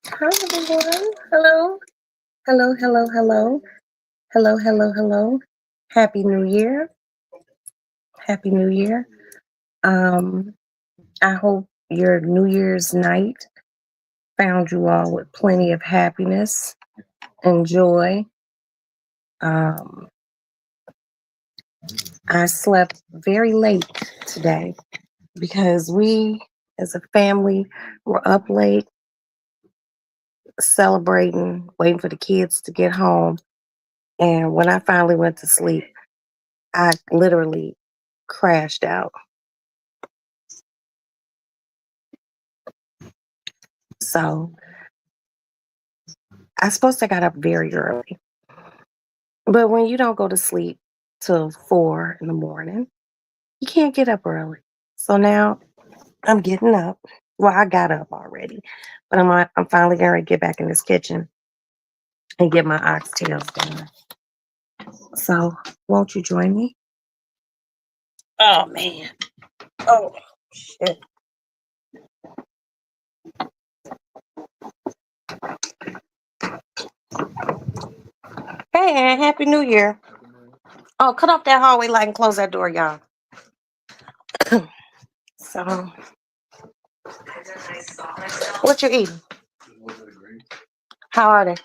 Hi, everyone. Hello. Hello, hello, hello. Hello, hello, hello. Happy New Year. Happy New Year. Um, I hope your New Year's night found you all with plenty of happiness and joy. Um, I slept very late today because we, as a family, were up late celebrating, waiting for the kids to get home. And when I finally went to sleep, I literally crashed out. So I suppose I got up very early. But when you don't go to sleep till 4 in the morning, you can't get up early. So now I'm getting up. Well, I got up already, but I'm finally going to get back in this kitchen and get my oxtails done. So won't you join me? Oh man. Oh shit. Hey, Ann, Happy New Year. Oh, cut off that hallway light and close that door, y'all. So, what you eating? How are they?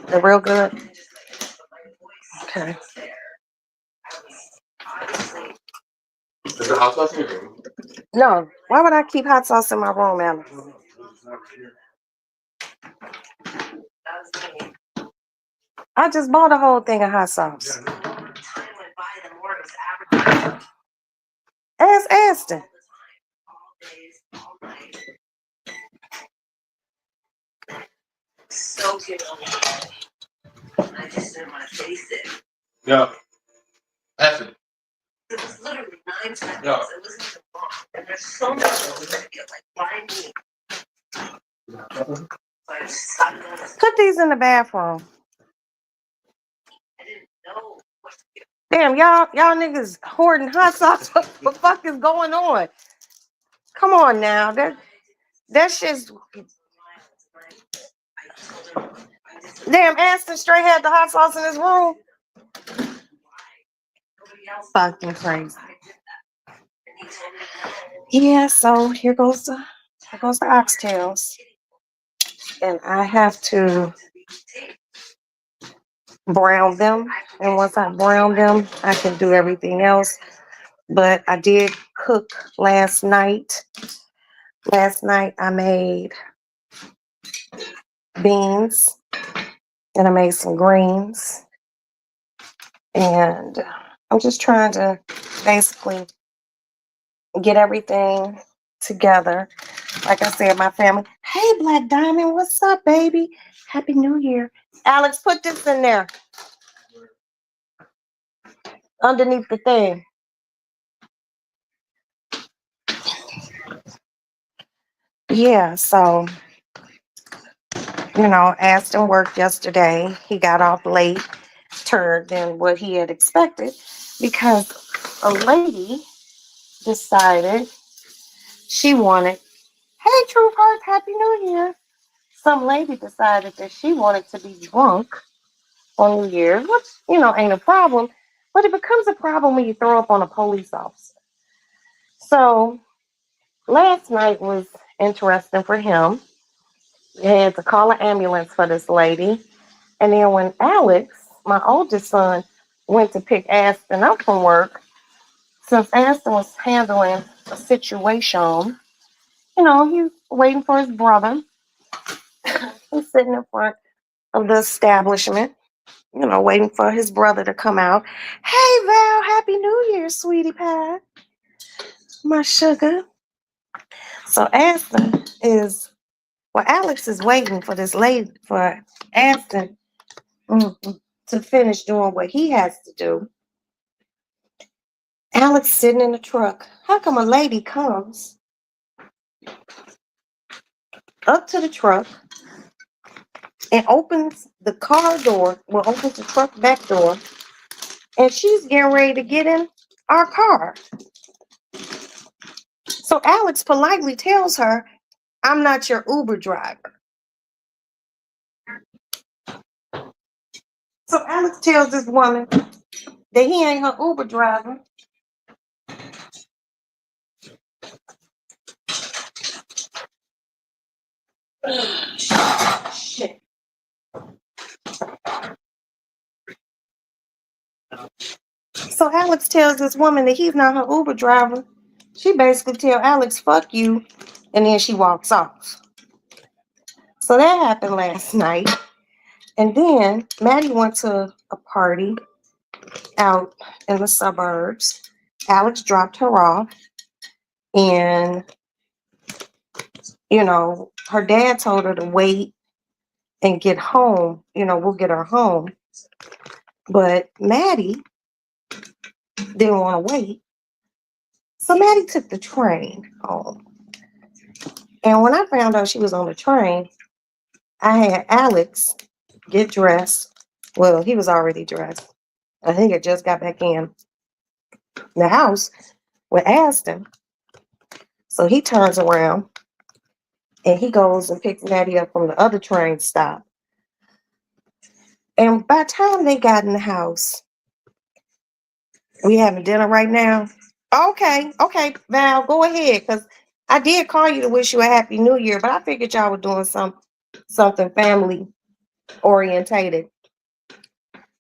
They're real good. Okay. Is there hot sauce in your room? No. Why would I keep hot sauce in my room, Alex? I just bought a whole thing of hot sauce. Ask Aston. So good. I just didn't want to face it. Yeah. Aston. It was literally 9 seconds. Yeah. It wasn't even long. And there's so much that feel like, why me? So I just stopped doing this. Put these in the bathroom. I didn't know what to do. Damn, y'all niggas hoarding hot sauce. What the fuck is going on? Come on now. That shit's damn. Aston straight had the hot sauce in his room. Fucking crazy. Yeah, so here goes the oxtails. And I have to brown them. And once I brown them, I can do everything else. But I did cook last night. Last night I made beans and I made some greens. And I'm just trying to basically get everything together. Like I said, my family. Hey, Black Diamond, what's up, baby? Happy New Year. Alex, put this in there underneath the thing. Yeah, so, Aston worked yesterday. He got off later than what he had expected because a lady decided she wanted, hey, True Heart, Happy New Year. Some lady decided that she wanted to be drunk on New Year's, which, ain't a problem. But it becomes a problem when you throw up on a police officer. So last night was interesting for him. He had to call an ambulance for this lady. And then when Alex, my oldest son, went to pick Aston up from work, since Aston was handling a situation, he was waiting for his brother. He's sitting in front of the establishment, waiting for his brother to come out. Hey, Val, Happy New Year, sweetie pie. My sugar. So Alex is waiting for this lady, for Aston to finish doing what he has to do. Alex sitting in the truck. How come a lady comes up to the truck and opens the car door, opens the truck back door, and she's getting ready to get in our car. So Alex politely tells her, I'm not your Uber driver. So Alex tells this woman that he ain't her Uber driver. Shit. So Alex tells this woman that he's not her Uber driver. She basically tells Alex, fuck you, and then she walks off. So that happened last night. And then Maddie went to a party out in the suburbs. Alex dropped her off. And, her dad told her to wait and get home. We'll get her home. But Maddie didn't want to wait. So Maddie took the train home. And when I found out she was on the train, I had Alex get dressed. Well, he was already dressed. I think it just got back in the house with Aston. So he turns around and he goes and picks Maddie up from the other train stop. And by the time they got in the house, we having dinner right now. Okay, Val, go ahead, because I did call you to wish you a happy new year, but I figured y'all were doing something family orientated.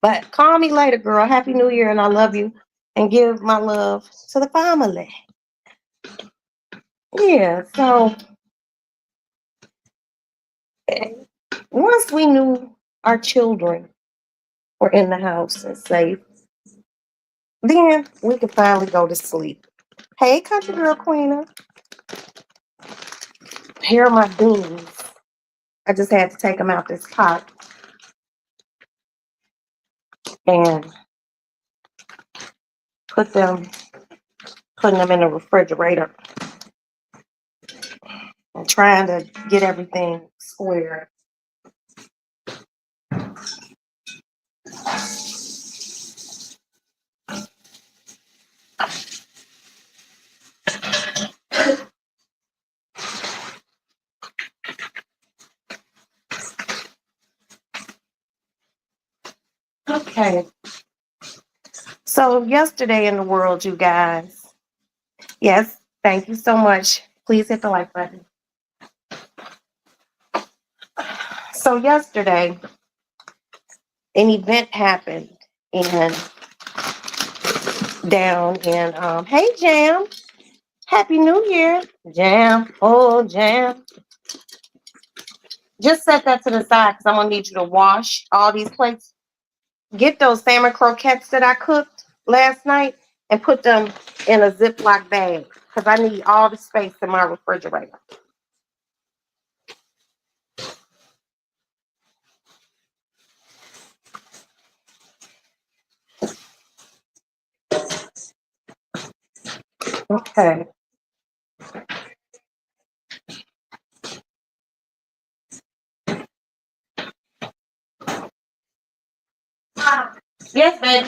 But call me later, girl. Happy New Year, and I love you. And give my love to the family. Yeah, so once we knew our children were in the house and safe, then we could finally go to sleep. Hey, country girl Queena. Here are my beans. I just had to take them out this pot and putting them in the refrigerator. I'm trying to get everything square. Okay. So yesterday in the world, you guys. Yes, thank you so much. Please hit the like button. So yesterday, an event happened down in hey Jam. Happy New Year. Jam. Oh Jam. Just set that to the side because I'm gonna need you to wash all these plates. Get those salmon croquettes that I cooked last night and put them in a Ziploc bag because I need all the space in my refrigerator. Okay. Yes, babe.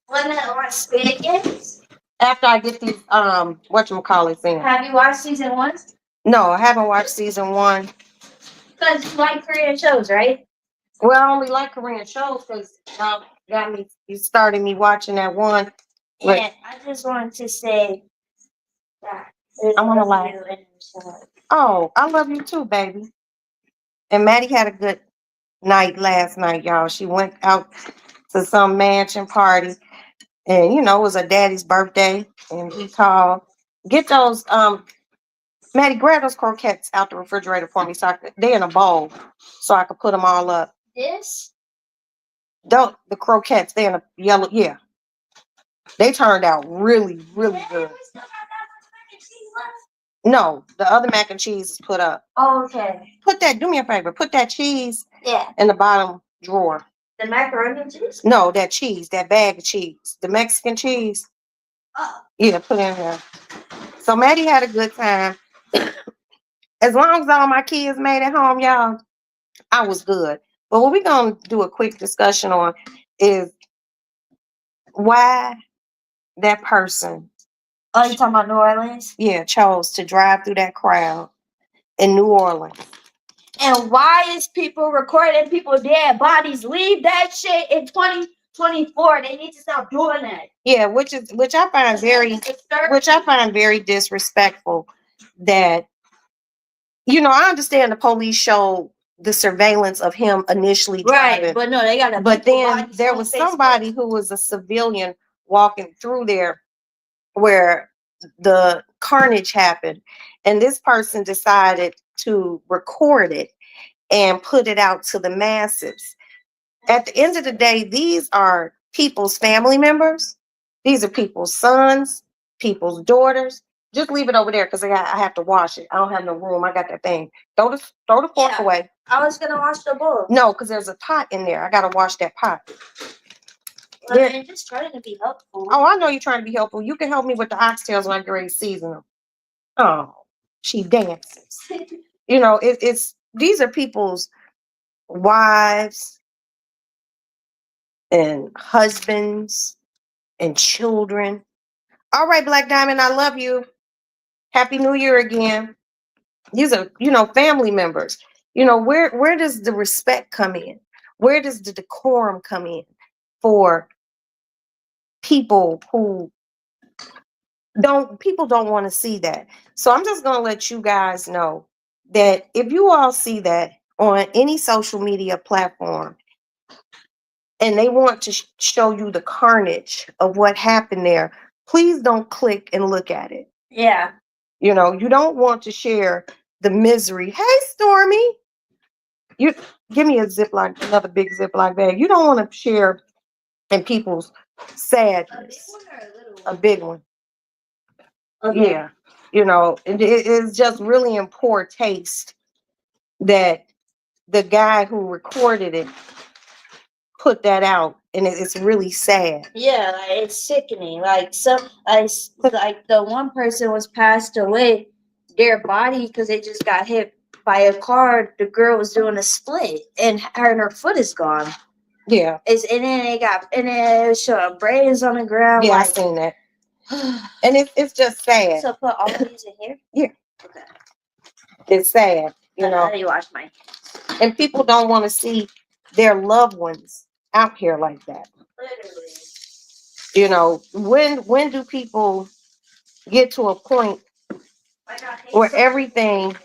When I watch Squid Games. After I get these whatchamacallits in. Have you watched season 1? No, I haven't watched season 1. Because you like Korean shows, right? Well, I only like Korean shows because you started me watching that one. But And I just wanted to say that I want to like. Oh, I love you too, baby. And Maddie had a good night last night, y'all. She went out to some mansion party, and it was her daddy's birthday, and he called. Get those Maddie, grab those croquettes out the refrigerator for me, they're in a bowl, so I could put them all up. This? The croquettes, they're in a yellow, yeah. They turned out really, really good. No, the other mac and cheese is put up. Oh, okay. Do me a favor, put that cheese Yeah. in the bottom drawer. The macaroni and cheese? No, that cheese, that bag of cheese, the Mexican cheese. Oh. Yeah, put it in here. So Maddie had a good time. As long as all my kids made it home, y'all, I was good. But what we're going to do a quick discussion on is why that person Oh, you talking about New Orleans? Yeah, chose to drive through that crowd in New Orleans. And why is people recording people dead bodies? Leave that shit in 2024. They need to stop doing that. Yeah, which I find very disrespectful. That I understand the police showed the surveillance of him initially driving, Right, but no, they gotta. but then there was somebody who was a civilian walking through there where the carnage happened, and this person decided to record it and put it out to the masses. At the end of the day, these are people's family members. These are people's sons, people's daughters. Just leave it over there because I have to wash it. I don't have no room. I got that thing. Throw the fork Yeah. away. I was gonna wash the bowl. No, because there's a pot in there. I gotta wash that pot. Well, I'm just trying to be helpful. Oh, I know you're trying to be helpful. You can help me with the oxtails when I get ready to season them. Oh, she dances. It's these are people's wives and husbands and children. All right, Black Diamond, I love you. Happy New Year again. These are, family members. Where does the respect come in? Where does the decorum come in for people who don't want to see that? So I'm just going to let you guys know that if you all see that on any social media platform and they want to show you the carnage of what happened there, please don't click and look at it. Yeah. You don't want to share the misery. Hey, Stormy, you give me another big Ziploc bag. You don't want to share in people's sadness. A big one. Okay. Yeah. It is just really in poor taste that the guy who recorded it put that out, and it's really sad. Yeah, like, it's sickening. Like like the one person was passed away, their body because they just got hit by a car. The girl was doing a split, and her foot is gone. Yeah. And then it was showing brains on the ground. Yeah, I like, seen that. And it's just sad. So put all these in here. Yeah. Okay. It's sad, How do you wash my hands? and people don't want to see their loved ones out here like that. Literally. When do people get to a point where everything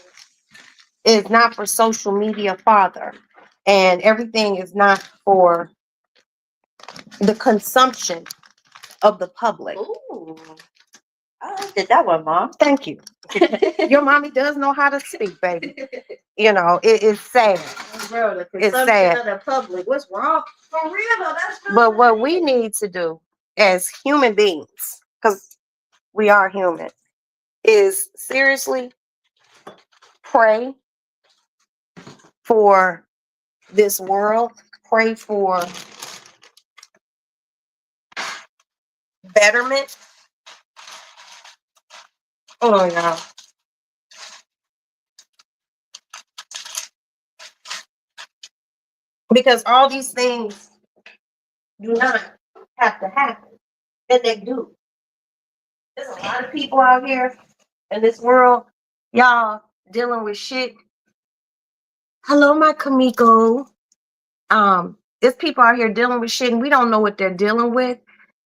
is not for social media fodder and everything is not for the consumption of the public? Ooh. I did that one, Mom. Thank you. Your mommy does know how to speak, baby. It's sad. Bro, the It's consumption sad. of the public. What's wrong? For real though, that's really But what we need to do as human beings, because we are human, is seriously pray for this world, pray for betterment. Hold on, y'all. Because all these things do not have to happen, and they do. There's a lot of people out here in this world, y'all, dealing with shit. Hello, my Kamiko. There's people out here dealing with shit, and we don't know what they're dealing with,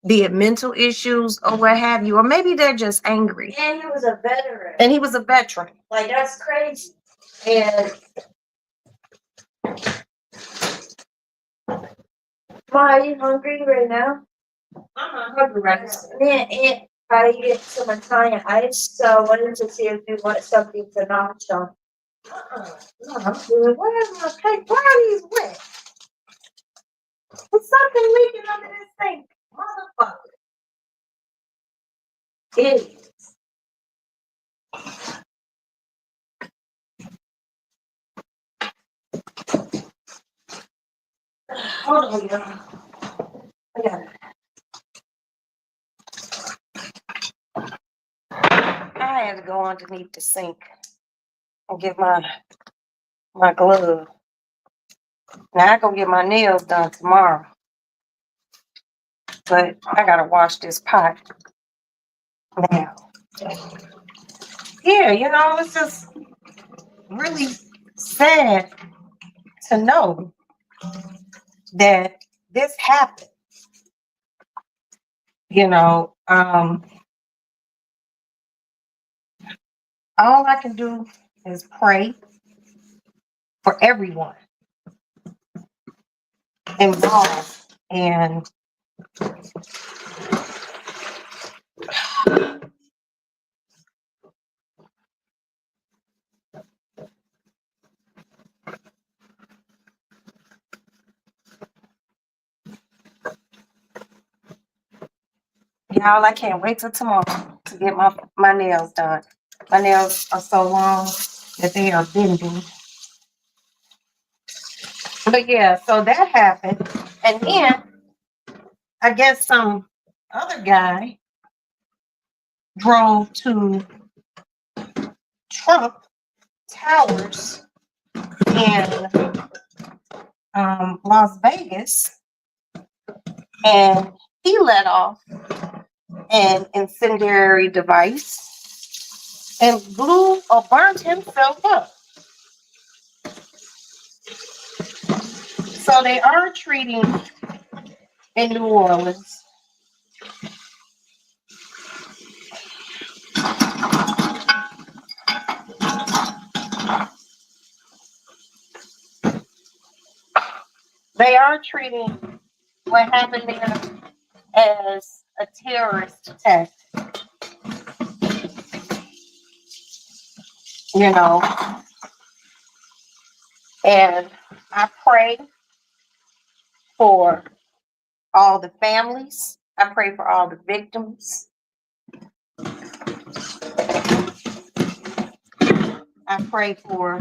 be it mental issues or what have you, or maybe they're just angry. And he was a veteran. And he was a veteran. Like that's crazy. And Mom, are you hungry right now? I'm not hungry right now. Me and Aunt probably get some Italian ice, so I wanted to see if you want something to knock on. No, I'm good. Where's my cake? Why are these wet? There's something leaking under this thing. Motherfucker. Idiots. Hold on, y'all. I got it. I had to go underneath the sink and get my glove. Now I go get my nails done tomorrow. But I gotta wash this pot. Now, yeah, it's just really sad to know that this happened. All I can do is pray for everyone involved. And y'all, I can't wait till tomorrow to get my nails done. My nails are so long that they are bending. But yeah, so that happened. And then I guess some other guy drove to Trump Towers in Las Vegas, and he let off an incendiary device and blew or burned himself up. So they are treating in New Orleans. They are treating what happened there as a terrorist attack. And I pray for all the families. I pray for all the victims. I pray for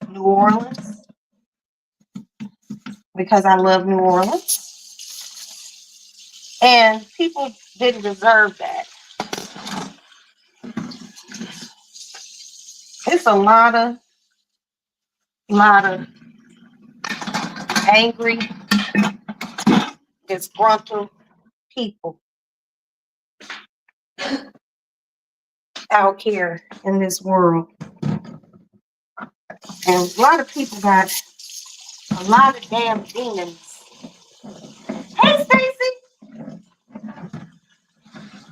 New Orleans because I love New Orleans. And people didn't deserve that. It's a lot of angry, disgruntled people out here in this world. And a lot of people got a lot of damn demons. Hey, Stacy!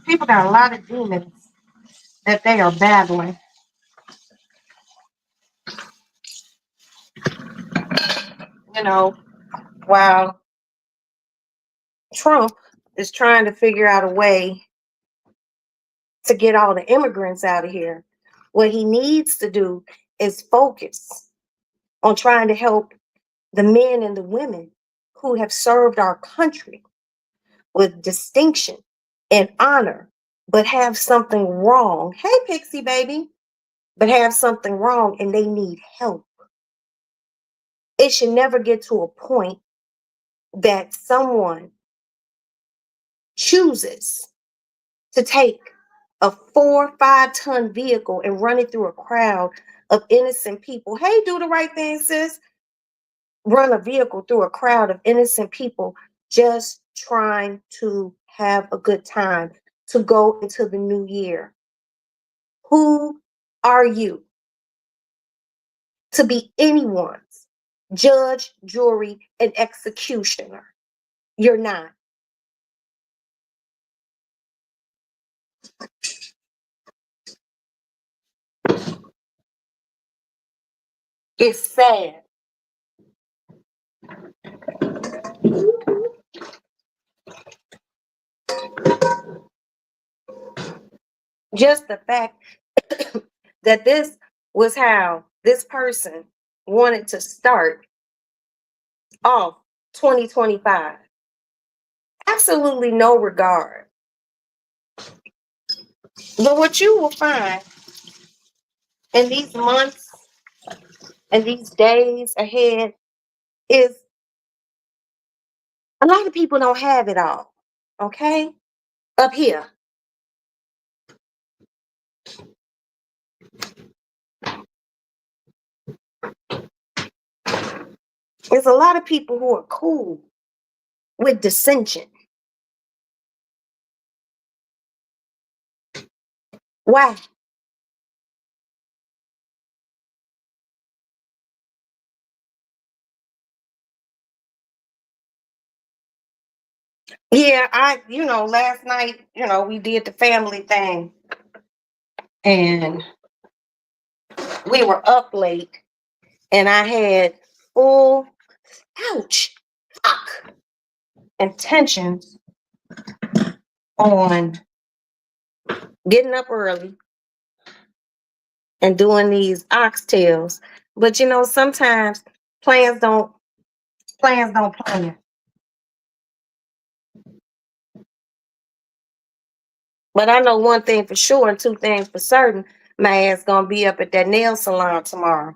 People got a lot of demons that they are battling. While Trump is trying to figure out a way to get all the immigrants out of here, what he needs to do is focus on trying to help the men and the women who have served our country with distinction and honor, but have something wrong. Hey, Pixie baby, but have something wrong and they need help. It should never get to a point that someone chooses to take a 4 or 5 ton vehicle and run it through a crowd of innocent people. Hey, do the right thing, sis. Run a vehicle through a crowd of innocent people just trying to have a good time to go into the new year. Who are you to be anyone's judge, jury, and executioner? You're not. It's sad. Just the fact that this was how this person wanted to start off 2025. Absolutely no regard. But what you will find in these months and these days ahead is a lot of people don't have it all. Okay? Up here. There's a lot of people who are cool with dissension. Why? Yeah, last night, we did the family thing and we were up late and I had full, ouch, fuck, intentions on getting up early and doing these oxtails. But sometimes plans don't plan. But I know one thing for sure and two things for certain. My ass gonna be up at that nail salon tomorrow.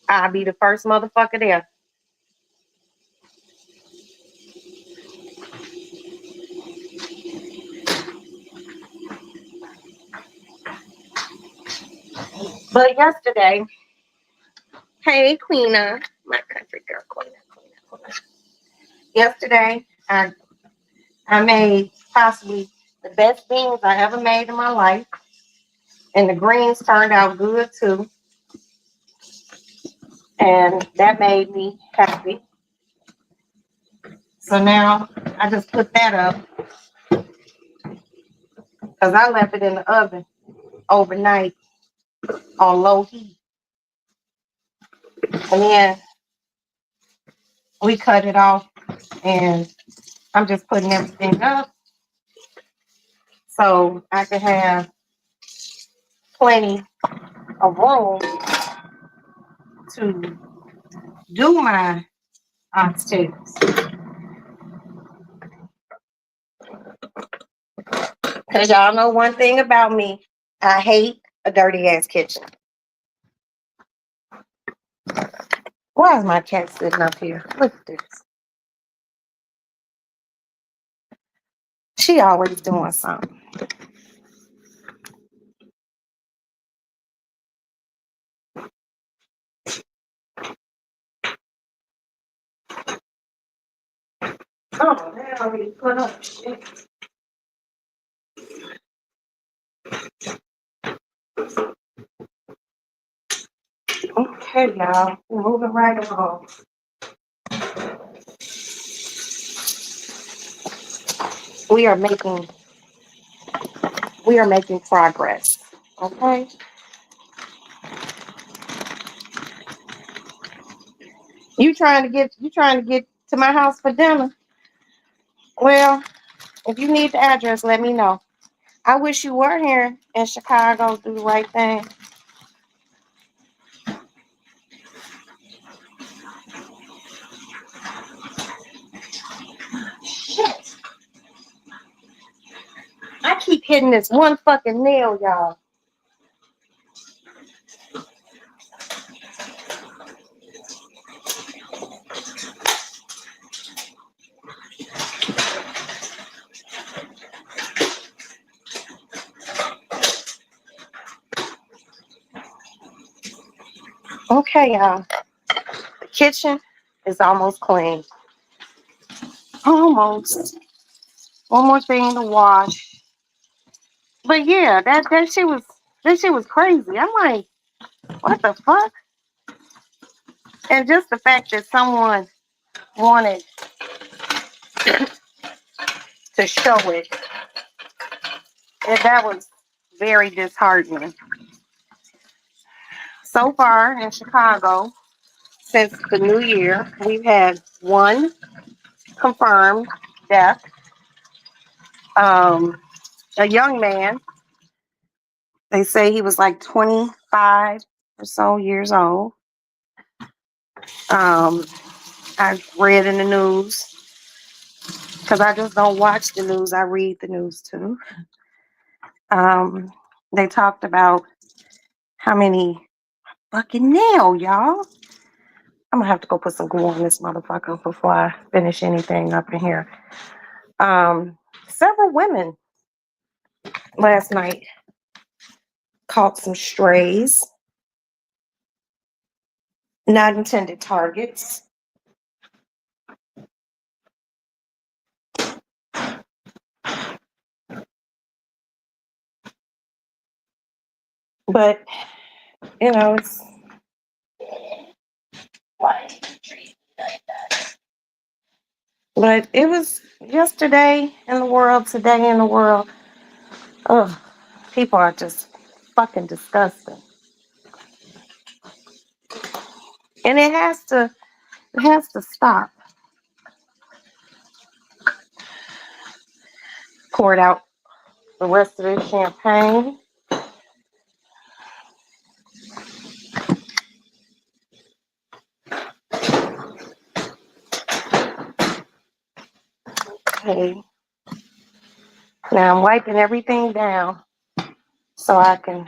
I'll be the first motherfucker there. But yesterday, hey Queena, my country girl, Queena. Yesterday, I made possibly the best beans I ever made in my life. And the greens turned out good too. And that made me happy. So now I just put that up because I left it in the oven overnight on low heat. And then we cut it off and I'm just putting everything up so I can have plenty of room to do my oxtails. Because y'all know one thing about me, I hate a dirty ass kitchen. Why is my cat sitting up here? Look at this. She always doing something. Oh, they already put up shit. Okay, y'all. We're moving right along. We are making progress. Okay? You trying to get to my house for dinner? Well, if you need the address, let me know. I wish you were here in Chicago. Do the right thing. Shit. I keep hitting this one fucking nail, y'all. Okay, y'all. The kitchen is almost clean. Almost. One more thing to wash. But yeah, that shit was crazy. I'm like, what the fuck? And just the fact that someone wanted to show it, and that was very disheartening. So far in Chicago, since the new year, we've had one confirmed death. A young man. They say he was like 25 or so years old. I read in the news because I just don't watch the news. I read the news too. They talked about how many fucking nail, y'all. I'm gonna have to go put some glue on this motherfucker before I finish anything up in here. Several women last night caught some strays. Not intended targets. But, you know, it's but it was yesterday in the world, today in the world. Oh, people are just fucking disgusting. And it has to stop. Poured out the rest of this champagne. Okay. Now I'm wiping everything down so I can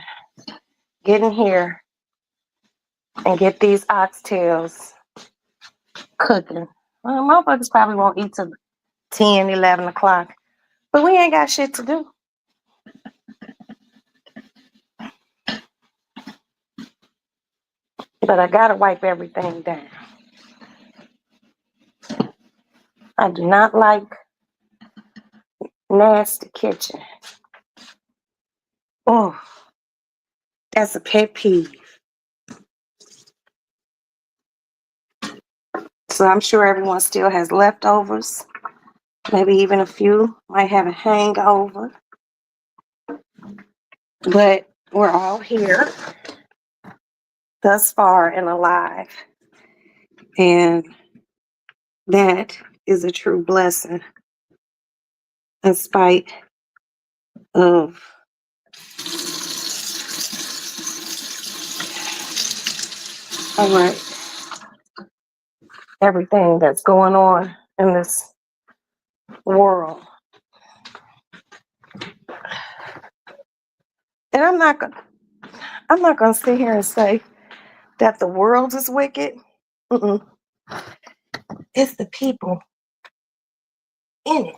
get in here and get these oxtails cooking. Well, motherfuckers probably won't eat till 10, 11 o'clock. But we ain't got shit to do. But I gotta wipe everything down. I do not like nasty kitchen. Oh, that's a pet peeve. So I'm sure everyone still has leftovers. Maybe even a few might have a hangover. But we're all here thus far and alive. And that is a true blessing in spite of all right, everything that's going on in this world. And I'm not gonna sit here and say that the world is wicked. Mm-mm. It's the people in it.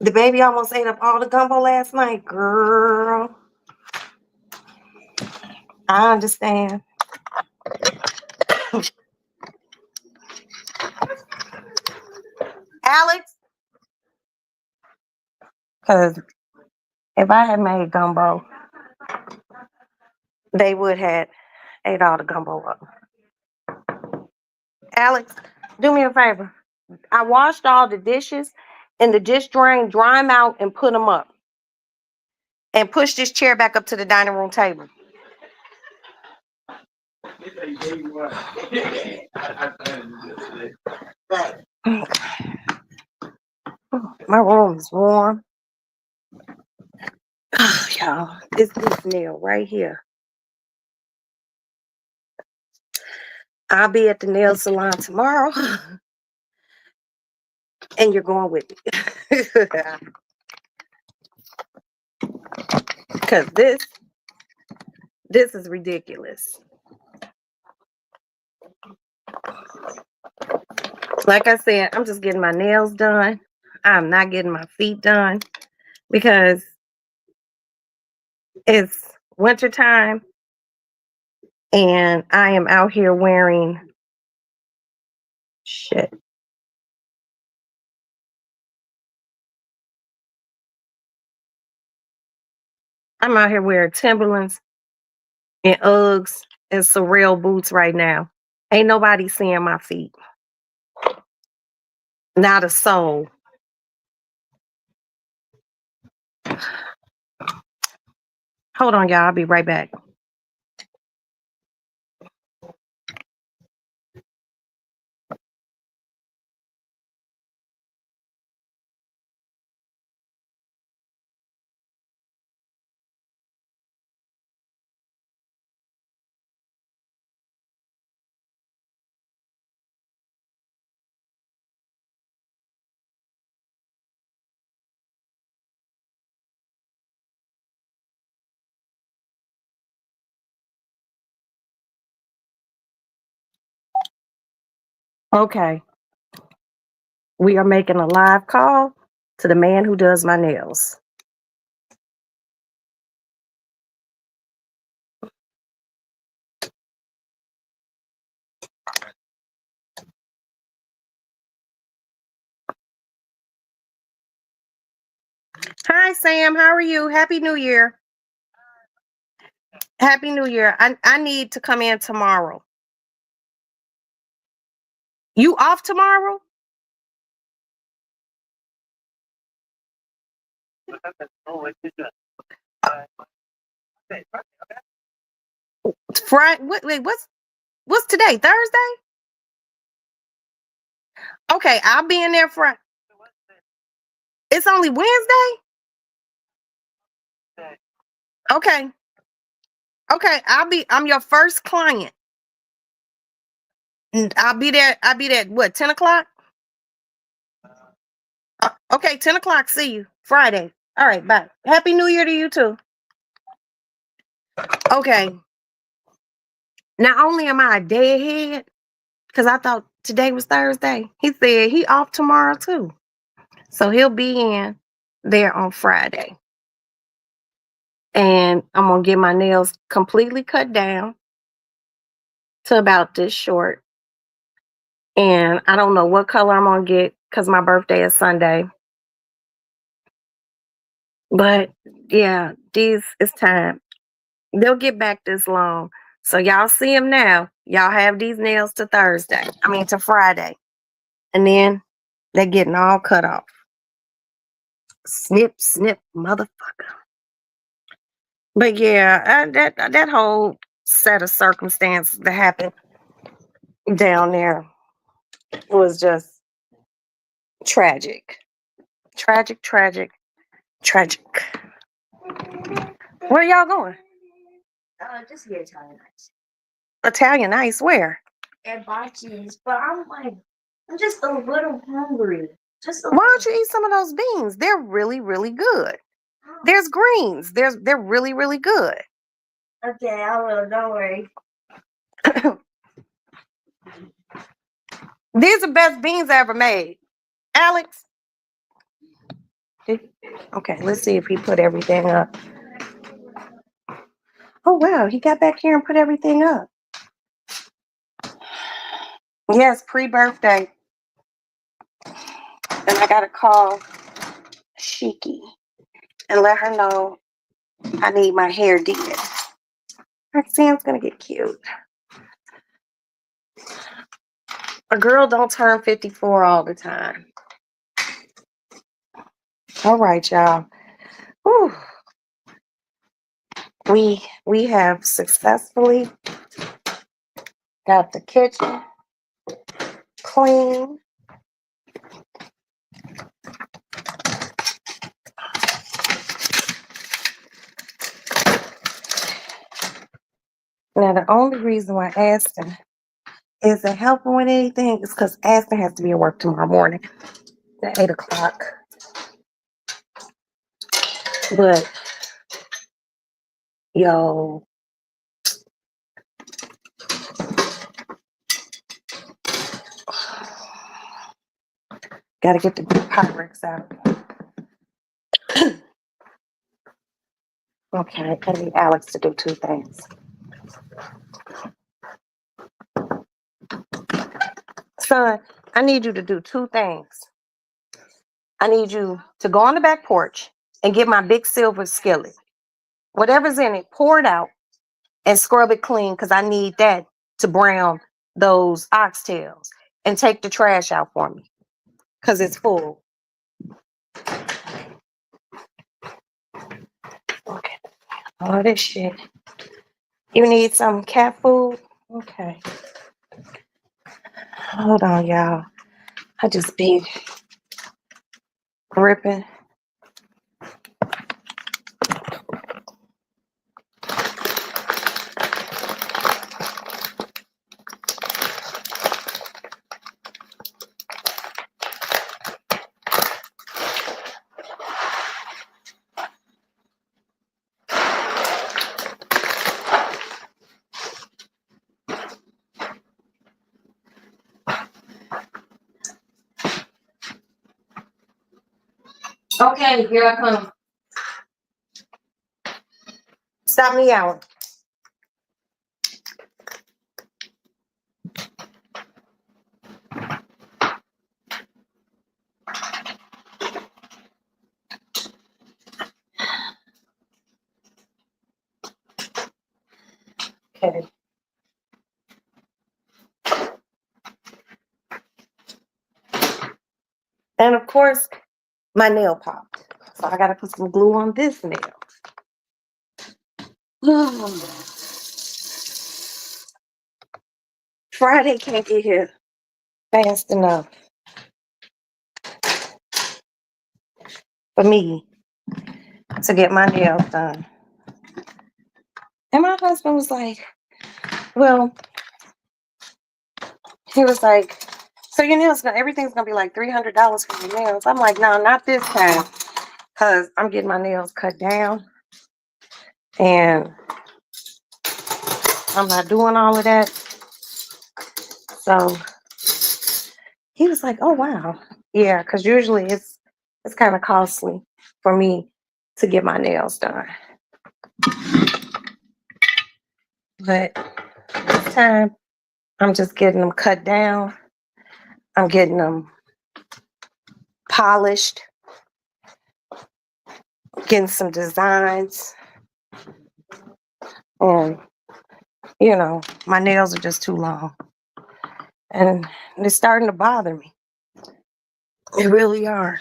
The baby almost ate up all the gumbo last night, girl. I understand. Alex, because if I had made gumbo, they would have ate all the gumbo up. Alex, do me a favor. I washed all the dishes in the dish drain, dry them out, and put them up. And push this chair back up to the dining room table. My room is warm. Y'all, it's this nail right here. I'll be at the nail salon tomorrow. And you're going with me. Because this is ridiculous. Like I said, I'm just getting my nails done. I'm not getting my feet done because it's wintertime and I am out here wearing shit. I'm out here wearing Timberlands and Uggs and Sorel boots right now. Ain't nobody seeing my feet. Not a soul. Hold on, y'all. I'll be right back. Okay. We are making a live call to the man who does my nails. Hi, Sam. How are you? Happy New Year. Happy New Year. I need to come in tomorrow. You off tomorrow? Friday? Wait, what's today? Thursday? Okay, I'll be in there Friday. It's only Wednesday? Okay. Okay, I'm your first client. And I'll be there at what, 10 o'clock? Okay, 10 o'clock. See you Friday. All right, bye. Happy New Year to you too. Okay. Not only am I a day ahead, because I thought today was Thursday. He said he off tomorrow too. So he'll be in there on Friday. And I'm gonna get my nails completely cut down to about this short. And I don't know what color I'm gonna get because my birthday is Sunday. But yeah, it's time. They'll get back this long. So y'all see them now. Y'all have these nails to Thursday. I mean to Friday. And then they're getting all cut off. Snip, snip, motherfucker. But yeah, that whole set of circumstances that happened down there was just tragic. Tragic, tragic, tragic. Where y'all going? Just get Italian ice. Italian ice, where? And Bocce's, but I'm just a little hungry. Just a Why don't you eat some of those beans? They're really, really good. There's greens. They're really, really good. Okay, I will. Don't worry. These are the best beans I ever made. Alex. Okay, let's see if he put everything up. Oh wow, he got back here and put everything up. Yes, pre-birthday. And I gotta call Shiki and let her know I need my hair did. Sam's gonna get cute. A girl don't turn 54 all the time. All right, y'all. Whew. We have successfully got the kitchen clean. Now the only reason why Aston isn't helping with anything is because Aston has to be at work tomorrow morning at 8 o'clock. But yo, gotta get the Pyrex out. Okay, I need Alex to do two things. Son, I need you to do two things. I need you to go on the back porch and get my big silver skillet. Whatever's in it, pour it out and scrub it clean because I need that to brown those oxtails. And take the trash out for me because it's full. Okay. All this shit. You need some cat food? Okay. Hold on, y'all. I just be ripping. Okay, here I come. Stop me out. Okay. And of course, my nail popped. So I gotta put some glue on this nail. Friday can't get here fast enough for me to get my nails done. And my husband was like, well, he was like, so your nails, everything's gonna be like $300 for your nails. I'm like, no, not this time. Cause I'm getting my nails cut down. And I'm not doing all of that. So he was like, oh wow. Yeah, because usually it's kind of costly for me to get my nails done. But this time I'm just getting them cut down. I'm getting them polished, getting some designs. And you know, my nails are just too long. And they're starting to bother me. They really are.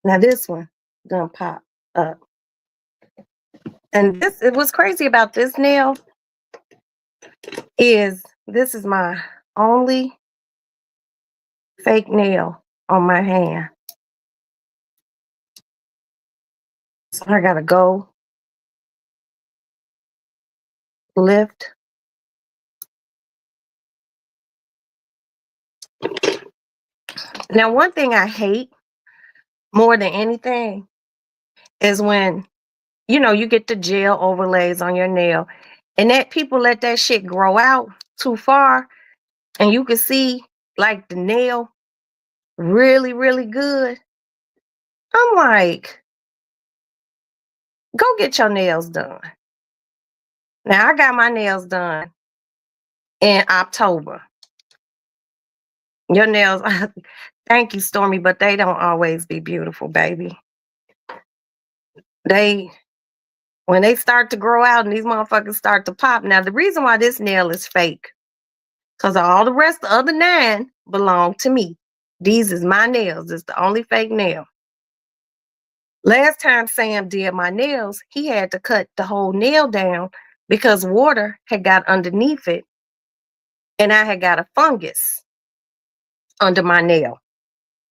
Now this one gonna pop up. And what's crazy about this nail is this is my only fake nail on my hand. So I gotta go lift. Now, one thing I hate more than anything is when, you get the gel overlays on your nail and that people let that shit grow out too far and you can see like the nail really, really good. I'm like, go get your nails done. Now, I got my nails done in October. Your nails, thank you, Stormy, but they don't always be beautiful, baby. When they start to grow out and these motherfuckers start to pop. Now, the reason why this nail is fake, because all the rest, the other 9 belong to me. These is my nails. It's the only fake nail. Last time Sam did my nails, he had to cut the whole nail down because water had got underneath it and I had got a fungus under my nail.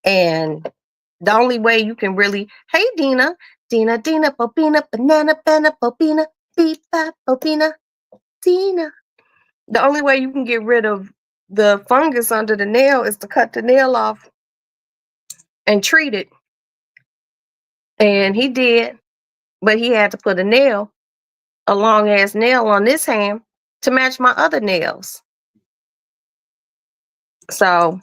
And the only way you can really, hey, Dina, Popina, banana, Popina, beep, Popina, Dina. The only way you can get rid of the fungus under the nail is to cut the nail off and treat it. And he did, but he had to put a long ass nail on this hand to match my other nails. So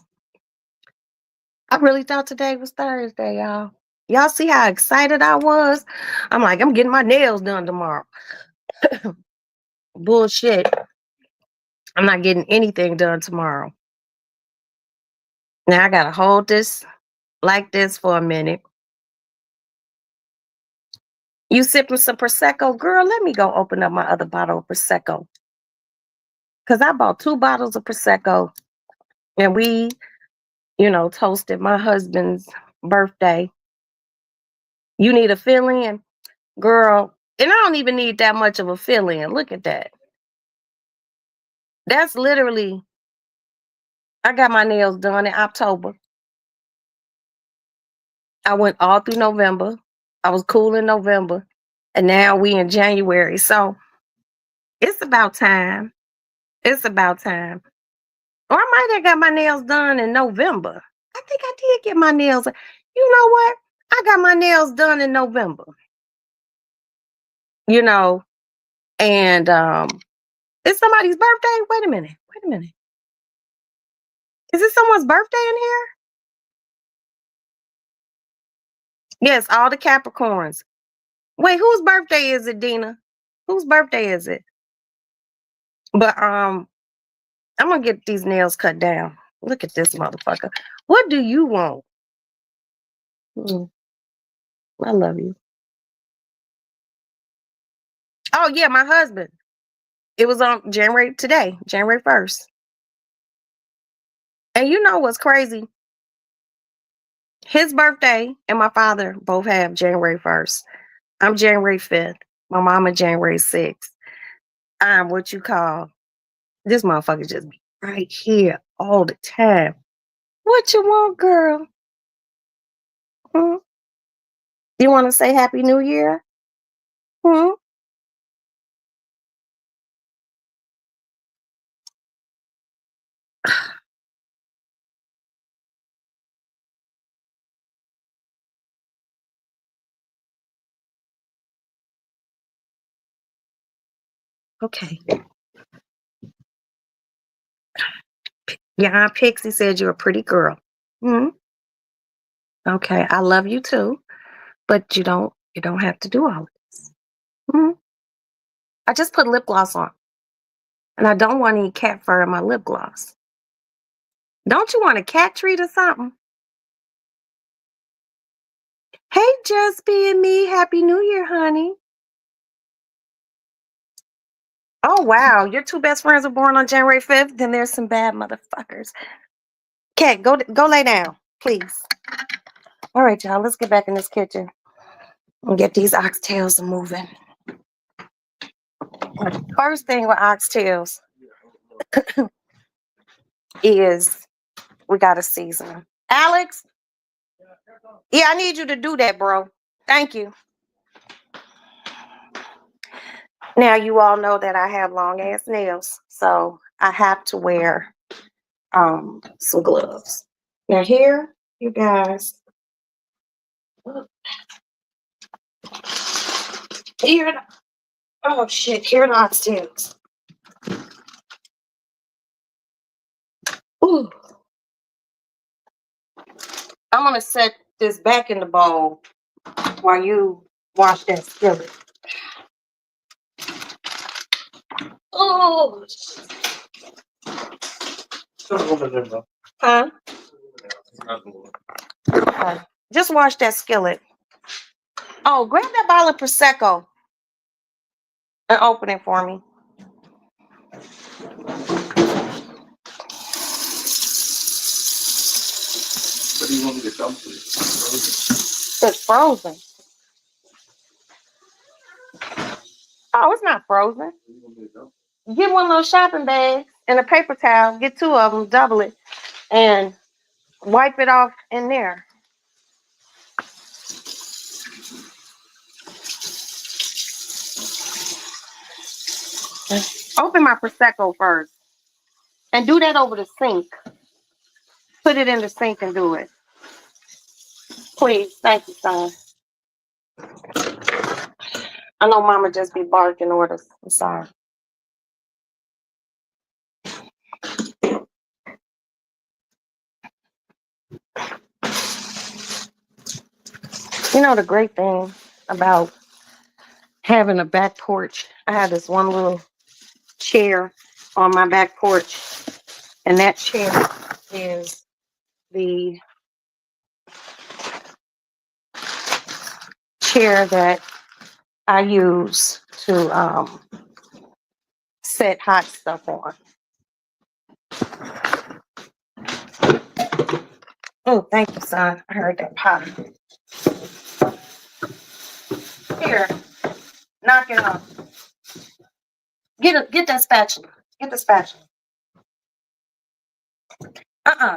I really thought today was Thursday, y'all. Y'all see how excited I was? I'm like, I'm getting my nails done tomorrow. Bullshit. I'm not getting anything done tomorrow. Now I gotta hold this like this for a minute. You sipping some Prosecco? Girl, let me go open up my other bottle of Prosecco. Because I bought 2 bottles of Prosecco and we, toasted my husband's birthday. You need a fill-in? Girl, and I don't even need that much of a fill-in. Look at that. That's literally, I got my nails done in October. I went all through November. I was cool in November. And now we in January. So it's about time. It's about time. Or I might have got my nails done in November. I think I did get my nails. You know what? I got my nails done in November. And it's somebody's birthday. Wait a minute. Is it someone's birthday in here? Yes, all the Capricorns. Wait, whose birthday is it, Dina? Whose birthday is it? But I'm gonna get these nails cut down. Look at this motherfucker. What do you want? I love you. Oh yeah, my husband. It was on January 1st. And you know what's crazy? His birthday and my father both have January 1st. I'm January 5th. My mama January 6th. I'm what you call this motherfucker just be right here all the time. What you want, girl? Hmm? You want to say Happy New Year? Hmm? Okay. Your Aunt Pixie said you're a pretty girl. Hmm? Okay. I love you too, but you don't have to do all of this. Hmm? I just put lip gloss on, and I don't want any cat fur in my lip gloss. Don't you want a cat treat or something? Hey, just being me. Happy New Year, honey. Oh wow, your two best friends were born on January 5th. Then there's some bad motherfuckers. Cat, go lay down, please. All right, y'all. Let's get back in this kitchen and get these oxtails moving. First thing with oxtails is we gotta season them. Alex, yeah, I need you to do that, bro. Thank you. Now you all know that I have long ass nails, so I have to wear some gloves. Now here, you guys, here, oh shit, here are the oxtails. Ooh. I'm gonna set this back in the bowl while you wash that skillet. Oh, huh? Okay. Just wash that skillet. Oh, grab that bottle of Prosecco and open it for me. What do you want me to dump it? It's frozen. Oh, it's not frozen. What do you want me to dump? Get one of those shopping bags and a paper towel. Get two of them, double it, and wipe it off in there. Open my Prosecco first. And do that over the sink. Put it in the sink and do it. Please. Thank you, son. I know mama just be barking orders. I'm sorry. You know the great thing about having a back porch, I have this one little chair on my back porch, and that chair is the chair that I use to set hot stuff on. Oh, thank you, son. I heard that pop. Here, knock it off. Get that spatula. Get the spatula.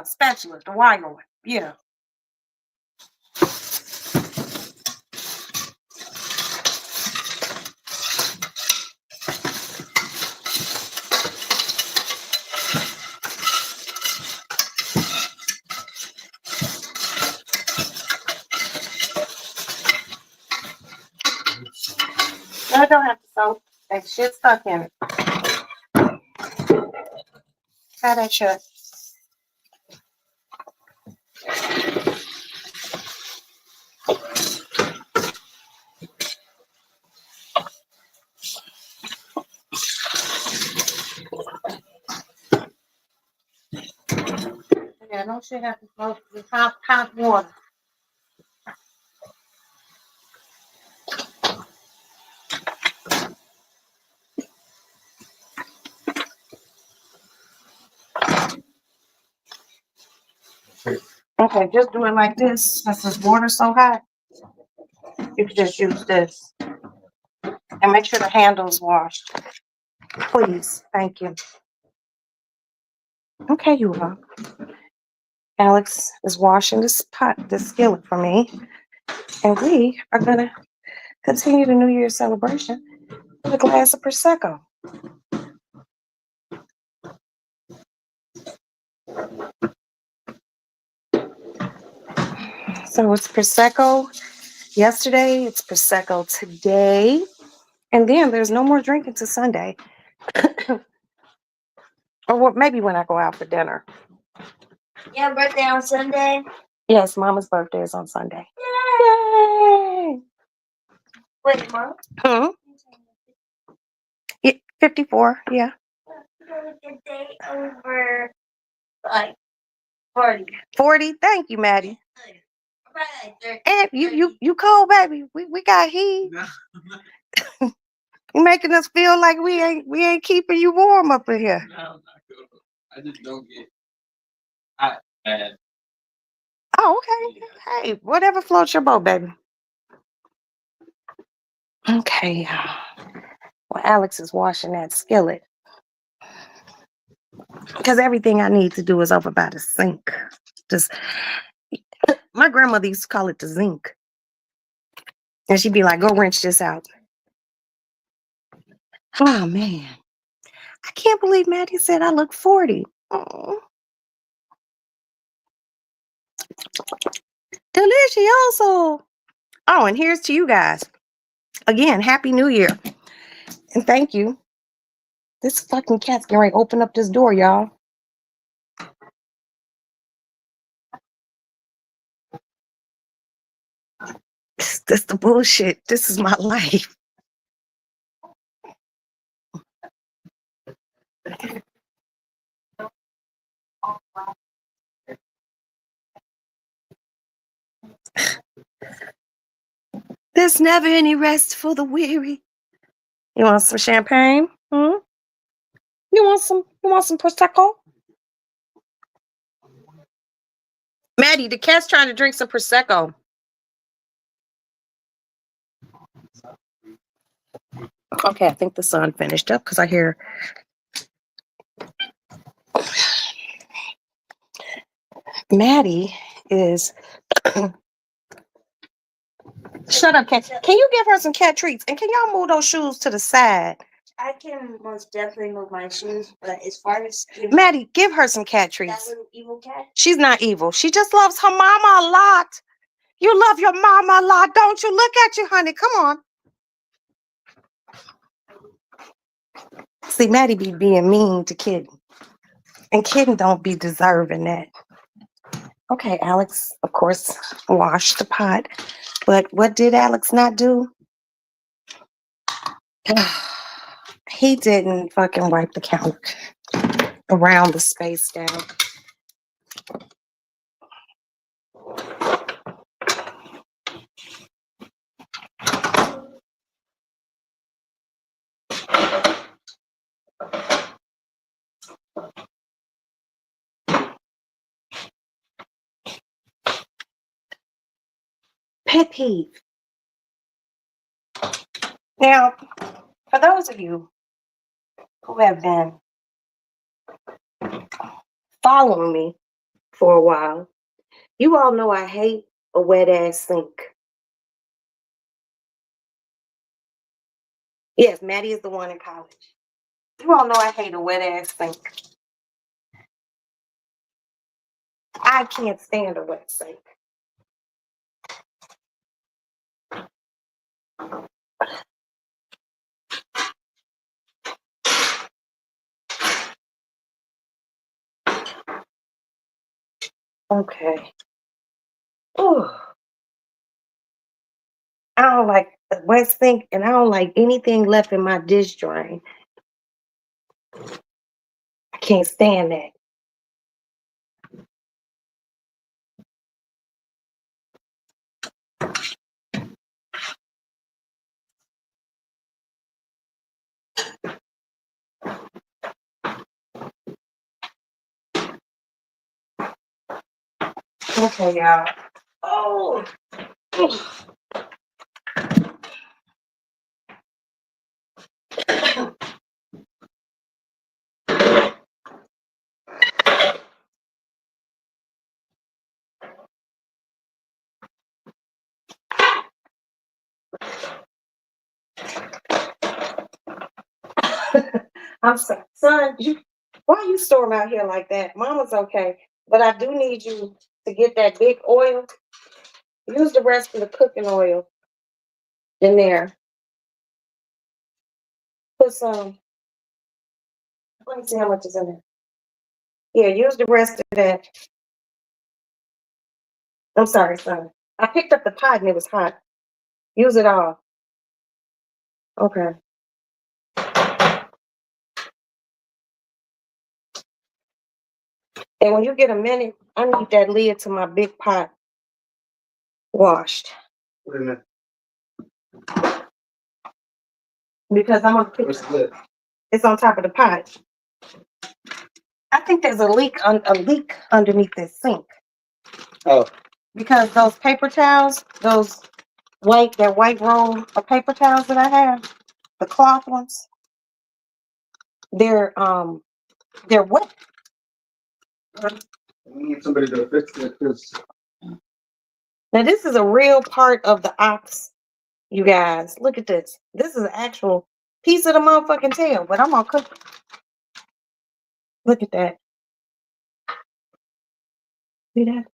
Spatula, the wire one. Yeah. No, I don't have to soak. That shit stuck in it. How that shut? Yeah, no shit have to smoke with hot water. Okay, just do it like this. Since this water's so hot, you can just use this. And make sure the handle's washed. Please. Thank you. Okay, you are. Alex is washing this skillet for me. And we are going to continue the New Year's celebration with a glass of Prosecco. So it's Prosecco yesterday, it's Prosecco today, and then there's no more drinking till Sunday. Or maybe when I go out for dinner. Yeah, birthday on Sunday. Yes, Mama's birthday is on Sunday. Yay! Wait, Mom. Hmm? Yeah, 54, yeah. The day over like 40. 40, thank you, Maddie. Right, 30. And you cold, baby. We got heat. You making us feel like we ain't keeping you warm up in here. No, I'm not good. I just don't get hot bad. Oh, okay. Hey, whatever floats your boat, baby. Okay. Well, Alex is washing that skillet. Because everything I need to do is over by the sink. Just my grandmother used to call it the zinc. And she'd be like, go wrench this out. Oh man. I can't believe Maddie said I look 40. Oh. Delicioso. Oh, and here's to you guys. Again, Happy New Year. And thank you. This fucking cat's getting ready to open up this door, y'all. This the bullshit. This is my life. There's never any rest for the weary. You want some champagne? Hmm? You want some Prosecco? Maddie, the cat's trying to drink some Prosecco. Okay, I think the sun finished up because I hear Maddie is shut up, cat. Can you give her some cat treats? And can y'all move those shoes to the side? I can most definitely move my shoes, but as far as Maddie, give her some cat that treats. little evil cat, She's not evil. She just loves her mama a lot. You love your mama a lot, don't you? Look at you, honey. Come on. See, Maddie be being mean to Kitten. And Kitten don't be deserving that. Okay, Alex, of course, washed the pot. But what did Alex not do? He didn't fucking wipe the counter around the space down. Pet peeve. Now, for those of you who have been following me for a while, you all know I hate a wet ass sink. Yes, Maddie is the one in college. You all know I hate a wet ass sink. I can't stand a wet sink. Okay. Ooh. I don't like a wet sink, and I don't like anything left in my dish drain. I can't stand that. Okay, y'all. Oh. I'm sorry. Son, why you storm out here like that? Mama's okay. But I do need you to get that big oil. Use the rest of the cooking oil in there. Put some, let me see how much is in there. Yeah, use the rest of that. I'm sorry, son. I picked up the pot and it was hot. Use it all. Okay. And when you get a minute, I need that lid to my big pot washed. Wait a minute. Because I'm gonna put Where's the lid? it's on top of the pot. I think there's a leak underneath this sink. Oh. Because those paper towels, that white roll of paper towels that I have, the cloth ones, they're wet. We need somebody to fix it because Now this is a real part of the ox, you guys. Look at this. This is an actual piece of the motherfucking tail, but I'm gonna cook it. Look at that. See that?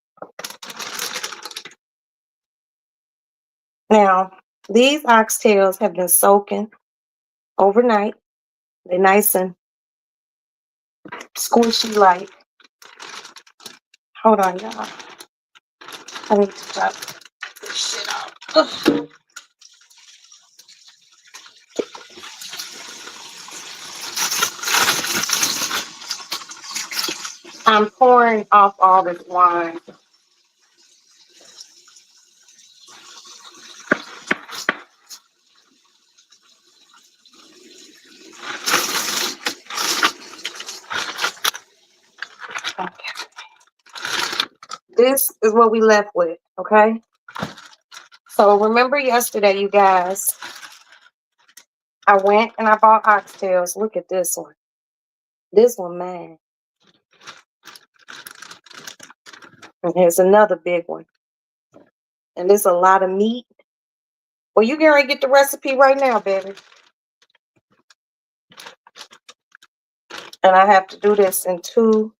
Now, these oxtails have been soaking overnight. They're nice and squishy like. Hold on, y'all. I need to chop this shit out. Ugh. I'm pouring off all this wine. Okay. This is what we left with, okay? So remember yesterday, you guys, I went and I bought oxtails. Look at this one. This one, man. And here's another big one. And there's a lot of meat. Well, you can get the recipe right now, baby. And I have to do this in 2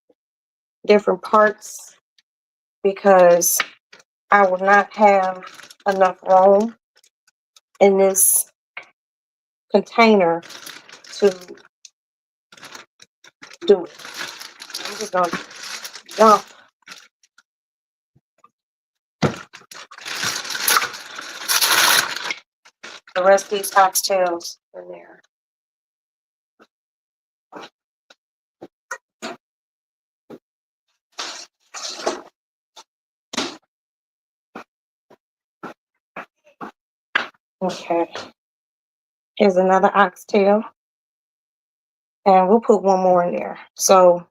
different parts because I will not have enough room in this container to do it. I'm just gonna dump the rest of these oxtails in there. Okay. Here's another oxtail. And we'll put one more in there. So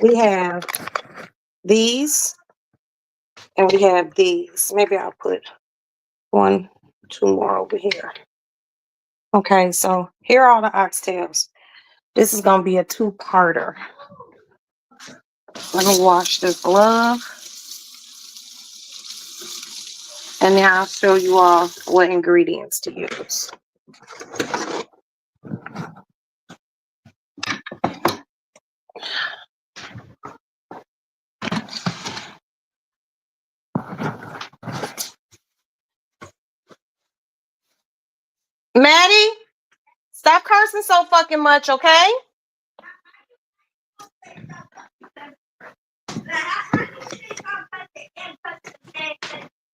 we have these and we have these. Maybe I'll put 1, 2 more over here. Okay, so here are all the oxtails. This is gonna be a 2-parter. Let me wash this glove. And then I'll show you all what ingredients to use. Maddie, stop cursing so fucking much, okay?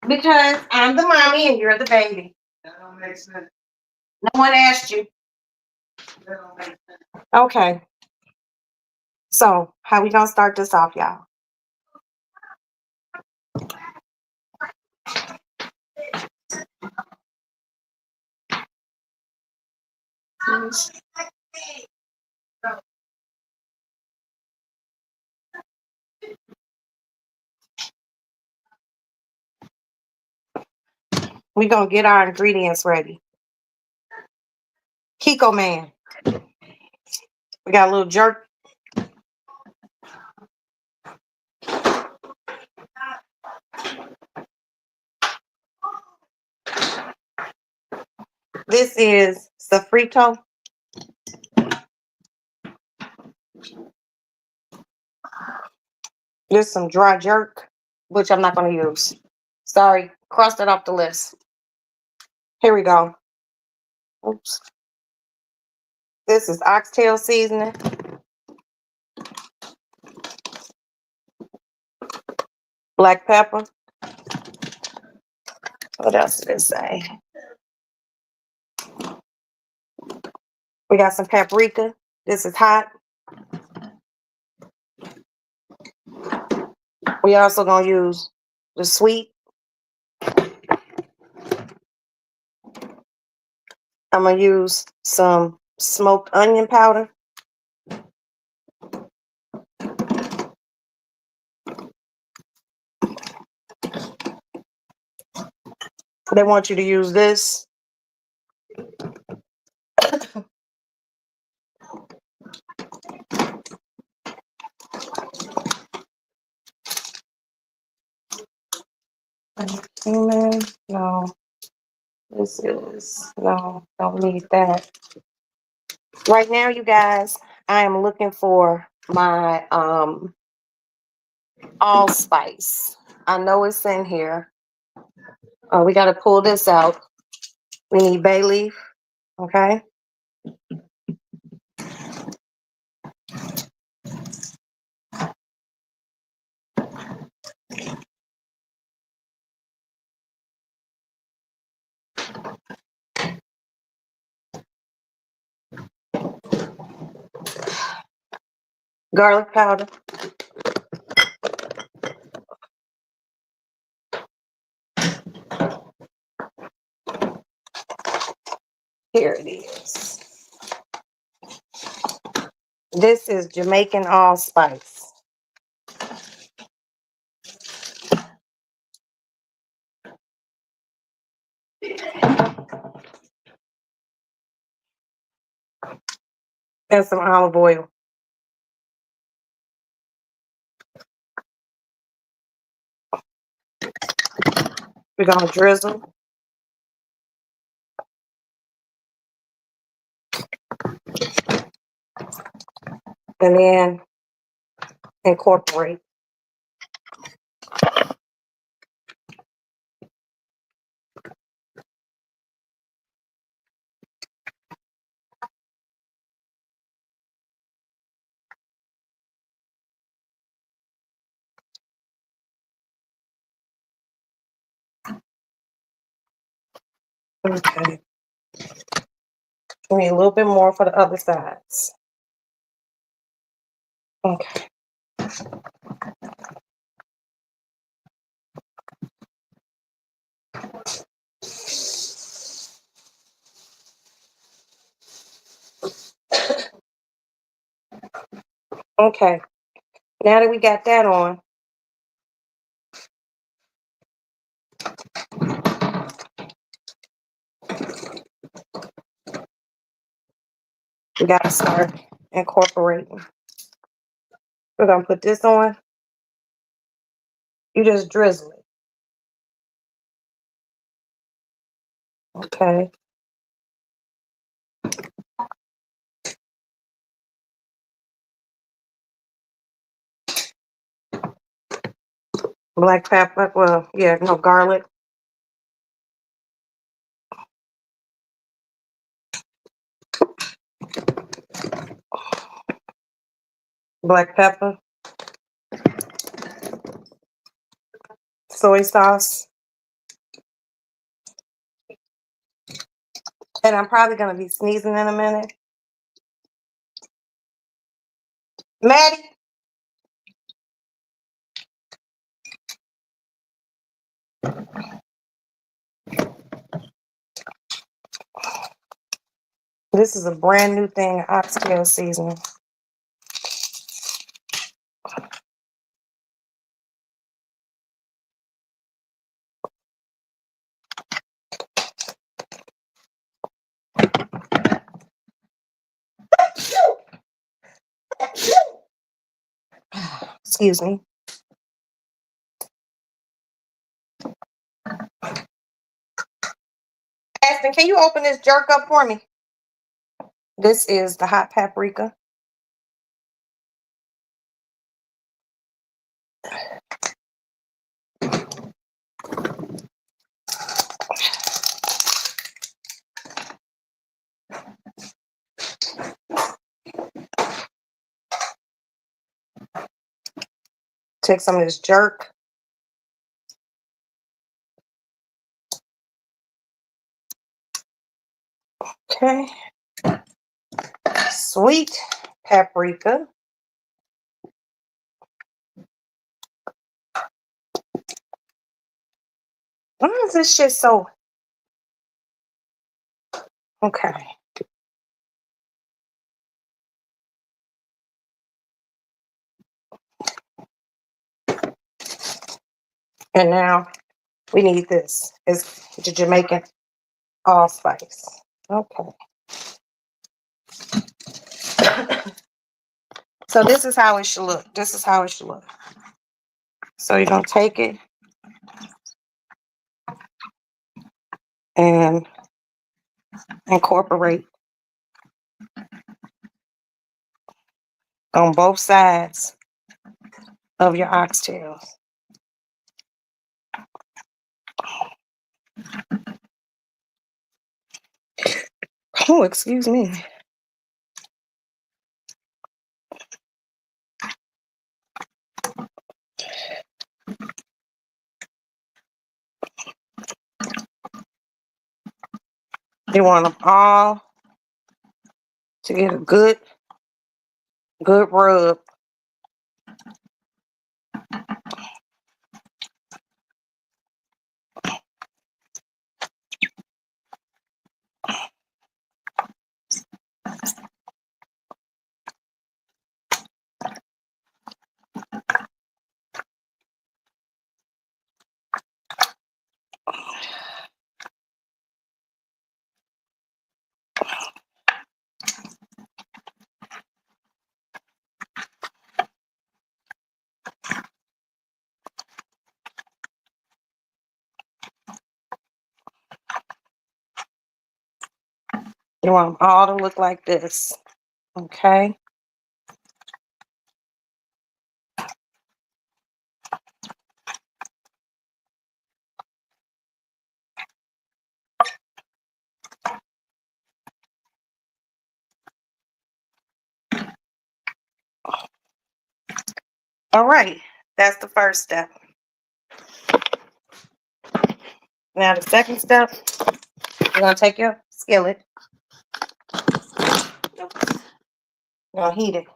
Because I'm the mommy and you're the baby. that don't make sense. No one asked you. That don't make sense. Okay. So, how we gonna start this off, y'all? We're gonna get our ingredients ready. Kiko Man. We got a little jerk. This is sofrito. There's some dry jerk, which I'm not going to use. Sorry, crossed it off the list. Here we go. Oops. This is oxtail seasoning. Black pepper. What else did it say? We got some paprika. This is hot. We also going to use the sweet. I'm going to use some smoked onion powder. They want you to use this. Cumin. No. This is, no, don't need that. Right now, you guys, I am looking for my allspice. I know it's in here. We got to pull this out. We need bay leaf. Okay. Garlic powder. Here it is. This is Jamaican allspice. And some olive oil. We're going to drizzle. And then incorporate. Okay. We need a little bit more for the other sides. Okay. Okay. Now that we got that on, we got to start incorporating. We're going to put this on. You just drizzle it. Okay. Black pepper. Well, yeah, no garlic. Black pepper. Soy sauce. And I'm probably going to be sneezing in a minute. Maddie. This is a brand new thing, oxtail seasoning. Excuse me. Aston, can you open this jerk up for me? This is the hot paprika. Take some of this jerk. Okay. Sweet paprika. Why is this shit so... Okay. And now we need this. It's the Jamaican allspice. Okay. So this is how it should look. This is how it should look. So you're going to take it and incorporate on both sides of your oxtails. Oh, excuse me. You want them all to get a good rub. You want them all to look like this. Okay. All right. That's the first step. Now the second step, you're going to take your skillet. You're going to heat it.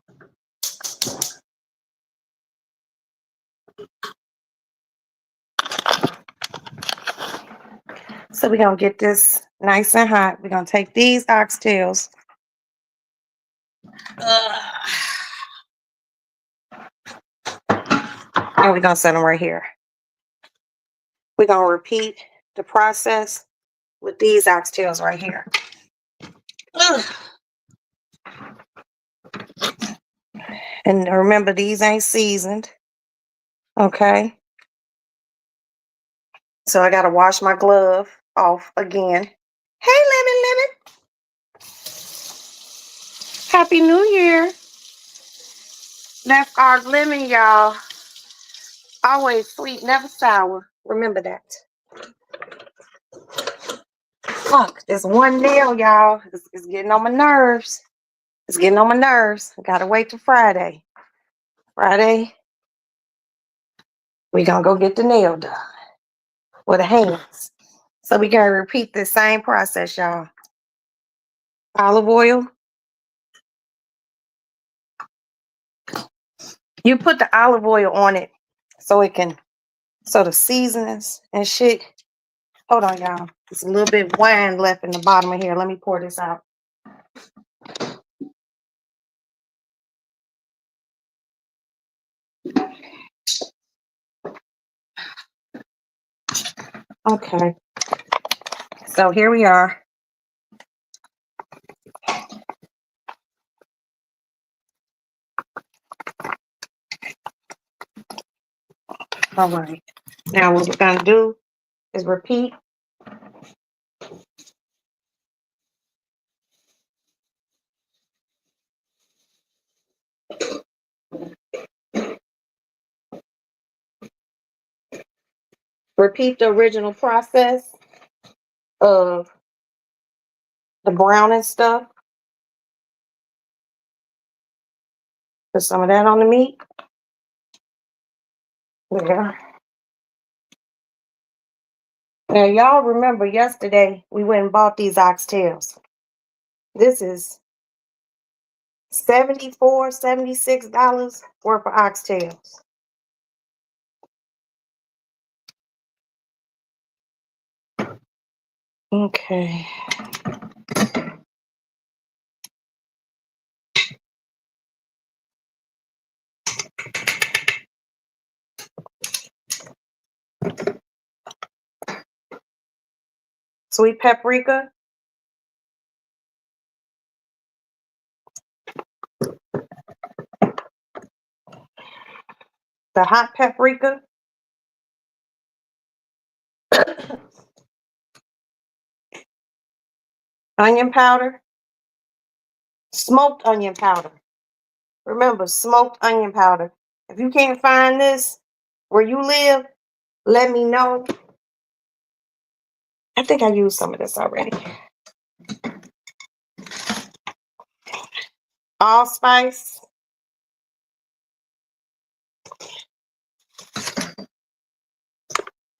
So we're going to get this nice and hot. We're going to take these oxtails. And we're going to set them right here. We're going to repeat the process with these oxtails right here. And remember, these ain't seasoned. Okay. So I got to wash my glove off again. Hey, Lemon. Happy New Year. That's our lemon, y'all. Always sweet, never sour. Remember that. Fuck, this one nail, y'all. It's getting on my nerves. It's getting on my nerves. I gotta wait till Friday. Friday, we gonna go get the nail done with the hands. So we gotta repeat this same process, y'all. Olive oil. You put the olive oil on it so the seasonings and shit. Hold on, y'all. There's a little bit of wine left in the bottom of here. Let me pour this out. Okay. So here we are. All right. Now what we're gonna do is repeat. Repeat the original process of the browning stuff. Put some of that on the meat. There. Now y'all remember yesterday we went and bought these oxtails. This is $74, $76 worth of oxtails. Okay. Sweet paprika. The hot paprika. Onion powder. Smoked onion powder. Remember, smoked onion powder. If you can't find this where you live, let me know. I think I used some of this already. Allspice.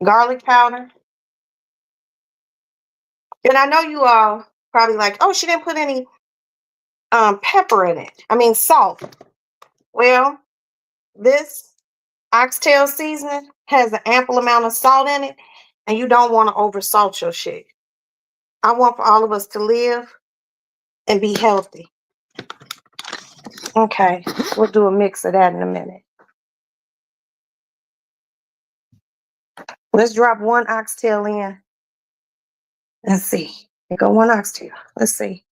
Garlic powder. And I know you all probably like, oh, she didn't put any pepper in it. I mean, salt. Well, this oxtail seasoning has an ample amount of salt in it, and you don't want to oversalt your shit. I want for all of us to live and be healthy. Okay, we'll do a mix of that in a minute. Let's drop one oxtail in. Let's see. There go one oxtail. Let's see.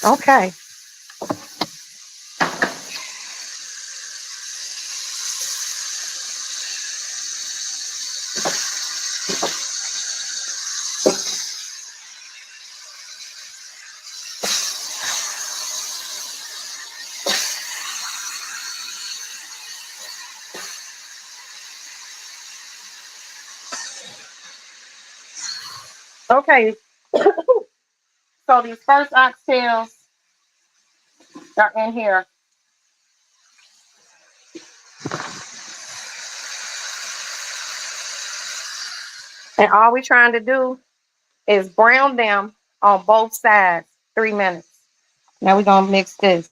Okay. Okay. So these first oxtails are in here. And all we're trying to do is brown them on both sides, 3 minutes. Now we're going to mix this.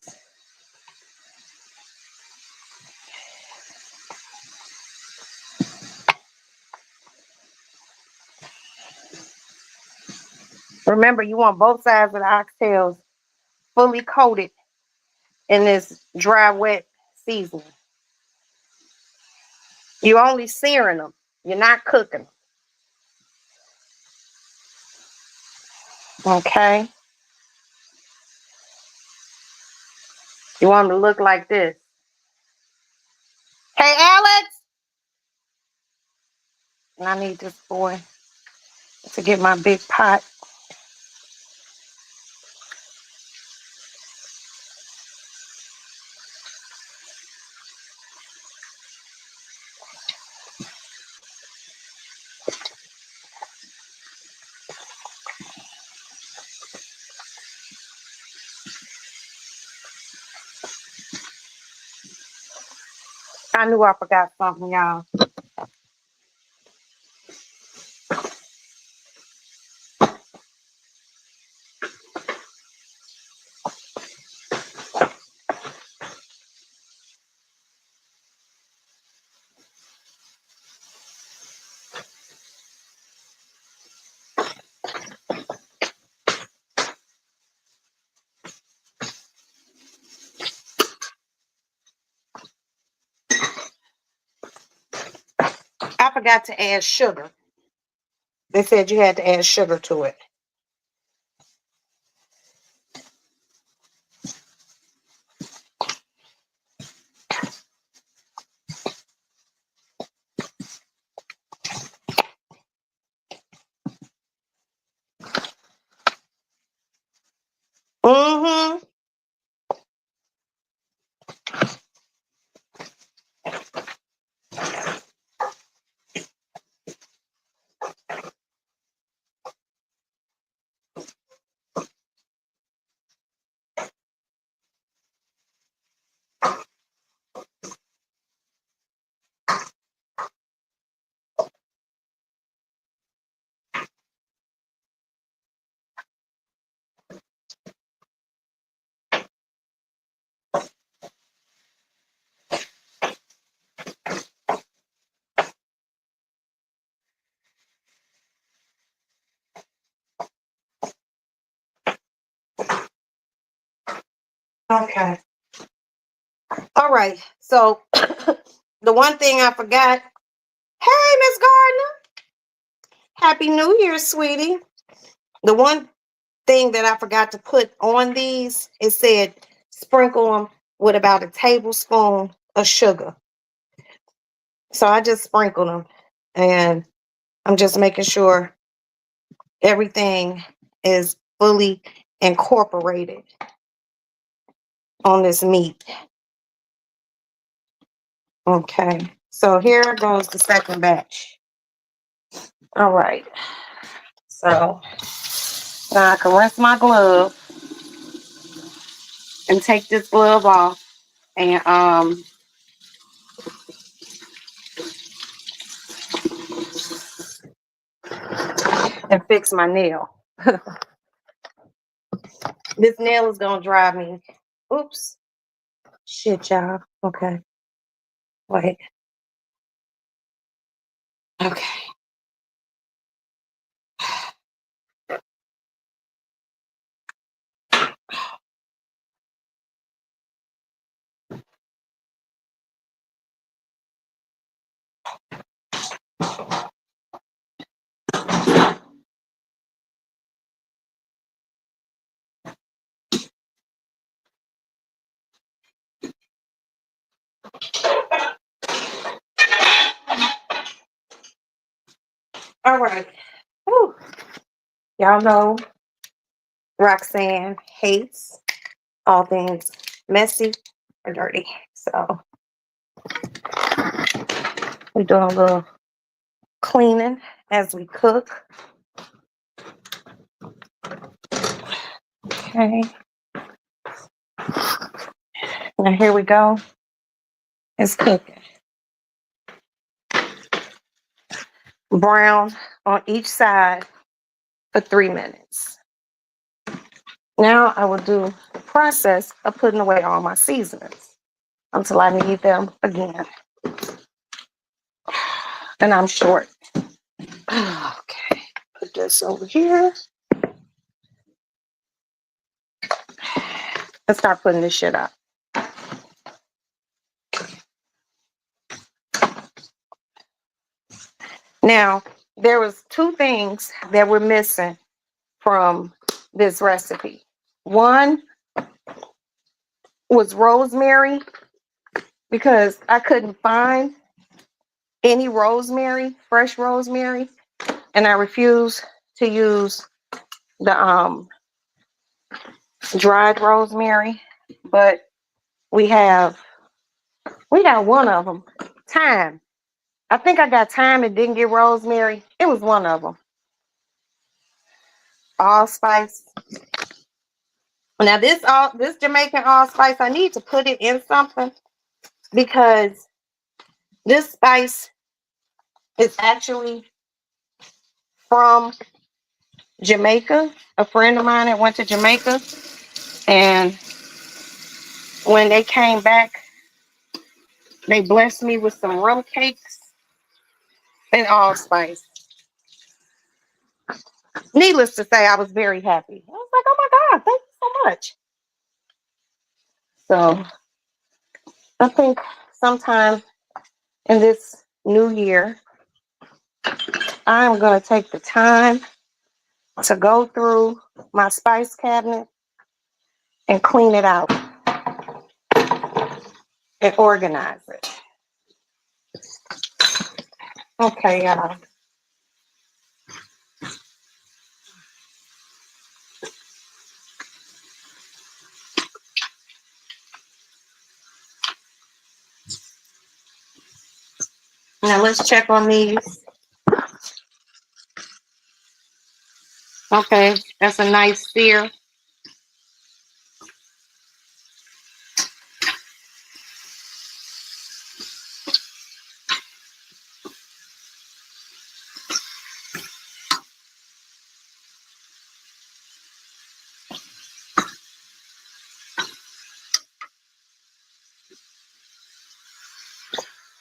Remember, you want both sides of the oxtails fully coated in this dry, wet seasoning. You're only searing them. You're not cooking them. Okay? You want them to look like this. Hey, Alex! And I need this boy to get my big pot. I knew I forgot something, y'all. I forgot to add sugar. They said you had to add sugar to it. Okay. All right. So the one thing I forgot. Hey, Miss Gardner. Happy New Year, sweetie. The one thing that I forgot to put on these, it said sprinkle them with about a tablespoon of sugar. So I just sprinkled them, and I'm just making sure everything is fully incorporated on this meat. Okay, so here goes the second batch. All right, so now I can rinse my glove and take this glove off and fix my nail. This nail is gonna drive me. Oops. Shit, y'all. Okay. Wait. Okay. All right. Whew. Y'all know Roxanne hates all things messy or dirty. So we're doing a little cleaning as we cook. Okay. Now here we go. It's cooking. Brown on each side for 3 minutes. Now I will do the process of putting away all my seasonings until I need them again. And I'm short. Okay, put this over here. Let's start putting this shit up. Now, there was 2 things that were missing from this recipe. One was rosemary, because I couldn't find any rosemary, fresh rosemary, and I refuse to use the dried rosemary. But we got one of them. Thyme. I think I got thyme and didn't get rosemary. It was one of them. Allspice. Now this Jamaican allspice, I need to put it in something because this spice is actually from Jamaica. A friend of mine that went to Jamaica, and when they came back, they blessed me with some rum cakes and allspice. Needless to say, I was very happy. I was like, oh my God, thank you so much. So I think sometime in this new year, I'm going to take the time to go through my spice cabinet and clean it out and organize it. Okay, y'all. Now let's check on these. Okay, that's a nice sear.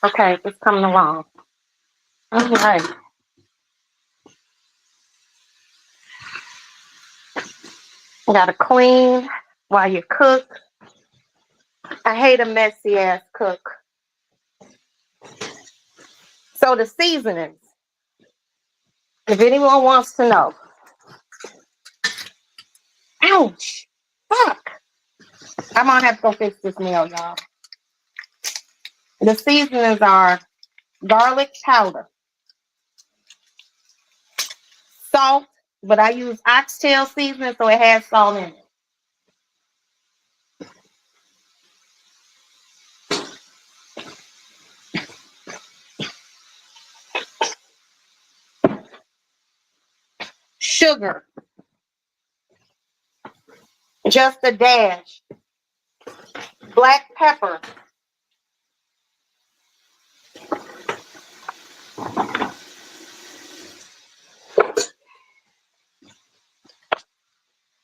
Okay, it's coming along. All right. You gotta clean while you cook. I hate a messy ass cook. So the seasonings, if anyone wants to know. Ouch. Fuck. I'm gonna have to go fix this meal, y'all. The seasonings are garlic powder, salt, but I use oxtail seasoning, so it has salt in it. Sugar, just a dash. Black pepper.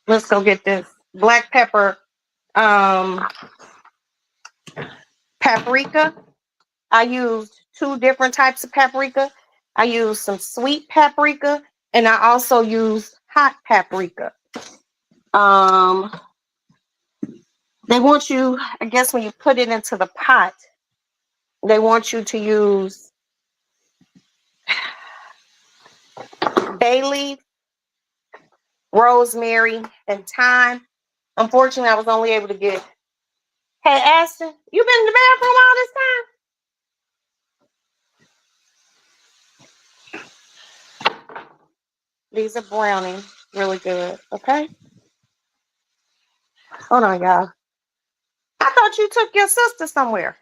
Let's go get this. Black pepper, um, paprika. I used 2 different types of paprika. I used some sweet paprika, and I also used hot paprika. They want you, I guess, when you put it into the pot, they want you to use bay leaf, rosemary, and thyme. Unfortunately, I was only able to get. Hey, Ashton, you been in the bathroom all this time? These are browning, really good. Okay, hold on, y'all. I thought you took your sister somewhere.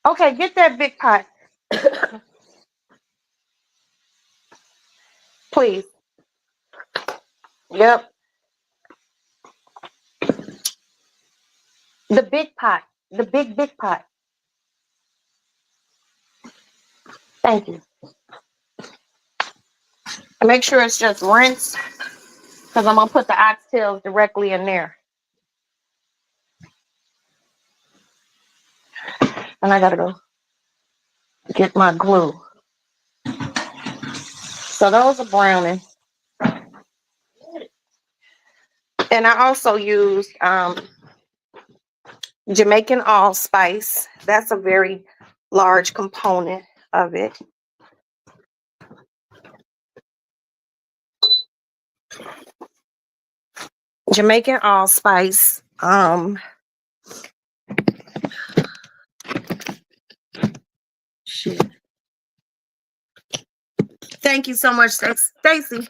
Okay, get that big pot, please. Yep, the big pot, the big pot. Thank you. Make sure it's just rinsed, because I'm gonna put the oxtails directly in there. And I gotta go get my glue. So those are browning. And I also used Jamaican allspice. That's a very large component of it. Jamaican allspice. Shit. Thank you so much, Stacy.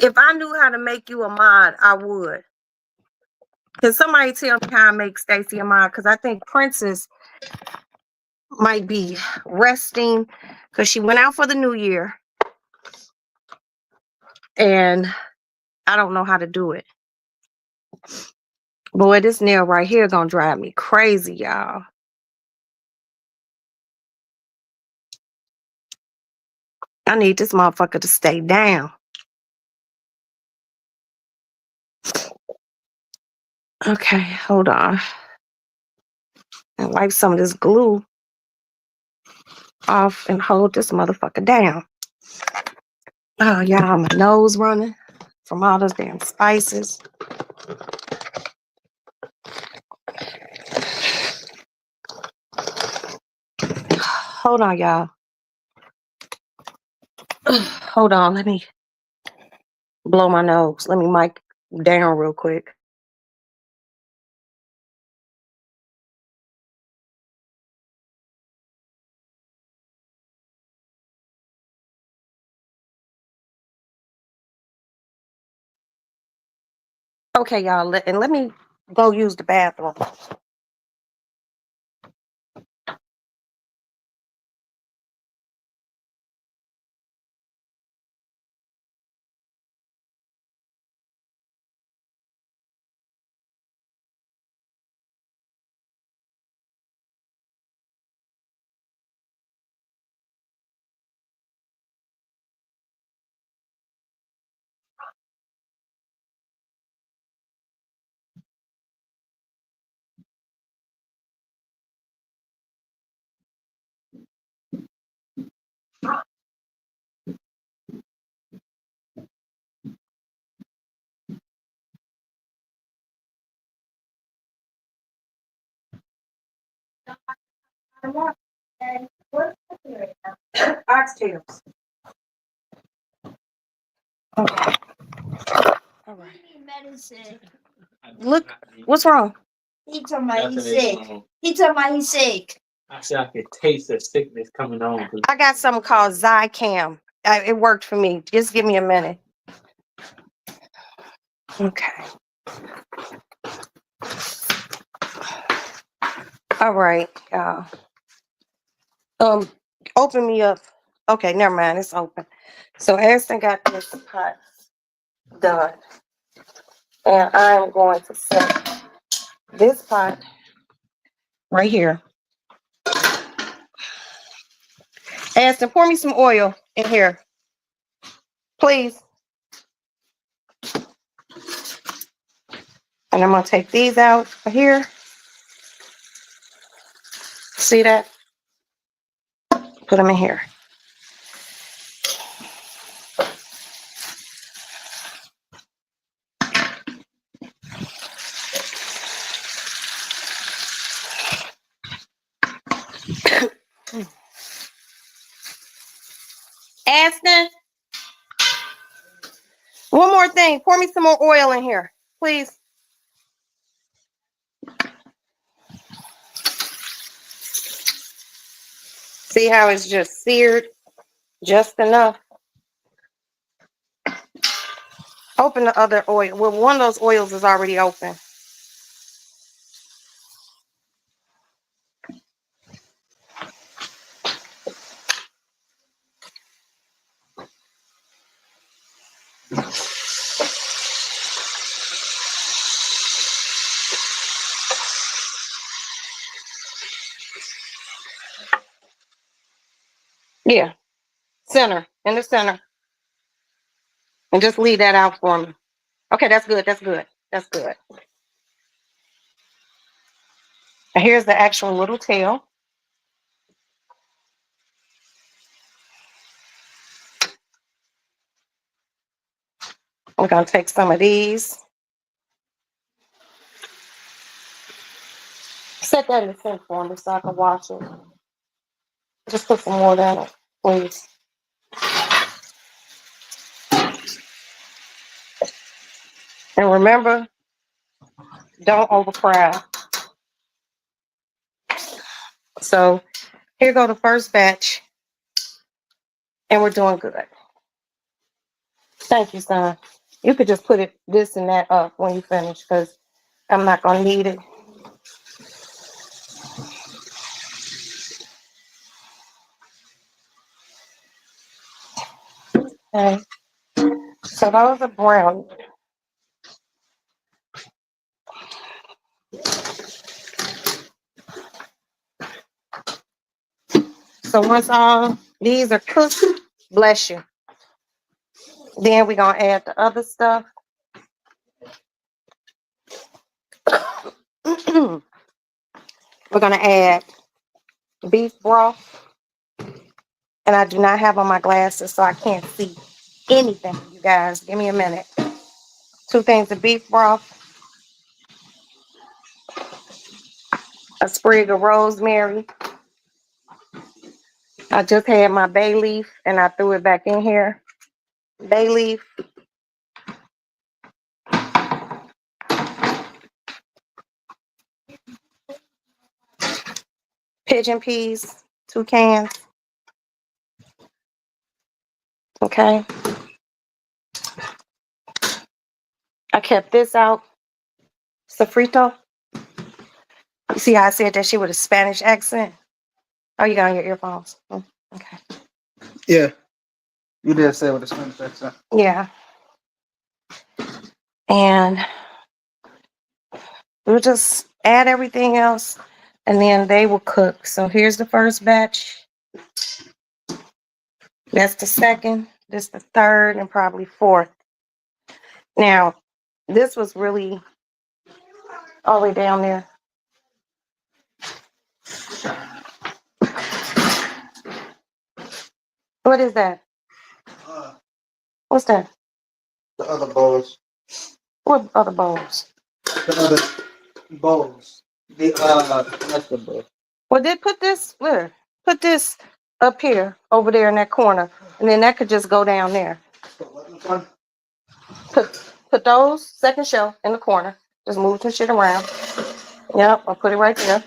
If I knew how to make you a mod, I would. Can somebody tell me how I make Stacy a mod? Because I think Princess might be resting because she went out for the new year. And I don't know how to do it. Boy, this nail right here gonna drive me crazy, y'all. I need this motherfucker to stay down. Okay, hold on. And wipe some of this glue off and hold this motherfucker down. Oh, y'all, my nose running from all those damn spices. Hold on, y'all. Hold on, let me blow my nose. Let me mic down real quick. Okay, y'all, and let me go use the bathroom. Oxtails. Okay. All right. Medicine. Look, what's wrong? He talking about he's That's an sick. extra. He talking about he's sick. I said I could taste the sickness coming on. I got something called Zycam. It worked for me. Just give me a minute. Okay. All right. Open me up. Okay, never mind. It's open. So Ashton got this pot done. And I'm going to set this pot right here. Ashton, pour me some oil in here. Please. And I'm going to take these out of here. See that? Put them in here. Ashton, one more thing. Pour me some more oil in here, please. See how it's just seared just enough? Open the other oil. Well, one of those oils is already open. Yeah, center, in the center. And just leave that out for me. Okay, that's good. That's good. That's good. And here's the actual little tail. I'm going to take some of these. Set that in the sink for me so I can wash it. Just put some more in it, please. And remember, don't over fry. So here go the first batch. And we're doing good. Thank you, son. You could just put this and that up when you finish because I'm not going to need it. Okay. So those are brown. So once all these are cooked, bless you. Then we're going to add the other stuff. We're going to add beef broth. And I do not have on my glasses, so I can't see anything, you guys. Give me a minute. 2 things of beef broth. A sprig of rosemary. I just had my bay leaf and I threw it back in here. Bay leaf. Pigeon peas, 2 cans. Okay. I kept this out. Sofrito. You see how I said that shit with a Spanish accent? Oh, you got on your earphones. Okay. Yeah. You did say with a Spanish accent. Yeah. And we'll just add everything else and then they will cook. So here's the first batch. That's the second. This the third and probably fourth. Now, this was really all the way down there. What is that? What's that? The other bowls. What other bowls? The other bowls. The vegetable. Well, then put this where? Put this up here, over there in that corner, and then that could just go down there. Put those second shelf in the corner. Just move the shit around. Yep, I'll put it right there.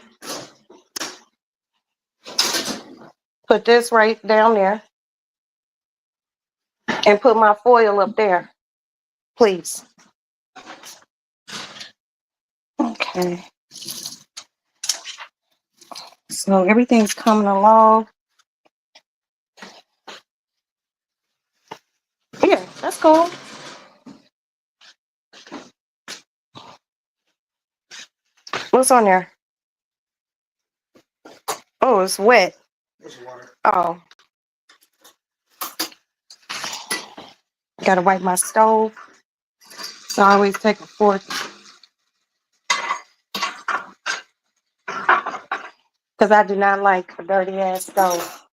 Put this right down there. And put my foil up there, please. Okay. So everything's coming along. Yeah, that's cool. What's on there? Oh, it's wet. There's water. Oh. Gotta wipe my stove. So I always take a fork. Because I do not like a dirty ass stove.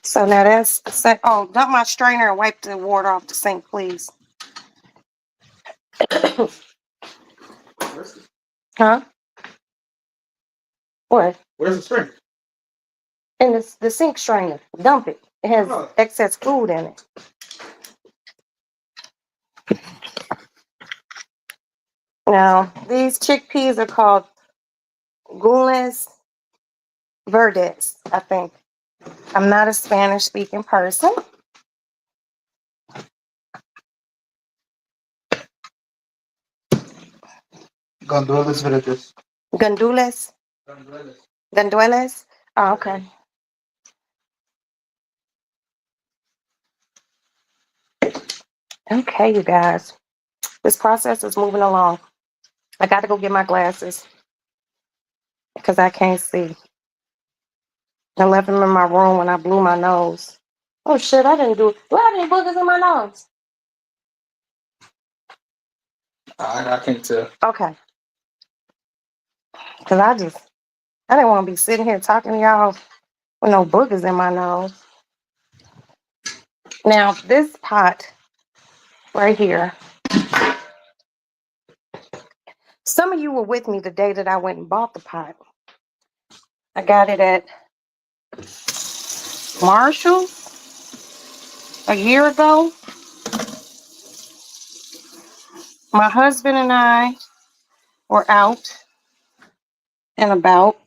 So now that's the sink. Oh, dump my strainer and wipe the water off the sink, please. Huh? What? Where's the spring? And the sink strainer. Dump it. It has Oh. excess food in it. Now, these chickpeas are called gules verdes, I think. I'm not a Spanish speaking person. Gandules verdes. Gandules? Gandules. Gandules? Oh, okay. Okay, you guys. This process is moving along. I got to go get my glasses because I can't see. I left them in my room when I blew my nose. Oh, shit, I didn't do it. Do I have any boogers in my nose? I can't tell. Okay. Because I didn't want to be sitting here talking to y'all with no boogers in my nose. Now, this pot right here, some of you were with me the day that I went and bought the pot. I got it at Marshall's a year ago. My husband and I were out and about,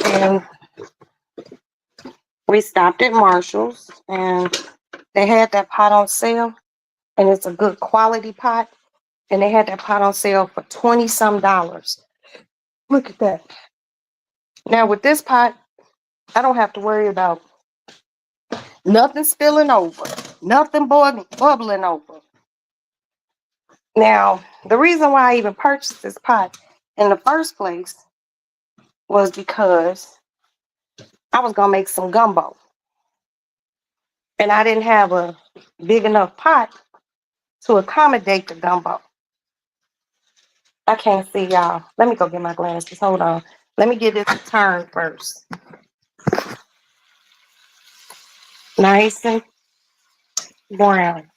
and we stopped at Marshall's, and they had that pot on sale, and it's a good quality pot, and they had that pot on sale for $20-some. Look at that. Now with this pot, I don't have to worry about nothing spilling over, nothing bubbling over. Now, the reason why I even purchased this pot in the first place was because I was going to make some gumbo. And I didn't have a big enough pot to accommodate the gumbo. I can't see y'all. Let me go get my glasses. Hold on. Let me get this turned first. Nice and brown.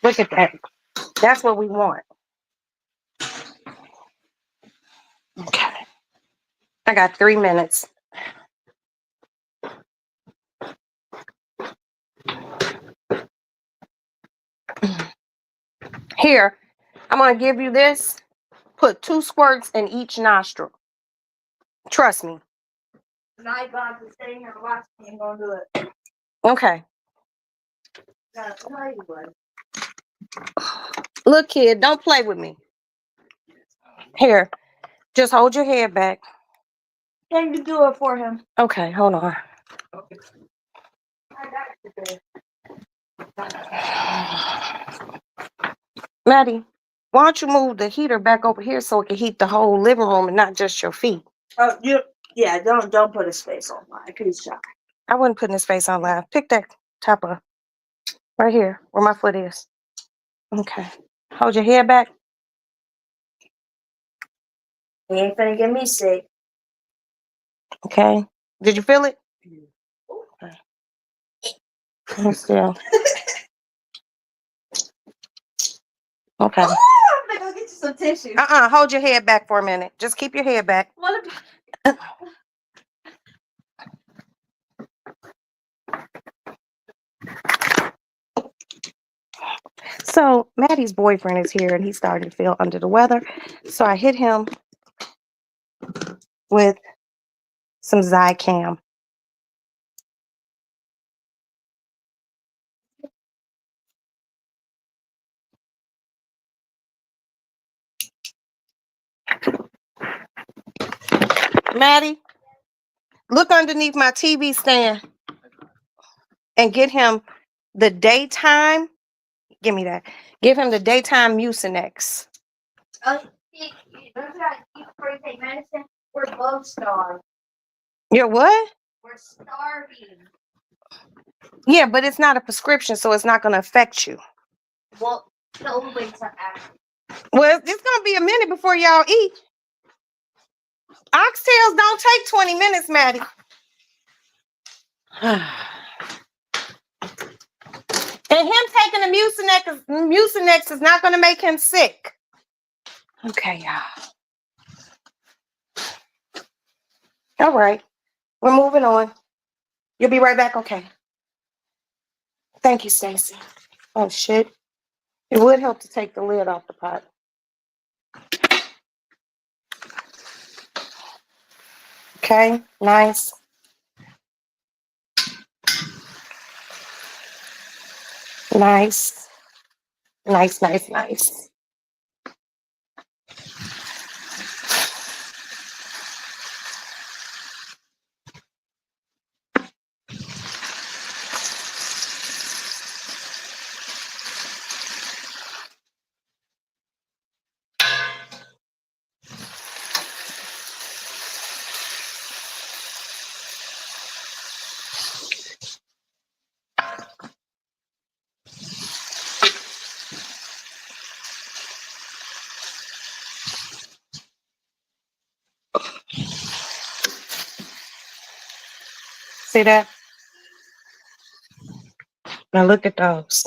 Look at that. That's what we want. Okay. I got 3 minutes. Here, I'm going to give you this. Put 2 squirts in each nostril. Trust me. Now you gonna have to stay here and watch me and go do it. Okay. Gotta tell you what. Look, kid, don't play with me. Here, just hold your head back. Can you do it for him? Okay, hold on. I got you there. Maddie, why don't you move the heater back over here so it can heat the whole living room and not just your feet? Oh, you. Yeah, don't put his face on mine. He's shy. I wouldn't put his face on live. Pick that top up. Right here, where my foot is. Okay. Hold your head back. He ain't finna get me sick. Okay. Did you feel it? Okay. Hold still. Okay. Oh, I'm gonna go get you some tissue. Hold your head back for a minute. Just keep your head back. So Maddie's boyfriend is here and he started to feel under the weather. So I hit him with some Zicam. Maddie, look underneath my TV stand and get him the daytime. Give me that. Give him the daytime Mucinex. Oh, remember that before you take medicine? We're both starved. You're what? We're starving. Yeah, but it's not a prescription, so it's not going to affect you. Well, he'll wait till after. Well, it's going to be a minute before y'all eat. Oxtails don't take 20 minutes, Maddie. And him taking the Mucinex is not going to make him sick. Okay, y'all. All right. We're moving on. You'll be right back, okay? Thank you, Stacy. Oh, shit. It would help to take the lid off the pot. Okay, nice. Nice. Nice, nice, nice. See that? Now look at those.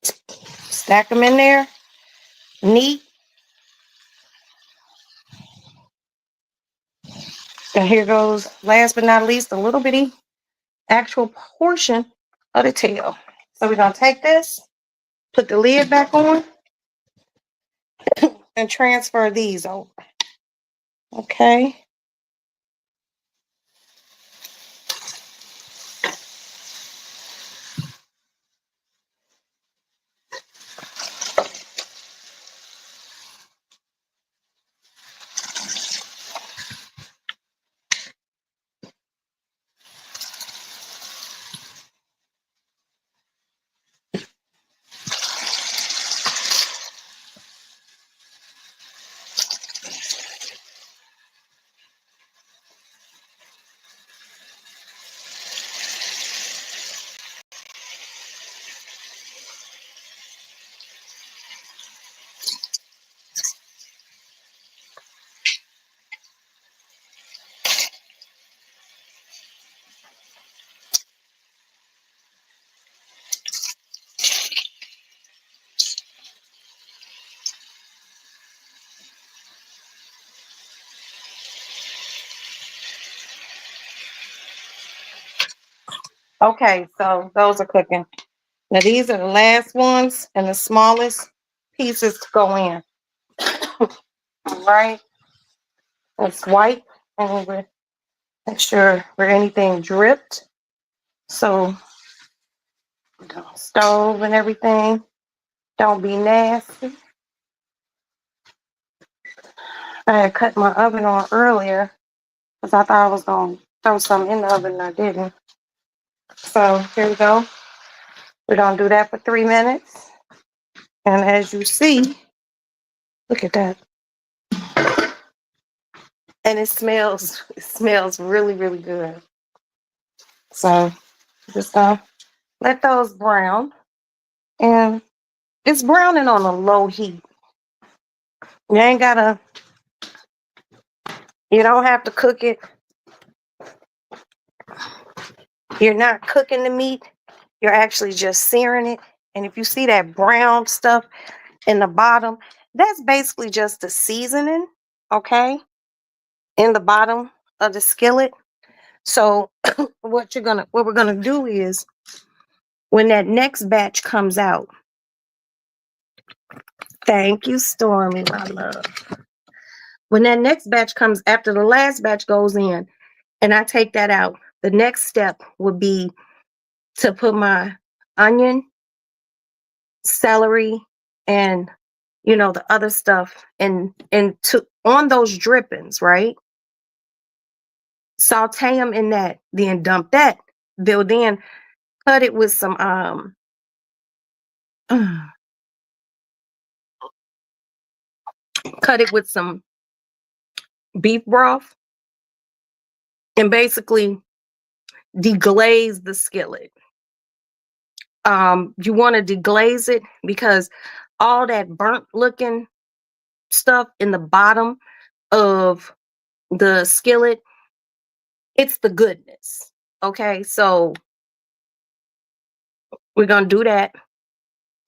Stack them in there. Neat. And here goes, last but not least, a little bitty actual portion of the tail. So we're going to take this, put the lid back on, and transfer these over. Okay. Okay, so those are cooking. Now these are the last ones and the smallest pieces to go in. All right. Let's wipe and we'll make sure where anything dripped. So the stove and everything don't be nasty. I had cut my oven on earlier because I thought I was going to throw something in the oven and I didn't. So here we go. We're going to do that for 3 minutes. And as you see, look at that. and it smells really, really good. So just gonna let those brown, and it's browning on a low heat. You don't have to cook it. You're not cooking the meat. You're actually just searing it. And if you see that brown stuff in the bottom, that's basically just the seasoning, okay, in the bottom of the skillet. So what we're gonna do is when that next batch comes out, thank you, Stormy, my love. When that next batch comes after the last batch goes in, and I take that out, the next step would be to put my onion, celery, and the other stuff to on those drippings, right? Saute them in that, then dump that. They'll then cut it with some cut it with some beef broth and basically deglaze the skillet. You want to deglaze it because all that burnt looking stuff in the bottom of the skillet, it's the goodness. Okay, so we're gonna do that,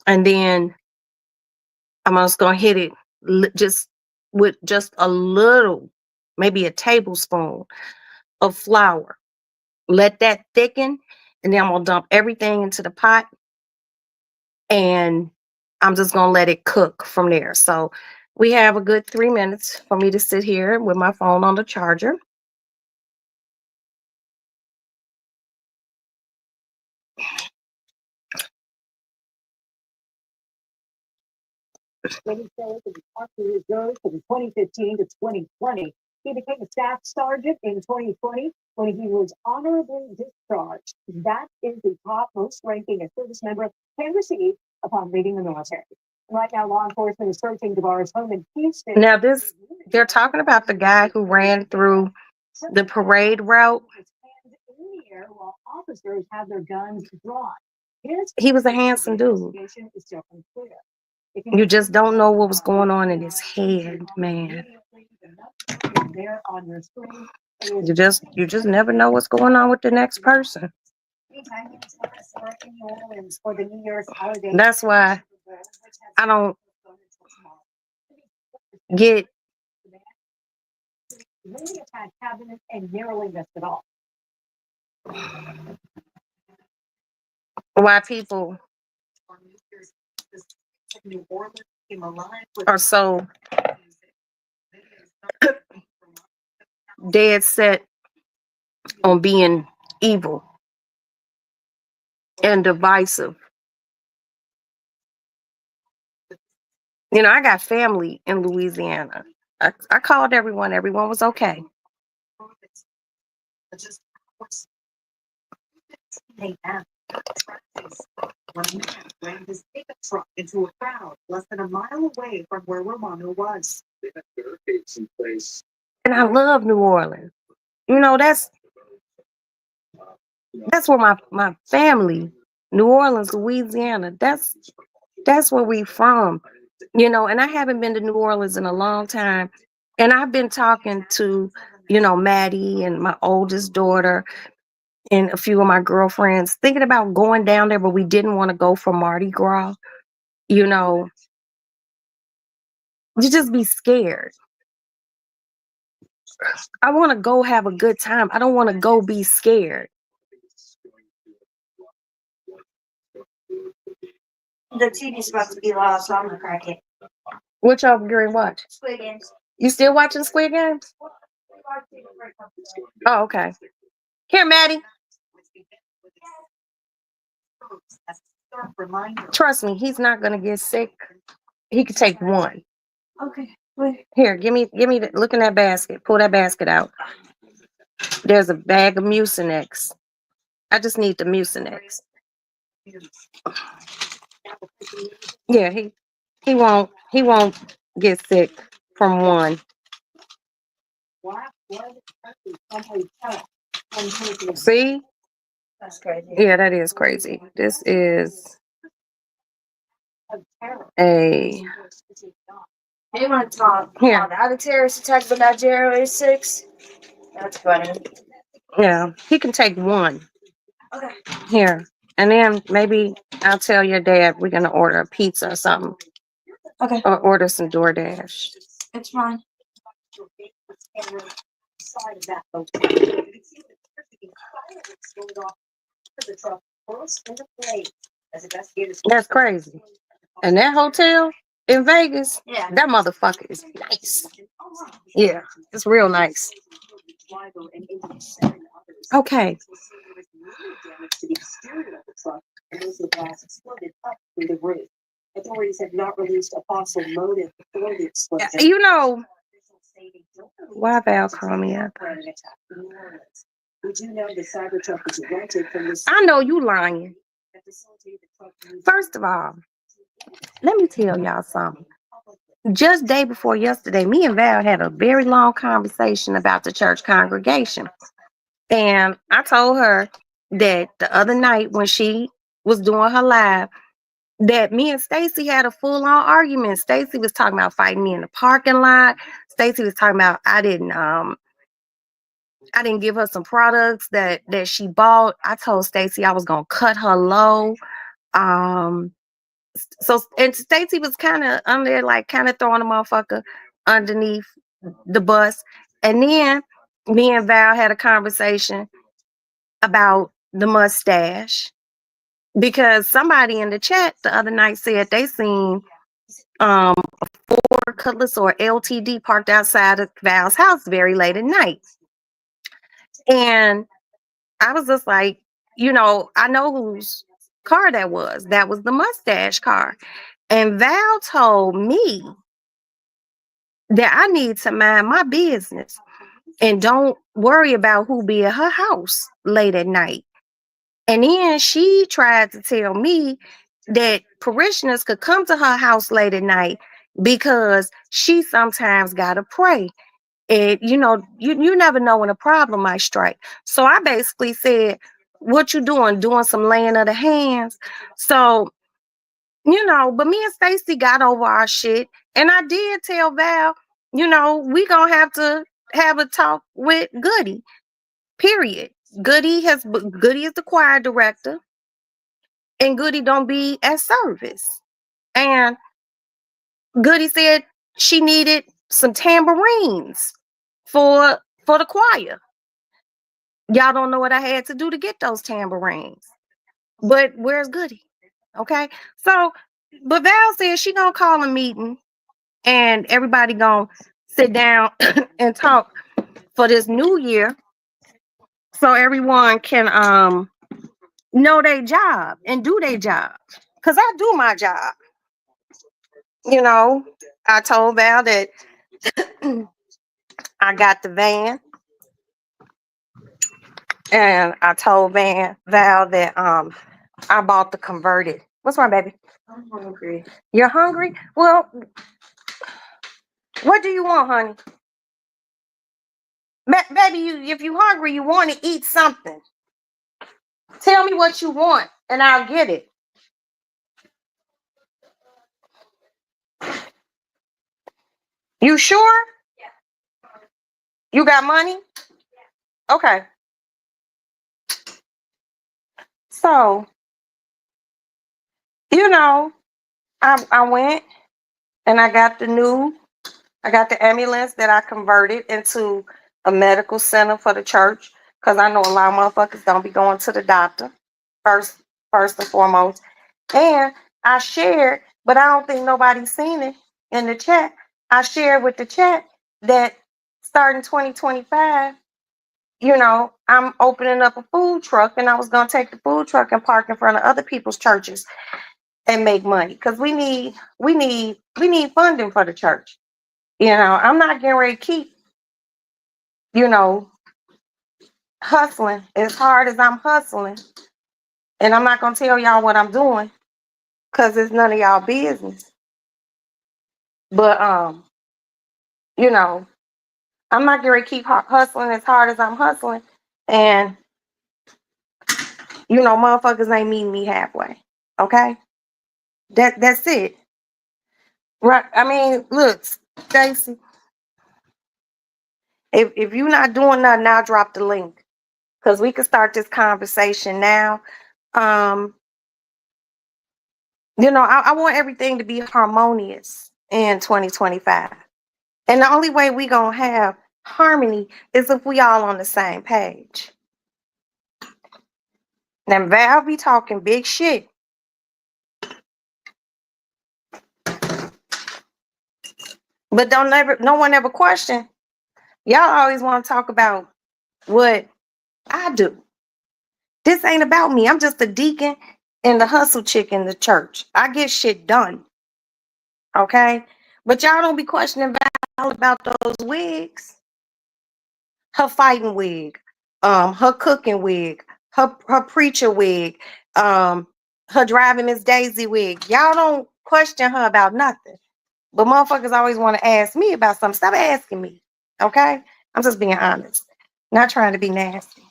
and then I'm just gonna hit it just with just a little, maybe a tablespoon of flour. Let that thicken, and then I'm gonna dump everything into the pot, and I'm just gonna let it cook from there. So we have a good 3 minutes for me to sit here with my phone on the charger. When he says that he talked to his goes from 2015 to 2020. He became a staff sergeant in 2020 when he was honorably discharged. That is the top most ranking a service member can receive upon leaving the military. Right now, law enforcement is searching Devar's home in Houston. Now they're talking about the guy who ran through the parade route. His hands in the air while officers have their guns drawn. He was a handsome dude. Investigation is still unclear. You just don't know what was going on in his head, man. You just never know what's going on with the next person. That's why I don't get why people are so dead set on being evil and divisive. I got family in Louisiana. I called everyone. Everyone was okay. One man ran his pickup truck into a crowd less than a mile away from where Romano was. They had barricades in place. And I love New Orleans. That's where my family, New Orleans, Louisiana, that's where we from. And I haven't been to New Orleans in a long time. And I've been talking to, Maddie and my oldest daughter and a few of my girlfriends thinking about going down there, but we didn't want to go for Mardi Gras. You just be scared. I want to go have a good time. I don't want to go be scared. The TV's about to be loud, so I'm gonna crack it. What y'all going to watch? Squid Games. You still watching Squid Games? Oh, okay. Here, Maddie. Trust me, he's not gonna get sick. He could take one. Okay. Wait. Here, give me look in that basket. Pull that basket out. There's a bag of Mucinex. I just need the Mucinex. Yeah, he won't get sick from one. Black blood pressure someplace else. Unfortunately, See? That's crazy. Yeah, that is crazy. This is of terror. a They want to talk Here. about the other terrorist attack but not January 6th. That's funny. yeah. He can take one Okay. here, and then maybe I'll tell your dad we're gonna order a pizza or something, Okay. or order some DoorDash. It's fine. Side of that location. You can see the fireworks going off the truck burst into flames as investigators. That's crazy. And that hotel in Vegas, Yeah. that motherfucker is nice. Yeah, it's real nice. Okay. Authorities have not released a possible motive for the explosion. You know, why Val called me up? We do know the Cybertruck was rented from this. I know you lying. First of all, let me tell y'all something. Just day before yesterday, me and Val had a very long conversation about the church congregation. And I told her that the other night when she was doing her live, that me and Stacy had a full-on argument. Stacy was talking about fighting me in the parking lot. Stacy was talking about I didn't give her some products that she bought. I told Stacy I was gonna cut her low. So and Stacy was kind of under, like, kind of throwing the motherfucker underneath the bus. And then me and Val had a conversation about the mustache, because somebody in the chat the other night said they seen a Ford Cutlass or LTD parked outside of Val's house very late at night. And I was just like, I know whose car that was. That was the mustache car. And Val told me that I need to mind my business and don't worry about who be at her house late at night. And then she tried to tell me that parishioners could come to her house late at night because she sometimes gotta pray. And you never know when a problem might strike. So I basically said, what you doing? Doing some laying of the hands. So, but me and Stacy got over our shit. And I did tell Val, we gonna have to have a talk with Goody. Period. Goody is the choir director, and Goody don't be at service. And Goody said she needed some tambourines for the choir. Y'all don't know what I had to do to get those tambourines. But where's Goody? Okay. So, but Val said she gonna call a meeting and everybody gonna sit down and talk for this new year, so everyone can know their job and do their job. Cause I do my job. I told Val that I got the van. And I told Val that I bought the converted. What's wrong, baby? I'm hungry. You're hungry? Well, what do you want, honey? Baby, if you hungry, you want to eat something. Tell me what you want, and I'll get it. You sure? Yeah. You got money? Yeah. Okay. So, I went and I got the ambulance that I converted into a medical center for the church, because I know a lot of motherfuckers don't be going to the doctor first and foremost. And I shared, but I don't think nobody's seen it in the chat. I shared with the chat that starting 2025, I'm opening up a food truck, and I was going to take the food truck and park in front of other people's churches and make money, because we need funding for the church. I'm not getting ready to keep, hustling as hard as I'm hustling. And I'm not going to tell y'all what I'm doing, because it's none of y'all business. But, I'm not going to keep hustling as hard as I'm hustling. And, you know, motherfuckers ain't meeting me halfway. Okay? That's it. Right. I mean, look, Stacy, if you're not doing nothing, I'll drop the link. Because we can start this conversation now. You know, I want everything to be harmonious in 2025. And the only way we gonna have harmony is if we all on the same page. Now Val be talking big shit. But no one ever question. Y'all always want to talk about what I do. This ain't about me. I'm just a deacon and the hustle chick in the church. I get shit done. Okay? But y'all don't be questioning Val about those wigs. Her fighting wig, her cooking wig, her preacher wig, her driving Miss Daisy wig. Y'all don't question her about nothing. But motherfuckers always want to ask me about something. Stop asking me. Okay? I'm just being honest. Not trying to be nasty.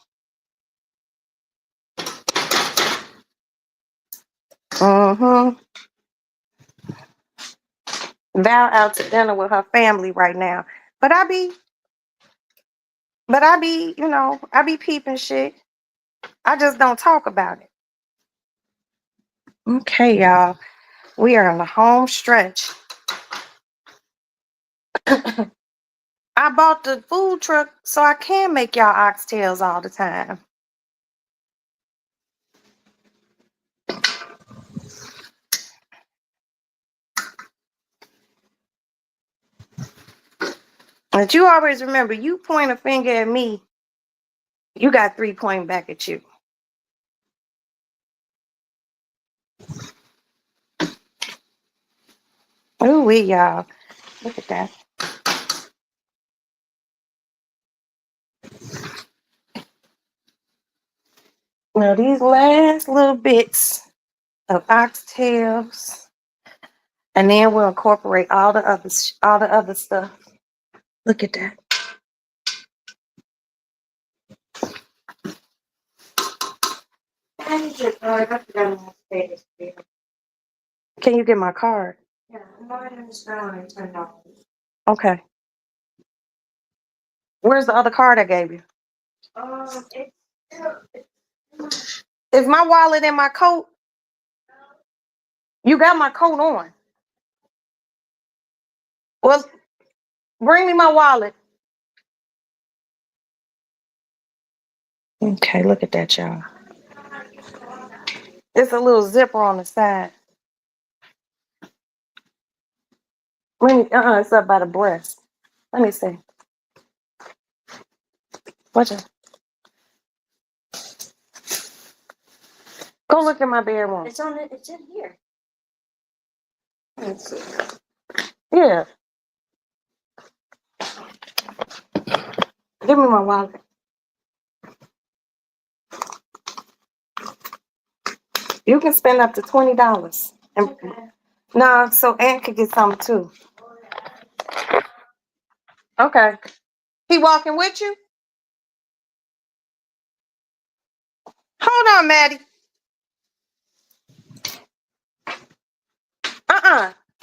Mm-hmm. Val out to dinner with her family right now. But I be, you know, I be peeping shit. I just don't talk about it. Okay, y'all. We are in the home stretch. I bought the food truck so I can make y'all oxtails all the time. But you always remember, you point a finger at me, you got 3 pointing back at you. Ooh, y'all. Look at that. Now these last little bits of oxtails, and then we'll incorporate all the other stuff. Look at that. Can you get my card? Yeah, okay. Where's the other card I gave you? Is my wallet in my coat? You got my coat on. Well, bring me my wallet. Okay, look at that, y'all. It's a little zipper on the side. It's up by the breast. Let me see. Watch it. Go look in my bedroom. It's on it. It's in here. Let's see. Yeah. Give me my wallet. You can spend up to $20. And no, so Aunt could get something too. Okay. He walking with you? Hold on, Maddie.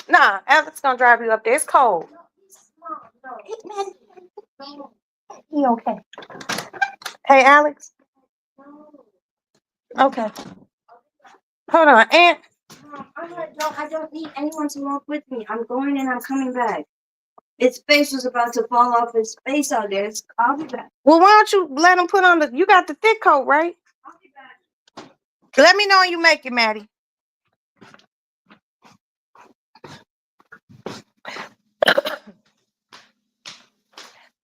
Nah, Alex gonna drive you up there. It's cold. He okay. Hey, Alex. Okay. Hold on, Aunt. I don't need anyone to walk with me. I'm going and I'm coming back. Its face was about to fall off its face out there. I'll be back. Well, why don't you let him put on you got the thick coat, right? I'll be back. Let me know when you make it, Maddie.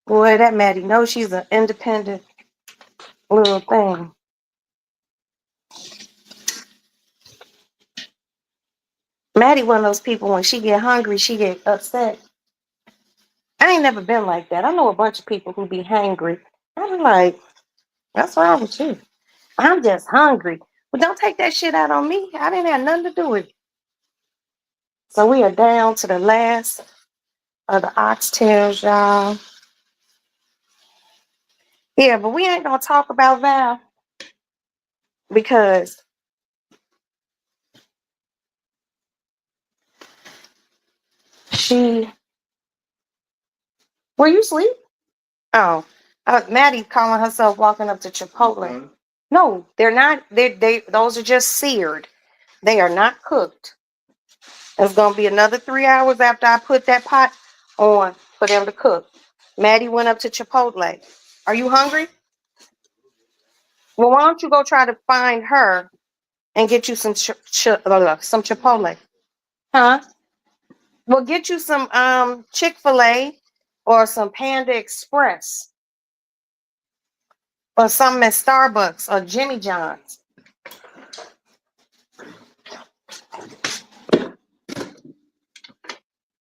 Boy, that Maddie knows she's an independent little thing. Maddie one of those people, when she get hungry, she get upset. I ain't never been like that. I know a bunch of people who be hangry. I'm like, that's wrong with you. I'm just hungry. But don't take that shit out on me. I didn't have nothing to do with it. So we are down to the last of the oxtails, y'all. Yeah, but we ain't gonna talk about Val because she. Were you asleep? Oh, Maddie calling herself walking up to Chipotle. No, they're not. They those are just seared. They are not cooked. It's gonna be another 3 hours after I put that pot on for them to cook. Maddie went up to Chipotle. Are you hungry? Well, why don't you go try to find her and get you some some Chipotle? Huh? Well, get you some Chick-fil-A or some Panda Express or something at Starbucks or Jimmy John's.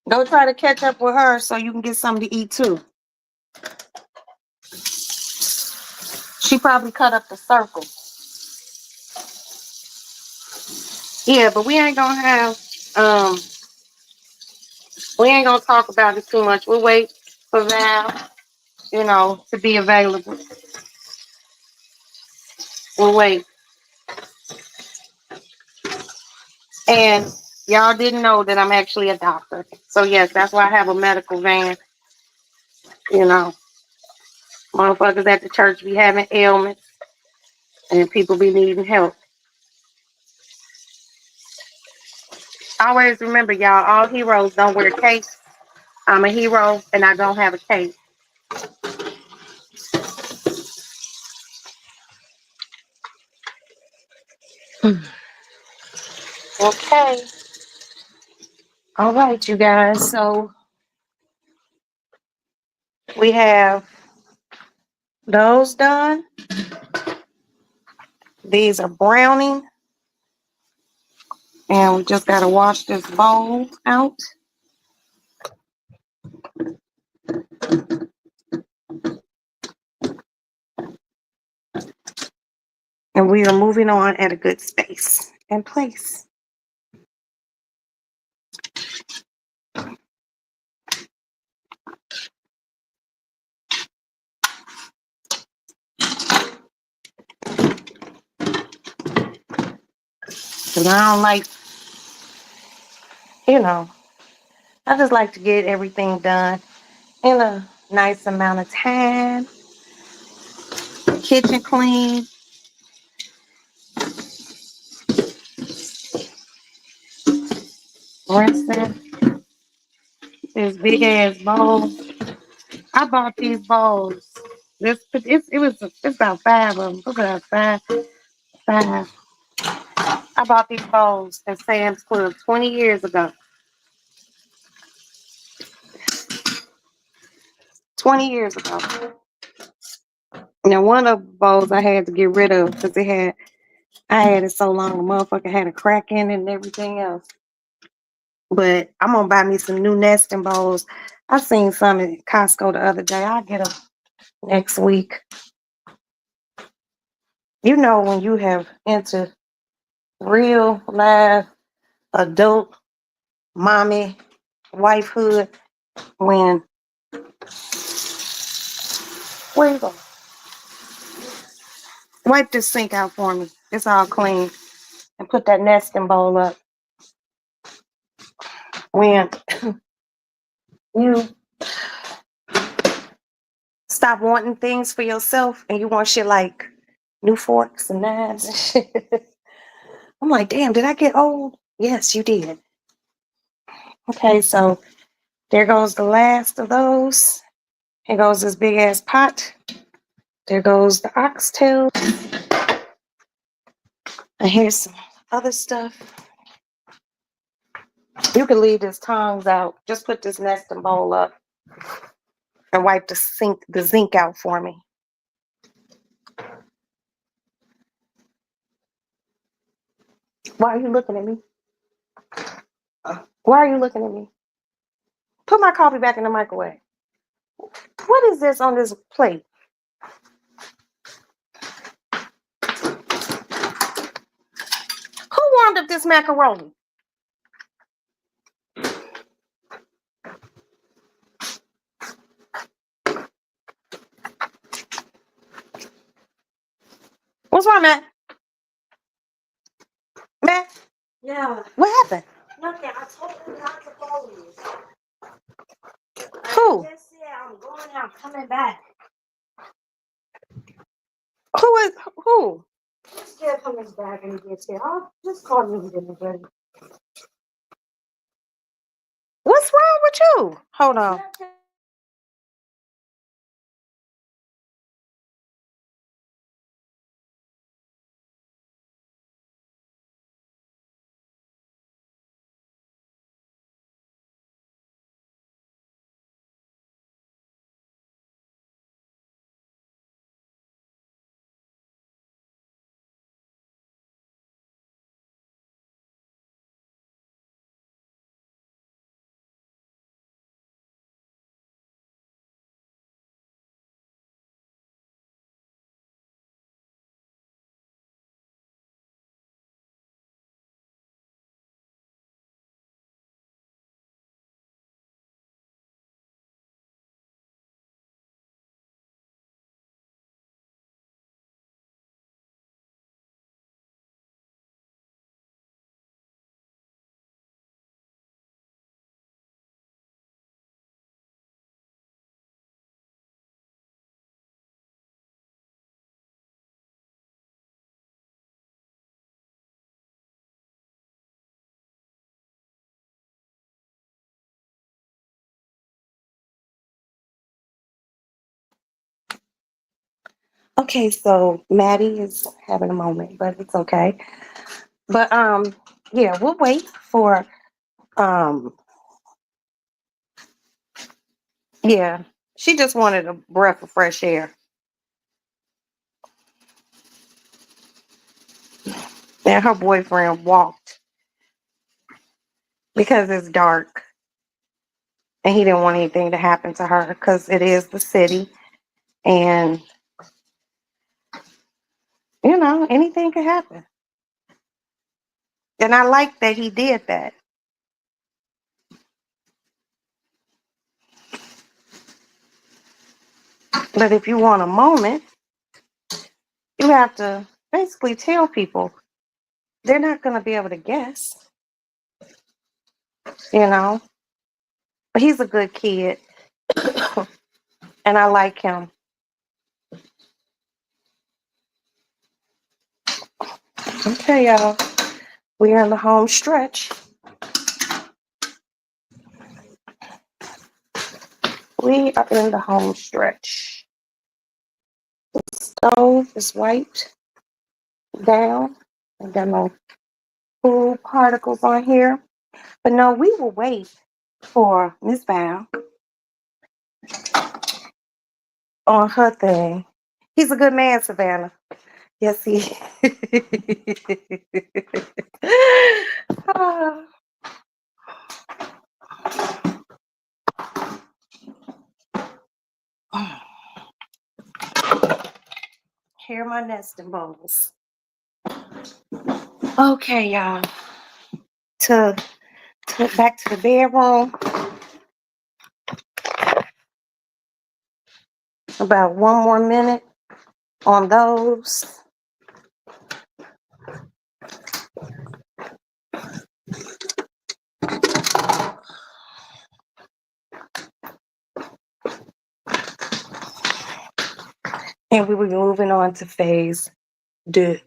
Go try to catch up with her so you can get something to eat too. She probably cut up the circle. Yeah, but um we ain't gonna talk about it too much. We'll wait for Val, to be available. We'll wait. And y'all didn't know that I'm actually a doctor. So yes, that's why I have a medical van. You know, motherfuckers at the church be having ailments and people be needing help. Always remember, y'all, all heroes don't wear capes. I'm a hero and I don't have a cape. Okay. All right, you guys. So we have those done. These are browning. And we just got to wash this bowl out. And we are moving on at a good space and place. Because I don't like, I just like to get everything done in a nice amount of time. Kitchen clean. Rinsing this big ass bowl. I bought these bowls. It's about five of them. Look at that, five. I bought these bowls at Sam's Club 20 years ago. 20 years ago. Now, one of the bowls I had to get rid of because I had it so long, the motherfucker had a crack in it and everything else. But I'm gonna buy me some new nesting bowls. I seen some at Costco the other day. I'll get them next week. You know, when you have entered real life adult mommy wifehood, when where you go? Wipe this sink out for me. It's all clean. And put that nesting bowl up. When you stop wanting things for yourself and you want shit like new forks and knives and shit. I'm like, damn, did I get old? Yes, you did. Okay, so there goes the last of those. Here goes this big ass pot. There goes the oxtail. And here's some other stuff. You can leave this tongs out. Just put this nesting bowl up and wipe the zinc out for me. Why are you looking at me? Why are you looking at me? Put my coffee back in the microwave. What is this on this plate? Who warmed up this macaroni? What's wrong, Matt? Matt, Yeah, what happened? nothing. I told him not to follow you. Who? I just said I'm going out, coming back. Who is who? This kid coming back and he gets here. I'll just call me when he's ready. What's wrong with you? Hold on. Nothing. Okay, so Maddie is having a moment, but it's okay. But yeah, we'll wait for um yeah. She just wanted a breath of fresh air. And her boyfriend walked because it's dark and he didn't want anything to happen to her because it is the city and you know, anything could happen. And I like that he did that. But if you want a moment, you have to basically tell people they're not going to be able to guess, you know. But he's a good kid, and I like him. Okay, y'all. We're in the home stretch. We are in the home stretch. Stove is wiped down. I got no food particles on here. But no, we will wait for Miss Val on her thing. He's a good man, Savannah. Yes, he. Ah. Here are my nesting bowls. Okay, y'all. To back to the bedroom. About 1 more minute on those. And we were moving on to phase 2.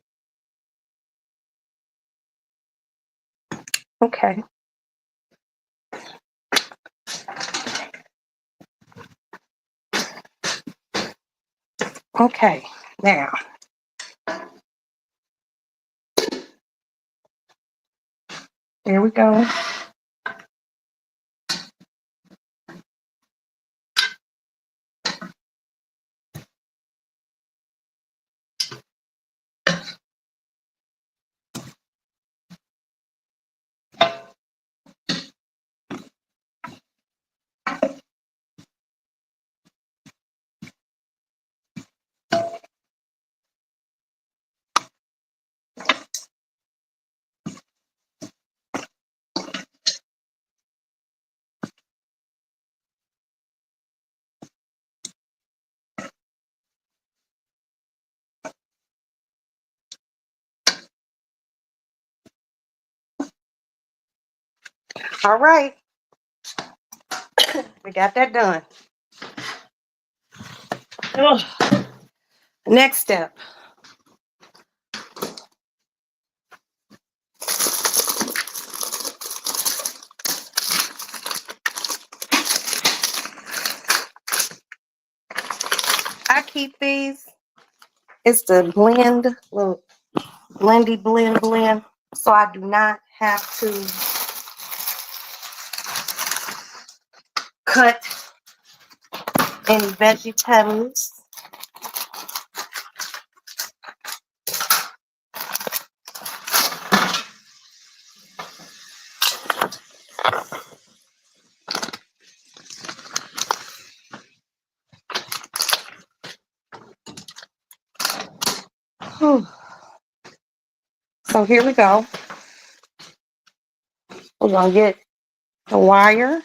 Okay. Okay. Now. Here we go. All right. We got that done. Ugh. Next step. I keep these. It's the blend, little blendy blend. So I do not have to cut any vegetables. Whew. So here we go. We're gonna get the wire.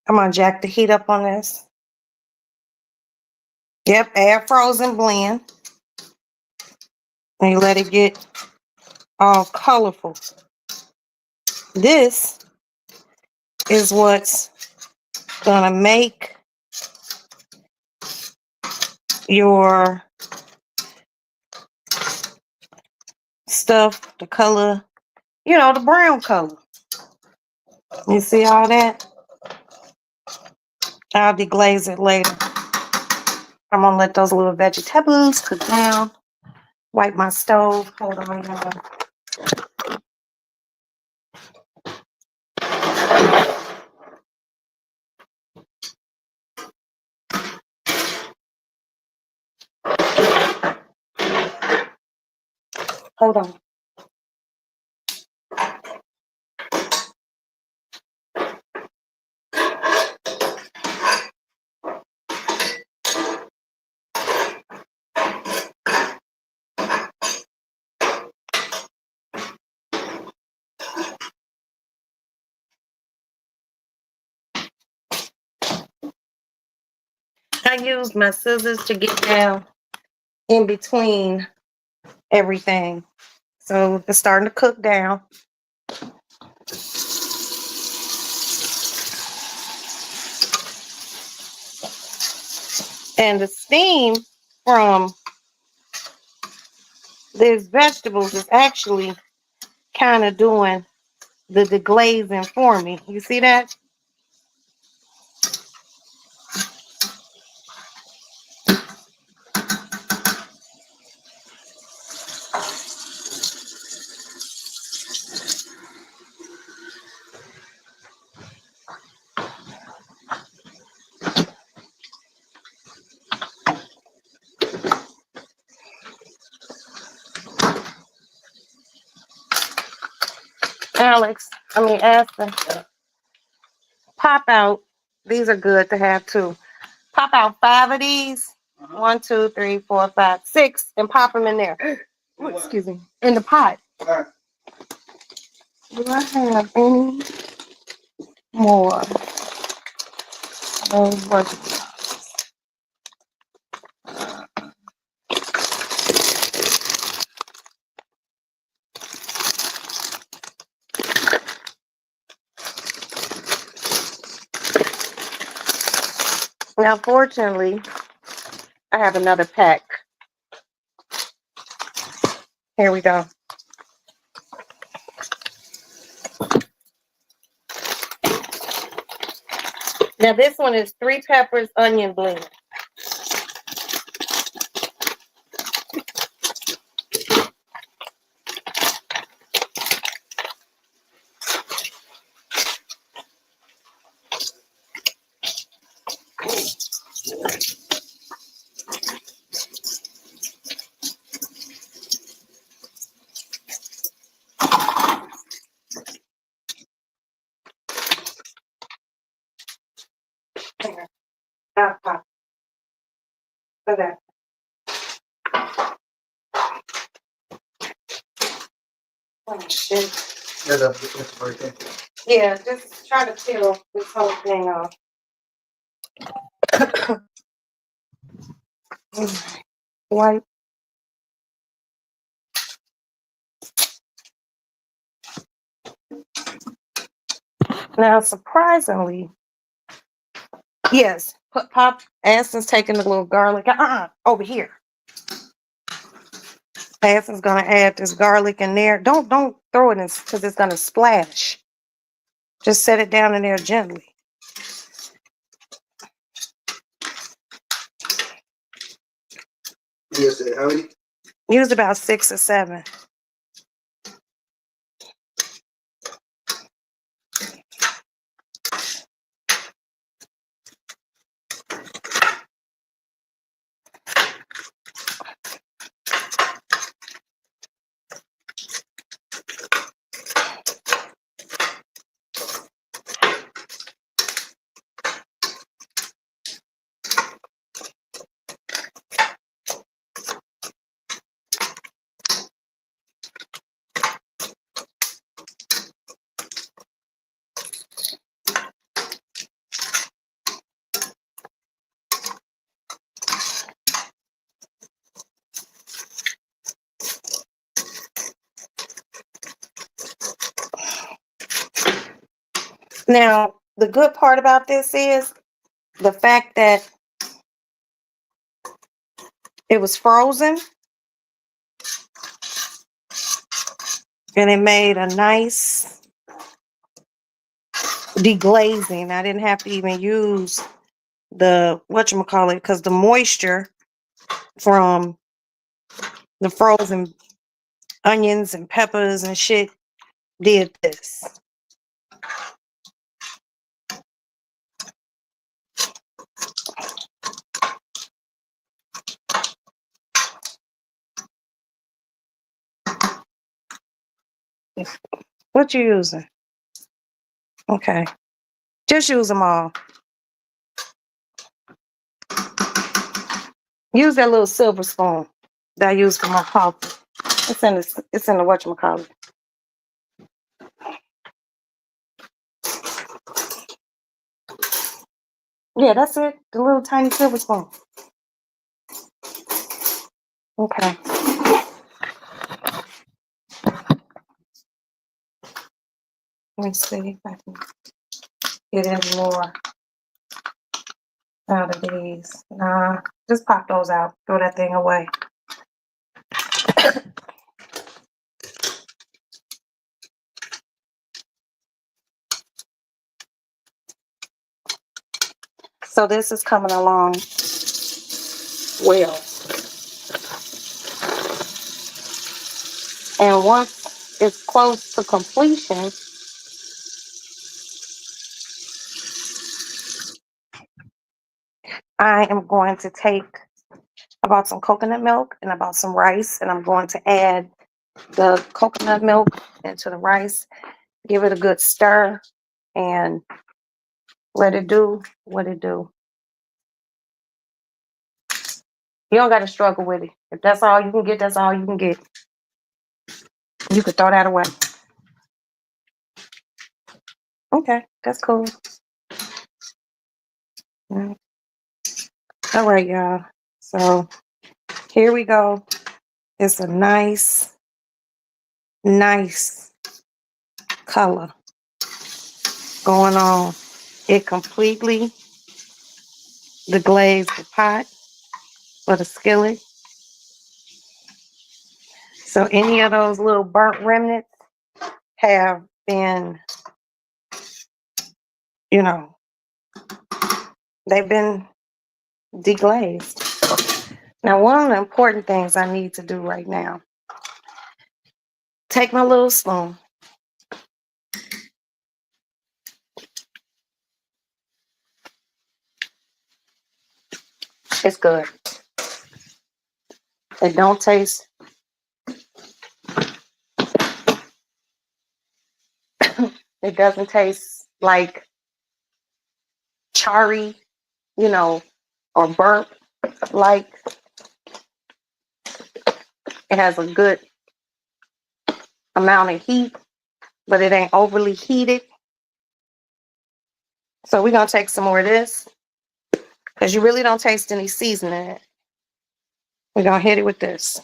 I'm gonna jack the heat up on this. Yep, add frozen blend. And you let it get all colorful. This is what's gonna make your stuff the color, you know, the brown color. You see all that? I'll deglaze it later. I'm gonna let those little vegetables cook down. Wipe my stove. Hold on, y'all. Hold on. I used my scissors to get down in between everything. So it's starting to cook down. And the steam from these vegetables is actually kind of doing the deglazing for me. You see that? Aston, pop out. These are good to have too. Pop out 5 of these. 1, 2, 3, 4, 5, 6, and pop them in there. Oh, excuse me. In the pot. Alright. Do I have any more? Now, fortunately, I have another pack. Here we go. Now, this one is 3 peppers, onion blend. Okay. Oh shit. That's the birthday. Yeah, just try to peel this whole thing off. Wipe. Now, surprisingly, yes, Pop Aston's taking the little garlic. Over here. Aston's gonna add this garlic in there. Don't throw it in because it's gonna splash. Just set it down in there gently. Yes, how many? Use about 6 or 7. Now, the good part about this is the fact that it was frozen and it made a nice deglazing. I didn't have to even use the whatchamacallit because the moisture from the frozen onions and peppers and shit did this. What you using? Okay. Just use them all. Use that little silver spoon that I use for my coffee. It's in the whatchamacallit. Yeah, that's it. The little tiny silver spoon. Okay. Let me see if I can get any more out of these. Nah, just pop those out. Throw that thing away. So this is coming along well. And once it's close to completion, I am going to take about some coconut milk and about some rice, and I'm going to add the coconut milk into the rice, give it a good stir, and let it do what it do. You don't got to struggle with it. If that's all you can get, that's all you can get. You could throw that away. Okay, that's cool. Mm. All right, y'all. So here we go. It's a nice color going on. It completely deglazed the pot or the skillet. So any of those little burnt remnants have been, you know, they've been deglazed. Now, one of the important things I need to do right now, take my little spoon. It's good. It don't taste. It doesn't taste like charry, you know, or burnt. Like it has a good amount of heat, but it ain't overly heated. So we're gonna take some more of this because you really don't taste any seasoning in it. We're gonna hit it with this.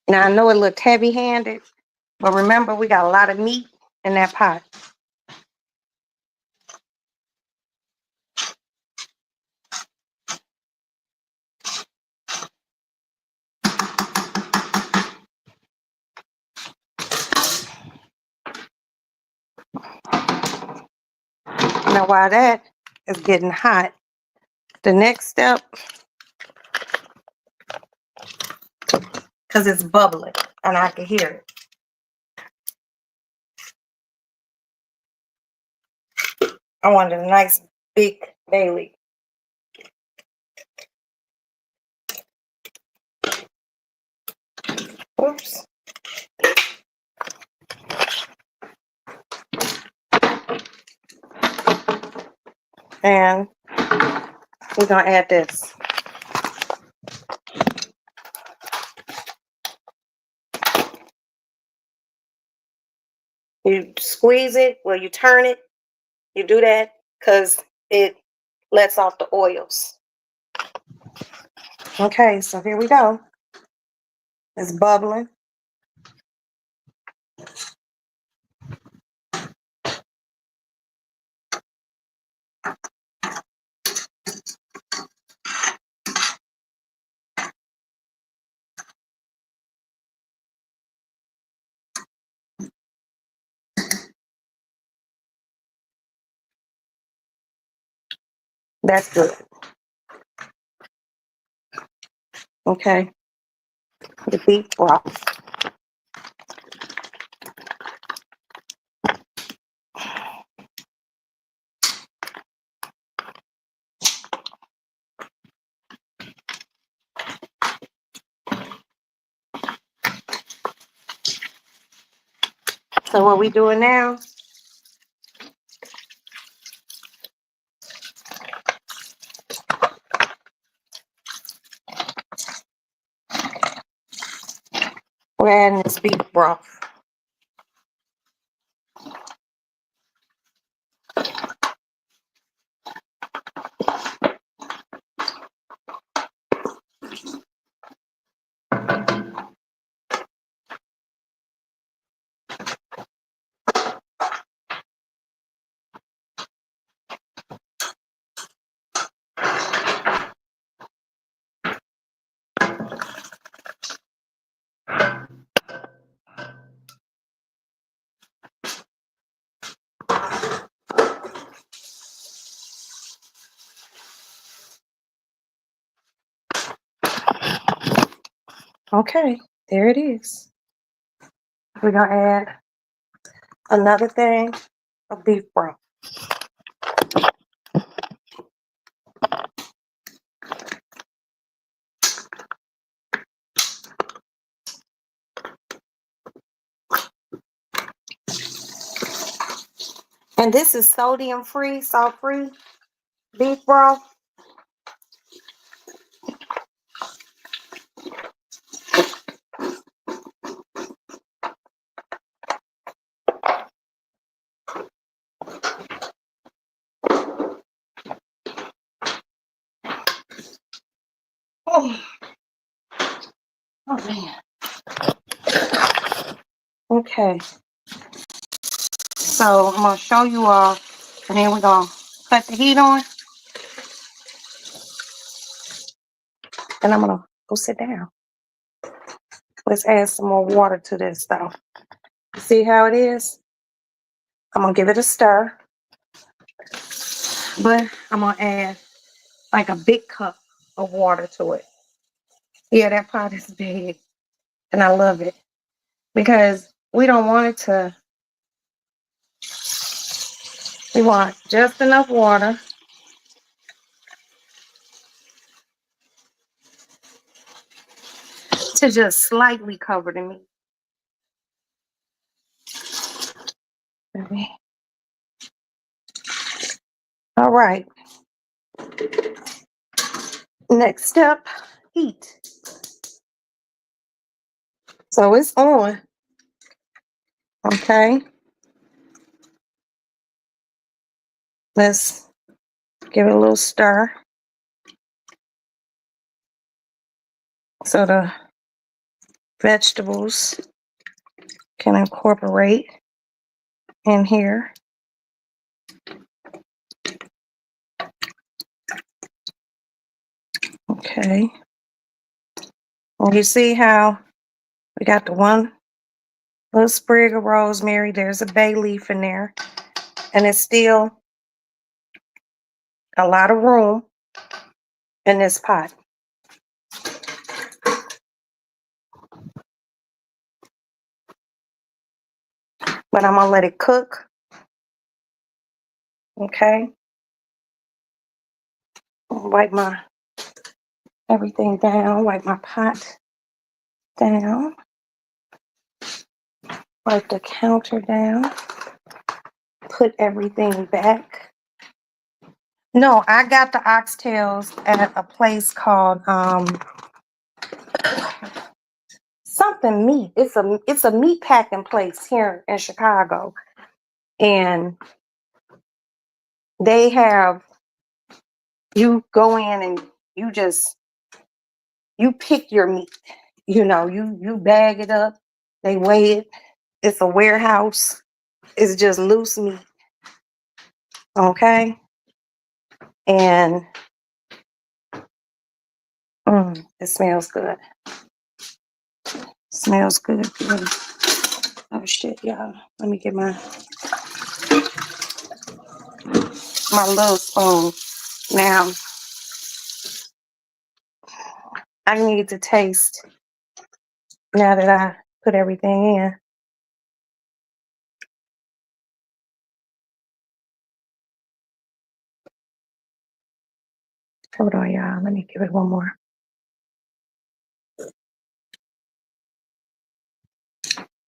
Now I know it looked heavy-handed, but remember we got a lot of meat in that pot. Now while that is getting hot, the next step, because it's bubbling and I can hear it. I wanted a nice big bay leaf. Oops. And we're gonna add this. You squeeze it, well, you turn it. You do that because it lets off the oils. Okay, so here we go. It's bubbling. That's good. Okay. The beef broth. So what we doing now? We're adding this beef broth. Okay, there it is. We're gonna add another thing of beef broth. And this is sodium free, salt free beef broth. Oh, oh man. Okay. So I'm gonna show you all, and then we're gonna cut the heat on, and I'm gonna go sit down. Let's add some more water to this though. See how it is? I'm gonna give it a stir, but I'm gonna add like a big cup of water to it. Yeah, that pot is big, and I love it because we don't want it to. We want just enough water to just slightly cover the meat. Okay. All right. Next step, heat. So it's on. Okay. Let's give it a little stir so the vegetables can incorporate in here. Okay. And you see how we got the one little sprig of rosemary. There's a bay leaf in there. And it's still a lot of room in this pot. But I'm gonna let it cook. Okay. Wipe my everything down. Wipe my pot down. Wipe the counter down. Put everything back. No, I got the oxtails at a place called something meat. It's a meat packing place here in Chicago. And they have, you go in and you pick your meat. You know, you bag it up, they weigh it. It's a warehouse. It's just loose meat. Okay. And it smells good. Smells good. Good. Oh shit, y'all. Let me get my little spoon. Now I need to taste now that I put everything in. Hold on, y'all. Let me give it one more.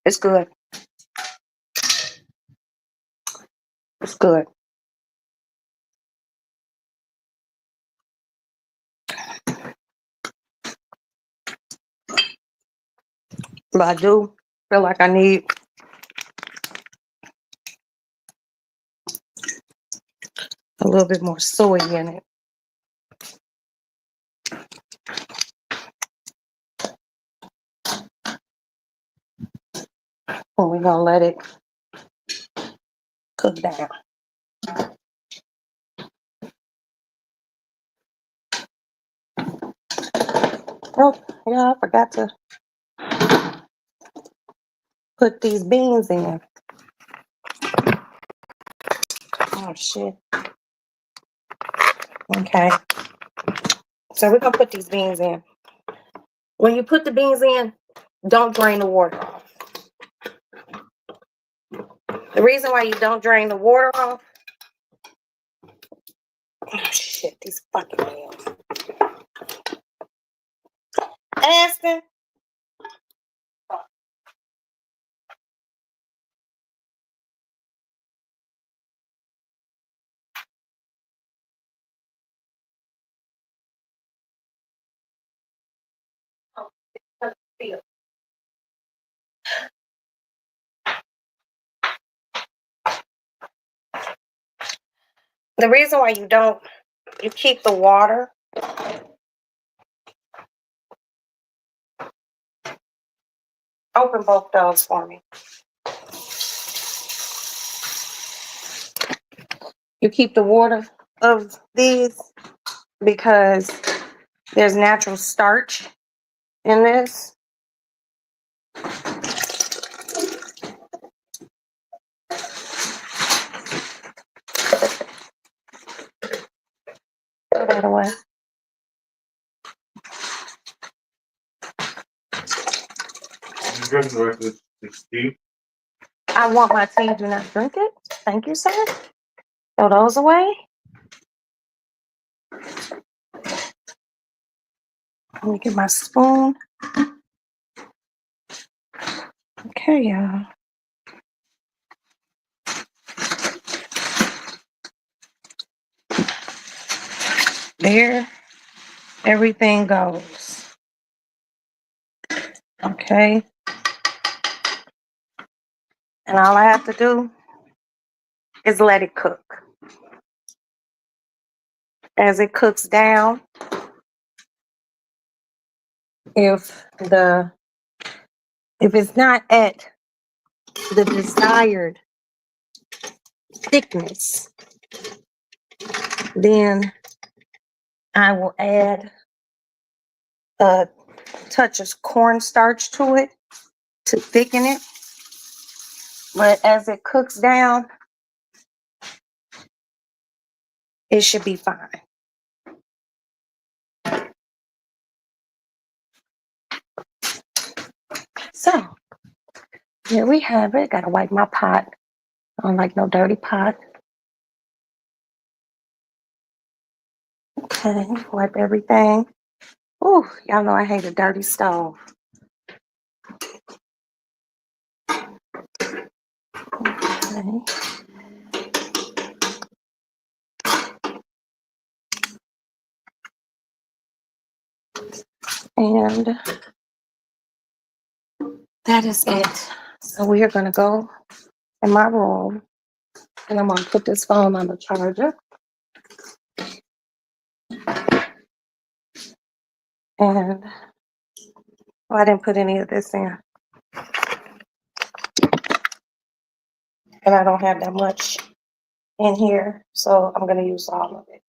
It's good. It's good. But I do feel like I need a little bit more soy in it. And we're gonna let it cook down. Oh, yeah, I forgot to put these beans in. Oh shit. Okay. So we're gonna put these beans in. When you put the beans in, don't drain the water off. The reason why you don't drain the water off, oh shit, these fucking nails. Aston. The reason why you keep the water. Open both those for me. You keep the water of these because there's natural starch in this. Throw that away. I want my tea. Do not drink it. Thank you, sir. Throw those away. Let me get my spoon. Okay, y'all. There, everything goes. Okay. And all I have to do is let it cook. As it cooks down, if it's not at the desired thickness, then I will add a touch of cornstarch to it to thicken it. But as it cooks down, it should be fine. So here we have it. Gotta wipe my pot. I don't like no dirty pot. Okay, wipe everything. Ooh, y'all know I hate a dirty stove. Okay. And that is it. So we are gonna go in my room and I'm gonna put this phone on the charger. And I didn't put any of this in. And I don't have that much in here, so I'm gonna use all of it.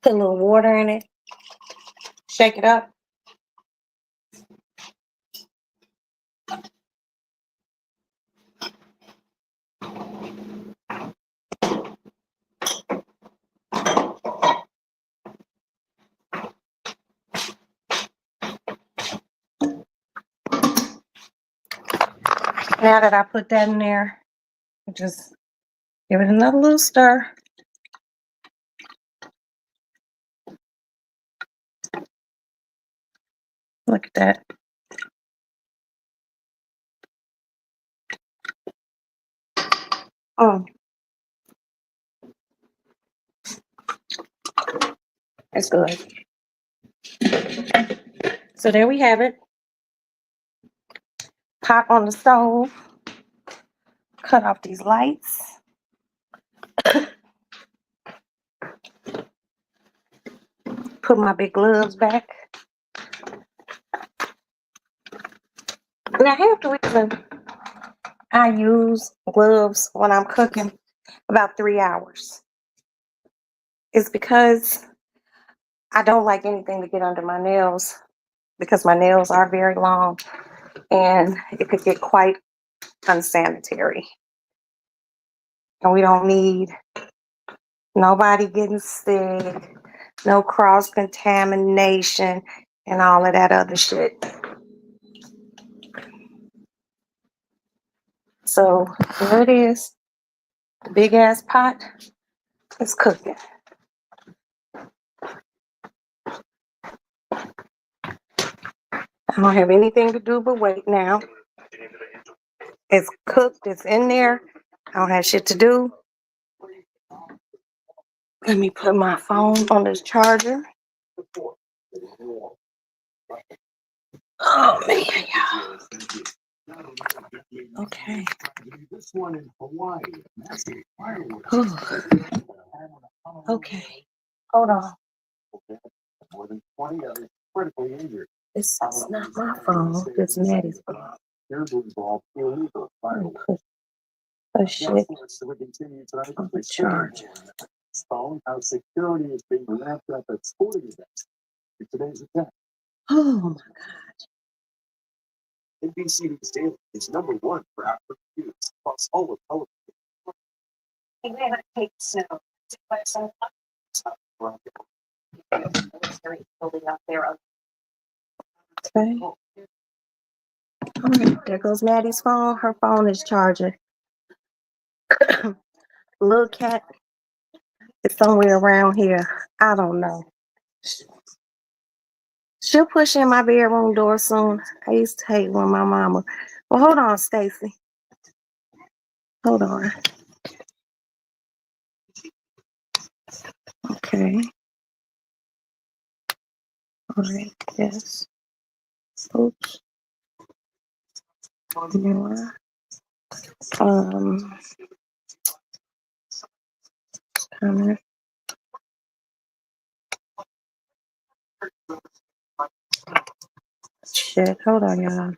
Put a little water in it. Shake it up. Now that I put that in there, just give it another little stir. Look at that. Oh, that's good. So there we have it. Pot on the stove. Cut off these lights. Put my big gloves back. Now, half the reason I use gloves when I'm cooking about 3 hours is because I don't like anything to get under my nails because my nails are very long and it could get quite unsanitary. And we don't need nobody getting sick, no cross contamination, and all of that other shit. So there it is. The big ass pot is cooking. I don't have anything to do but wait now. It's cooked, it's in there. I don't have shit to do. Let me put my phone on this charger. Oh man, y'all. Okay. Whew. Okay. Hold on. This is not my phone. This is Maddie's phone. Push shit on the charger. How security is being ramped up at sporting events. In today's event, Oh, NBC News Daily is #1 for African news across all of television. He may not take snow. okay. Oh, there goes Maddie's phone. Her phone is charging. Little cat is somewhere around here. I don't know. She'll push in my bedroom door soon. I used to hate when my mama. Well, hold on, Stacy. Hold on. All right, yes. Oops. More. Comment. Shit, hold on, y'all.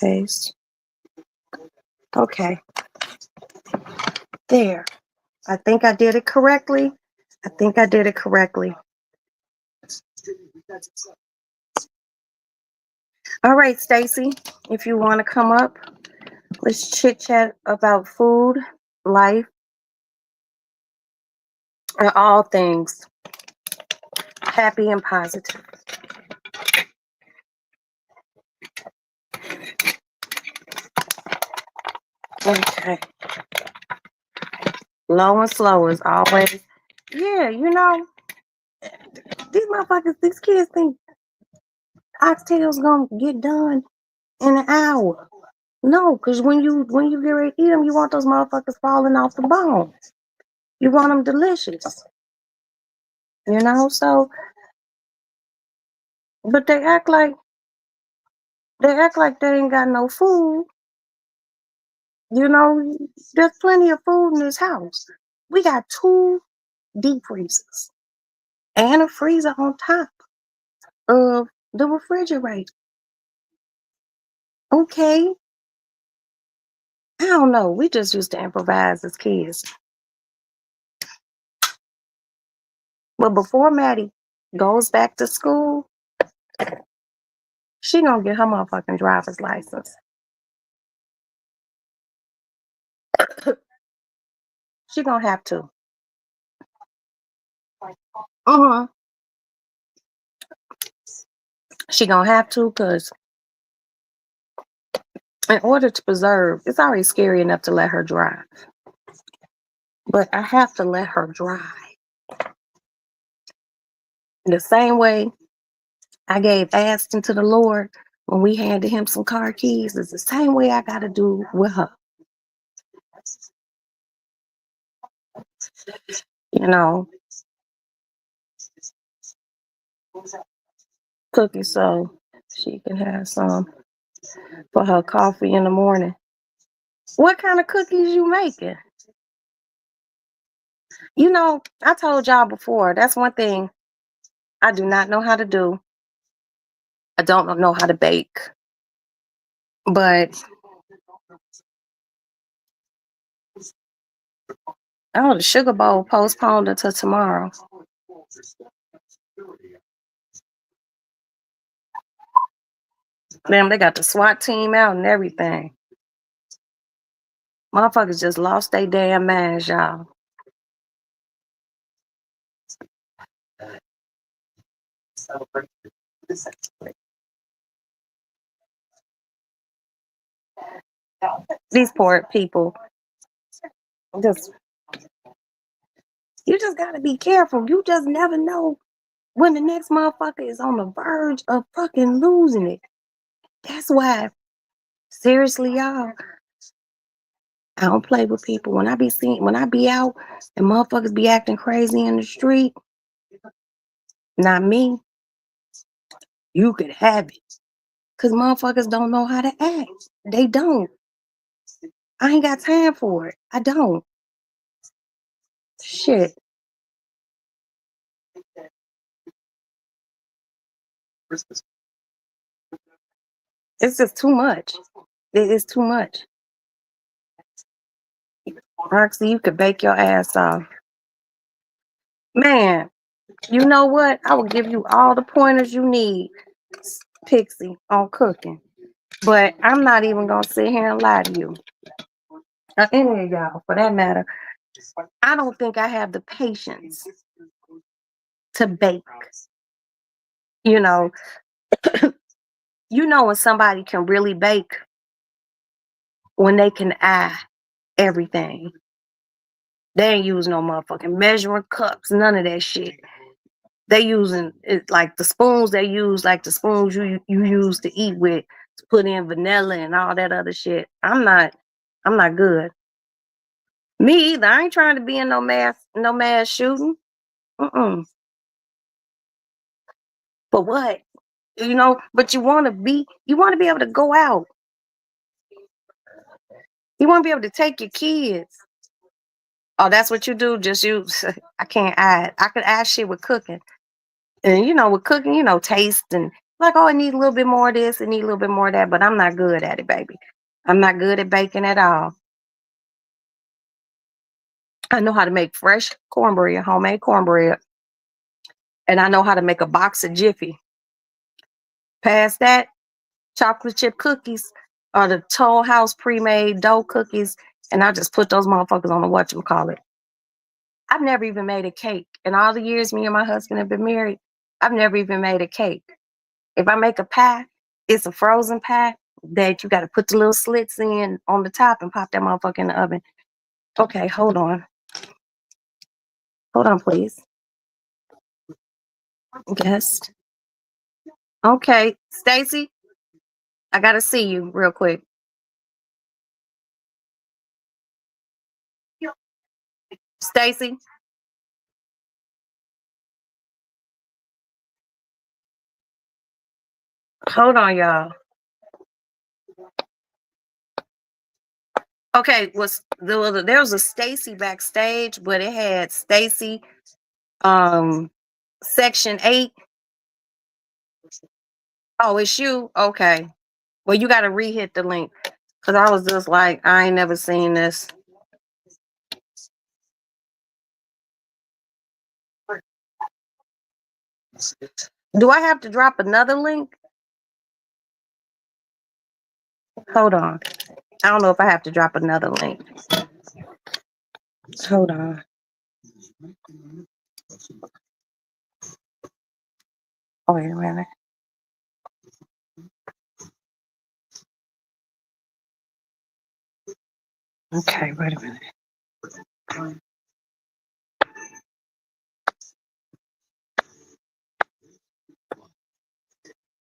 Paste. Okay, there. I think I did it correctly. I think I did it correctly. All right, Stacy, if you want to come up, let's chit chat about food, life, and all things happy and positive. Okay. Low and slow is always. Yeah, you know, these kids think oxtails gonna get done in an hour. No, because when you get ready to eat them, you want those motherfuckers falling off the bone. You want them delicious. You know, so but they ain't got no food. You know, there's plenty of food in this house. We got 2 deep freezers and a freezer on top of the refrigerator. Okay. I don't know. We just used to improvise as kids. But before Maddie goes back to school, she gonna get her motherfucking driver's license. She gonna have to. Uh-huh. She gonna have to, because in order to preserve, it's already scary enough to let her drive. But I have to let her drive. The same way I gave Aston to the Lord when we handed him some car keys, is the same way I gotta do with her. You know, cookies so she can have some for her coffee in the morning. What kind of cookies you making? You know, I told y'all before, that's one thing I do not know how to do. I don't know how to bake. But oh, the Sugar Bowl postponed until tomorrow. Damn, they got the SWAT team out and everything. Motherfuckers just lost their damn minds, y'all. These poor people. You just gotta be careful. You just never know when the next motherfucker is on the verge of fucking losing it. That's why, seriously, y'all, I don't play with people. When I be out and motherfuckers be acting crazy in the street, not me. You could have it. Cause motherfuckers don't know how to act. They don't. I ain't got time for it. I don't. Shit. It's just too much. It is too much. Roxy, you could bake your ass off. Man, you know what? I will give you all the pointers you need, Pixie, on cooking. But I'm not even gonna sit here and lie to you. Or any of y'all, for that matter. I don't think I have the patience to bake. You know, when somebody can really bake when they can eye everything. They ain't use no motherfucking measuring cups, none of that shit. They using it like the spoons they use, like the spoons you use to eat with, to put in vanilla and all that other shit. I'm not good. Me either. I ain't trying to be in no mass shooting. For what? You know, but you want to be able to go out. You want to be able to take your kids. Oh, that's what you do? Just you. I can't add. I could add shit with cooking. And, you know, with cooking, you know, taste and like, oh, I need a little bit more of this, I need a little bit more of that, but I'm not good at it, baby. I'm not good at baking at all. I know how to make fresh cornbread, homemade cornbread, and I know how to make a box of Jiffy. Past that, chocolate chip cookies or the Toll House pre-made dough cookies, and I just put those motherfuckers on the whatchamacallit. I've never even made a cake. In all the years me and my husband have been married, I've never even made a cake. If I make a pie, it's a frozen pie that you got to put the little slits in on the top and pop that motherfucker in the oven. Okay, hold on. Hold on, please. Guest. Okay, Stacy, I got to see you real quick. Stacy. Hold on, y'all. Okay, there was a Stacy backstage, but it had Stacy section 8. Oh, it's you? Okay. Well, you got to re-hit the link because I was just like, I ain't never seen this. Do I have to drop another link? Hold on. I don't know if I have to drop another link. Hold on. Oh, wait a minute. Okay, wait a minute.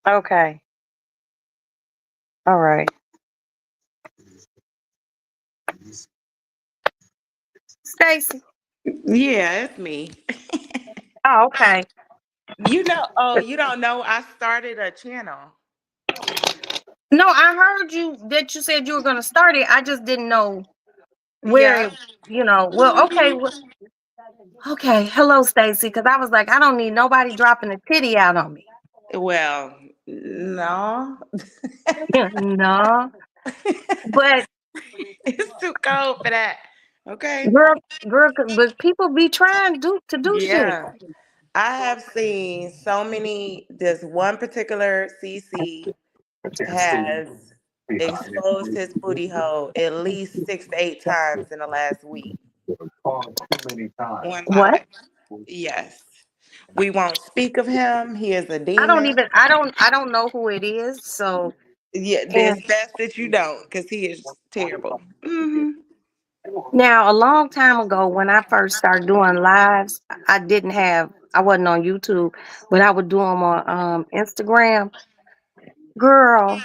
Okay. All right. Stacy. Yeah, it's me. Oh, okay. You don't know I started a channel. No, I heard that you said you were going to start it. I just didn't know where, Yeah. well, okay. Okay. Hello, Stacy. Because I was like, I don't need nobody dropping a titty out on me. Well, no. No. But It's too cold for that. Okay. girl, but people be trying to do shit. Yeah. I have seen so many, this one particular CC has exposed his booty hole at least 6 to 8 times in the last week. One What? live. Yes. We won't speak of him. He is a I don't demon. even I don't know who it is. So Yeah, and it's best that you don't, because he is terrible. Hmm. now a long time ago when I first started doing lives, I wasn't on YouTube, but I would do them on Instagram. Girl,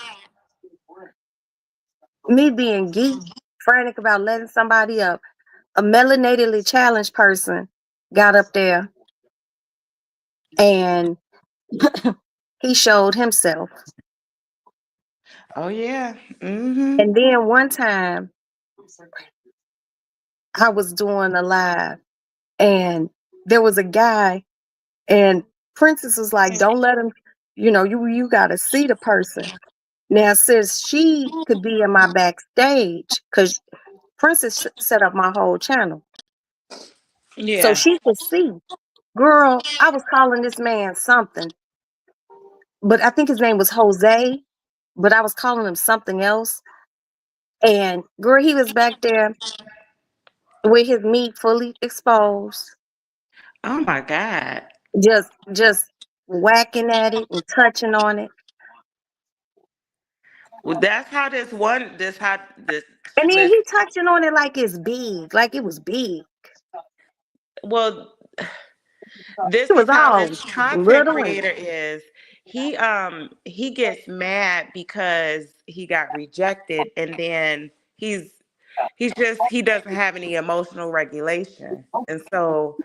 me being geek, frantic about letting somebody up, a melanatedly challenged person got up there and he showed himself. Oh yeah. Hmm. And then one time I was doing a live and there was a guy and Princess was like, don't let him, you gotta see the person. Now, since she could be in my backstage, because Princess set up my whole channel. So Yeah. she could see. Girl, I was calling this man something, but I think his name was Jose, but I was calling him something else. And girl, he was back there with his meat fully exposed, Oh my God. just whacking at it and touching on it. Well, that's how this And then list. he touching on it like it's big, like it was big. Well, this It was is how all this content little and creator is. He gets mad because he got rejected, and then he doesn't have any emotional regulation, and so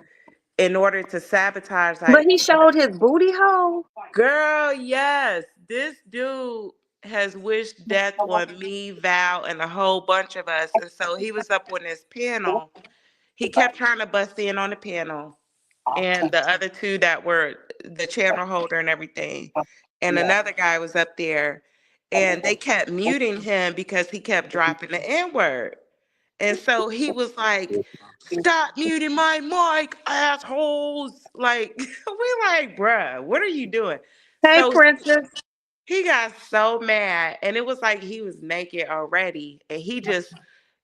in order to sabotage, But like, he showed his booty hole. girl, yes, this dude has wished death on me, Val, and a whole bunch of us. And so he was up on this panel. He kept trying to bust in on the panel, and the other two that were the channel holder and everything. And another guy was up there, and they kept muting him because he kept dropping the N word. And so he was like, "Stop muting my mic, assholes!" Like, we like, bruh, what are you doing? Hey, So Princess. he got so mad, and it was like he was naked already, and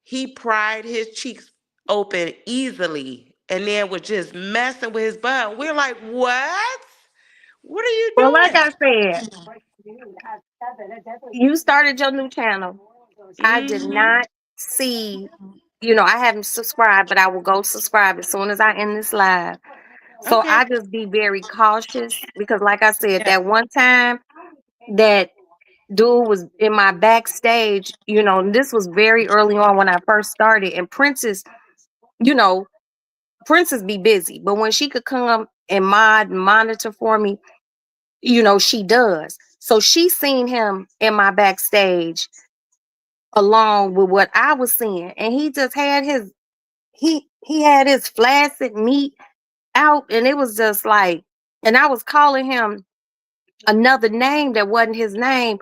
he pried his cheeks open easily, and then was just messing with his butt. We're like, what? What are you Well, like doing? I said, you started your new channel. I did Hmm. not see, you know, I haven't subscribed, but I will go subscribe as soon as I end this live. So Okay. I just be very cautious because, like I said, Yeah. that one time that dude was in my backstage, you know, and this was very early on when I first started. And Princess, you know, Princess be busy, but when she could come and monitor for me, you know, she does. So she seen him in my backstage along with what I was seeing, and he just had his he had his flaccid meat out, and it was just like, and I was calling him another name that wasn't his name.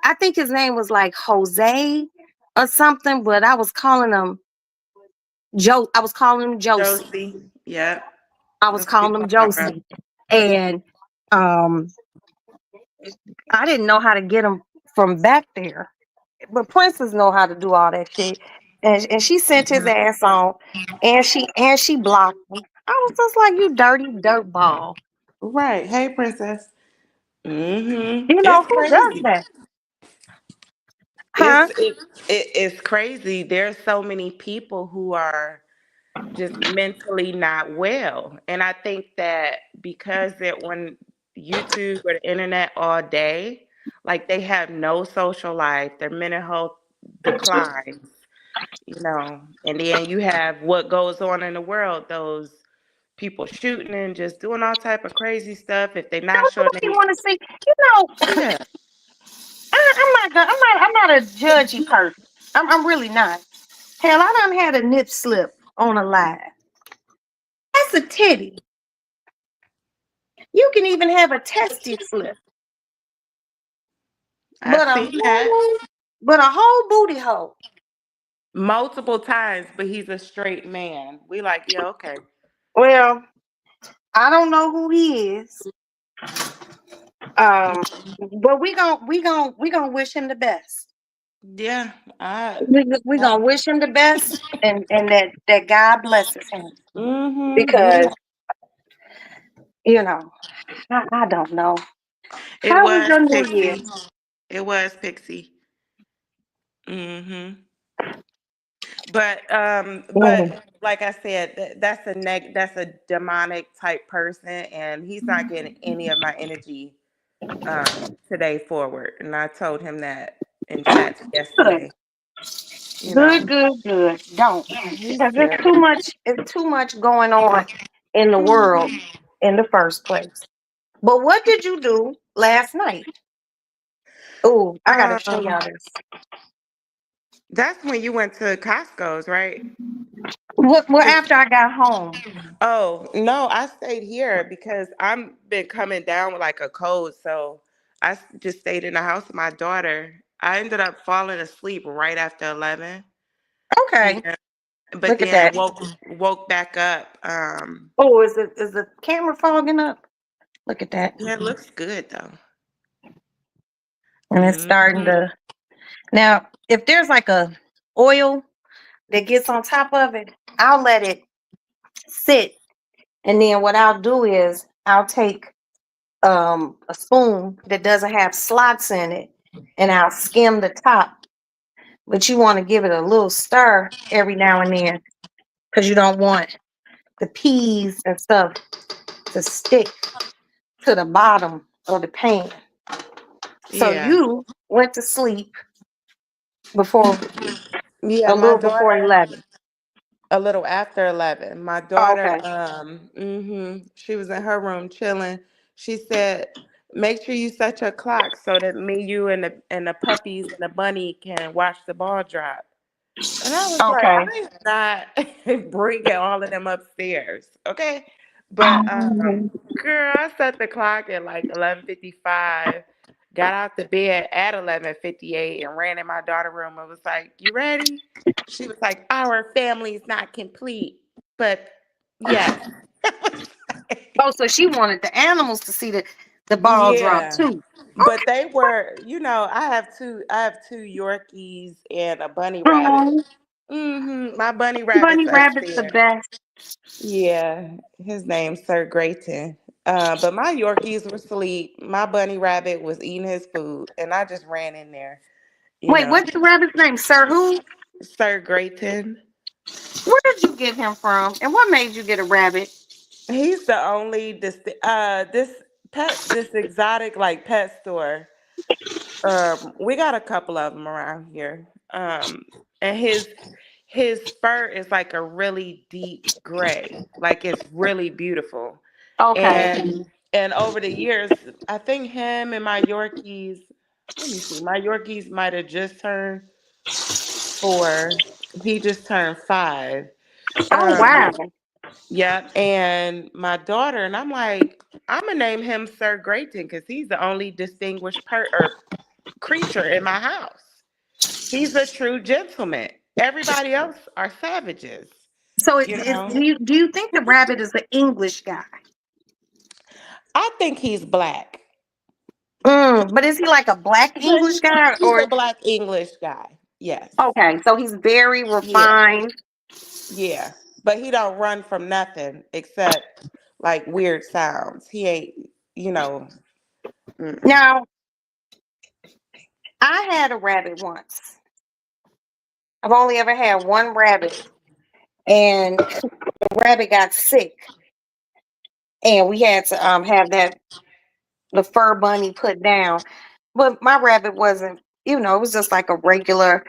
I think his name was like Jose or something, but I was calling him Joe. I was calling him Josie. Josie. Yeah. I was That's what we calling him call my brother. Josie, and um, I didn't know how to get him from back there. But Princess know how to do all that shit, and she sent his ass on, and she blocked him. I was just like, you dirty dirt ball. Right. Hey, princess. Hmm. You know It's who does crazy. that? Huh? It's crazy. There's so many people who are just mentally not well. And I think that because they're on YouTube or the internet all day, like they have no social life, their mental health declines, you know. And then you have what goes on in the world, those people shooting and just doing all type of crazy stuff. If they're not showing Nobody any, want to see. You know, yeah. I'm not a judgy person. I'm really not. Hell, I done had a nip slip on a live. That's a titty. You can even have a testy slip, I've but seen that a whole booty hole. multiple times, but he's a straight man. We like, yeah, okay. Well, I don't know who he is. Um, but we gonna wish him the best. Yeah, We gonna wish him the best, and that God blesses him yeah. because you know I don't know. It How was was your New Year? Pixie. It was Pixie. Hmm. Mm. But like I said, that's a demonic type person, and he's not getting any of my energy today forward. And I told him that in chat Good, yesterday. You know, good. Don't he's because there's scary. too much. It's too much going on in the world in the first place. But what did you do last night? Oh, I gotta show Um, y'all this. that's when you went to Costco's, right? Well, Just after I got home. Oh, no, I stayed here because I'm been coming down with like a cold. So just stayed in the house with my daughter. I ended up falling asleep right after 11 Okay, p.m. But look at then that. woke back up. Oh, is the camera fogging up? Look at that. Yeah, it looks good though. And it's starting Hmm. to now if there's like a oil that gets on top of it, I'll let it sit. And then what I'll do is I'll take a spoon that doesn't have slots in it and I'll skim the top. But you want to give it a little stir every now and then because you don't want the peas and stuff to stick to the bottom of the pan. So Yeah. you went to sleep before Yeah, a my little before daughter. 11. a little after 11. My Oh, daughter, okay. she was in her room chilling. She said, "Make sure you set your clock so that me, you, and the puppies and the bunny can watch the ball drop." And I was like, Okay. I am not bringing all of them upstairs, okay? But Um, girl, I set the clock at like 11:55. Got out the bed at 11:58 and ran in my daughter's room and was like, "You ready?" She was like, "Our family is not complete, but yes." oh, so she wanted the animals to see the ball drop Yeah. too. But they were, I have two Yorkies and a bunny rabbit. Oh, My bunny bunny rabbit's rabbit's the upstairs. best. Yeah, his name's Sir Grayton. But my Yorkies were asleep. My bunny rabbit was eating his food, and I just ran in there, you Wait, know. what's the rabbit's name? Sir who? Sir Grayton. Where did you get him from? And what made you get a rabbit? He's the only this exotic like pet store. We got a couple of them around here. And his fur is like a really deep gray, like it's really beautiful. Okay. And over the years, I think him and my Yorkies, let me see, my Yorkies might have just turned 4. He just turned 5. Oh wow. Um, yeah, and my daughter, and I'm like, I'm gonna name him Sir Grayton because he's the only distinguished or creature in my house. He's a true gentleman. Everybody else are savages, So you know. do you think the rabbit is the English guy? I think he's black. But is he like a black English guy He's a or black English guy. Yes. okay, so he's very Yeah. refined. Yeah. But he don't run from nothing except like weird sounds. He ain't, you know. Mm-mm. Now, I had a rabbit once. I've only ever had one rabbit, and the rabbit got sick, and we had to have the fur bunny put down. But my rabbit wasn't, it was just like a regular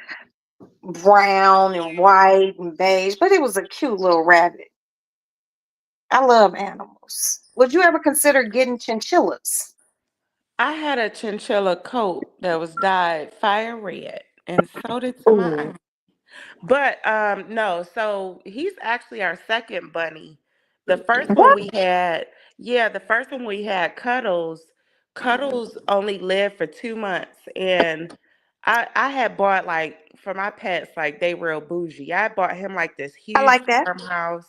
brown and white and beige, but it was a cute little rabbit. I love animals. Would you ever consider getting chinchillas? I had a chinchilla coat that was dyed fire red, and so did Ooh. mine. But no, so he's actually our second bunny. The first one What? we had, yeah, the first one we had Cuddles. Cuddles only lived for 2 months, and I had bought like for my pets like they real bougie. I bought him like this I huge like that. farmhouse.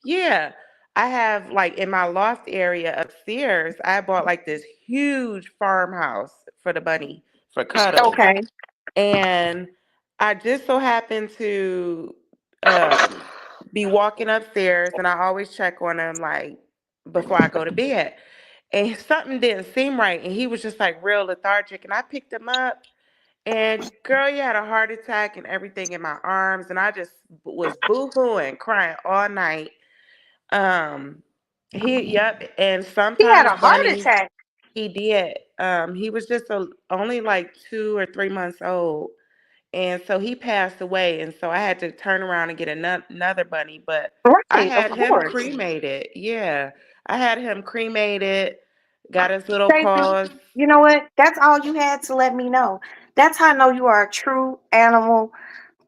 Yeah, I have like in my loft area upstairs. I bought like this huge farmhouse for the bunny for Cuddles. Okay. And I just so happened to um, be walking upstairs, and I always check on him like before I go to bed. And something didn't seem right, and he was just like real lethargic. And I picked him up, and girl, he had a heart attack and everything in my arms, and I just was boo-hooing, crying all night. Um, yep, and He had sometimes a heart bunnies, attack. he did. He was just only like 2 or 3 months old, and so he passed away, and so I had to turn around and get another bunny, but I Right, of had him course. cremated. Yeah, I had him cremated, got his little Stacy, paws. you know what? That's all you had to let me know. That's how I know you are a true animal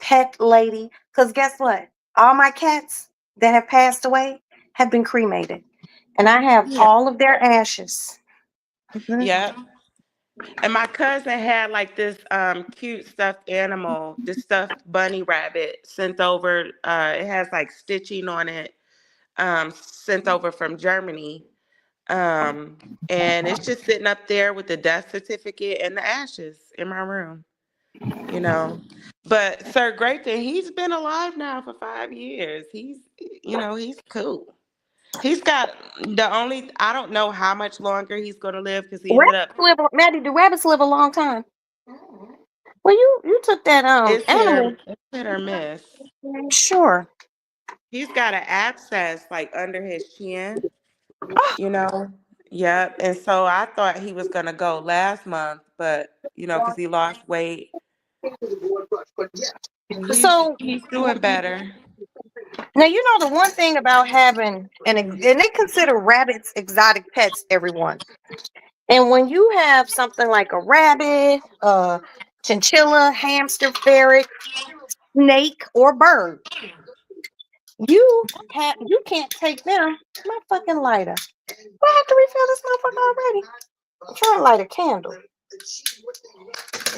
pet lady. Because guess what? All my cats that have passed away have been cremated. And I have Yeah. all of their ashes. Mhm. Yep. And my cousin had like this cute stuffed animal, this stuffed bunny rabbit sent over. It has like stitching on it, sent over from Germany. Um, and it's just sitting up there with the death certificate and the ashes in my room, you know. But Sir Grayton, he's been alive now for 5 years. He's cool. He's got I don't know how much longer he's going to live because he ended up, Maddie, do rabbits live a long time? Well, you took that animal. it's hit or miss. Sure. He's got an abscess like under his chin, you know. Yep. And so I thought he was gonna go last month, but because he lost weight. He's So he's doing better. Now, you know the one thing about having and they consider rabbits exotic pets, everyone. And when you have something like a rabbit, chinchilla, hamster, ferret, snake, or bird, you can't take them. My fucking lighter. I have to refill this motherfucker already. I'm trying to light a candle.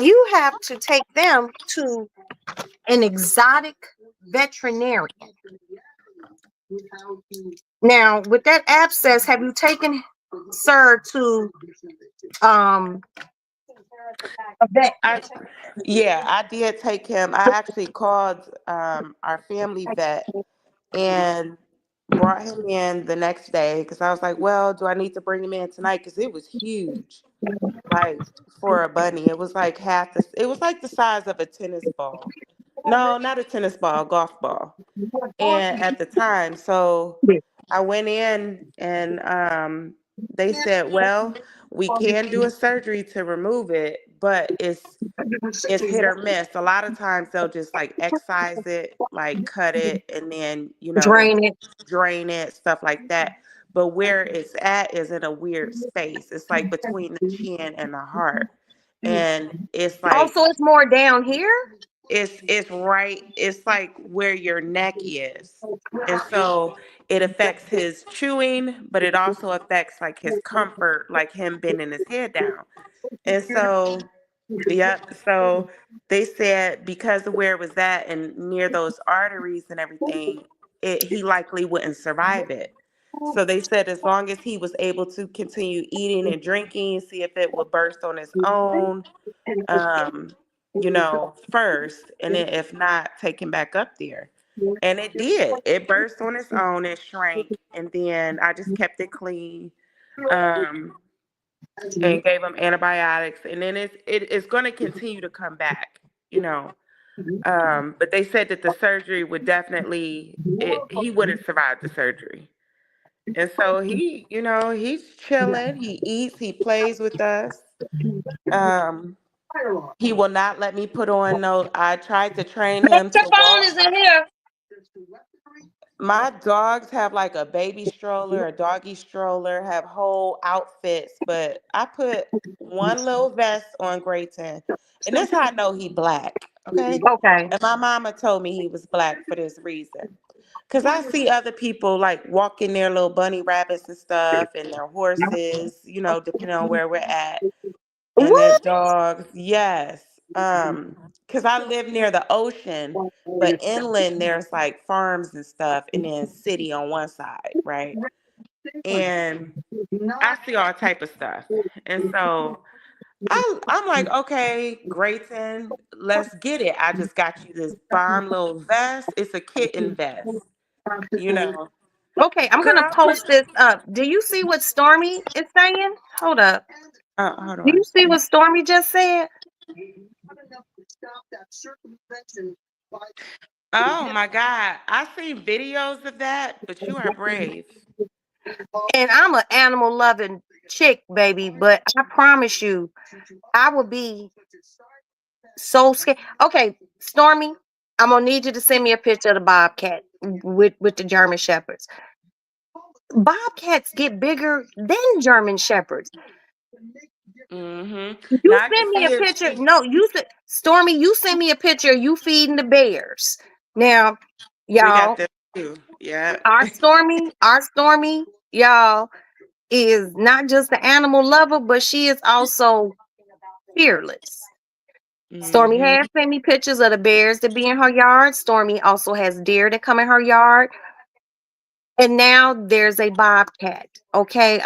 You have to take them to an exotic veterinarian. Now, with that abscess, have you taken sir to a vet? Yeah, I did take him. I actually called our family vet and brought him in the next day because I was like, well, do I need to bring him in tonight? Because it was huge. Like for a bunny, it was like it was like the size of a tennis ball. No, not a tennis ball, a golf ball. And at the time, so I went in and they said, well, we can do a surgery to remove it, but it's hit or miss. A lot of times they'll just like excise it, like cut it, and then Drain it. drain it, stuff like that. But where it's at is in a weird space. It's like between the chin and the heart, and it's like Also, it's more down here. it's right. It's like where your neck is, and so it affects his chewing, but it also affects like his comfort, like him bending his head down, and so. Yep. So they said because of where it was at and near those arteries and everything, he likely wouldn't survive it. So they said as long as he was able to continue eating and drinking, see if it would burst on its own, um, first, and then if not, take him back up there. And it did. It burst on its own, it shrank, and then I just kept it clean. Um, and gave him antibiotics, and then it's going to continue to come back, but they said that the surgery would definitely he wouldn't survive the surgery, and so he's chilling, he eats, he plays with us. He will not let me put on no. I tried to train him to Phone walk. is in here. My dogs have like a baby stroller, a doggy stroller, have whole outfits, but I put one little vest on Grayton. And that's how I know he black. Okay. Okay. And my mama told me he was black for this reason. Cause I see other people like walking their little bunny rabbits and stuff and their horses, depending on where we're at. And their What? dogs, yes. Because I live near the ocean, but inland there's like farms and stuff, and then city on one side, right? And I see all type of stuff, and so I'm like, okay, Grayton, let's get it. I just got you this bomb little vest. It's a kitten vest, you know. Okay, I'm gonna Girl, post this up. Do you see what Stormy is saying? Hold up. hold Do you on. see what Stormy just said? Oh my God, I see videos of that, but you are brave. And I'm an animal loving chick, baby, but I promise you, I would be so scared. Okay, Stormy, I'm gonna need you to send me a picture of the bobcat with the German shepherds. Bobcats get bigger than German shepherds. Mm-hmm. You Now I can send me a see picture. No, Stormy, you send me a picture of you feeding the bears. Now, we got y'all, them too. Yeah. our Stormy, y'all, is not just an animal lover, but she is also fearless. Stormy Mm-hmm. has sent me pictures of the bears that be in her yard. Stormy also has deer that come in her yard. And now there's a bobcat. Okay.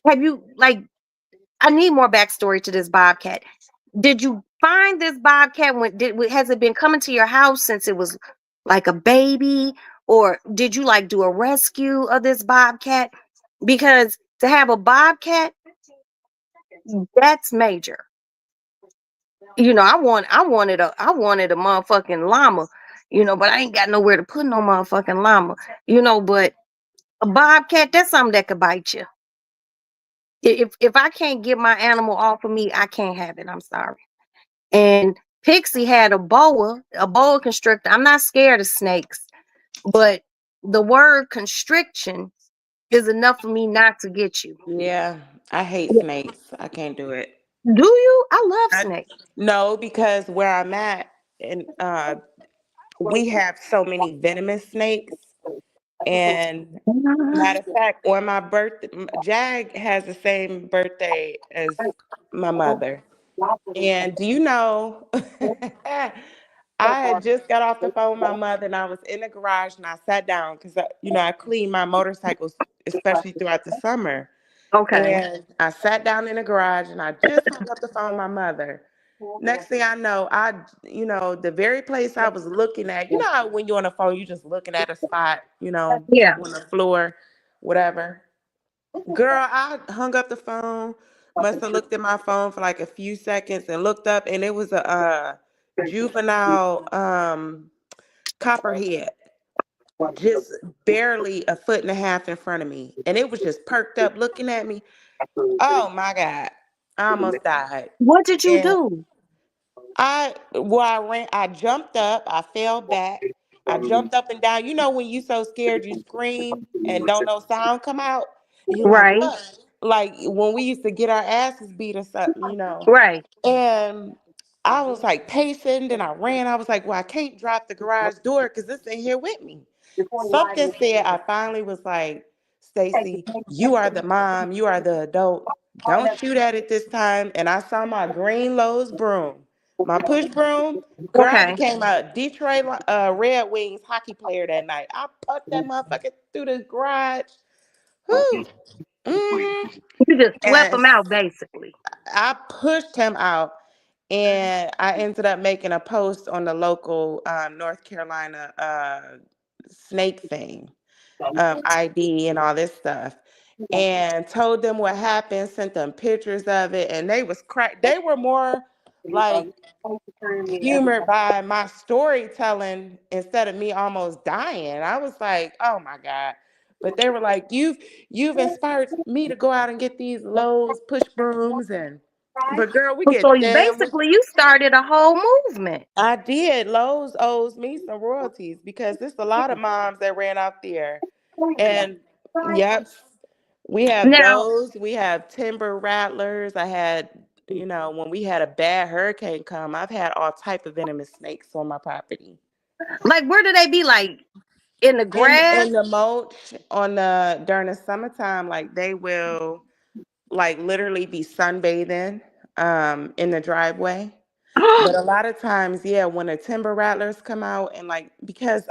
Have you I need more backstory to this bobcat. Did you find this bobcat has it been coming to your house since it was like a baby? Or did you do a rescue of this bobcat? Because to have a bobcat, that's major. I wanted a motherfucking llama, but I ain't got nowhere to put no motherfucking llama, but a bobcat, that's something that could bite you. If I can't get my animal off of me, I can't have it. I'm sorry. And Pixie had a boa constrictor. I'm not scared of snakes, but the word constriction is enough for me not to get you. Yeah, I hate snakes. I can't do it. Do you? I love I snakes. no, because where I'm at, and we have so many venomous snakes. And matter of fact, on my birthday, Jag has the same birthday as my mother. And do you know, I had just got off the phone with my mother, and I was in the garage, and I sat down because I clean my motorcycles, especially throughout the summer. Okay. And I sat down in the garage, and I just hung up the phone with my mother. Next thing I know, the very place I was looking at, how when you're on the phone, you're just looking at a spot, Yeah. on the floor, whatever. Girl, I hung up the phone, must have looked at my phone for like a few seconds and looked up, and it was a juvenile copperhead, just barely a foot and a half in front of me. And it was just perked up looking at me. Oh my God. I almost died. What did you And do? I jumped up, I fell back, I jumped up and down. You know when you so scared you scream and don't no sound come out? And you're like, Right. "Ugh." Like when we used to get our asses beat or something. Right. And I was like pacing, then I ran. I was like, well, I can't drop the garage door because this ain't here with me. Something said, I finally was like, Stacy, you are the mom, you are the adult. Don't shoot at it this time. And I saw my green Lowe's broom, my push broom. Girl, I Okay. became a Detroit Red Wings hockey player that night. I put that motherfucker through the garage. Whew. Mhm. You just swept And them out, basically. I pushed him out, and I ended up making a post on the local North Carolina snake thing, ID and all this stuff, and told them what happened, sent them pictures of it, and they was They were more like humored by my storytelling instead of me almost dying. I was like, oh my God. But they were like, you've inspired me to go out and get these Lowe's push brooms. And but girl, we So get you them. basically you started a whole movement. I did. Lowe's owes me some royalties because there's a lot of moms that ran out there. And yep, we have Now, those. We have timber rattlers. I had, when we had a bad hurricane come, I've had all type of venomous snakes on my property. like, where do they be? Like in the grass? In the mulch during the summertime, like they will like literally be sunbathing in the driveway. But a lot of times, yeah, when the timber rattlers come out and like because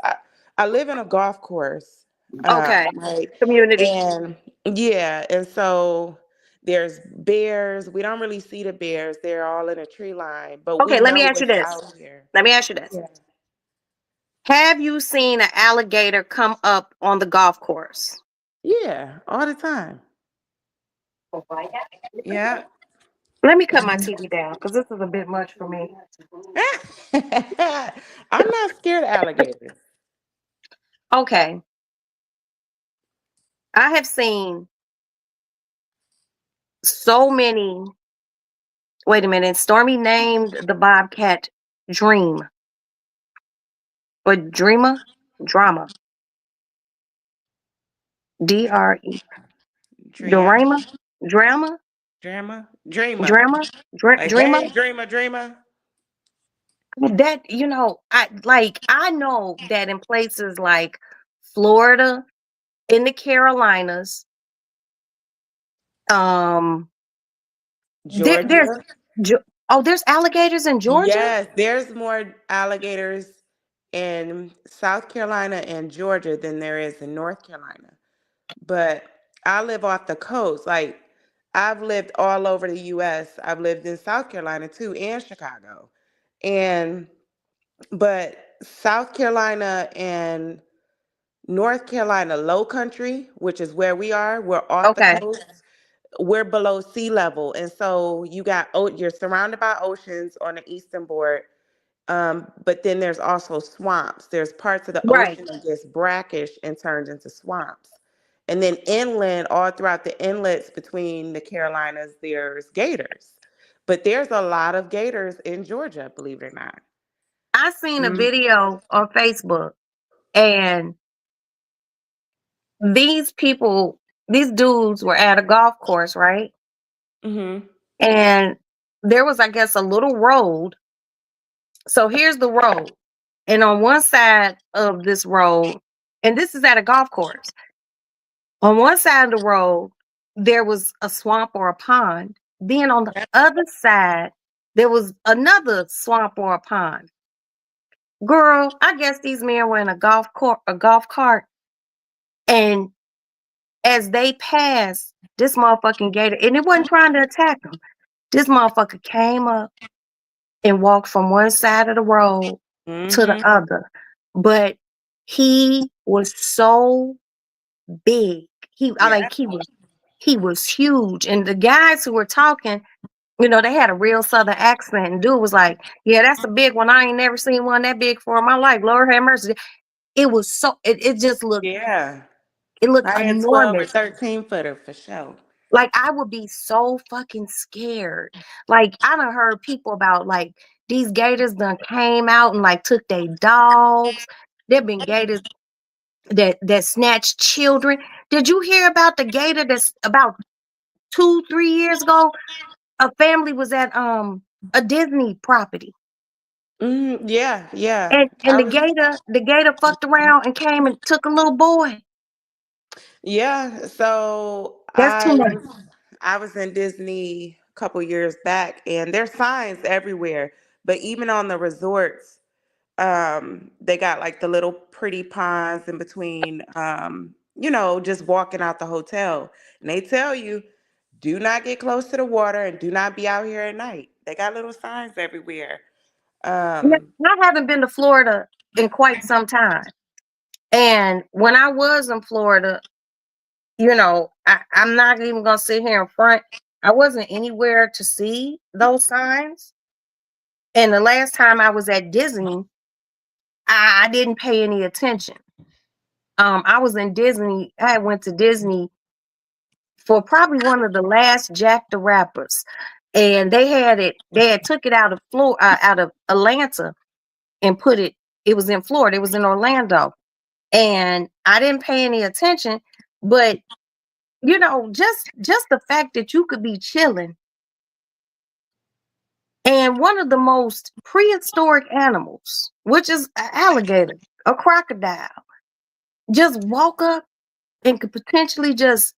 I live in a golf course, Okay. right? Community. And yeah, and so there's bears. We don't really see the bears. They're all in a tree line, but we Okay, let me know ask you what's this. out here. Let me ask you this. Yeah. Have you seen an alligator come up on the golf course? Yeah, all the time. Yeah. Let me cut my TV down because this is a bit much for me. I'm not scared of alligators. Okay. I have seen so many. Wait a minute. Stormy named the bobcat Dream. Or Dreamer? Drama. DRE. Dream. Drama? Drama? Dreamer. Drama? Like, Dreamer? hey, dreamer. That, I know that in places like Florida, in the Carolinas, there's Georgia. there's alligators in Georgia? Yes, there's more alligators in South Carolina and Georgia than there is in North Carolina. But I live off the coast. Like, I've lived all over the US. I've lived in South Carolina too and Chicago. And but South Carolina and North Carolina low country, which is where we are, we're off the Okay. coast. We're below sea level. And so you're surrounded by oceans on the eastern board. But then there's also swamps. There's parts of the Right. ocean that gets brackish and turns into swamps. And then inland, all throughout the inlets between the Carolinas, there's gators. But there's a lot of gators in Georgia, believe it or not. I seen a Mm. video on Facebook, and these people, these dudes were at a golf course, right? Mm-hmm. And there was, I guess, a little road. So here's the road. And on one side of this road, and this is at a golf course, on one side of the road, there was a swamp or a pond. Then on the other side, there was another swamp or a pond. Girl, I guess these men were in a golf cart, and as they passed this motherfucking gator, and it wasn't trying to attack them. This motherfucker came up and walked from one side of the road to the Mm-hmm. other. But he was so big. Yeah. He was huge. And the guys who were talking, they had a real southern accent. And dude was like, "Yeah, that's a big one. I ain't never seen one that big for my life. Lord have mercy." It was it just looked, Yeah. it looked I had 12 or enormous. 13 footer for sure. Like, I would be so fucking scared. Like, I done heard people about, like, these gators done came out and, like, took their dogs. There been gators that snatched children. Did you hear about the gator that's about 2-3 years ago? A family was at a Disney property, Yeah, yeah. and the gator fucked around and came and took a little boy. Yeah. So That's too much. I was in Disney a couple years back, and there's signs everywhere. But even on the resorts, they got like the little pretty ponds in between, just walking out the hotel. And they tell you, do not get close to the water and do not be out here at night. They got little signs everywhere. Um, I haven't been to Florida in quite some time. And when I was in Florida, I'm not even gonna sit here in front. I wasn't anywhere to see those signs. And the last time I was at Disney, I didn't pay any attention. I was in Disney. I went to Disney for probably one of the last Jack the Rappers, and they had took it out of out of Atlanta and put it. It was in Florida. It was in Orlando, and I didn't pay any attention. But just the fact that you could be chilling and one of the most prehistoric animals, which is an alligator, a crocodile, just walk up and could potentially just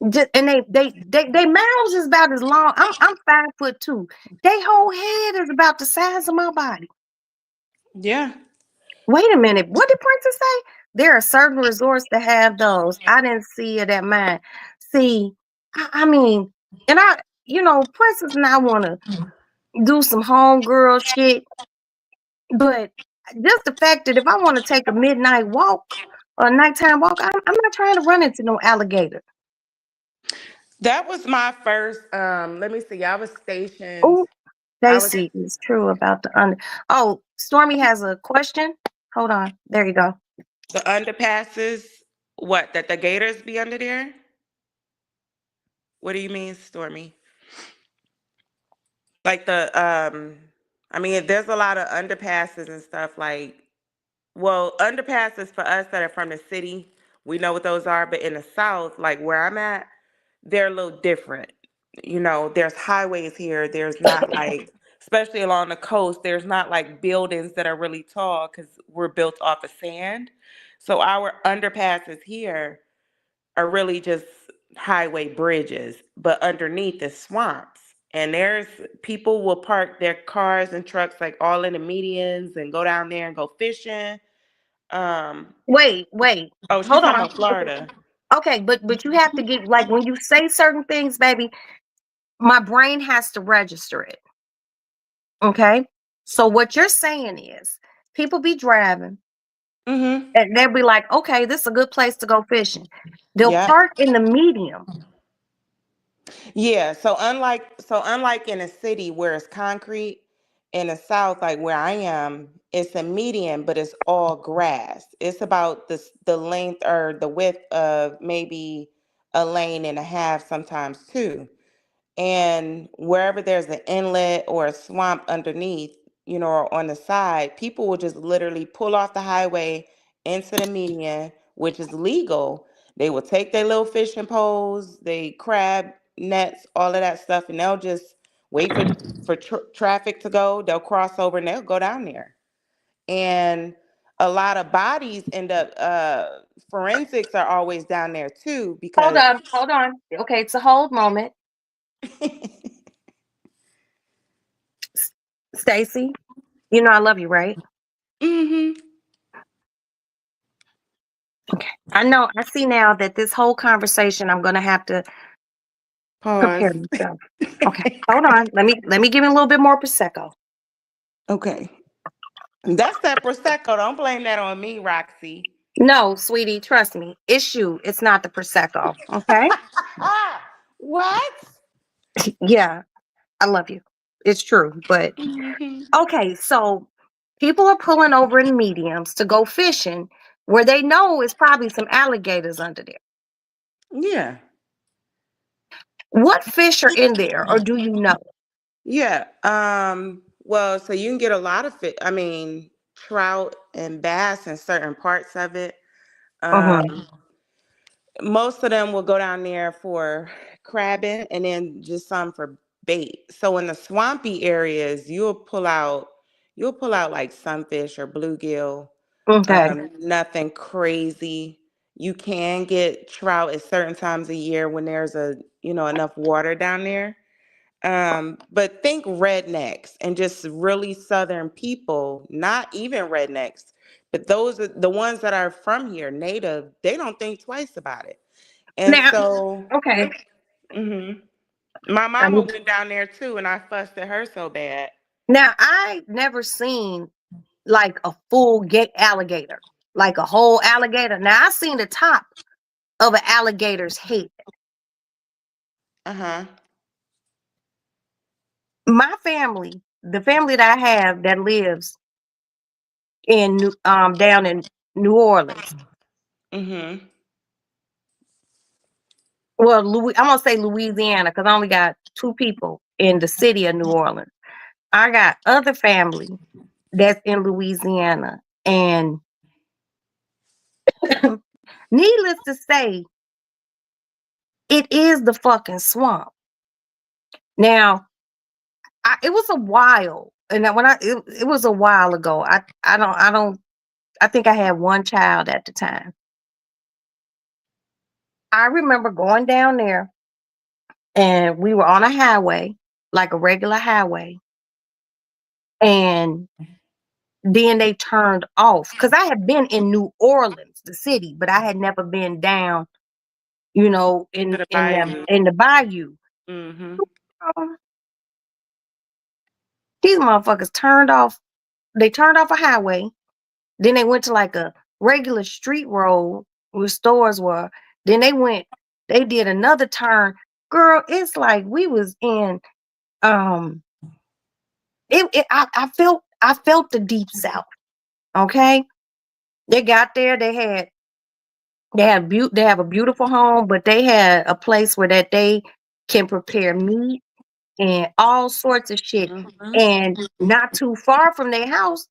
and they mouths is about as long. I'm 5'2". They whole head is about the size of my body. yeah. Wait a minute, what did Princess say? There are certain resorts that have those. I didn't see it at mine. See, I mean, and Princess and I want to do some homegirl shit, but just the fact that if I want to take a midnight walk or a nighttime walk, I'm not trying to run into no alligator. That was my first. Let me see. I was stationed. Oh, I was Stacy is true about the under. Oh, Stormy has a question. Hold on. There you go. the underpasses. What? That the gators be under there? What do you mean, Stormy? Like I mean, there's a lot of underpasses and stuff. Like, well, underpasses for us that are from the city, we know what those are. But in the South, like where I'm at, they're a little different. There's highways here. There's not like, especially along the coast, there's not like buildings that are really tall because we're built off of sand. So our underpasses here are really just highway bridges, but underneath is swamps. And there's people will park their cars and trucks like all in the medians and go down there and go fishing. Um, Wait. oh, she's Hold talking on. about Florida. Okay, but you have to get, like, when you say certain things, baby, my brain has to register it. Okay? So what you're saying is people be driving Mm-hmm. and they'll be like, okay, this is a good place to go fishing. They'll Yeah. park in the medium. Yeah. So unlike in a city where it's concrete, in the South, like where I am, it's a median, but it's all grass. It's about the length or the width of maybe a lane and a half, sometimes two. And wherever there's an inlet or a swamp underneath, or on the side, people will just literally pull off the highway into the median, which is legal. They will take their little fishing poles, they crab nets, all of that stuff, and they'll just wait for traffic to go. They'll cross over and they'll go down there. And a lot of bodies end up, forensics are always down there too, Hold because on. Okay, it's a hold moment. Stacy, you know I love you, right? hmm I know. I see now that this whole conversation, I'm gonna have to Pause. prepare myself. Okay, hold on. Let me give it a little bit more prosecco. Okay. That's that Prosecco. Don't blame that on me, Roxy. No, sweetie, trust me. It's you. It's not the prosecco. Okay? What? Yeah, I love you. It's true. But hmm okay, so people are pulling over in mediums to go fishing where they know it's probably some alligators under there. Yeah. What fish are in there, or do you know? Yeah. Well, so you can get a lot of fish. I mean, trout and bass in certain parts of it. Uh-huh. Most of them will go down there for crabbing and then just some for bait. So in the swampy areas, you'll pull out like sunfish or bluegill. Okay. Nothing crazy. You can get trout at certain times of year when there's enough water down there. But think rednecks and just really southern people, not even rednecks, but those are the ones that are from here, native, they don't think twice about it. And Now, so okay. mhm. My I mama mean, went down there too, and I fussed at her so bad. now I never seen like a full gate alligator, like a whole alligator. Now I seen the top of an alligator's head. Uh-huh. My family, the family that I have that lives in down in New Orleans. Mm-hmm. Well, I'm gonna say Louisiana because I only got two people in the city of New Orleans. I got other family that's in Louisiana, and needless to say, it is the fucking swamp. Now, it was a while, and it was a while ago. I think I had one child at the time. I remember going down there, and we were on a highway, like a regular highway, and then they turned off because I had been in New Orleans, the city, but I had never been down, To the bayou. in the bayou. Mm-hmm. Um, These motherfuckers turned off. They turned off a highway. Then they went to like a regular street road where stores were. Then they did another turn. Girl, it's like we was in um I felt the deep south. Okay. They got there, they have a beautiful home, but they had a place where that they can prepare meat and all sorts of shit. Mm-hmm. And not too far from their house,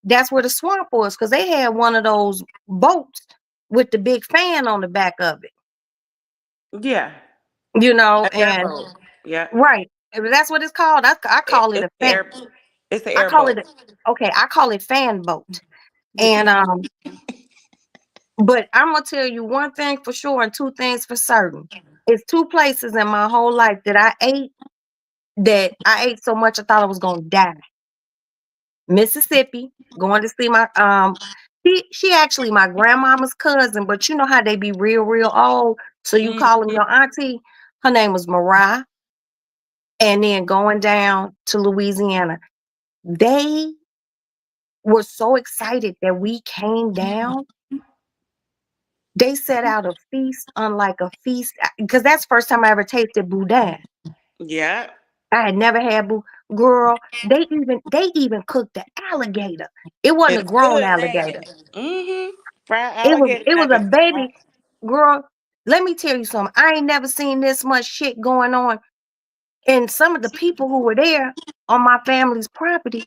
that's where the swamp was, because they had one of those boats with the big fan on the back of it, Yeah. A and airboat. Yeah. right. That's what it's called. I call it It's a the fan. it's the I call airboat. it okay, I call it fan boat. And but I'm gonna tell you one thing for sure and two things for certain. It's two places in my whole life that I ate so much I thought I was gonna die. Mississippi, going to see my she actually my grandmama's cousin, but you know how they be real old. So you call them Mhm. your auntie. Her name was Mariah. And then going down to Louisiana. They were so excited that we came down. They set out a feast unlike a feast because that's the first time I ever tasted boudin. Yeah. I had never had girl. They even cooked the alligator. It wasn't a It's grown good, alligator. man. Mm-hmm. Fried alligator It was that a is baby girl. let me tell you something. I ain't never seen this much shit going on. And some of the people who were there on my family's property,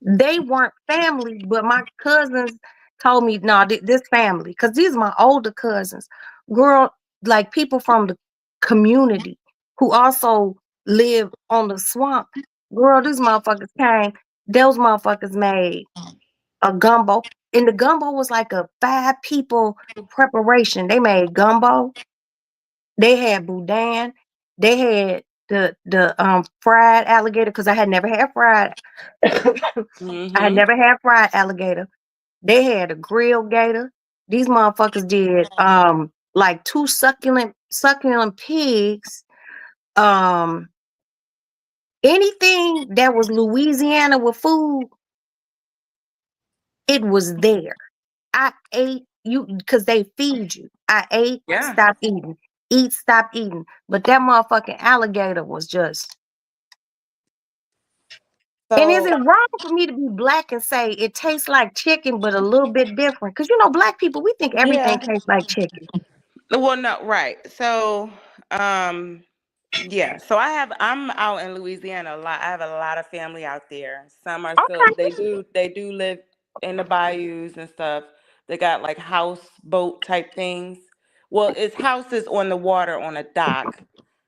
they weren't family, but my cousins told me, no, this family, because these are my older cousins. Girl, like people from the community who also live on the swamp. Girl, these motherfuckers came. Those motherfuckers made a gumbo. And the gumbo was like a 5 people preparation. They made gumbo. They had boudin. They had the fried alligator, because I had never had fried. I had Mm-hmm. never had fried alligator. They had a grilled gator. These motherfuckers did like 2 succulent pigs. Anything that was Louisiana with food, it was there. I ate you because they feed you. I ate, Yeah. stop eating. Eat, stop eating. But that motherfucking alligator was just. And is So it wrong for me to be black and say it tastes like chicken, but a little bit different? Because black people, we think everything yeah. tastes like chicken. Well, no, right. So, yeah. So I'm out in Louisiana a lot. I have a lot of family out there. Some are still Okay. they do live in the bayous and stuff. They got like houseboat type things. Well, it's houses on the water on a dock,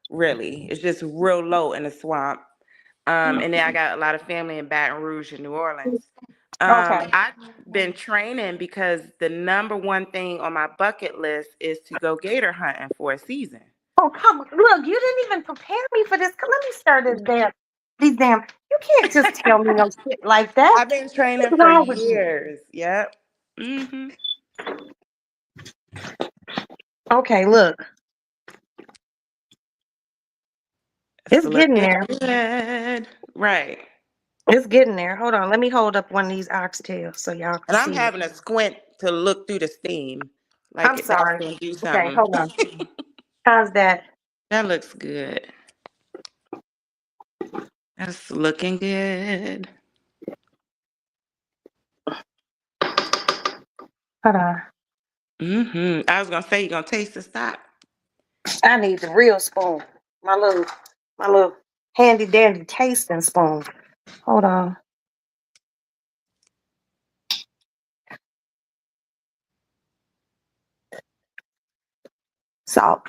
really. It's just real low in the swamp. And then I got a lot of family in Baton Rouge and New Orleans. Okay. I've been training because the number one thing on my bucket list is to go gator hunting for a season. Oh, come on. Look, you didn't even prepare me for this. Let me start these damn. You can't just tell me no shit like that. I've been training What's for wrong with you? years. Yep. Mm-hmm. Okay, look. It's getting there. Good. Right. It's getting there. Hold on. Let me hold up one of these oxtails so y'all can And I'm see it. having a squint to look through the steam. I'm Like that's sorry. gonna do Okay, something. hold on. How's that? That looks good. That's looking good. Hold on. Mm-hmm. I was gonna say you're gonna taste the stock. I need the real spoon. My little handy dandy tasting spoon. Hold on. Salt.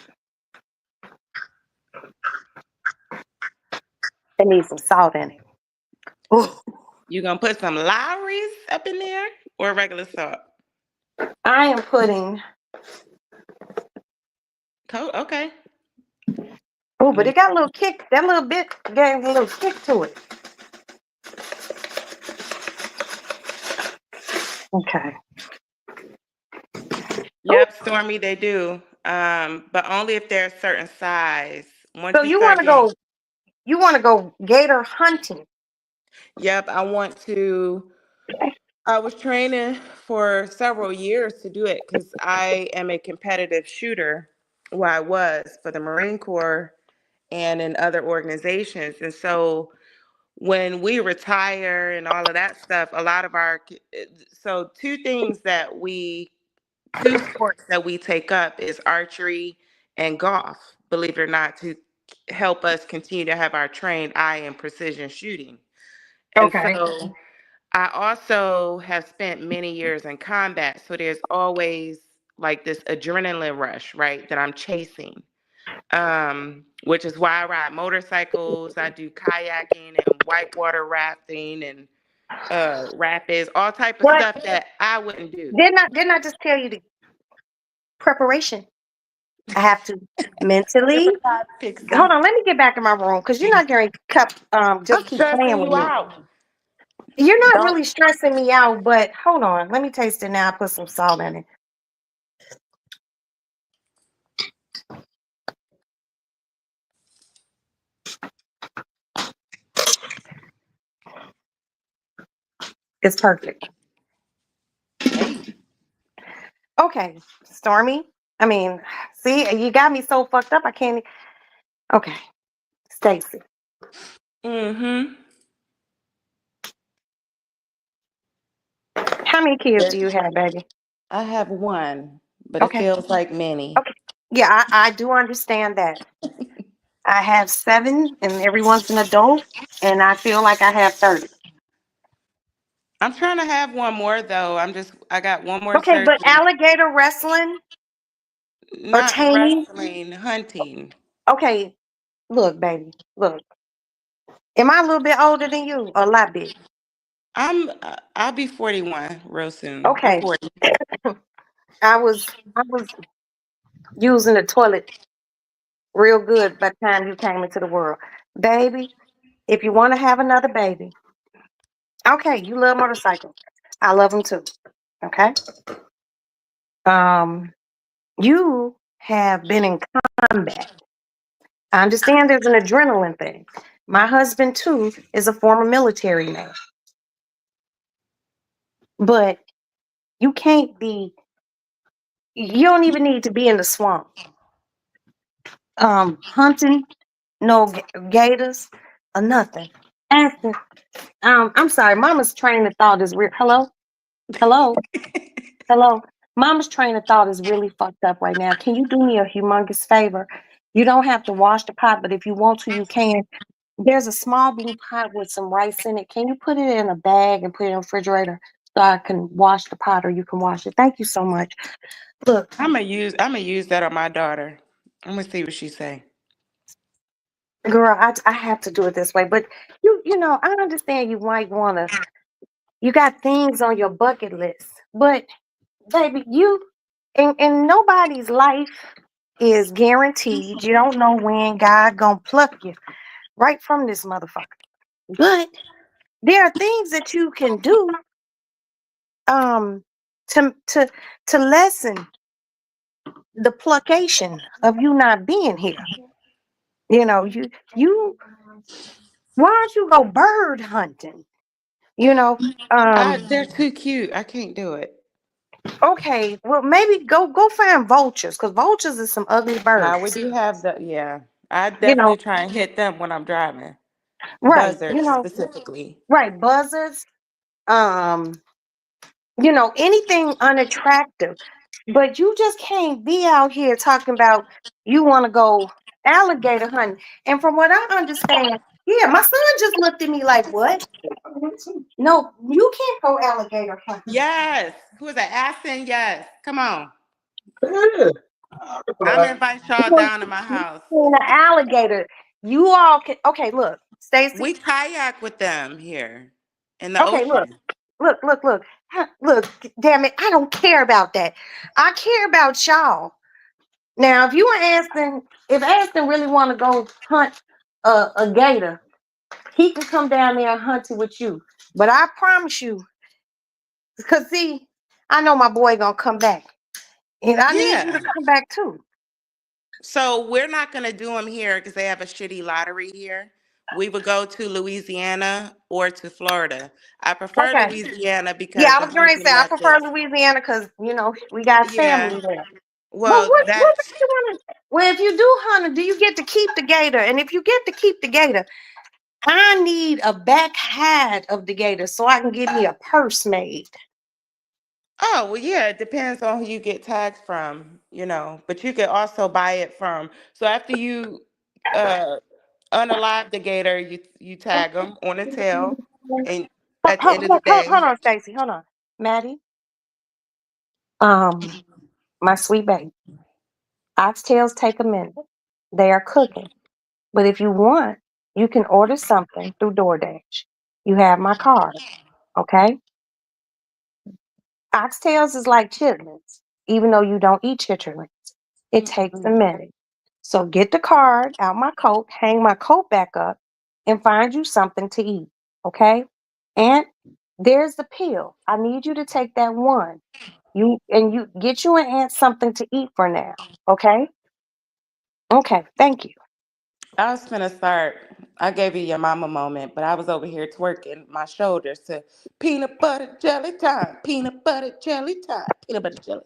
It needs some salt in it. Ooh. You gonna put some Lowry's up in there or regular salt? I am putting. Okay. Oh, but it got a little kick. That little bit gave a little kick to it. Okay. Yep, Stormy, they do. But only if they're a certain size. Once So you you want start to getting, go? You want to go gator hunting? yep, I want to. I was training for several years to do it because I am a competitive shooter. Well, I was for the Marine Corps and in other organizations. And so when we retire and all of that stuff, a lot of so two sports that we take up is archery and golf, believe it or not, to help us continue to have our trained eye and precision shooting. And Okay. so I also have spent many years in combat. So there's always like this adrenaline rush, right? That I'm chasing. Which is why I ride motorcycles, I do kayaking and whitewater rafting and rapids, all type of What? stuff that I wouldn't do. Didn't I just tell you the preparation? I have to mentally. Hold on, let me get back in my room because you're not going to just I'm keep playing stressing with you me. out. You're not Don't. really stressing me out, but hold on. Let me taste it now. I put some salt in it. It's perfect. Hey. Okay, Stormy. I mean, see, you got me so fucked up. I can't. Okay, Stacy. Mm-hmm. How many kids do you have, baby? I have one. but it Okay. feels like many. Okay. Yeah, I do understand that. I have 7 and everyone's an adult, and I feel like I have 30. I'm trying to have one more though. I got one more Okay, but surgery. alligator wrestling or Not taming. wrestling, hunting. Okay, look, baby, look. Am I a little bit older than you? Or a lot bit? I'll be 41 real soon. Or Okay. 40. I was using the toilet real good by the time you came into the world. Baby, if you want to have another baby, okay, you love motorcycles. I love them too. Okay. Um, you have been in combat. I understand there's an adrenaline thing. My husband too is a former military man. But you can't be, you don't even need to be in the swamp. Hunting, no gators or nothing. Asking, I'm sorry, mama's train of thought is weird. Hello? Hello? Hello? Mama's train of thought is really fucked up right now. Can you do me a humongous favor? You don't have to wash the pot, but if you want to, you can. There's a small blue pot with some rice in it. Can you put it in a bag and put it in the refrigerator so I can wash the pot or you can wash it? Thank you so much. Look, I'm gonna use that on my daughter. I'm gonna see what she say. girl, I have to do it this way, but you know, I understand you might want to, you got things on your bucket list, but baby, you, and nobody's life is guaranteed. You don't know when God gonna pluck you right from this motherfucker. But there are things that you can do um to to to lessen the plucation of you not being here. You know, you why don't you go bird hunting? You know, They're too cute. I can't do it. okay, well maybe go find vultures because vultures is some ugly Now we birds. do have the yeah. I You know, definitely try and hit them when I'm driving. right, Buzzards specifically. right, buzzards, um, anything unattractive. But you just can't be out here talking about you want to go alligator hunting. And from what I understand, yeah, my son just looked at me like, what? No, you can't go alligator hunting. Yes. Who is that? Aston? Yes. Come on. Yeah. I'm gonna invite y'all down to my house. An alligator. You all can, okay, look, Stacy. We kayak with them here in the Okay, look, ocean. look. Look, damn it. I don't care about that. I care about y'all. Now, if Aston really want to go hunt a gator, he can come down there and hunt it with you. But I promise you, because see, I know my boy gonna come back. And I need you to Yeah. come back too. So we're not gonna do them here because they have a shitty lottery here. We would go to Louisiana or to Florida. I prefer Okay. Louisiana because Yeah, I the was going to say hunting I prefer methods. Louisiana because we got Yeah. family there. But Well, what that's do you want to? Well, if you do hunt, do you get to keep the gator? And if you get to keep the gator, I need a back hide of the gator so I can get me a purse made. oh well, yeah. It depends on who you get tags from, But you could also buy it from. So after you uh unalive the gator, you tag them on the tail, and at the end of the Hold day, on, Stacy. Hold on, Maddie. Um, my sweet baby. Oxtails take a minute. They are cooking. But if you want, you can order something through DoorDash. You have my card, okay? Oxtails is like chitlins, even though you don't eat chitlins. It takes a minute. So get the card out my coat, hang my coat back up, and find you something to eat, okay? And there's the pill. I need you to take that one. You get you and Aunt something to eat for now, okay? Okay, thank you. I was gonna start. I gave you your mama moment, but I was over here twerking my shoulders to peanut butter jelly time, peanut butter jelly time, peanut butter jelly.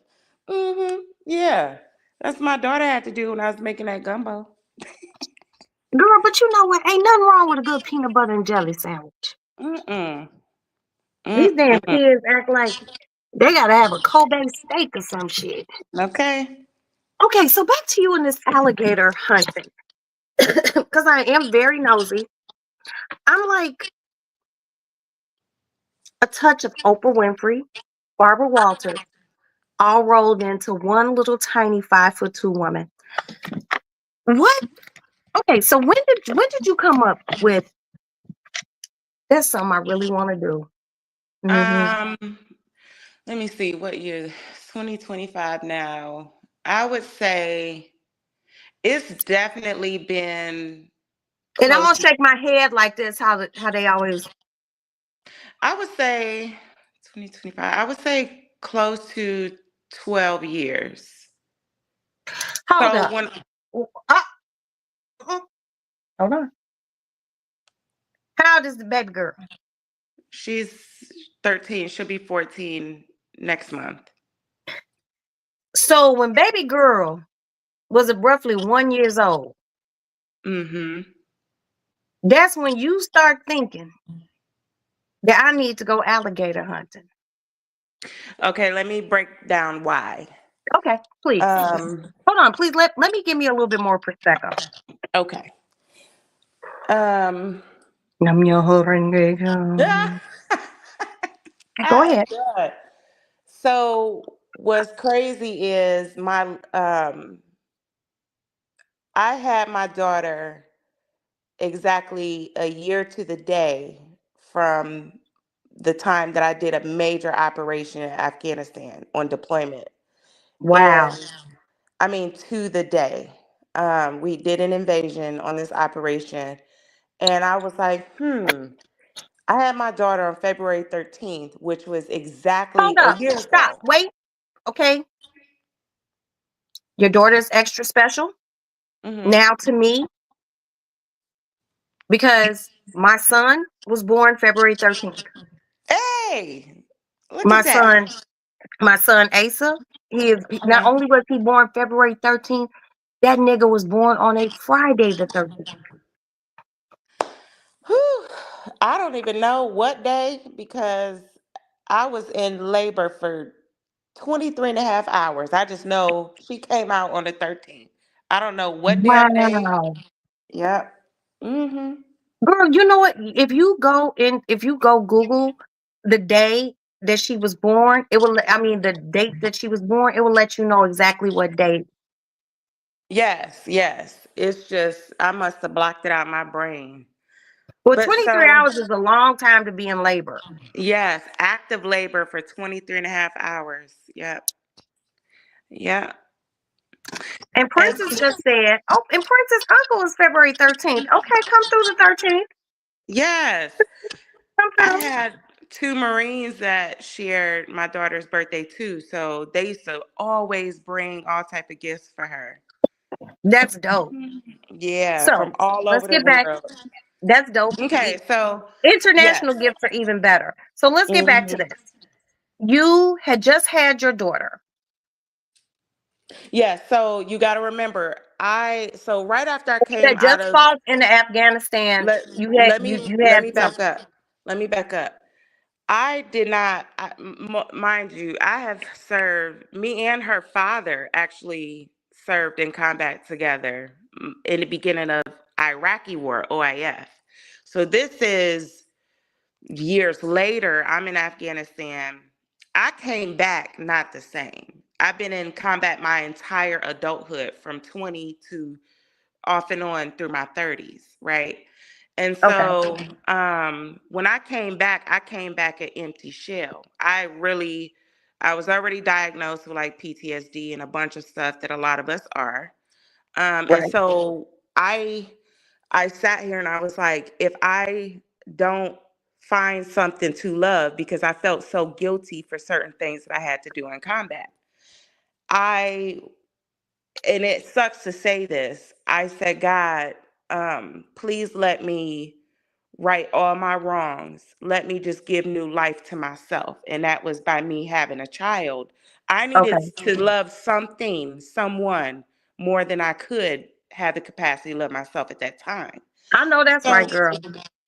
Yeah, that's my daughter had to do when I was making that gumbo. Girl, but you know what? Ain't nothing wrong with a good peanut butter and jelly sandwich. Mm-mm. These damn Mm-mm. kids act like They gotta have a Kobe steak or some shit. Okay. Okay, so back to you in this alligator hunting. Because I am very nosy. I'm like a touch of Oprah Winfrey, Barbara Walters, all rolled into one little tiny 5'2" woman. What? Okay, so when did you come up with that's something I really want to do? Um, let me see what year. 2025 now. I would say it's definitely been And I'm gonna close. shake my head like this. How they always I would say 2025. I would say close to 12 years. hold So up. when Uh, hold on. How old is the baby girl? she's 13, she'll be 14 next month. So when baby girl was roughly 1 years old, Mm-hmm. that's when you start thinking that I need to go alligator hunting. Okay, let me break down why. Okay, please. Hold on, please let me give me a little bit more perspective. Okay. Um, Nam yo ho renge kyo. Go ahead. good. So what's crazy is I had my daughter exactly a year to the day from the time that I did a major operation in Afghanistan on deployment. Wow. And I mean, to the day. We did an invasion on this operation. And I was like, I had my daughter on February 13th, which was exactly Hold a up. year Stop. ago. Wait. Okay. Your daughter's extra special Hmm. now to me because my son was born February 13th. Hey, look My at that. son Asa, not Uh-huh. only was he born February 13th, that nigga was born on a Friday the 13th. Whew. I don't even know what day because I was in labor for 23 and a half hours. I just know she came out on the 13th. I don't know what damn day. Wow. Yep. Mm-hmm. Girl, you know what? If you go Google the day that she was born, I mean the date that she was born, it will let you know exactly what day. Yes, yes. It's just I must have blocked it out my brain. Well, But 23 so hours is a long time to be in labor. yes, active labor for 23 and a half hours. Yep. Yep. And And Princess just said, oh, and Princess uncle is February 13th. Okay, come through the 13th. yes, Come I through. had two Marines that shared my daughter's birthday too. So they used to always bring all type of gifts for her. That's dope. Yeah, So from all let's over the get back. world. That's dope. Okay, so yes. International gifts are even better. So let's get back to Mhm. this. You had just had your daughter. Yeah, so you got to remember, so right after I came That out just of fought in Afghanistan. let You you let had me some. back up. Let me back up. I did not, mind you, I have served, me and her father actually served in combat together in the beginning of Iraqi war, OIF. So this is years later, I'm in Afghanistan. I came back not the same. I've been in combat my entire adulthood from 20 to off and on through my 30s, right? And Okay. so when I came back an empty shell. I was already diagnosed with like PTSD and a bunch of stuff that a lot of us are. And Right. so I sat here and I was like, if I don't find something to love, because I felt so guilty for certain things that I had to do in combat. I and it sucks to say this. I said, God, please let me right all my wrongs. Let me just give new life to myself. And that was by me having a child. I needed Okay. to love something, someone more than I could have the capacity to love myself at that time. I know that's So, right, girl.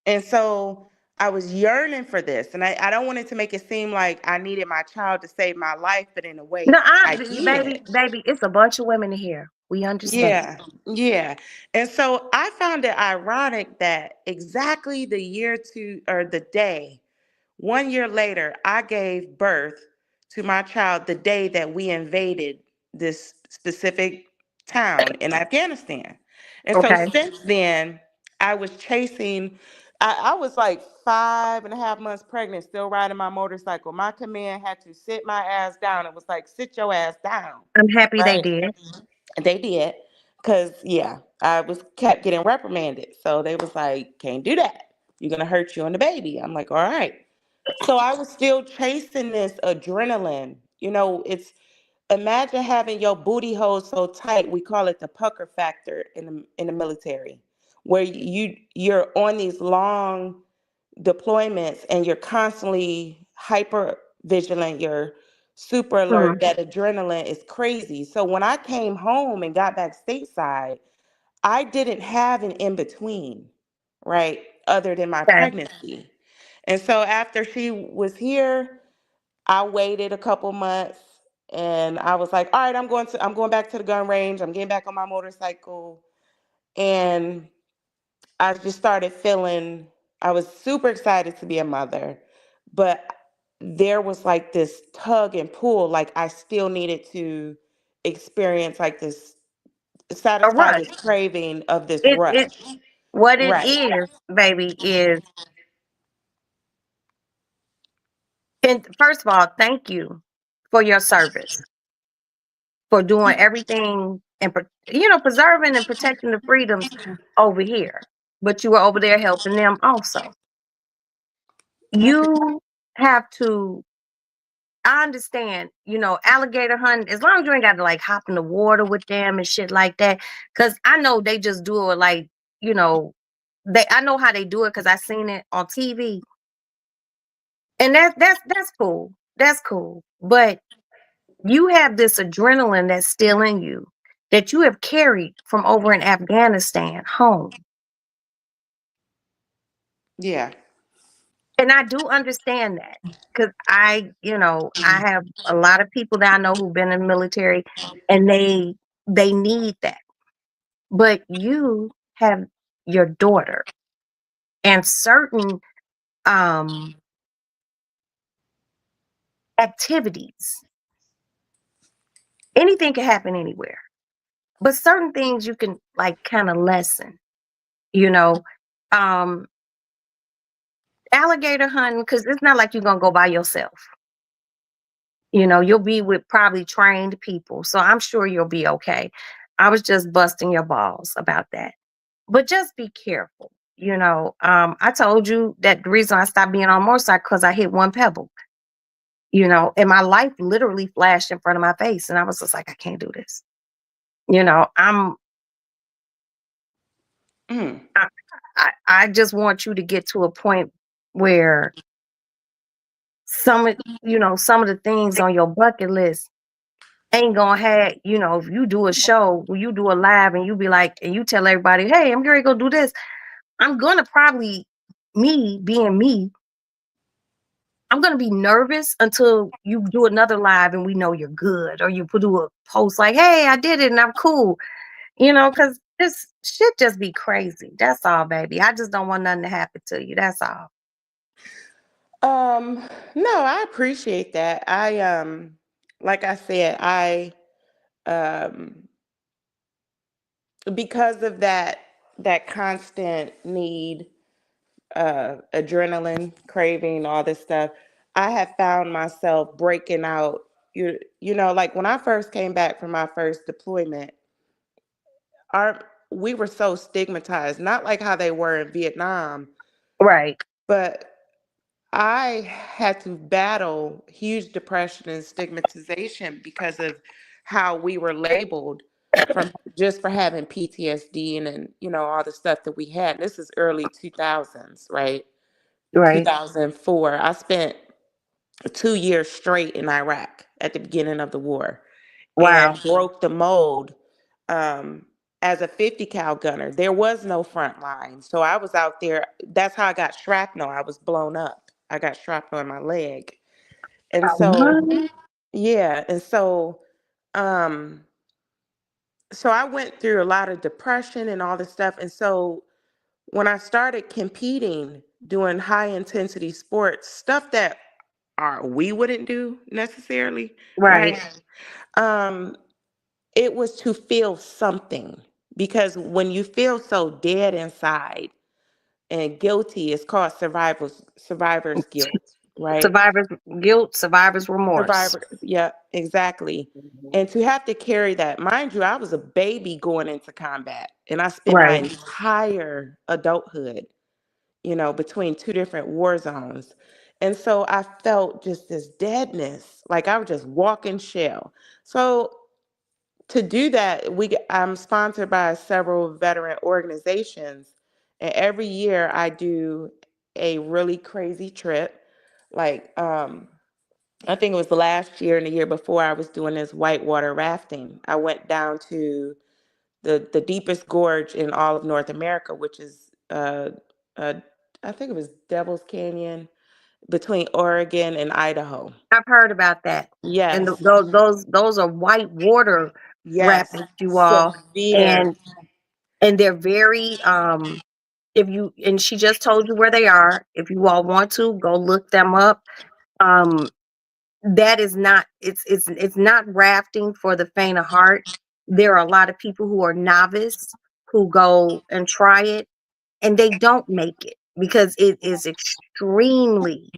and so I was yearning for this. And I don't want it to make it seem like I needed my child to save my life, but in a way No, I did. baby, it's a bunch of women here. We understand. Yeah, yeah. And so I found it ironic that exactly the year to, or the day, 1 year later, I gave birth to my child the day that we invaded this specific town in Afghanistan. And so Okay. since then, I was chasing, I was like 5.5 months pregnant, still riding my motorcycle. My command had to sit my ass down. It was like, sit your ass down, I'm happy they right? did. They did, because yeah, I was kept getting reprimanded. So they was like, can't do that. You're gonna hurt you and the baby. I'm like, all right. So I was still chasing this adrenaline. It's, imagine having your booty hole so tight. We call it the pucker factor in the military, where you're on these long deployments and you're constantly hyper vigilant. You're super alert. Mhm. That adrenaline is crazy. So when I came home and got back stateside, I didn't have an in between, right? Other than my Okay. pregnancy. And so after she was here, I waited a couple months and I was like, all right, I'm going back to the gun range. I'm getting back on my motorcycle. And I just started feeling, I was super excited to be a mother, but there was like this tug and pull, like I still needed to experience like this, A satisfy rush. this craving of this It rush. what it Right. is, baby, is, and first of all, thank you for your service, for doing everything and preserving and protecting the freedoms over here. But you were over there helping them also. I pre- You have to, I understand, alligator hunting, as long as you ain't got to like hop in the water with them and shit like that. Cause I know they just do it like, you know, I know how they do it because I seen it on TV. And that's cool. That's cool. But you have this adrenaline that's still in you that you have carried from over in Afghanistan home. yeah. And I do understand that because I have a lot of people that I know who've been in the military and they need that. But you have your daughter and certain um activities. Anything can happen anywhere. But certain things you can like kind of lessen, you know. Um Alligator hunting, because it's not like you're gonna go by yourself. You'll be with probably trained people. So I'm sure you'll be okay. I was just busting your balls about that. But just be careful. I told you that the reason I stopped being on a motorcycle because I hit one pebble, and my life literally flashed in front of my face. And I was just like, I can't do this. I'm Mm. I, I just want you to get to a point where some of the things on your bucket list ain't gonna have, if you do a show, when you do a live and you be like, and you tell everybody, hey, I'm gonna go do this, I'm gonna probably, me being me, I'm gonna be nervous until you do another live and we know you're good, or you do a post like, hey, I did it and I'm cool, because this shit just be crazy. That's all, baby. I just don't want nothing to happen to you. That's all. No, I appreciate that. Like I said, um, because of that constant need, adrenaline, craving, all this stuff, I have found myself breaking out. Like when I first came back from my first deployment, our we were so stigmatized, not like how they were in Vietnam, Right. but I had to battle huge depression and stigmatization because of how we were labeled from just for having PTSD and all the stuff that we had. This is early 2000s, right? Right. 2004. I spent 2 years straight in Iraq at the beginning of the war Wow. and broke the mold. Um, as a 50 cal gunner. There was no front line. So I was out there. That's how I got shrapnel. I was blown up. I got shrapnel in my leg. And so, yeah. And um, so I went through a lot of depression and all this stuff. And so when I started competing, doing high intensity sports, stuff that we wouldn't do necessarily, Right. Um, it was to feel something, because when you feel so dead inside and guilty, it's called survivor's guilt, right? Survivor's guilt, survivor's remorse. Survivor, yeah, exactly. And to have to carry that, mind you, I was a baby going into combat, and I spent my Right. entire adulthood, between two different war zones. And so I felt just this deadness, like I was just walking shell. So to do that, I'm sponsored by several veteran organizations, and every year I do a really crazy trip. Like I think it was the last year and the year before, I was doing this whitewater rafting. I went down to the deepest gorge in all of North America, which is uh, I think it was Devil's Canyon, between Oregon and Idaho. I've heard about that. And Yes, those are white water yes, rapids, you all. severe. And they're very if you and she just told you where they are. If you all want to go look them up. Um that is not it's not rafting for the faint of heart. There are a lot of people who are novice who go and try it and they don't make it because it is extremely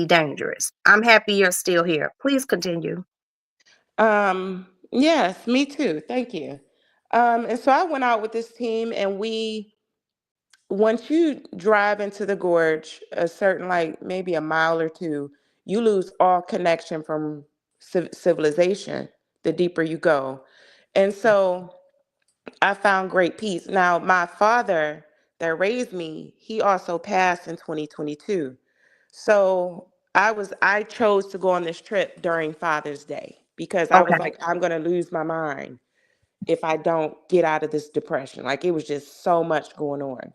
dangerous. I'm happy you're still here. Please continue. Yes, me too. Thank you. And so I went out with this team, and once you drive into the gorge, a certain, like maybe a mile or two, you lose all connection from civilization the deeper you go. And so I found great peace. Now, my father that raised me, he also passed in 2022. So I chose to go on this trip during Father's Day, because I was Okay. like, I'm gonna lose my mind if I don't get out of this depression. Like, it was just so much going on.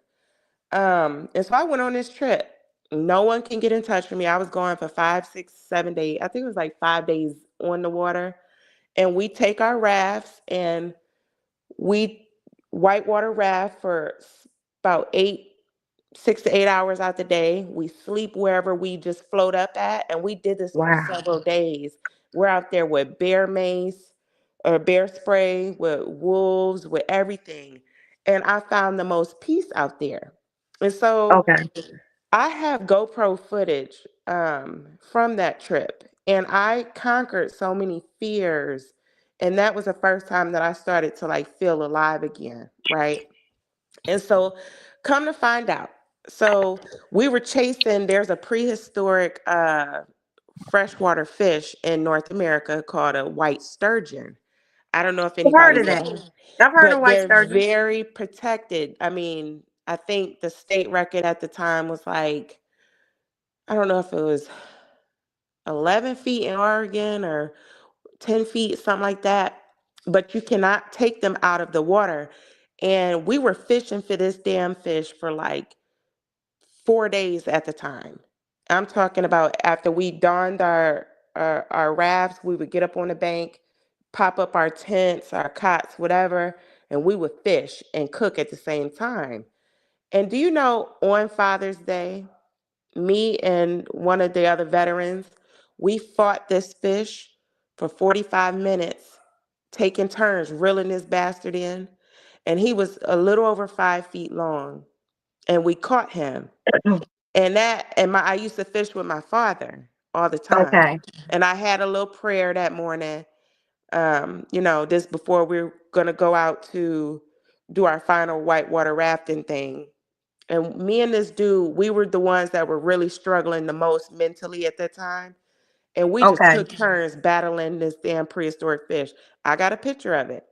And so I went on this trip. No one can get in touch with me. I was going for 5, 6, 7 days. I think it was like 5 days on the water. And we take our rafts and we whitewater raft for about 6 to 8 hours out the day. We sleep wherever we just float up at. And we did this for Wow. several days. We're out there with bear mace or bear spray, with wolves, with everything. And I found the most peace out there. And so Okay. I have GoPro footage from that trip, and I conquered so many fears. And that was the first time that I started to like feel alive again, right? And so, come to find out, so we were chasing. There's a prehistoric freshwater fish in North America called a white sturgeon. I don't know if I've heard anybody of that. knows, I've heard of but white they're sturgeon. very protected. I mean, I think the state record at the time was like, I don't know if it was 11 feet in Oregon or 10 feet, something like that. But you cannot take them out of the water. And we were fishing for this damn fish for like 4 days at the time. I'm talking about after we donned our rafts, we would get up on the bank, pop up our tents, our cots, whatever, and we would fish and cook at the same time. And do you know, on Father's Day, me and one of the other veterans, we fought this fish for 45 minutes, taking turns reeling this bastard in. And he was a little over 5 feet long. And we caught him. I used to fish with my father all the time. Okay. And I had a little prayer that morning, this before we were gonna go out to do our final whitewater rafting thing. And me and this dude, we were the ones that were really struggling the most mentally at that time. And we just Okay. took turns battling this damn prehistoric fish. I got a picture of it.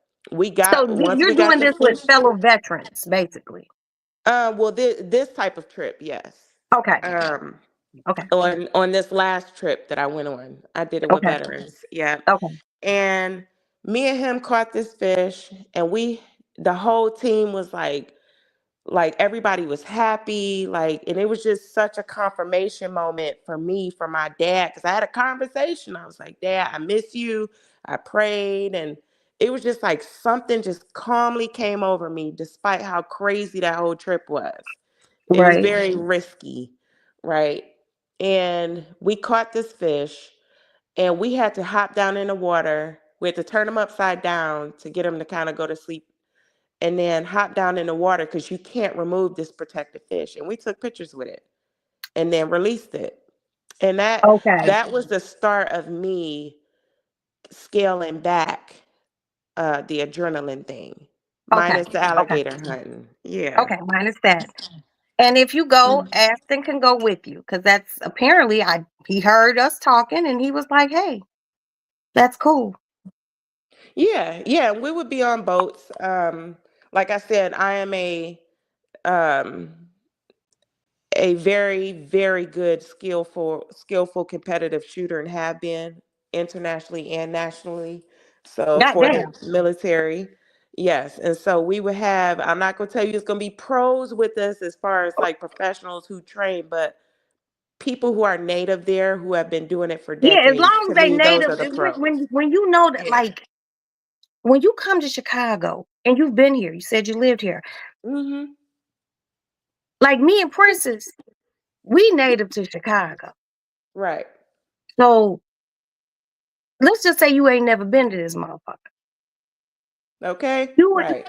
So Once you're we got doing the this with fish. fellow veterans, basically. Well, this type of trip, yes. Okay. Um, Okay. on this last trip that I went on, I did it with Okay. veterans. Yeah. Okay. And me and him caught this fish, and the whole team was like everybody was happy, like, and it was just such a confirmation moment for me, for my dad, because I had a conversation. I was like, Dad, I miss you. I prayed, and it was just like something just calmly came over me, despite how crazy that whole trip was. It was Right. very risky, right? And we caught this fish, and we had to hop down in the water. We had to turn him upside down to get him to kind of go to sleep, and then hop down in the water because you can't remove this protected fish. And we took pictures with it and then released it. And Okay. that was the start of me scaling back the adrenaline thing, Okay. minus the Okay. alligator hunting. Yeah. Okay. Minus that. And if you go, Aston can go with you because that's apparently he heard us talking and he was like, "Hey, that's cool." Yeah. Yeah. We would be on boats. Like I said, I am um, a very, very good, skillful competitive shooter, and have been internationally and nationally. So for the Goddamn. military, yes. And so we would have, I'm not gonna tell you it's gonna be pros with us as far as like professionals who train, but people who are native there who have been doing it for Yeah, as decades, long as to they me, those native, are the pros. when you know that, Yeah. like when you come to Chicago and you've been here, you said you lived here. Hmm. Like me and Princess, we native to Chicago. Right. So let's just say you ain't never been to this motherfucker. Okay. You Right.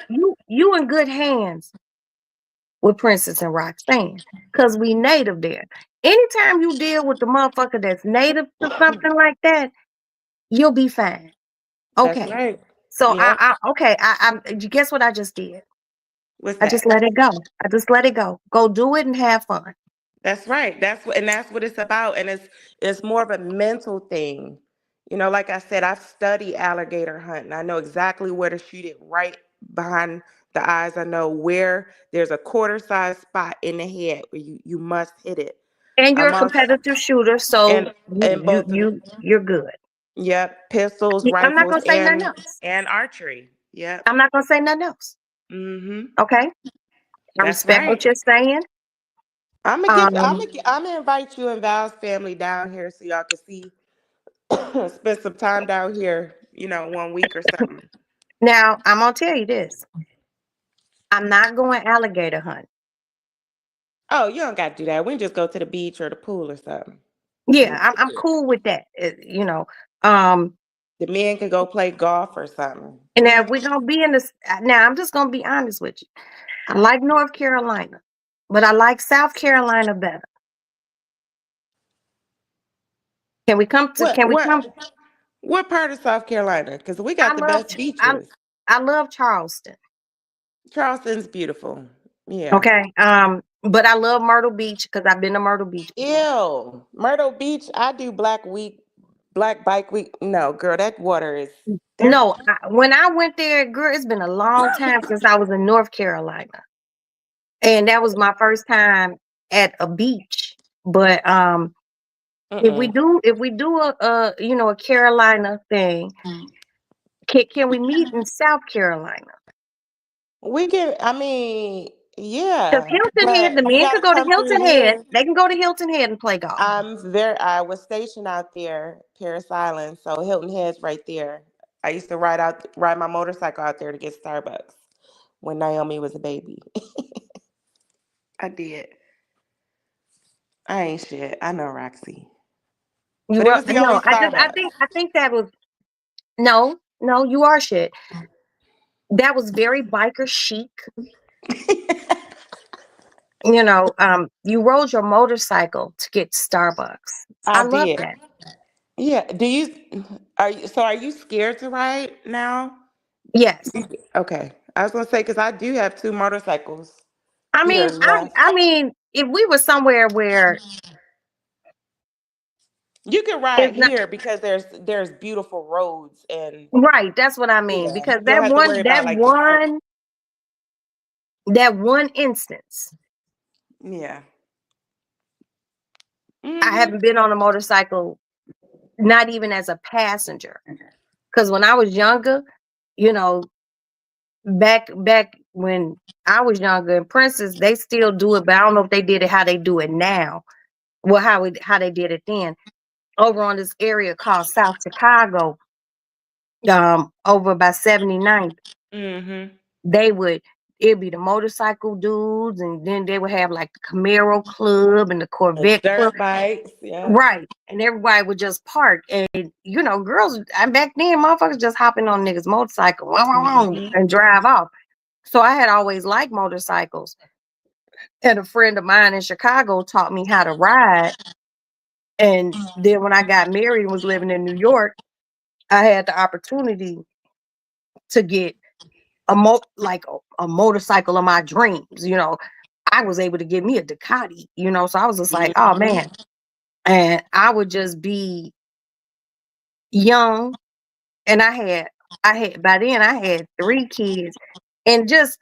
you in good hands with Princess and Roxanne because we native there. Anytime you deal with the motherfucker that's native to something like that, you'll be fine. That's Okay. right. So Yep. you guess what I just did? What's I just that? let it go. I just let it go. Go do it and have fun. That's right. That's what it's about. And it's more of a mental thing. You know, like I said, I've studied alligator hunting. I know exactly where to shoot it right behind the eyes. I know where there's a quarter size spot in the head where you must hit it. And you're I'm a also competitive shooter, so and both of you're good. yep, pistols, I'm not rifles, gonna say nothing else. and archery. Yep. I'm not gonna say nothing else. Mm-hmm. Okay. I That's respect what right. you're saying. Um, I'm gonna invite you and Val's family down here so y'all can see spend some time down here, 1 week or something. now I'm gonna tell you this. I'm not going alligator hunt. Oh, you don't got to do that. We can just go to the beach or the pool or something. Yeah, And I'm cool with that. Um, the men can go play golf or something. and now if we're gonna be in this, now I'm just gonna be honest with you. I like North Carolina, but I like South Carolina better. Can we come to? What Can we come? what what part of South Carolina? Because we I got the love best I beaches. I love Charleston. Charleston's beautiful. Yeah. Okay. But I love Myrtle Beach because I've been to Myrtle Beach before. Ew. Myrtle Beach, I do Black Bike Week. No, girl, that water is there. No, when I went there, girl, it's been a long time since I was in North Carolina, and that was my first time at a beach. But Mm-mm. if we do a Carolina thing, can we meet in South Carolina? We can, I mean, Because yeah, Hilton Head, but the you men got could to go to come through Hilton Head. here. They can go to Hilton Head and play golf. I was stationed out there, Paris Island, so Hilton Head's right there. I used to ride my motorcycle out there to get Starbucks when Naomi was a baby. I did. I ain't shit. I know Roxy, You but it were was the only no, Starbucks. I think that was no, you are shit. That was very biker chic. You rode your motorcycle to get Starbucks. I I love did. that. Yeah. Are you scared to ride now? Yes. Okay. I was gonna say because I do have two motorcycles I here mean, left. I mean, if we were somewhere where You can ride it's not here because there's beautiful roads, and right, that's what I mean. yeah, Because you don't have to worry about like the foot. that one instance, Yeah. I Hmm. haven't been on a motorcycle, not even as a passenger. Because when I was younger, you know, back when I was younger in Princess, they still do it, but I don't know if they did it how they do it now. Well, how they did it then. Over on this area called South Chicago, over by 79th, Mm-hmm. they would it'd be the motorcycle dudes, and then they would have like the Camaro Club and the The Corvette Club. dirt bikes, yeah. Right. And everybody would just park. And, you know, girls, back then, motherfuckers just hopping on niggas' motorcycle Mhm. and drive off. So I had always liked motorcycles. And a friend of mine in Chicago taught me how to ride. And then when I got married and was living in New York, I had the opportunity to get a motorcycle of my dreams. You know, I was able to get me a Ducati, you know, so I was just like, oh Mhm. man. And I would just be young, and I had by then I had 3 kids, and just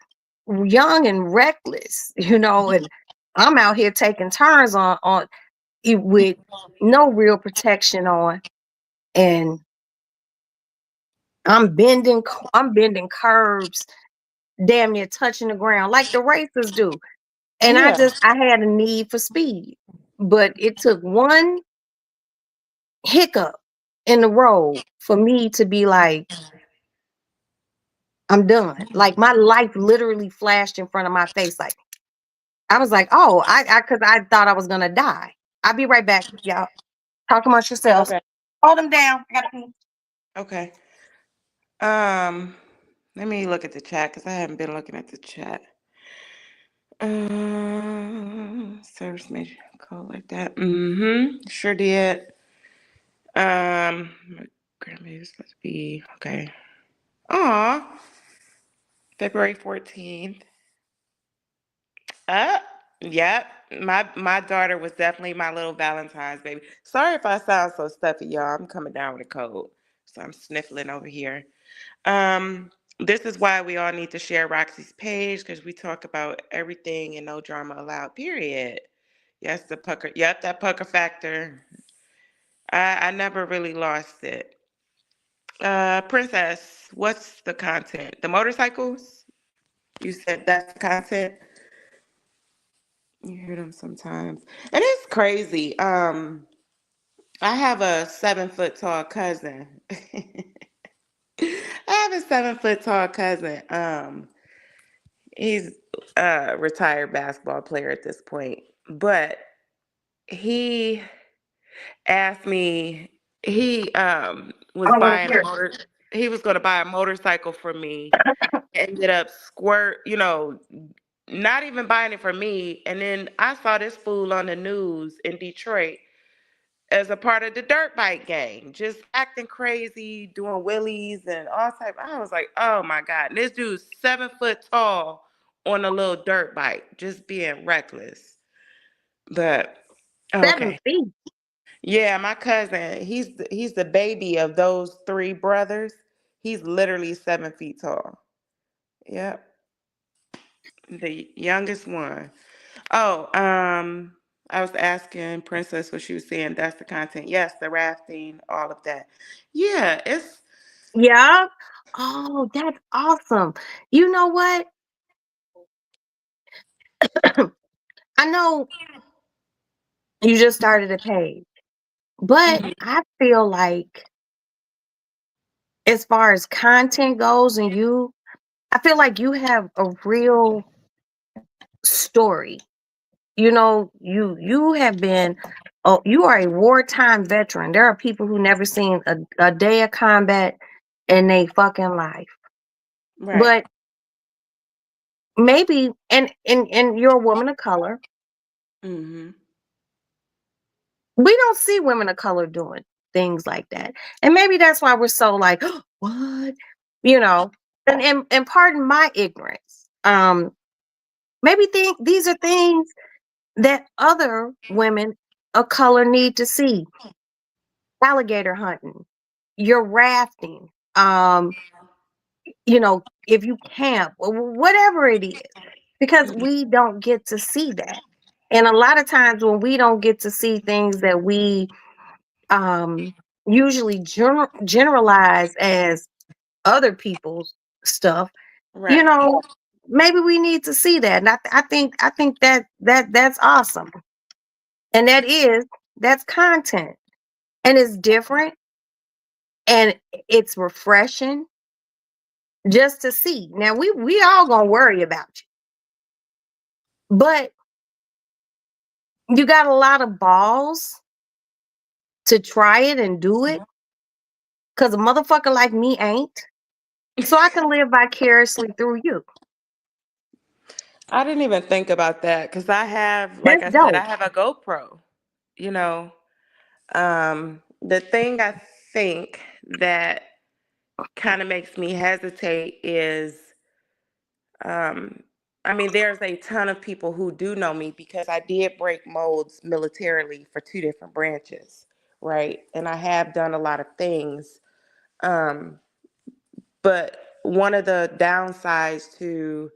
young and reckless, you know, and I'm out here taking turns on it with no real protection on, and I'm bending curves, damn near touching the ground like the racers do. And Yeah. I had a need for speed, but it took one hiccup in the road for me to be like, I'm done. Like my life literally flashed in front of my face. Like I was like, oh, cause I thought I was gonna die. I'll be right back, y'all. Talk amongst yourselves. Okay. Hold them down. I gotta pee. Okay. Um, Let me look at the chat because I haven't been looking at the chat. Service major code like that. Mm-hmm. Sure did. My grandbaby's supposed to be okay. Aw, February 14th. Uh, yep. My daughter was definitely my little Valentine's baby. Sorry if I sound so stuffy, y'all. I'm coming down with a cold, so I'm sniffling over here. This is why we all need to share Roxy's page because we talk about everything and no drama allowed. Period. Yes, the pucker. Yep, that pucker factor. I never really lost it. Princess, what's the content? The motorcycles? You said that's the content. You hear them sometimes, and it's crazy. I have a 7 foot tall cousin. I have a 7 foot tall cousin. He's a retired basketball player at this point, but he asked me was I want to buying a hear. motor. He was going to buy a motorcycle for me. Ended up not even buying it for me. And then I saw this fool on the news in Detroit as a part of the dirt bike gang, just acting crazy, doing wheelies and all type. I was like, oh my God. And this dude's 7 foot tall on a little dirt bike, just being reckless. But 7 okay. feet. Yeah, my cousin, he's the baby of those 3 brothers. He's literally 7 feet tall. Yep. The youngest one. Oh, I was asking Princess what she was saying. That's the content. Yes, the rafting, all of that. Yeah, it's Yeah. Oh, that's awesome. You know what? I know you just started a page, but mhm, I feel like as far as content goes and I feel like you have a real story. You know, you have been you are a wartime veteran. There are people who never seen a day of combat in their fucking life. right. But maybe and you're a woman of color. Hmm. We don't see women of color doing things like that. And maybe that's why we're so like, what? You know, and pardon my ignorance. Maybe these are things that other women of color need to see. Alligator hunting, you're rafting, you know, if you camp or whatever it is, because we don't get to see that. And a lot of times when we don't get to see things that we um usually generalize as other people's stuff. Right. You know, maybe we need to see that. And I think that's awesome. And that's content. And it's different and it's refreshing just to see. Now we all gonna worry about you. But you got a lot of balls to try it and do it. Cause a motherfucker like me ain't. So I can live vicariously through you. I didn't even think about that because I have, like That's I said, dope. I have a GoPro. You know, the thing I think that kind of makes me hesitate is, I mean, there's a ton of people who do know me because I did break molds militarily for 2 different branches, right? And I have done a lot of things. Um, but one of the downsides to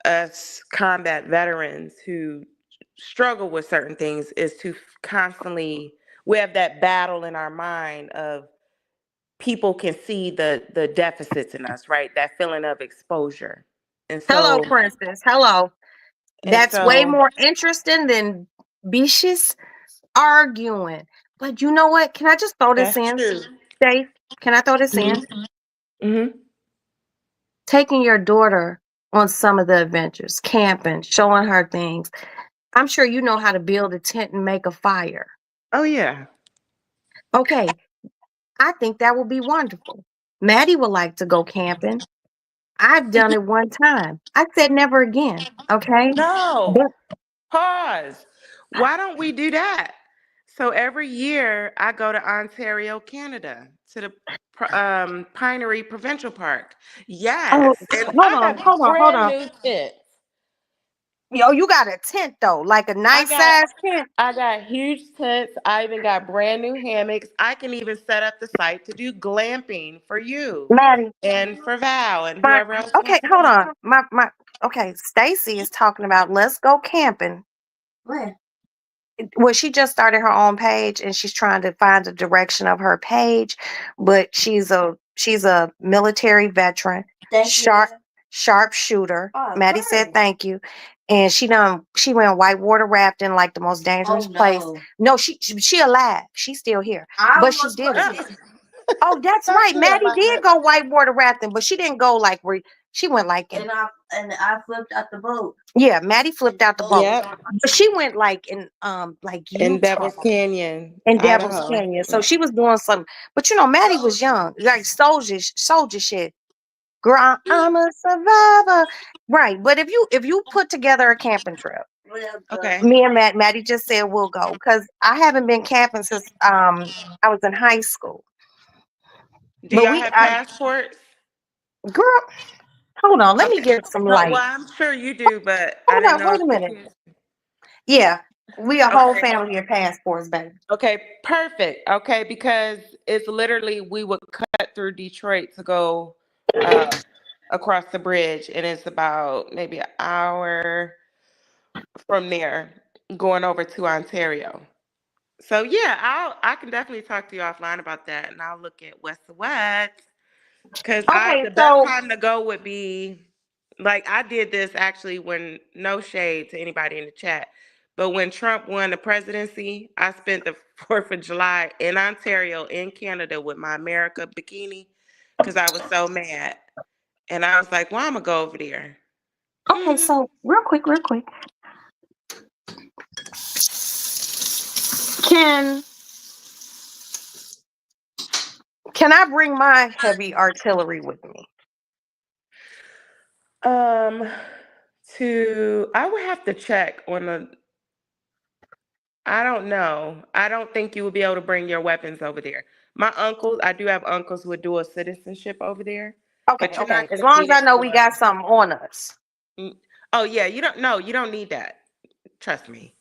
us combat veterans who struggle with certain things is to constantly, we have that battle in our mind of people can see the deficits in us, right? That feeling of exposure. And Hello, so, princess. Hello. and That's way so more interesting than Bishes arguing. But you know what? Can I just throw this that's in, true. Dave? Can I throw this in? Hmm. Taking your daughter on some of the adventures, camping, showing her things. I'm sure you know how to build a tent and make a fire. Oh yeah. Okay, I think that would be wonderful. Maddie would like to go camping. I've done it one time. I said never again. Okay. No. But Pause. Why don't we do that? So every year I go to Ontario, Canada, to the Pinery Provincial Park. oh, Yes, and hold I on, got hold on, hold brand on. new tents. Yo, you got a tent though, like a I nice got size tent. I got huge tents. I even got brand new hammocks. I can even set up the site to do glamping for you Maddie, and for Val and fine. whoever else Okay, wants to hold come. on. My okay, Stacy is talking about let's go camping. Where? Well, she just started her own page and she's trying to find the direction of her page, but she's a military veteran, Thank sharp you. sharpshooter. Oh, Maddie said good. thank you. And she went whitewater rafting like the most dangerous Oh place. no. No, she alive. She's still here. I But she almost did put it. it. Oh, that's Don't right. do it Maddie like did that. go whitewater rafting, but she didn't go like where she went like in. And I flipped out the boat. Yeah, Maddie flipped out the boat. Yep. But she went like in like In Utah Devil's Canyon, and Devil's Idaho. Canyon. So she was doing something. But you know, Maddie was young, like soldier shit. Girl, I'm a survivor. Right. But if you put together a camping trip, Okay. me and Maddie just said we'll go. Because I haven't been camping since I was in high school. Do But y'all have I passports? girl, hold on, let me Okay. get some No, light. well, I'm sure you do, but I Hold didn't on, know wait if a the minute. kids. Yeah, we a whole Okay. family of passports, baby. Okay, perfect. Okay, because it's literally we would cut through Detroit to go across the bridge, and it's about maybe an hour from there going over to Ontario. So yeah, I can definitely talk to you offline about that, and I'll look at what's what. Because Okay, the best so time to go would be like I did this actually when no shade to anybody in the chat, but when Trump won the presidency, I spent the 4th of July in Ontario in Canada with my America bikini because I was so mad. And I was like, well, I'm gonna go over there. okay, Mhm. so real quick. Can can I bring my heavy artillery with me? Um, I would have to check on the. I don't know. I don't think you would be able to bring your weapons over there. My uncles, I do have uncles with dual citizenship over there, Okay, but you're okay. not As going to long as need I it know we for. got something on us. Mm, oh yeah, you don't. No, you don't need that. Trust me.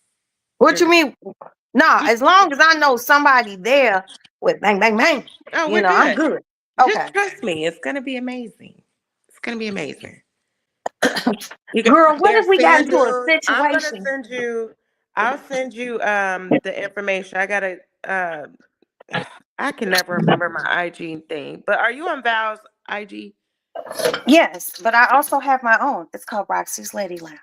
What You're you good. mean? Nah, as long as I know somebody there with bang bang bang, Oh, we're I'm good. good. Just Okay. trust me. It's going to be amazing. It's going to be amazing. You got Girl, what if there's we got into a sandals. I'm gonna situation? send you. I'll send you the information. I gotta I can never remember my IG thing. But are you on Val's IG? Yes, but I also have my own. It's called Roxy's Lady Lounge.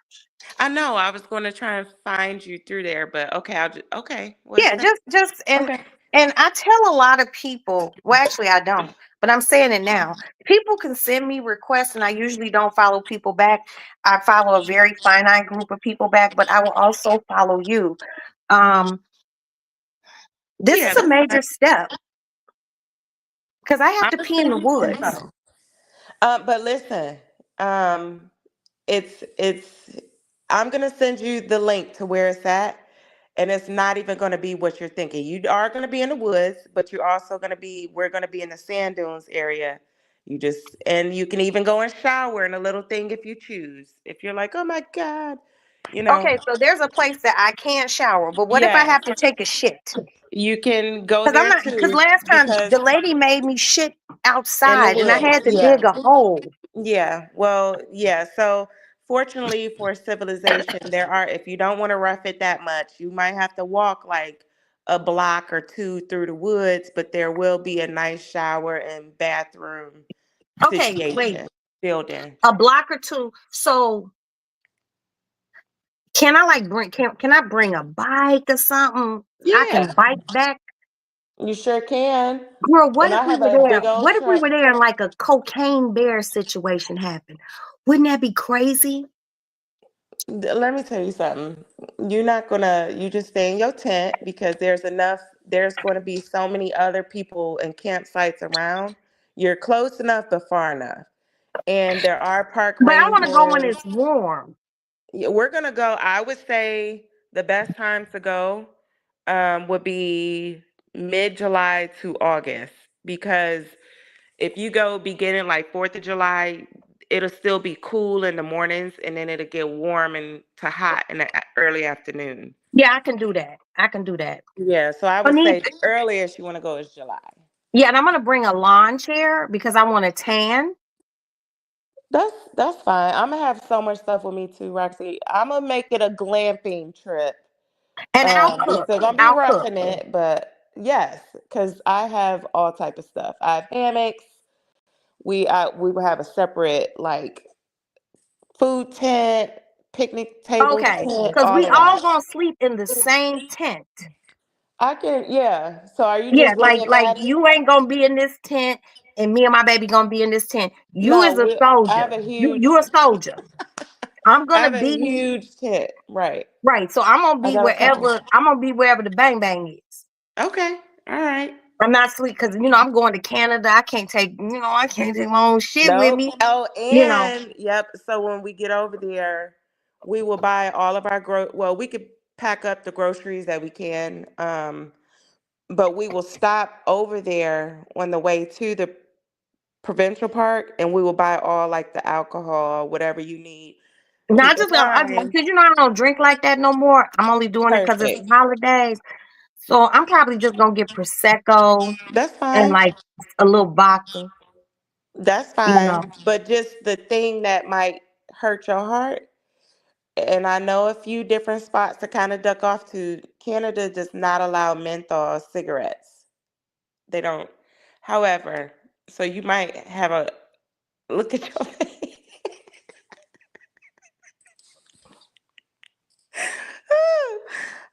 I know. I was going to try and find you through there, but okay. Okay. Well, Yeah, just okay. and I tell a lot of people, well, actually I don't, but I'm saying it now. People can send me requests and I usually don't follow people back. I follow a very finite group of people back, but I will also follow you. This Yeah, is a that's fine. major step because I have I'm to gonna pee in send the you some woods. info. But listen, it's. I'm gonna send you the link to where it's at, and it's not even gonna be what you're thinking. You are gonna be in the woods, but you're also gonna be. We're gonna be in the sand dunes area. And you can even go and shower in a little thing if you choose. If you're like, oh my God, you know, Okay, so there's a place that I can't shower, but what if I yes, have to take a shit? you can go Because I'm there not, because too last time because the lady made me shit in the outside and I woods, had to yeah. dig a hole. Yeah, well, yeah. So, fortunately for civilization, there are, if you don't want to rough it that much, you might have to walk like a block or two through the woods, but there will be a nice shower and bathroom Okay, wait, situation built in. a block or two. So can I like can I bring a bike or something? I can Yeah, bike back. you sure can. Girl, what And if I we have were a there? big old What if we truck. were there and like a cocaine bear situation happened? Wouldn't that be crazy? Let me tell you something. You just stay in your tent because there's going to be so many other people and campsites around. You're close enough, but far enough. And there are park But I want to go when rangers. it's warm. Yeah, we're gonna go. I would say the best time to go would be mid-July to August because if you go beginning like 4th of July, it'll still be cool in the mornings and then it'll get warm and to hot in the early afternoon. Yeah, I can do that. I can do that. Yeah, so I I would need, say the earliest you want to go is July. yeah, and I'm gonna bring a lawn chair because I want to tan. That's fine. I'm gonna have so much stuff with me too, Roxy. I'm gonna make it a glamping trip. And I'll We're cook. still gonna be I'll cook. roughing it, but yes, because I have all type of stuff. I have hammocks. We will have a separate like food tent, picnic table Okay, tent, because all we of all that. gonna sleep in the same tent. I can, yeah. So are you Yeah, just like bringing like Maddie? you ain't gonna be in this tent, and me and my baby gonna be in this tent. You No, is a I have soldier. a You huge, a soldier. I'm I gonna have a be huge tent. Right. right. So I'm gonna I be got a couple. wherever. I'm gonna be wherever the bang bang is. Okay. All right. I'm not sleep because I'm going to Canada. I can't take I can't take my own shit with Nope. me. Oh, You know. and yep. So when we get over there, we will buy all of our well, we could pack up the groceries that we can. But we will stop over there on the way to the provincial park and we will buy all like the alcohol, whatever you need. Now I Keep in just mind, because I don't drink like that no more. I'm only doing it because it's the perfect. holidays. So I'm probably just gonna get prosecco That's and fine. like a little vodka. That's You know. fine. But just the thing that might hurt your heart, and I know a few different spots to kind of duck off to. Canada does not allow menthol cigarettes. They don't. However, so you might have a look at your face.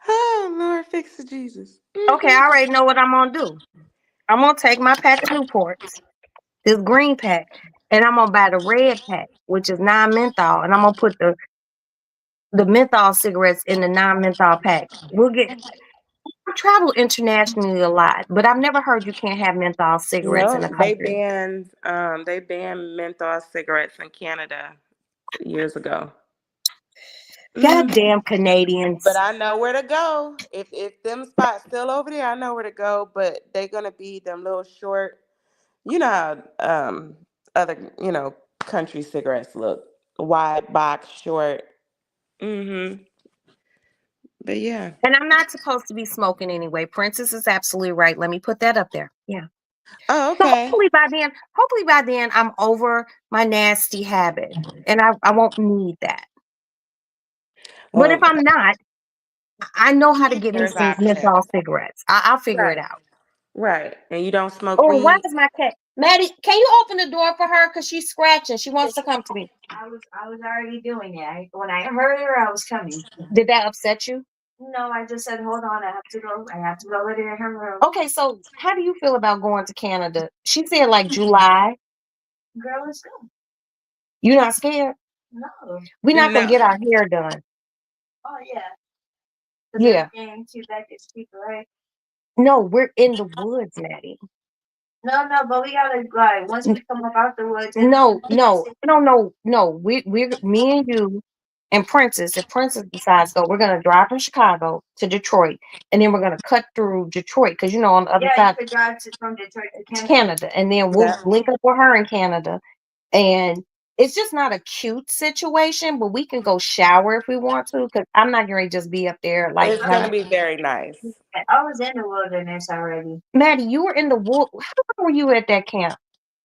Oh, Lord, fix it, Jesus. Okay, I already know what I'm gonna do. I'm gonna take my pack of Newports, this green pack, and I'm gonna buy the red pack, which is non-menthol, and I'm gonna put the menthol cigarettes in the non-menthol pack. I travel internationally a lot, but I've never heard you can't have menthol cigarettes in No, a country. they banned menthol cigarettes in Canada years ago. Goddamn But Canadians. I know where to go. If them spots still over there, I know where to go. But they're gonna be them little short, you know how other country cigarettes look. Wide box, short. Mm-hmm. But yeah. And I'm not supposed to be smoking anyway. Princess is absolutely right. Let me put that up there. Yeah. Oh, So okay. hopefully by then I'm over my nasty habit and I won't need that. But if Well, I'm not, I know how to get me there's some options. menthol cigarettes. I'll figure it Right. out. Right. And you don't smoke Oh, why weed? is my cat? Maddie, can you open the door for her? Because she's scratching. She wants to come to me. I was already doing it. When I heard her, I was coming. Did that upset you? No, I just said, hold on, I have to go let her in her room. Okay, so how do you feel about going to Canada? She said like July. Girl, let's go. You not scared? No. We're not gonna No. get our hair done. Oh yeah. Yeah. And Quebec is cheaper, right? No, we're in the woods, Maddie. No, but we gotta like once we come up out the woods. No. We're me and you and Princess. If Princess decides to go, we're gonna drive from Chicago to Detroit, and then we're gonna cut through Detroit because you know on the other Yeah, side you could drive from Detroit to to Canada. Canada, and then we'll Yeah. link up with her in Canada. And it's just not a cute situation, but we can go shower if we want to. Because I'm not gonna just be up there like It's gonna be very nice. I was in the wilderness already. Maddie. You were in the wood. How long were you at that camp?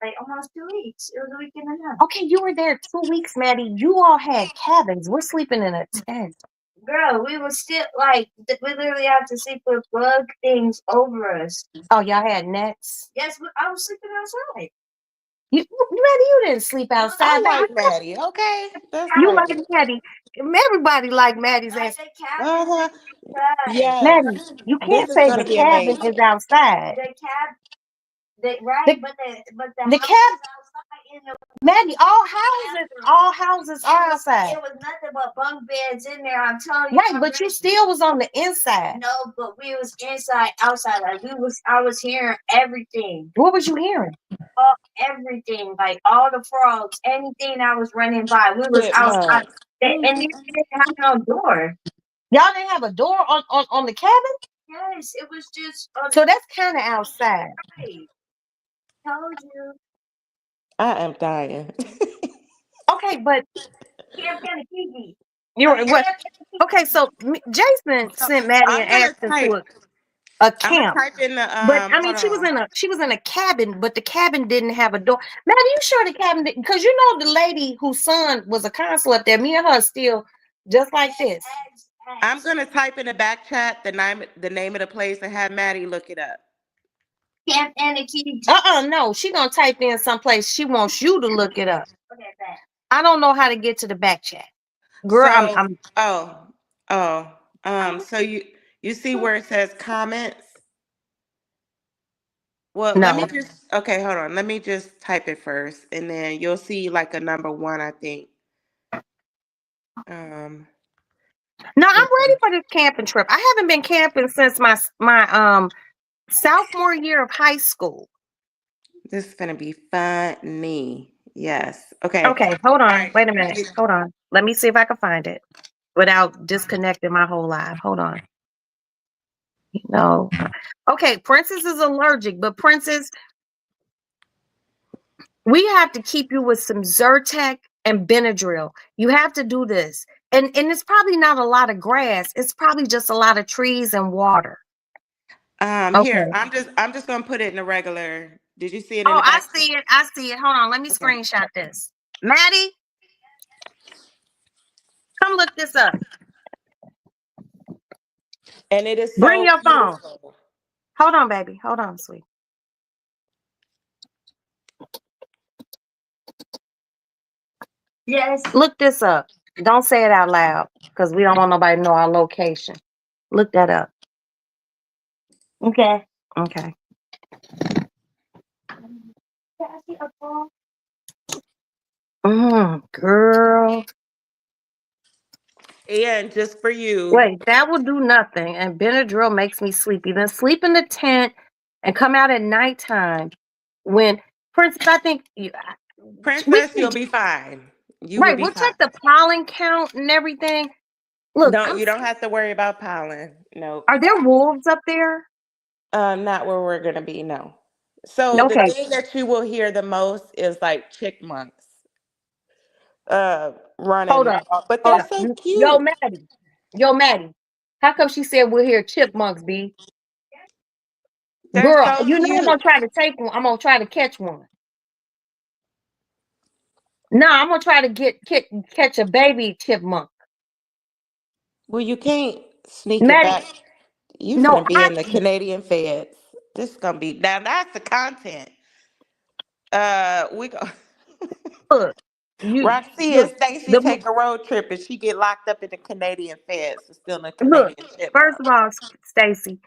Like almost 2 weeks. It was a week and a half. Okay, you were there 2 weeks, Maddie. You all had cabins. We're sleeping in a tent. Girl, we was still like we literally have to sleep with bug things over us. Oh, y'all had nets. Yes, I was sleeping outside. Maddie, you didn't sleep I outside. like Maddie. Okay. That's You great. like Maddie. Everybody like Maddie's Like ass. the cabin. Uh-huh. Right. Yes. Maddie, you This can't is say gonna the be cabin amazing. is outside. The cab. Right, The- but the the house cab- is outside in the Maddie, all houses are outside. It was nothing but bunk beds in there. I'm telling you. Right, but you still was on the inside. No, but we was inside, outside. Like I was hearing everything. What was you hearing? Everything, like all the frogs, anything I was running by. We was outside, and we didn't have no door. Y'all didn't have a door on the cabin? Yes, it was just. So that's kind of outside. Right. Told you. I am dying. Okay, but Camp Kanakigi. you were what? Okay, so Jason sent Maddie and asked him to a I'm gonna camp. type in the But I mean, hold she was in a cabin, but the cabin didn't have a door. Maddie, you sure the cabin didn't? Because you know the lady whose son was a consul up there. Me and her still just like this. I'm gonna type in the back chat the name of the place and have Maddie look it up. Camp Kanakigi. No, she gonna type in someplace. She wants you to look it up. Okay, bet. I don't know how to get to the back chat, girl. So you see where it says comments? Well, No. let me just hold on. Let me just type it first, and then you'll see like a number 1, I think. No, I'm ready for this camping trip. I haven't been camping since my sophomore year of high school. This is gonna be funny. Yes. Okay. Okay, hold on. right. Wait a minute. Hold on. Let me see if I can find it without disconnecting my whole life. Hold on. No. Okay, Princess is allergic, but Princess, we have to keep you with some Zyrtec and Benadryl. You have to do this. And it's probably not a lot of grass. It's probably just a lot of trees and water. Here, I'm just gonna put it in a regular. Did you see it? Oh, I see it. I see it. Hold on. Let me screenshot this. Maddie, come look this up. And it is so Bring your phone. beautiful. Hold on, baby. Hold on, sweet. Yes. Look this up. Don't say it out loud because we don't want nobody to know our location. Look that up. Okay. Okay. Girl. And just for you. Wait, that will do nothing. And Benadryl makes me sleepy. Then sleep in the tent and come out at nighttime. When Princess, I think Princess, you'll be fine. You will right, be we'll fine. check the pollen count and everything. Look, you don't have to worry about pollen. No. Are there wolves up there? Not where we're gonna be. No. So Okay. the thing that you will hear the most is like chipmunks. Running. Hold up. But they're so cute. Yo, Maddie. How come she said we'll hear chipmunks, B? They're Girl, so you know cute. I'm gonna try to take one. I'm gonna try to catch one. No, I'm gonna try to catch a baby chipmunk. Well, you can't sneak Maddie, it back. You're no, gonna be in the Canadian feds. This is gonna be now. That's the content. We go. Look, you Roxy and look Stacy the take a road trip, and she get locked up in the Canadian feds for stealing a look. Canadian First chipmunk. of all, Stacy,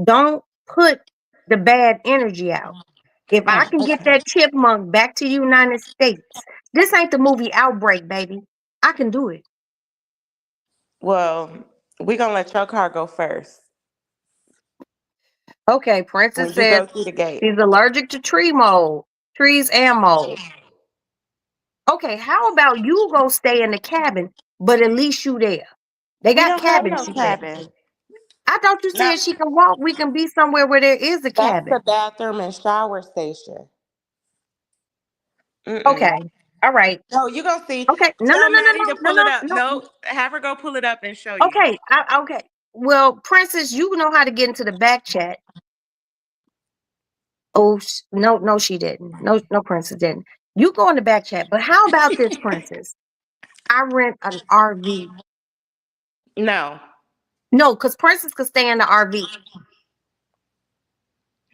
don't put the bad energy out. If I can get Okay. that chipmunk back to the United States, this ain't the movie Outbreak, baby. I can do it. Well, we gonna let your car go first Okay, Princess when you says go through the gate. she's allergic to trees and mold. Okay, how about you go stay in the cabin, but at least you there. They We got don't have cabins, no she said. cabin. I thought you No, said she can walk. We can be somewhere where there is a that's the cabin. bathroom and shower station. Mm-mm. Okay. All right. No, you gonna see. Okay. No, no, Tell no, no, Maddie to no, pull it no, up. no, no. No, have her go pull it up and show you. Okay. Okay. Well, Princess, you know how to get into the back chat. Oh, no, no, she didn't. No, no, Princess didn't. You go in the back chat. But how about this, Princess? I rent an RV. No, No, because Princess could stay in the RV.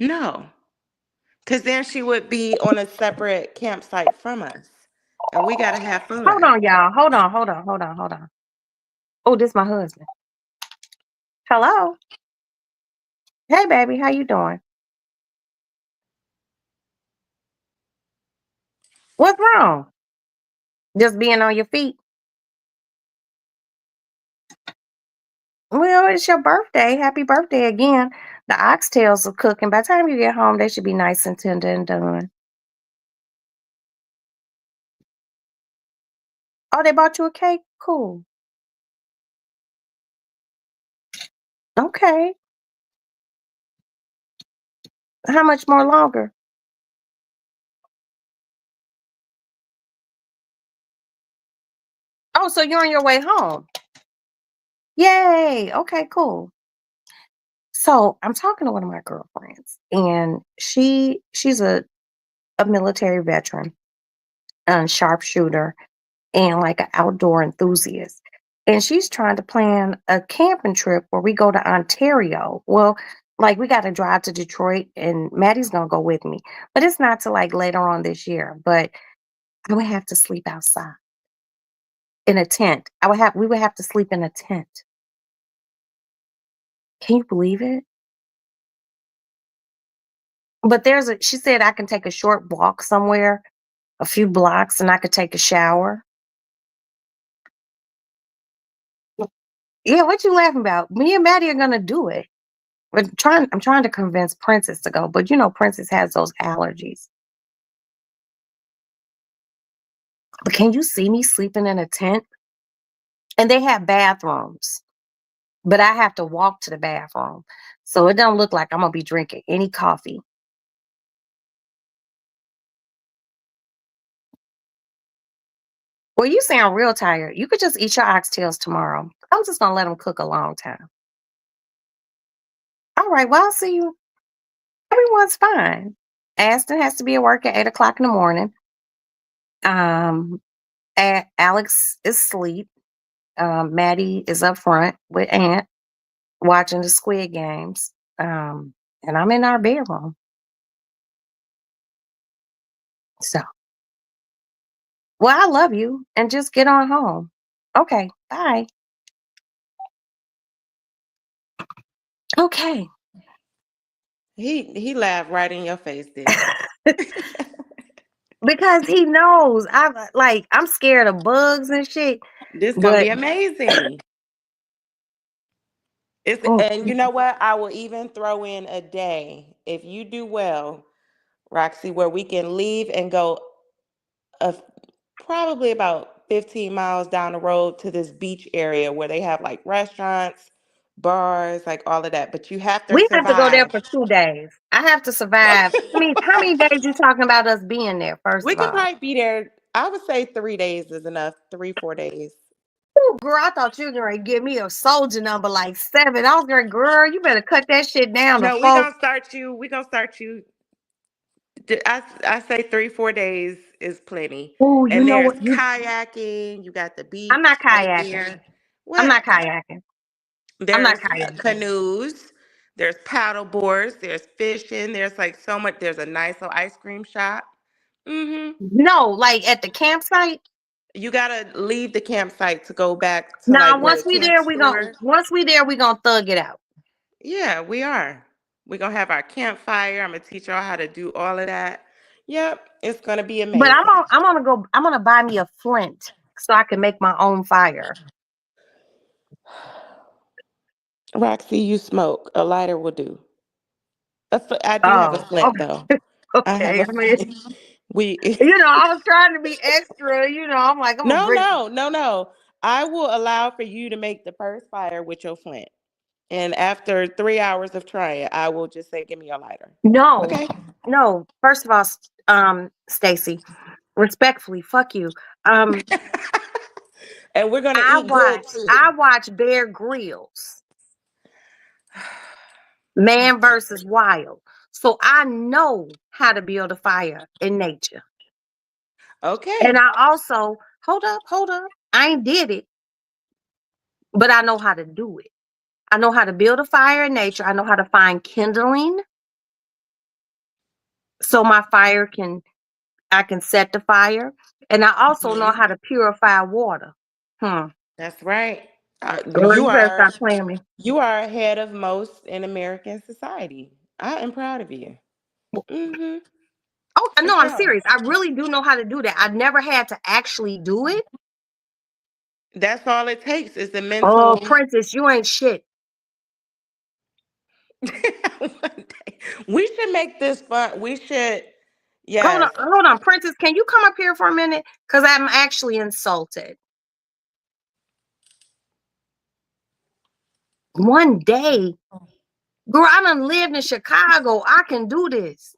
no, because then she would be on a separate campsite from us, and we gotta have Hold fun. on, y'all. Hold on. Oh, this my husband. Hello. Hey, baby. How you doing? What's wrong? Just being on your feet. Well, it's your birthday. Happy birthday again. The oxtails are cooking. By the time you get home, they should be nice and tender and done. Oh, they bought you a cake? Cool. Okay. How much more longer? Oh, so you're on your way home. Yay. Okay, cool. So I'm talking to one of my girlfriends, and she's a military veteran and sharpshooter and like an outdoor enthusiast. And she's trying to plan a camping trip where we go to Ontario. Well, like we got to drive to Detroit, and Maddie's gonna go with me, but it's not till like later on this year. But I would have to sleep outside in a tent. We would have to sleep in a tent. Can you believe it? But she said I can take a short walk somewhere, a few blocks, and I could take a shower. Yeah, what you laughing about? Me and Maddie are gonna do it. I'm trying to convince Princess to go, but you know Princess has those allergies. But can you see me sleeping in a tent? And they have bathrooms, but I have to walk to the bathroom. So it don't look like I'm gonna be drinking any coffee. Well, you sound real tired. You could just eat your oxtails tomorrow. I'm just gonna let them cook a long time. All right, well, I'll see you. Everyone's fine. Aston has to be at work at 8 o'clock in the morning. Alex is asleep. Maddie is up front with Aunt watching the Squid Games. And I'm in our bedroom. So, well, I love you and just get on home. Okay, bye. Okay. He laughed right in your face, didn't he? Because he knows I'm scared of bugs and shit. This gonna But be amazing. oh, And you know what? I will even throw in a day if you do well, Roxy, where we can leave and go a, probably about 15 miles down the road to this beach area where they have like restaurants, bars, like all of that. But you have to we have to go there survive. for 2 days. I have to survive. I mean, how many days you talking about us being there, first We of could all? probably be there. I would say 3 days is enough. 3, 4 days. Ooh, girl, I thought you were gonna give me a soldier number like 7. I was like, girl, you better cut that shit down to No, we 4. gonna start you. We gonna start you. I say 3, 4 days is plenty. Ooh, you And know there's what? kayaking. You got the I'm not beach right kayaking. there. I'm What? not kayaking. I'm not There's kayaking. canoes. There's paddle boards. There's fishing. There's like so much. There's a nice little ice cream shop. No, like at the campsite. You gotta leave the campsite to go back to Now, like where the camp store. once we there, we gonna thug it out. Yeah, we are. We're gonna have our campfire. I'm gonna teach y'all how to do all of that. Yep, it's gonna be But amazing. I'm gonna buy me a flint so I can make my own fire. Roxy, you smoke. A lighter will do. I do have a Oh, flint though. I have okay. a I mean, flint. We I was trying to be extra. I'm like, I'm gonna bring. no. I will allow for you to make the first fire with your flint. And after 3 hours of trying, I will just say, give me your lighter. No, Okay. no. First of all, Stacy, respectfully, fuck you. And we're gonna eat good too. I watch Bear Grylls, Man versus Wild, so I know how to build a fire in nature. Okay. And I also hold up. I ain't did it, but I know how to do it. I know how to build a fire in nature. I know how to find kindling, so my fire I can set the fire, and I also know how to purify water. That's right. Girl, you better stop playing me. You are ahead of most in American society. I am proud of you. Mm-hmm. Oh, no, I'm serious. I really do know how to do that. I've never had to actually do it. That's all it takes is the mental. Oh, Princess, you ain't shit. We should make this fun. We should. Yes. Hold on, Princess. Can you come up here for a minute? Because I'm actually insulted. One day, girl, I done lived in Chicago. I can do this.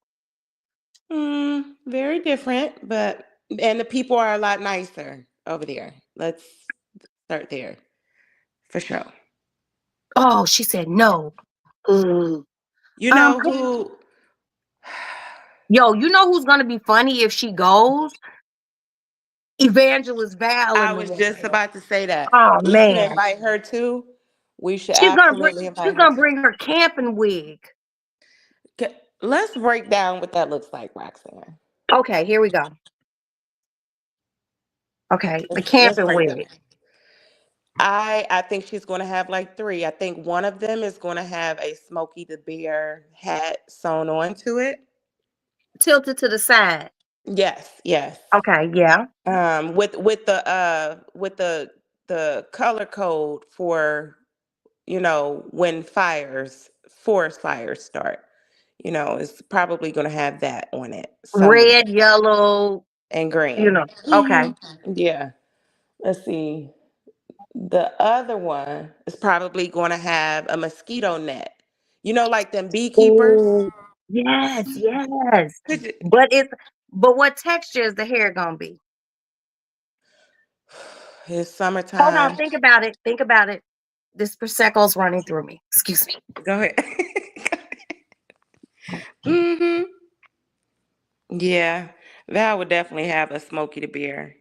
Very different, and the people are a lot nicer over there. Let's start there, for sure. Oh, she said no. You know who? Yo, you know who's gonna be funny if she goes? Evangelist Val. I was just about to say that. Oh We should man, invite her too. We should she's absolutely invite her. She's gonna bring her camping wig. Let's break down what that looks like, Roxanne. Okay, here we go. Okay, the camping wig. I think she's going to have like 3. I think one of them is going to have a Smokey the Bear hat sewn onto it. Tilted to the side. Yes. Okay, yeah. With the color code for when forest fires start. It's probably going to have that on it. Red, yellow, and green. Okay. Yeah. Let's see. The other one is probably going to have a mosquito net. Like them beekeepers. Ooh, yes. But what texture is the hair gonna be? It's summertime. Hold on, think about it. This Prosecco's running through me. Excuse me. Go ahead. Mm-hmm. Yeah, that would definitely have a Smokey the Bear.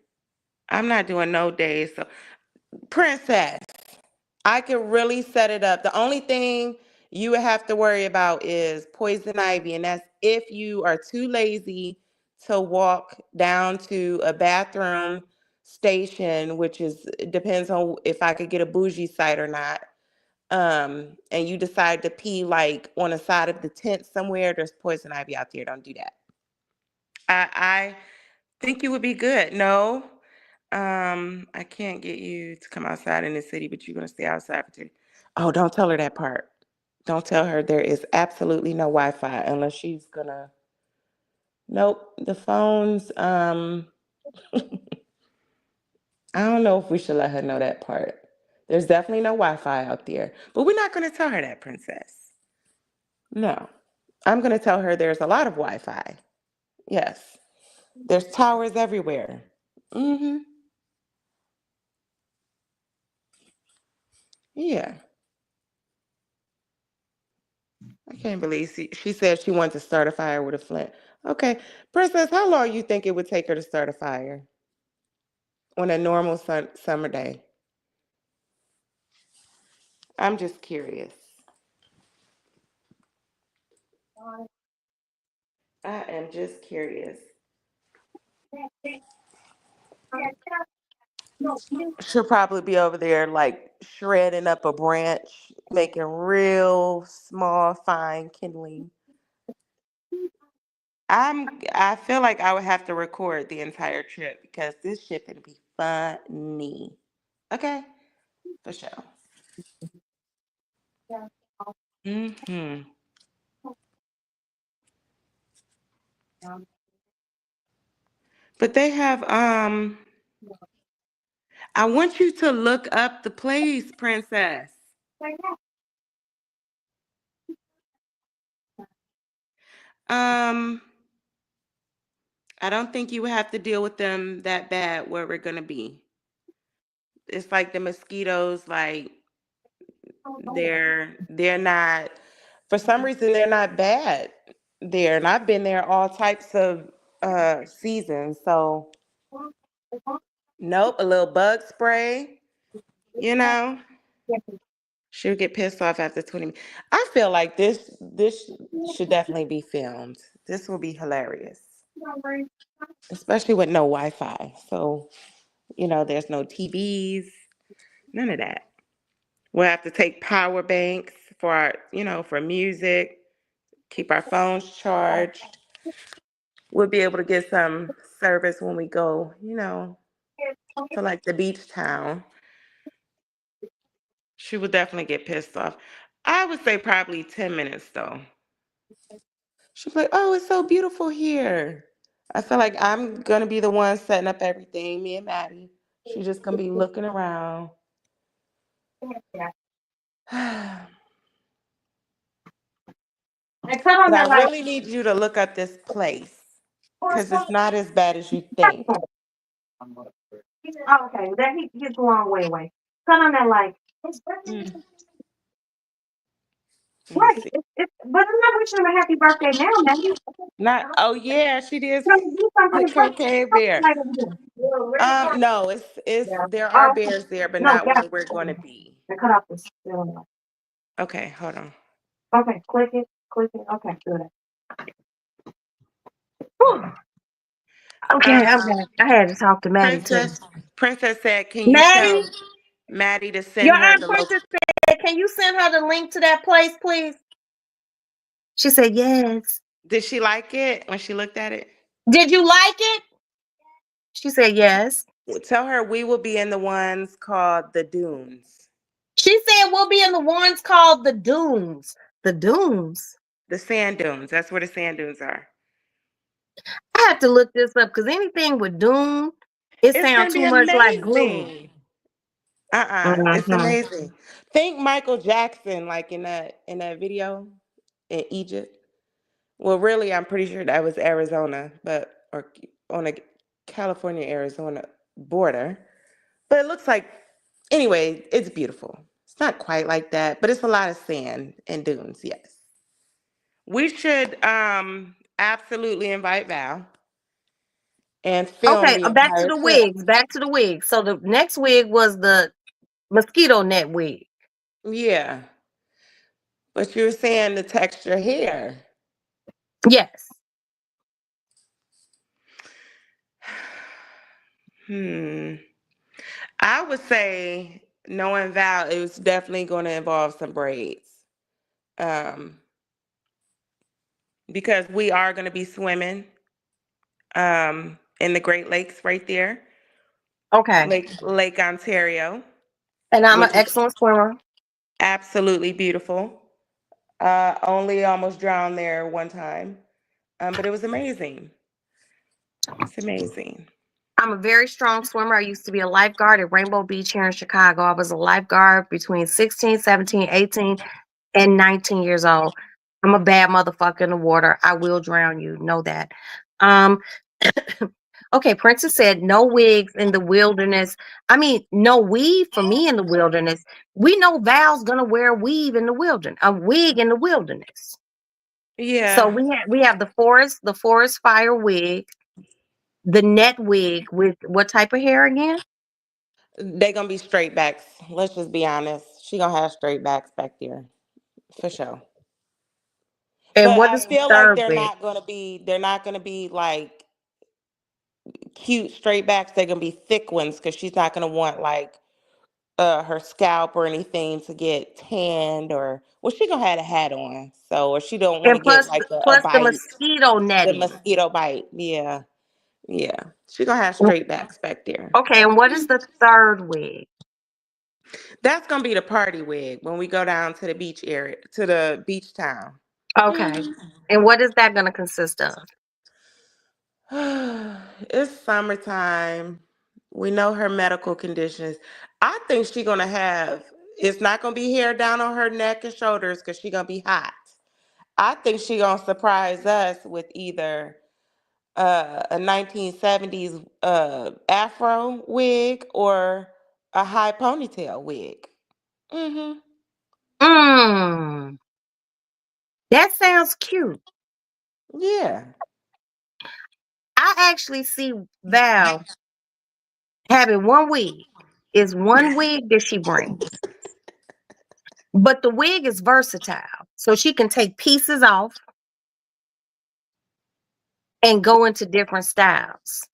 I'm not doing no days, so Princess, I could really set it up. The only thing you would have to worry about is poison ivy, and that's if you are too lazy to walk down to a bathroom station, which depends on if I could get a bougie site or not. And you decide to pee like on the side of the tent somewhere, there's poison ivy out there. Don't do that. I think you would be good. No, I can't get you to come outside in the city, but you're gonna stay outside for 2. Oh, don't tell her that part. Don't tell her there is absolutely no Wi-Fi unless she's gonna. Nope, the phones. I don't know if we should let her know that part. There's definitely no Wi-Fi out there, but we're not gonna tell her that, Princess. No, I'm gonna tell her there's a lot of Wi-Fi. Yes, there's towers everywhere. Mm-hmm. Yeah. I can't believe she said she wanted to start a fire with a flint. Okay, Princess, how long you think it would take her to start a fire on a normal summer day? I'm just curious. I am just curious. She'll probably be over there like shredding up a branch, making real small, fine kindling. I feel like I would have to record the entire trip because this shit would be funny. Okay, for sure. Hmm. But they have I want you to look up the place, Princess. Um, I don't think you would have to deal with them that bad where we're gonna be. It's like the mosquitoes, like they're not for some reason they're not bad there. And I've been there all types of seasons. So nope, a little bug spray, you know. She'll get pissed off after 20 minutes. I feel like this should definitely be filmed. This will be hilarious. Especially with no Wi-Fi. So, there's no TVs, none of that. We'll have to take power banks for our, for music, keep our phones charged. We'll be able to get some service when we go, to like the beach town. She would definitely get pissed off. I would say probably 10 minutes though. She'll be like, oh, it's so beautiful here. I feel like I'm going to be the one setting up everything, me and Maddie. She's just going to be looking around. But I really need you to look up this place because it's not as bad as you think. Oh, okay, that he's a long way away. Cut on that light. Let me Right. see. But I'm not wishing him a happy birthday now, man. Not. Oh yeah, she did. Do something for A his birthday. cocaine bear. Right over here. No, it's Yeah. there are Oh, bears there, but no, not yeah. where we're going to be. I cut off this. Okay, hold on. Okay, click it. Okay, good. Whew. Okay, I'm back. I had to talk to Maddie too. Princess said, "Can you Maddie, tell Maddie to send your her aunt the Princess said, can you send her the link to that place, please? She said yes. Did she like it when she looked at it? Did you like it? She said yes. Tell her we will be in the ones called the Dunes. She said we'll be in the ones called the Dunes. The Dunes. The sand dunes. That's where the sand dunes are. I have to look this up because anything with Dune, it It's gonna sounds be too much like gloom. amazing. It's Mhm. amazing. Think Michael Jackson, like in that video in Egypt. Well, really, I'm pretty sure that was Arizona, or on a California Arizona border. But it looks like, anyway, it's beautiful. It's not quite like that, but it's a lot of sand and dunes. Yes, we should absolutely invite Val and film Okay, the back to entire the trip. wigs. Back to the wigs. So the next wig was the mosquito net wig. Yeah, but you were saying the texture hair. Yes. I would say, knowing Val, it was definitely going to involve some braids. Um, because we are going to be swimming in the Great Lakes right there, Okay. Lake Ontario, And I'm an which is excellent swimmer. absolutely beautiful. Only almost drowned there one time, but it was amazing. It's amazing. I'm a very strong swimmer. I used to be a lifeguard at Rainbow Beach here in Chicago. I was a lifeguard between 16, 17, 18, and 19 years old. I'm a bad motherfucker in the water. I will drown you. Know that. Um, okay, Princess said no wigs in the wilderness. I mean, no weave for me in the wilderness. We know Val's gonna wear a weave in the wilderness, a wig in the wilderness. So Yeah, we have the forest fire wig, the net wig with what type of hair again? they gonna be straight backs. Let's just be honest. She gonna have straight backs back there for sure. And But what I is the feel like third wig? they're not gonna be like cute straight backs. They're gonna be thick ones because she's not gonna want like her scalp or anything to get tanned, or well, she gonna have a hat on, so or she don't want And to get like a plus the bite, mosquito the netting. mosquito bite. Yeah, yeah. She gonna have straight backs back there. Okay, and what is the third wig? That's gonna be the party wig when we go down to the beach area, to the beach town. Okay. And what is that gonna consist of? It's summertime. We know her medical conditions. I think she's gonna have. It's not gonna be hair down on her neck and shoulders because she's gonna be hot. I think she gonna surprise us with either a 1970s afro wig or a high ponytail wig. Mm-hmm. Mmm. That sounds cute. Yeah. I actually see Val having one wig. Is one wig that she brings. But the wig is versatile. So she can take pieces off and go into different styles.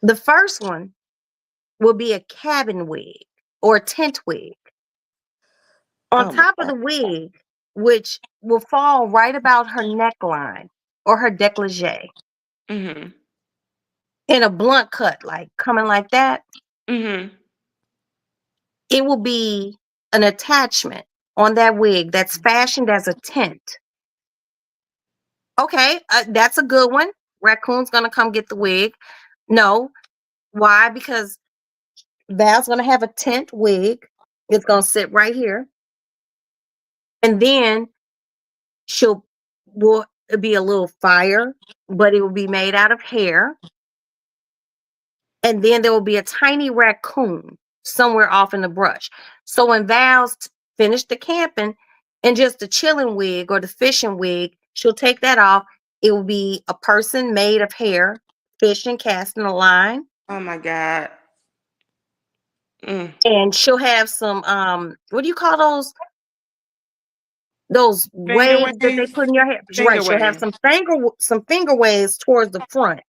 The first one will be a cabin wig or a tent wig. On Oh my top of God. the wig, which will fall right about her neckline or her décolleté Mm-hmm. in a blunt cut, like coming like that, Mm-hmm. it will be an attachment on that wig that's fashioned as a tent. Okay, that's a good one. Raccoon's gonna come get the wig. No, why? Because Val's gonna have a tent wig. It's gonna sit right here, and then she'll will be a little fire, but it will be made out of hair. And then there will be a tiny raccoon somewhere off in the brush. So when Val's finished the camping and just the chilling wig or the fishing wig, she'll take that off. It will be a person made of hair, fishing, casting a line, Oh my God. Mm. and she'll have some what do you call those Finger waves that they waves. put in your hair? Right, Finger she'll have waves. some finger waves towards the front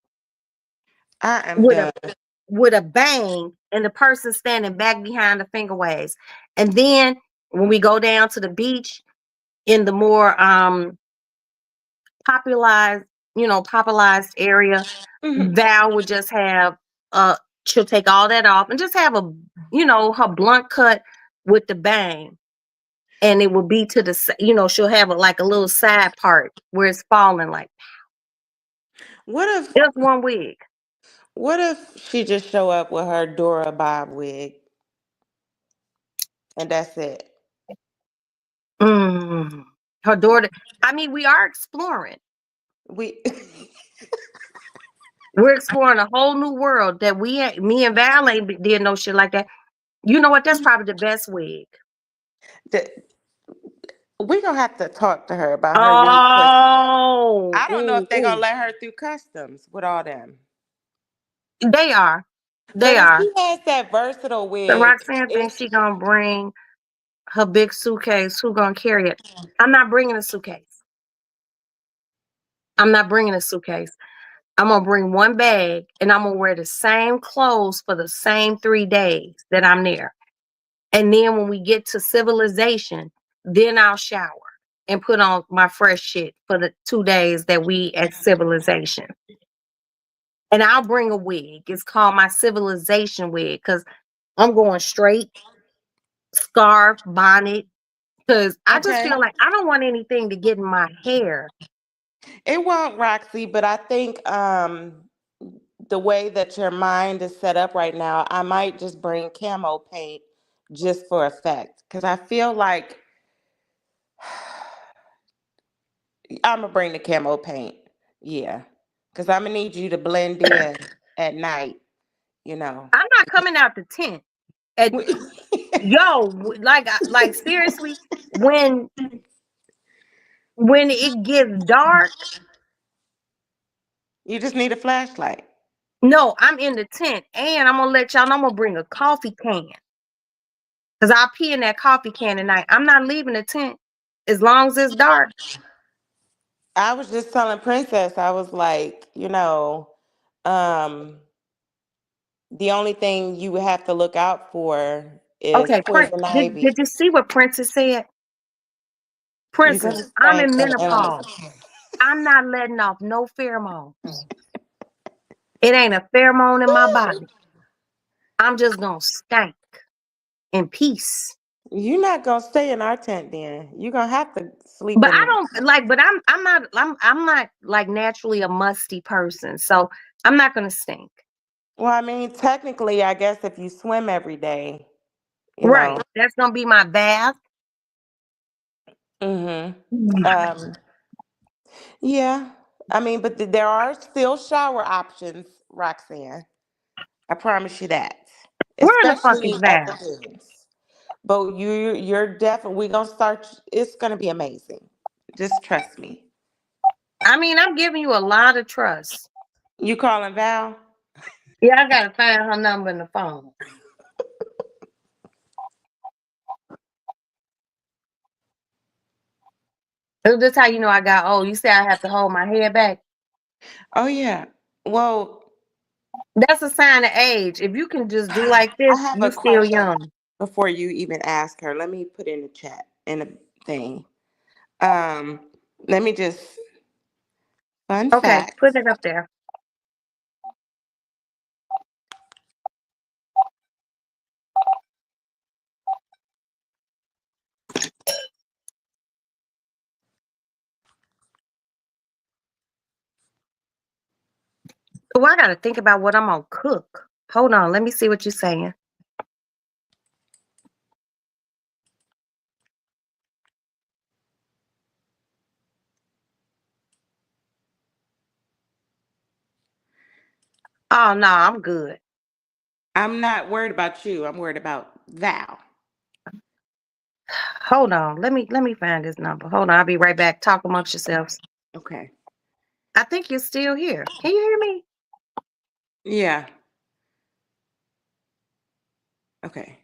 I am with a done. with a bang, and the person standing back behind the finger waves. And then when we go down to the beach in the more popularized, popularized area, Mm-hmm. Val would just have she'll take all that off and just have her blunt cut with the bang. And it will be to the she'll have like a little side part where it's falling like What if just one wig. what if she just show up with her Dora Bob wig and that's it? Mm. Her daughter. I mean, we are exploring. We We're exploring a whole new world that me and Val ain't did no shit like that. You know what? That's probably the best wig. the, we gonna have to talk to her about her wig because Oh, I don't know ooh, if they're gonna ooh. let her through customs with all them. They are. They But if are. she has that versatile So wig, Roxanne thinks it's she gonna bring her big suitcase. Who gonna carry it? I'm not bringing a suitcase. I'm not bringing a suitcase. I'm gonna bring one bag and I'm gonna wear the same clothes for the same 3 days that I'm there. And then when we get to civilization, then I'll shower and put on my fresh shit for the 2 days that we at civilization. And I'll bring a wig. It's called my civilization wig because I'm going straight scarf, bonnet. Because I just okay. feel like I don't want anything to get in my hair. It won't, Roxy, but I think the way that your mind is set up right now, I might just bring camo paint just for effect. Because I feel like I'm gonna bring the camo paint. Yeah. Because I'm gonna need you to blend in at night, you know. I'm not coming out the tent. And yo, like seriously, when it gets dark, You just need a flashlight. no, I'm in the tent, and I'm gonna let y'all know I'm gonna bring a coffee can because I'll pee in that coffee can tonight. I'm not leaving the tent as long as it's dark. I was just telling Princess, I was like, um, the only thing you would have to look out for is Okay, poison Did ivy. you see what Princess said? You're gonna Princess, I'm stink in and endless. menopause. I'm not letting off no pheromones. It ain't a pheromone in my body. I'm just gonna stank in peace. You're not gonna stay in our tent then. You're gonna have to sleep But in I the don't like. But I'm not like naturally a musty person, so I'm not gonna stink. well, I mean, technically, I guess if you swim every day, Right. That's gonna be my bath. Mm-hmm. Yeah. I mean, but there are still shower options, Roxanne. I promise you that. Where the fuck is Especially at the Val? dunes. But you're definitely we're gonna start, it's gonna be amazing. Just trust me. I mean, I'm giving you a lot of trust. You calling Val? Yeah, I gotta find her number in the phone. That's how you know I got old. You say I have to hold my head back. Oh yeah. Well, That's a sign of age. If you can just do like I this, have you a still question young. before you even ask her. Let me put in the chat in a thing. Um, Let me just fun Okay, fact. put it up there. Oh, I gotta think about what I'm gonna cook. Hold on, let me see what you're saying. Oh no, I'm good. I'm not worried about you. I'm worried about Val. Hold on. Let me find this number. Hold on, I'll be right back. Talk amongst yourselves. Okay. I think you're still here. Can you hear me? Yeah. Okay.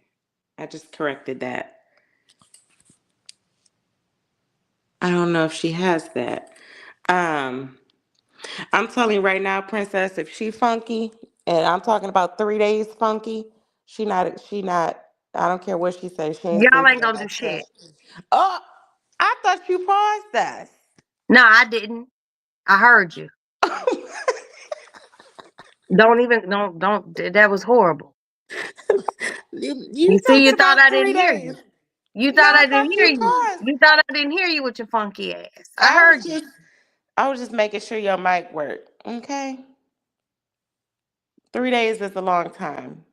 I just corrected that. I don't know if she has that. Um, I'm telling you right now, Princess, if she funky, and I'm talking about 3 days funky, she not, I don't care what she says, she ain't Y'all sleeping ain't in gonna do that tent. shit. Oh, I thought you paused us. No, I didn't. I heard you. Don't even don't that was horrible. You You see, you talking thought about I three didn't hear days? you. You No, thought I I didn't thought hear you you. paused. You thought I didn't hear you with your funky ass. I I heard was you. just, I was just making sure your mic worked. Okay, 3 days is a long time.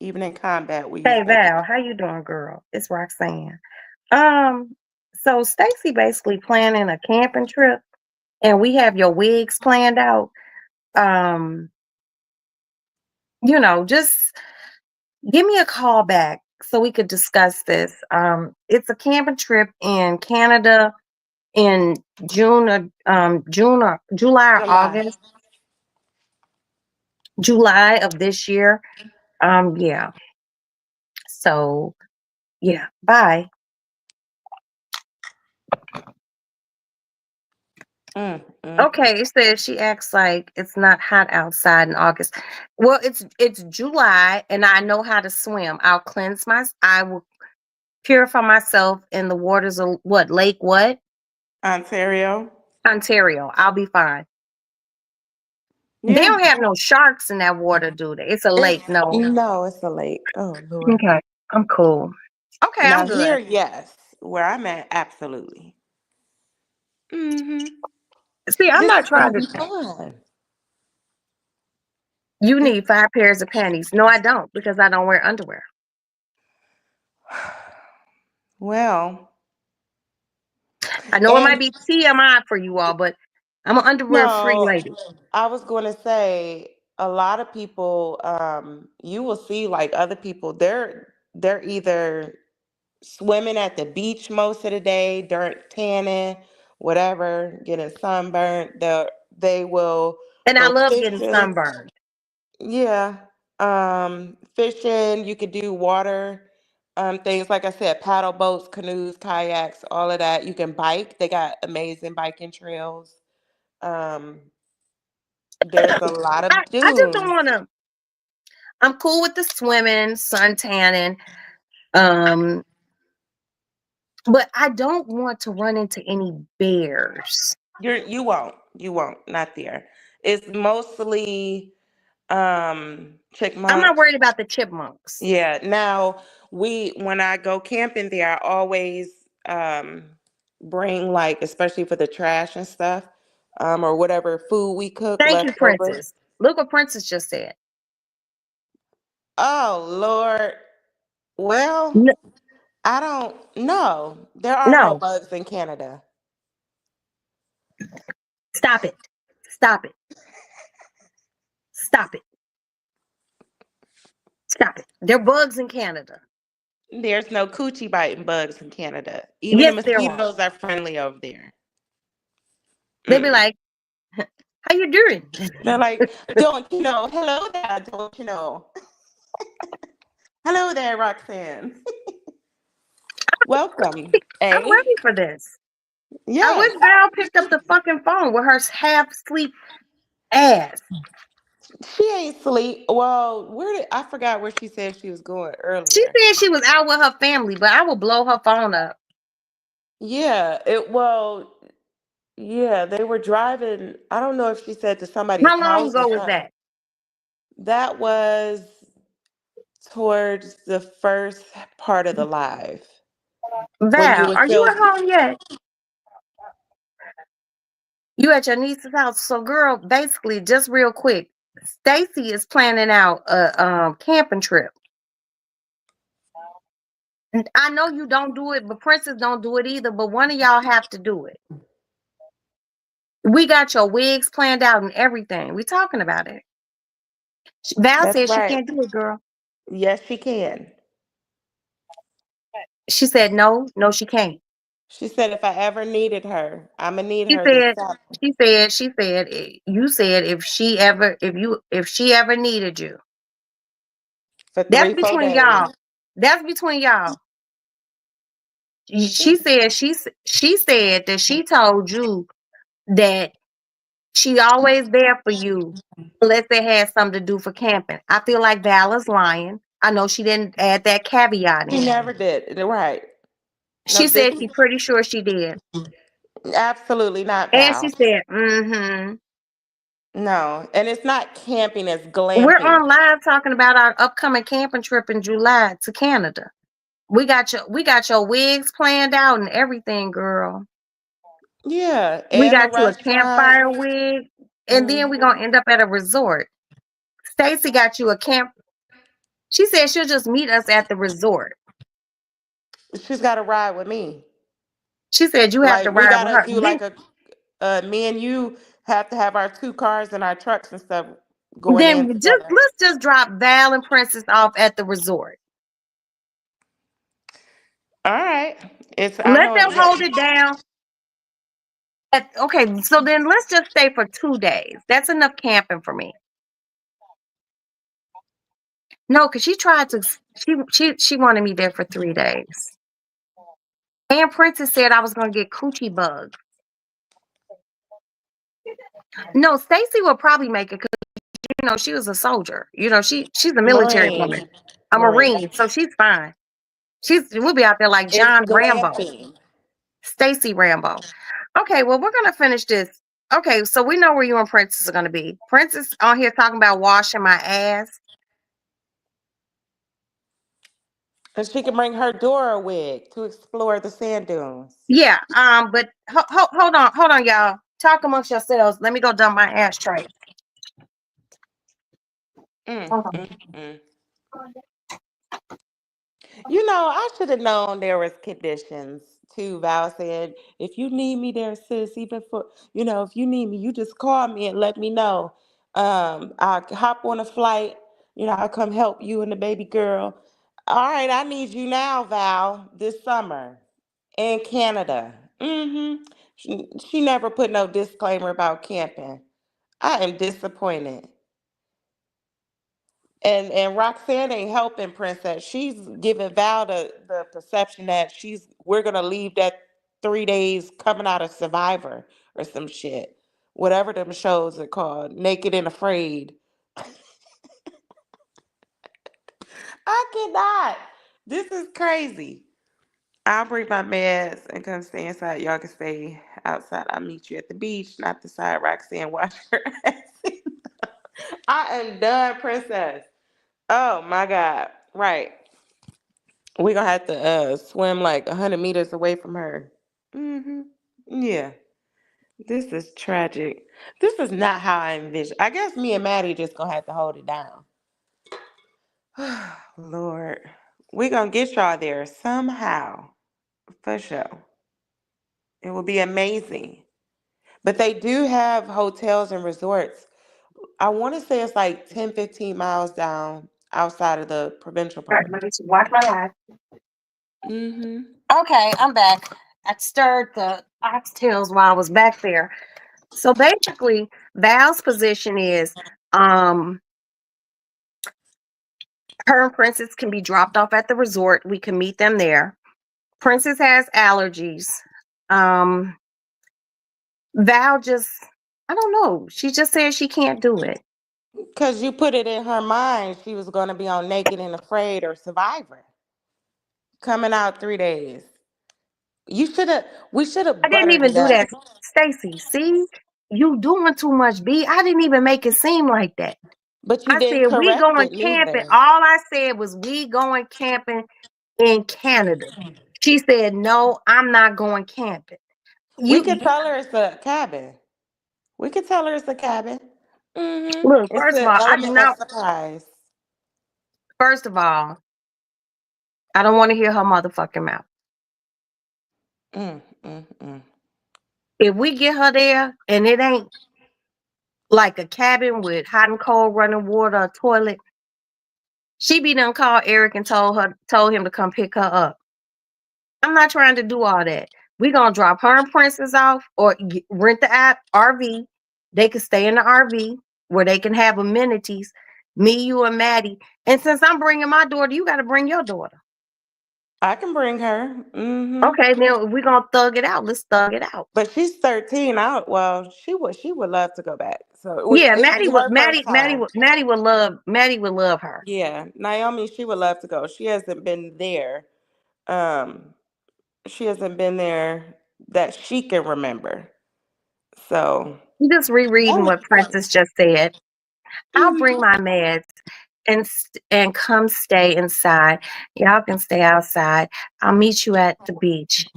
Even in combat, we use Hey that. Val, how you doing, girl? It's Roxanne. Um, so Stacy basically planning a camping trip, and we have your wigs planned out. Um, just give me a call back so we could discuss this. It's a camping trip in Canada in June or July or July. August, July of this year. Yeah. So yeah, bye. Mm. Okay, it says she acts like it's not hot outside in August. Well, it's July and I know how to swim. I will purify myself in the waters of what, Lake what? Ontario. Ontario. I'll be fine. They Yeah. don't have no sharks in that water, do they? It's a lake, It's no. no, it's a lake. Oh Lord. Okay. I'm cool. Okay, I'm Now good. here, yes. Where I'm at, absolutely. Hmm. See, I'm This not is gonna trying to be fun. you This, need 5 pairs of panties. No, I don't, because I don't wear underwear. well, I know it might and be TMI for you all, but I'm an underwear free no, lady. I was going to say a lot of people. You will see like other people. They're either swimming at the beach most of the day, dirt tanning, whatever, getting sunburned. They will And I go love getting fishing. sunburned. Yeah. Fishing, you could do water. Things like I said, paddle boats, canoes, kayaks, all of that. You can bike. They got amazing biking trails. Um, there's a lot of I just don't dunes. want to. I'm cool with the swimming, sun tanning, um, but I don't want to run into any bears. You won't, not there. It's mostly I'm not chipmunks. worried about the chipmunks. Yeah. Now when I go camping there, I always bring, like, especially for the trash and stuff, or whatever food we cook Thank you, leftovers. Princess. Look what Princess just said. Oh Lord. Well, N- I don't know. There are no No, bugs in Canada. stop it. Stop it. Stop it. Stop it. There are bugs in Canada. There's no coochie biting bugs in Canada. Even the Yes, there are. mosquitoes are friendly over there. They be Mm. like, how you doing? They're like, don't you know? Hello there, don't you know? Hello there, Roxanne. Welcome. I'm Eh? ready for this. I Yes. wish Val picked up the fucking phone with her half sleep ass. She ain't sleep. Well, I forgot where she said she was going She earlier. said she was out with her family, but I will blow her phone up. Yeah, yeah, they were driving. I don't know if she said to somebody's How long house or ago was something. that? That was towards the first part of the live when you Val, were are you still. at home yet? You at your niece's house. So, girl, basically, just real quick, Stacy is planning out a camping trip. And I know you don't do it, but Princess don't do it either. But one of y'all have to do it. We got your wigs planned out and everything. We talking about it. Val That's said she right. can't do it, girl. Yes, she can. She said no, no, she can't. She said if I ever needed her, I'ma need She her this said, summer you said if she ever needed you. for That's 3-4 between days. y'all. That's between y'all. She said that she told you that she always there for you unless they had something to do for camping. I feel like Val is lying. I know she didn't add that caveat She in. never did. Right. No, She said she's pretty sure she did. absolutely not And she Val. said, mm-hmm. No, and it's not camping, it's We're glamping. on live talking about our upcoming camping trip in July to Canada. We got your wigs planned out and everything, girl. Yeah, We and a got you a restaurant. campfire wig, and then we're Mhm. gonna end up at a resort. Stacy got you a camp. She said she'll just meet us at the resort. She's got to ride with me. She said you have to Like we ride with gotta her. do like me and you have to have our 2 cars and our trucks and stuff going in Then together. let's just drop Val and Princess off at the resort. All right. I Let know them it. hold it down. Okay, so then let's just stay for 2 days. That's enough camping for me. No, because she tried to. She wanted me there for 3 days. And Princess said I was gonna get coochie bugs. No, Stacy will probably make it because she was a soldier. She's a military woman, Marine. a Marine. Marine, so she's fine. We'll be out there like It's John Rambo, glamping. Stacy Rambo. Okay, well we're gonna finish this. Okay, so we know where you and Princess are gonna be. Princess on here talking about washing my ass. And she can bring her Dora wig to explore the sand dunes. Yeah, but hold on, y'all. Talk amongst yourselves. Let me go dump my ashtray. Mm, Hold on. mm, mm. I should have known there was conditions too. Val said, if you need me there, sis, even for, if you need me, you just call me and let me know. I'll hop on a flight, I'll come help you and the baby girl. All right, I need you now, Val, this summer in Canada. She never put no disclaimer about camping. I am disappointed. And Roxanne ain't helping Princess. She's giving Val the perception that we're gonna leave that 3 days coming out of Survivor or some shit. Whatever them shows are called. Naked and Afraid. I cannot. This is crazy. I'll bring my meds and come stay inside. Y'all can stay outside. I'll meet you at the beach, not the side Roxanne wash her ass. I am done, Princess. Oh my God. Right. We're gonna have to swim like 100 meters away from her. Yeah. This is tragic. This is not how I envision. I guess me and Maddie just gonna have to hold it down. Lord. We're gonna get y'all there somehow. For sure. It will be amazing. But they do have hotels and resorts. I want to say it's like 10, 15 miles down outside of the provincial All right, part. let me watch my life. Mm-hmm. Okay, I'm back. I stirred the oxtails while I was back there. So basically, Val's position is her and Princess can be dropped off at the resort. We can meet them there. Princess has allergies. Um, Val just, I don't know. She just said she can't do it. Because you put it in her mind she was going to be on Naked and Afraid or Survivor. Coming out 3 days. We should I have didn't buttered even it do up. that. Stacy, see? You doing too much, B. I didn't even make it seem like that. But you I didn't said we correct going it camping. neither. All I said was we going camping in Canada. She said, no, I'm not going camping. We You could tell her it's a cabin. We could tell her it's a cabin. look, It's first of an all, I do element of not surprise. first of all, I don't want to hear her motherfucking mouth. Mm, mm, mm. If we get her there and it ain't like a cabin with hot and cold running water, a toilet, she be done called Eric and told him to come pick her up. I'm not trying to do all that. We gonna drop her and Princess off or rent the RV. They can stay in the RV where they can have amenities. Me, you, and Maddie. And since I'm bringing my daughter, you got to bring your daughter. I can bring her. Okay, then we're gonna thug it out. Let's thug it out. But she's 13 out. Well, she would love to go back. So Yeah, it'll be her first time. Maddie would love her. Yeah, Naomi, she would love to go. She hasn't been there. Um, she hasn't been there that she can remember. So I'm just that rereading would what be fun. Princess just said. I'll bring Mhm. my meds and come stay inside. Y'all can stay outside. I'll meet you at the beach.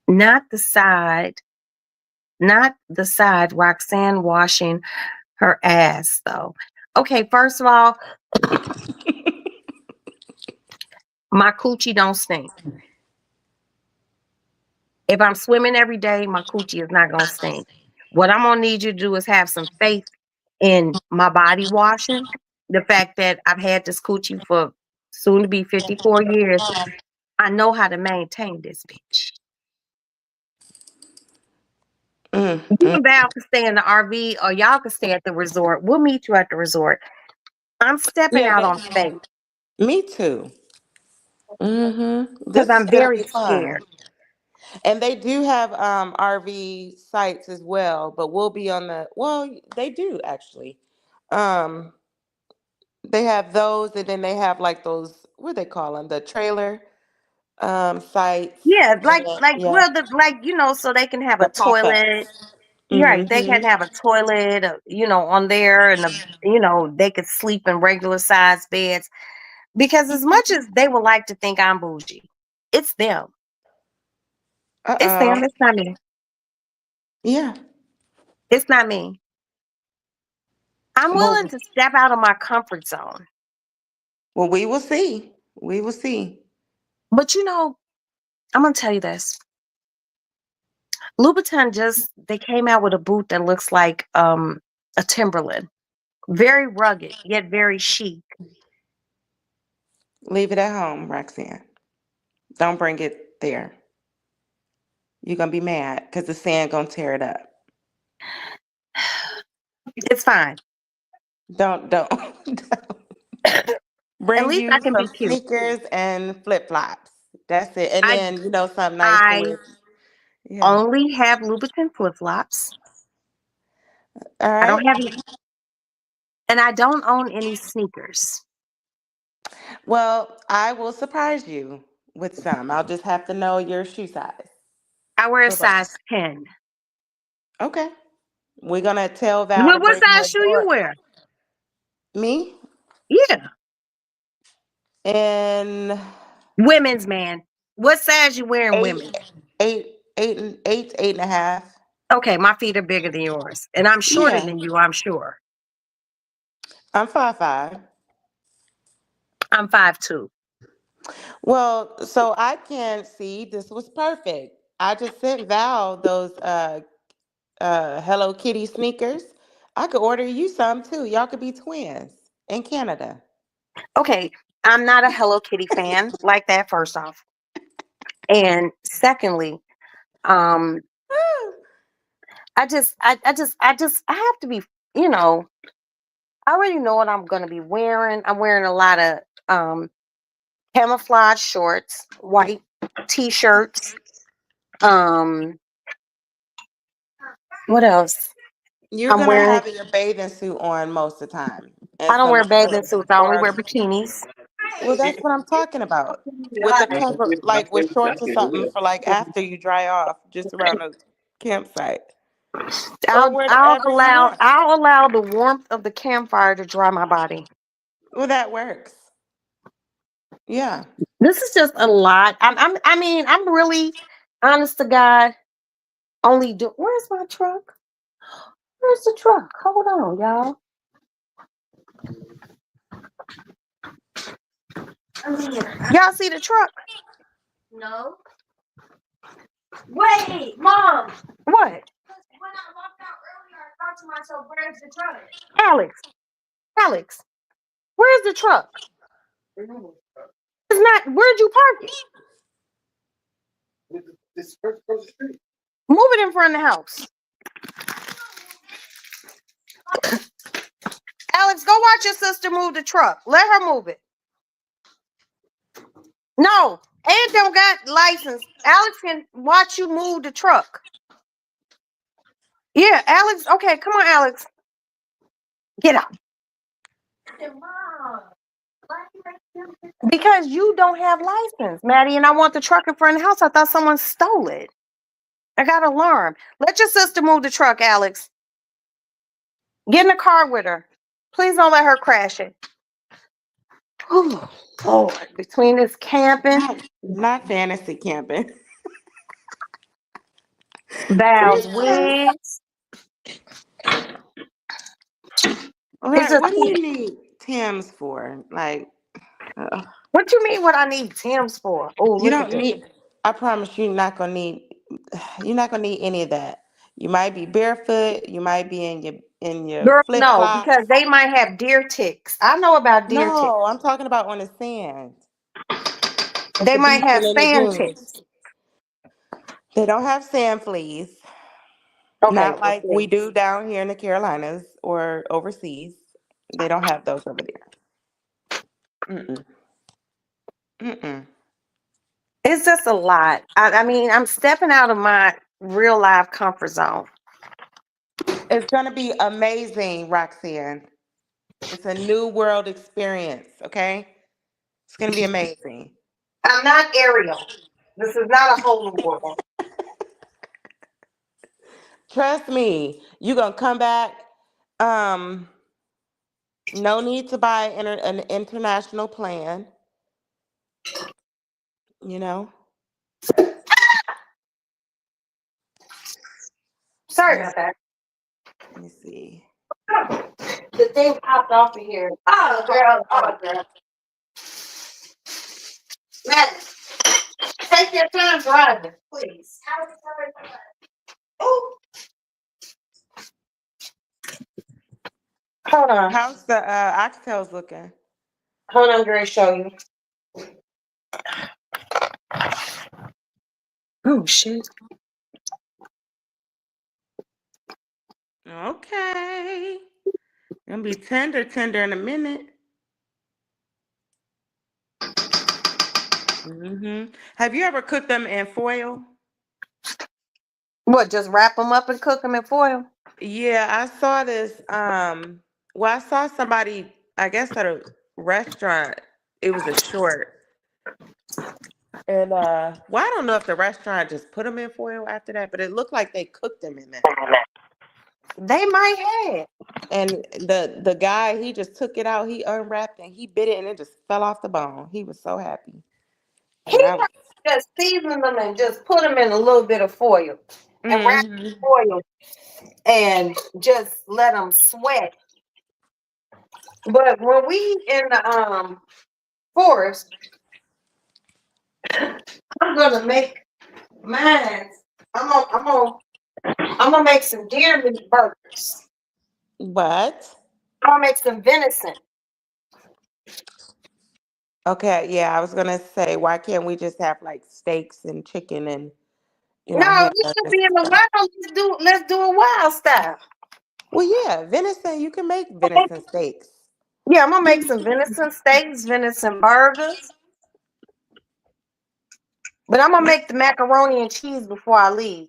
Not the side, not the side Roxanne washing her ass though. Okay, first of all, my coochie don't stink. If I'm swimming every day, my coochie is not gonna stink. What I'm gonna need you to do is have some faith in my body washing. The fact that I've had this coochie for soon to be 54 years, I know how to maintain this bitch. Mm, You mm. and Val can stay in the RV or y'all can stay at the resort. We'll meet you at the resort. I'm stepping Yeah, out on faith me too. because This is I'm gonna very be fun. scared. And they do have RV sites as well, but we'll be on they do actually. Um they have those and then they have like those what they call them, the trailer sites. Yeah, Yeah, so they can have a the toilet. pop-ups. Right, they Mm-hmm. can have a toilet, on there, and they could sleep in regular size beds. Because as much as they would like to think I'm bougie, it's them. It's them. Uh-oh. It's not me. Yeah. It's not me. I'm Well, willing to step out of my comfort zone. we will see. We will see. But I'm gonna tell you this. Louboutin they came out with a boot that looks like a Timberland. Very rugged, yet very chic. Leave it at home, Roxanne. Don't bring it there. You're gonna be mad because the sand gonna tear it up. It's fine. Don't. At Bring least I you can be some cute. sneakers and flip flops. That's it. And I then something nice to I wear. Yeah. only have Louboutin flip flops. All I don't right. have any, and I don't own any sneakers. Well, I will surprise you with some. I'll just have to know your shoe size I wear a for both. size 10. Okay. We're gonna tell Val to What bring her size shoe you door. wear? Me Yeah, in women's, man. What size you wearing, women? eight and a half. Okay, my feet are bigger than yours, and I'm shorter Yeah. than you. I'm sure. I'm 5'5". I'm 5'2". Well, so I can see this was perfect. I just sent Val those Hello Kitty sneakers. I could order you some too. Y'all could be twins in Canada. Okay, I'm not a Hello Kitty fan like that. First off, and secondly, um, I have to be. You know, I already know what I'm going to be wearing. I'm wearing a lot of camouflage shorts, white t-shirts. What else? You're I'm gonna wearing. have your bathing suit on most of the time and I don't some wear bathing shorts. suits. I only wear bikinis. Well, that's what I'm talking about. With a cover, like with shorts or something for like after you dry off, just around the campsite or whatever you want. I'll allow the warmth of the campfire to dry my body. Well, that works. Yeah. This is just a lot. I mean, I'm really honest to God. Where's my truck? Where's the truck? Hold on, y'all. Y'all see the truck? No. Wait, Mom. What? When I walked out earlier, I thought to myself, where's the truck? Alex, where's the truck? It's not. Where'd you park it? This first across the street. Move it in front of the house. Alex, go watch your sister move the truck. Let her move it. No, Ed don't got license. Alex can watch you move the truck. Yeah, Alex. Okay, come on, Alex. Get out. Mom. Because you don't have license, Maddie, and I want the truck in front of the house. I thought someone stole it. I got alarmed. Let your sister move the truck, Alex. Get in the car with her. Please don't let her crash it. Oh, Lord. Between this camping, Not fantasy camping. Val's wigs. It's Right. just, What do you need Tim's for? Like, uh, what you mean what I need Tim's for? Oh, you look at don't this. need. I promise you're not gonna need. You're not gonna need any of that. You might be barefoot. You might be in your Girl, flip no, flops. because they might have deer ticks. I know about deer ticks. No, I'm talking about on the sand at They the might beach have and in the sand dunes. ticks. They don't have sand fleas. Okay, Not well, like we see. do down here in the Carolinas or overseas. They don't have those over there. Mm-mm. Mm-mm. It's just a lot. I mean, I'm stepping out of my real life comfort zone. It's gonna be amazing, Roxanne. It's a new world experience, okay? It's gonna be amazing. I'm not Ariel. This is not a whole new world. Trust me, you're gonna come back. Um, no need to buy an international plan, you know. Sorry about that. Let me see. The thing popped off of here. Oh, girl. Oh, girl. Matt, take your time driving, please. Oh, hold on. How's the oxtails looking? Hold on, Grace, show you. Oh, shit. Okay. Gonna be tender in a minute. Have you ever cooked them in foil? What, just wrap them up and cook them in foil? Yeah, I saw this. Well, I saw somebody, I guess at a restaurant. It was a short. And well, I don't know if the restaurant just put them in foil after that, but it looked like they cooked them in that. They might have. And the guy, he just took it out, he unwrapped and he bit it and it just fell off the bone. He was so happy. He And I was just season them and just put them in a little bit of foil and wrap Mhm. foil and just let them sweat. But when we in the forest, I'm gonna make mine. I'm gonna make some deer meat burgers. What? I'm gonna make some venison. Okay, yeah, I was gonna say, why can't we just have like steaks and chicken and No, we should hamburgers be in and the stuff? wild. Let's do a wild style. Well, yeah, venison, you can make venison steaks. Yeah, I'm gonna make some venison steaks, venison burgers. But I'm gonna make the macaroni and cheese before I leave.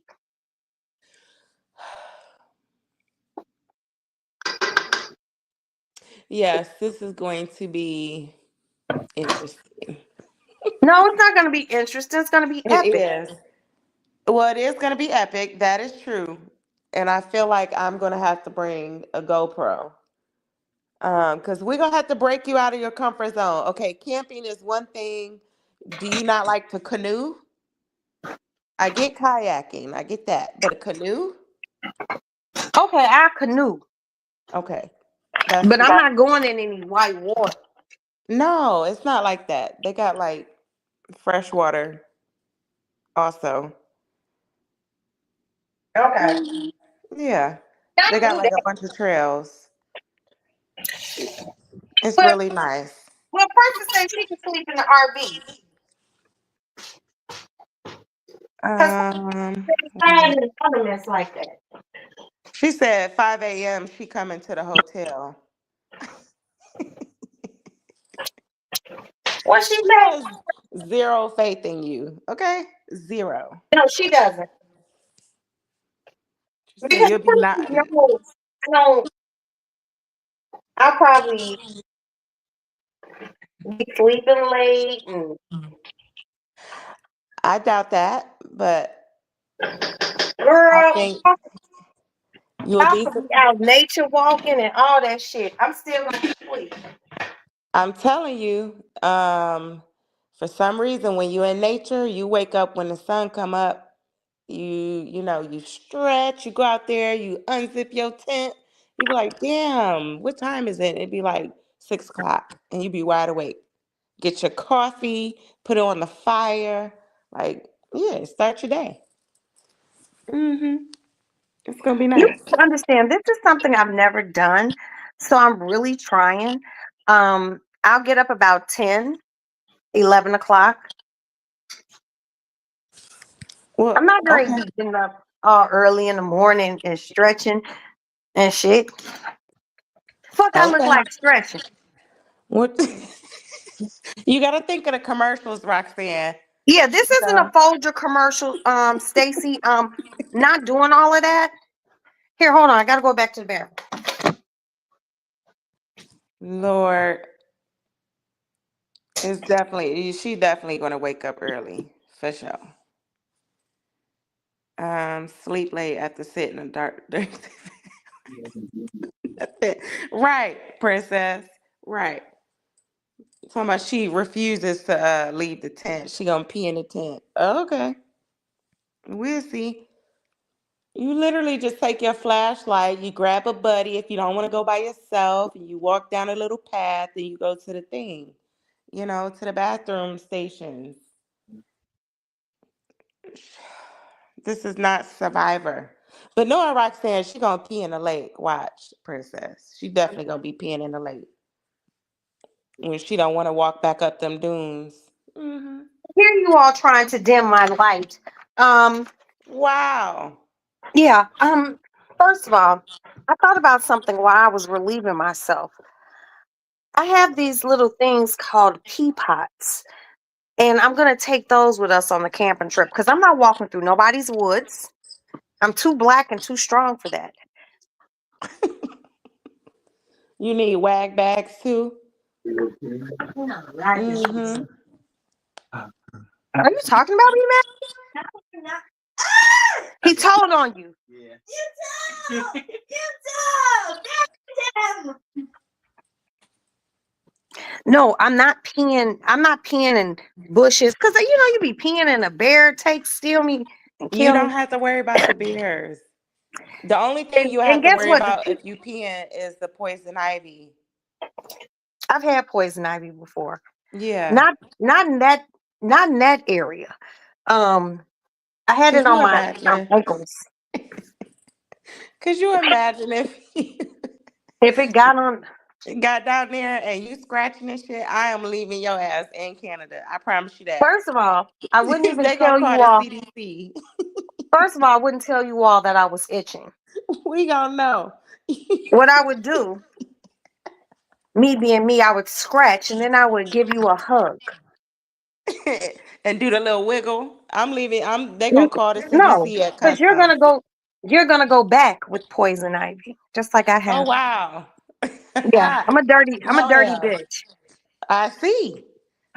Yes, this is going to be interesting. No, it's not gonna be interesting. It's gonna be It epic. is. Well, it is going to be epic. That is true. And I feel like I'm going to have to bring a GoPro. Because we're going to have to break you out of your comfort zone. Okay, camping is one thing. Do you not like to canoe? I get kayaking. I get that. But a canoe? Okay, I canoe. Okay. That's But I'm it. not going in any white water. No, it's not like that. They got like fresh water also. Okay. Yeah. I They got do like a that. bunch of trails. It's Well, really nice. person said she can sleep in the RV. Because Um, I'm in elements like that. she said 5 a.m. she coming to the hotel. What she She say? has zero faith in you. Okay? Zero. No, she doesn't. She said Because you'll be not. I know I'll probably be sleeping late and I doubt that, but I girl, think you'll I be. could be out nature walking and all that shit. I'm still gonna sleep. I'm telling you, for some reason, when you're in nature, you wake up when the sun come up. You stretch. You go out there. You unzip your tent. You be like, damn, what time is it? It'd be like 6 o'clock, and you be wide awake. Get your coffee, put it on the fire. Like, yeah, start your day. It's gonna be You nice. have to understand this is something I've never done. So I'm really trying. I'll get up about 10, 11 o'clock. I'm Well, not going to okay, be getting up early in the morning and stretching and shit. Fuck, I look okay. like stretching. What? You got to think of the commercials, Roxanne. Yeah, this You isn't a know, Folger commercial, Stacy. Not doing all of that. Here, hold on. I got to go back to the barrel. Lord, it's definitely she definitely gonna wake up early for sure. Sleep late after sitting in the dark. That's it. Right, princess. Right. Talking about she refuses to leave the tent. She gonna pee in the tent. Okay, we'll see. You literally just take your flashlight, you grab a buddy if you don't want to go by yourself, and you walk down a little path and you go to the thing, to the bathroom stations. This is not Survivor. But Nora Roxanne, she gonna pee in the lake. Watch, princess. She definitely gonna be peeing in the lake when she don't want to walk back up them dunes. Here you all trying to dim my light. Um, Wow. yeah. First of all, I thought about something while I was relieving myself. I have these little things called pea pots, and I'm gonna take those with us on the camping trip because I'm not walking through nobody's woods. I'm too black and too strong for that. You need wag bags too. No, I just Mm-hmm. Are you talking about me, man? no. He told on you. Yeah. You too! Damn! No, I'm not peeing. I'm not peeing in bushes because you be peeing and a bear steal me and You kill don't me. have to worry about the bears. The only thing you And have to guess worry what? about if you peeing is the poison ivy. I've had poison ivy before. Yeah. Not in that area. I had Could it on you my imagine? ankles. Could you imagine if you If it got on, got down there and you scratching and shit? I am leaving your ass in Canada. I promise you that. first of all, I wouldn't even They gonna tell call you the all. CDC. First of all, I wouldn't tell you all that I was itching. We gonna know. What I would do, me being me, I would scratch and then I would give you a hug. And do the little wiggle. I'm leaving. They gonna call the No, CDC at because customs. you're gonna go back with poison ivy, just like I Oh have. wow. Yeah, I'm a dirty Oh hell. bitch. I see.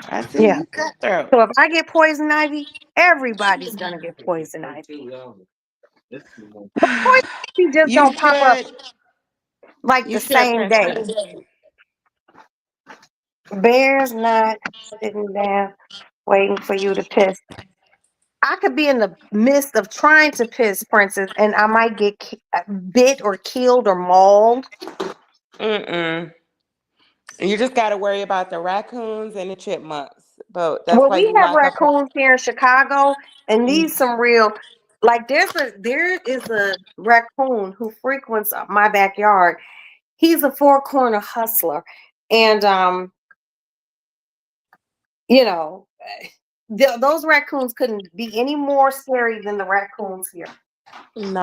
I see Yeah. you cutthroat. So if I get poison ivy, everybody's gonna get poison ivy. Poison ivy just You don't pop up should. like You the should, same day. princess. Bear's not sitting down waiting for you to piss. I could be in the midst of trying to piss, Princess, and I might get bit or killed or mauled. Mm-mm. You just got to worry about the raccoons and the chipmunks. But that's Well, why we you have lock up. raccoons here in Chicago, and these some real. Like there is a raccoon who frequents my backyard. He's a four corner hustler, and you know, those raccoons couldn't be any more scary than the raccoons here. No,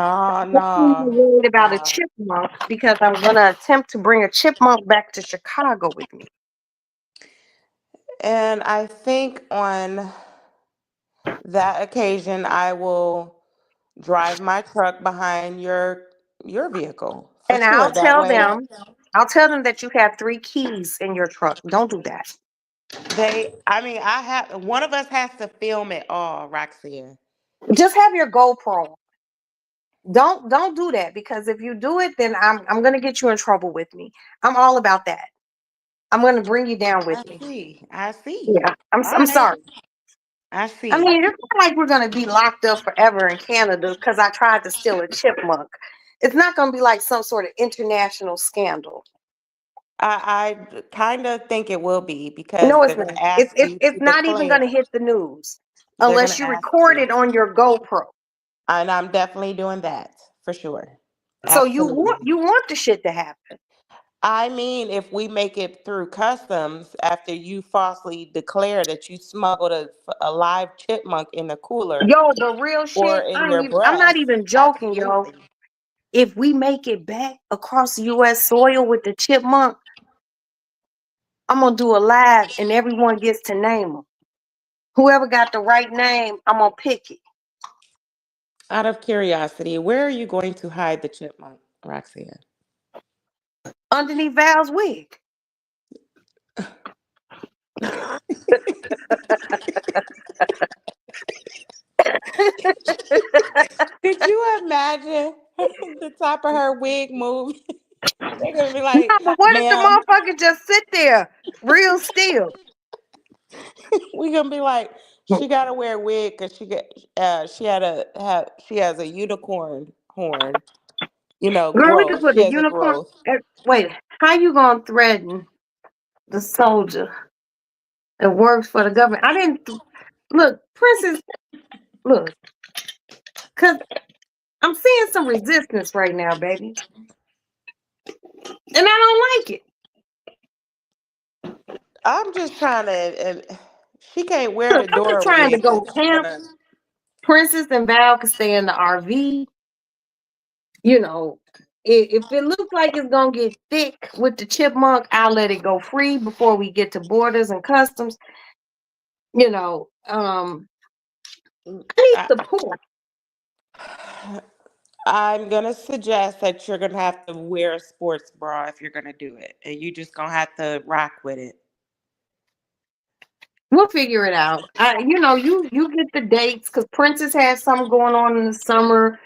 I'm no, worried about a no. chipmunk because I'm gonna attempt to bring a chipmunk back to Chicago with me. And I think on that occasion, I will drive my truck behind your vehicle for And sure. That way, I'll tell them that you have 3 keys in your truck. Don't do that. I mean, I have one of us has to film it all, Roxia. Just have your GoPro. Don't do that because if you do it, then I'm gonna get you in trouble with me. I'm all about that. I'm gonna bring you down with I me. see. I see. Yeah, All I'm right. sorry. I I see. mean, it's not like we're gonna be locked up forever in Canada because I tried to steal a chipmunk. It's not gonna be like some sort of international scandal. I kind of think it will be because No, it's they're not. going to ask you It's to not even declare. gonna hit the news They're going unless to you ask record you. it on your GoPro. And I'm definitely doing that for sure. So Absolutely. you want the shit to happen. I mean, if we make it through customs after you falsely declare that you smuggled a live chipmunk in a cooler Yo, the real or shit. in your I'm not breath, even joking, yo. absolutely. If we make it back across U.S. soil with the chipmunk, I'm gonna do a live and everyone gets to name them. Whoever got the right name, I'm gonna pick it Out of curiosity, where are you going to hide the chipmunk, Roxanne? underneath Val's wig. Could you imagine the top of her wig move? They're gonna be Nah, like, but what if the "Ma'am," motherfucker just sit there real still? we gonna be like, "She gotta wear a wig because she has a unicorn horn, Girl, we could growth. put She a has a unicorn. growth." Wait, how you gonna threaten the soldier that works for the government? I didn't look, Princess. Look, cause I'm seeing some resistance right now, baby, and I don't like it. I'm just trying to. She can't wear Look, the I'm just Dora trying to wig go because she's camp. gonna. Princess and Val can stay in the RV. You know, if it looks like it's gonna get thick with the chipmunk, I'll let it go free before we get to borders and customs. You know, I need I, support. I'm gonna suggest that you're gonna have to wear a sports bra if you're gonna do it, and you just gonna have to rock with it. We'll figure it out. You get the dates because Princess has something going on in the summer.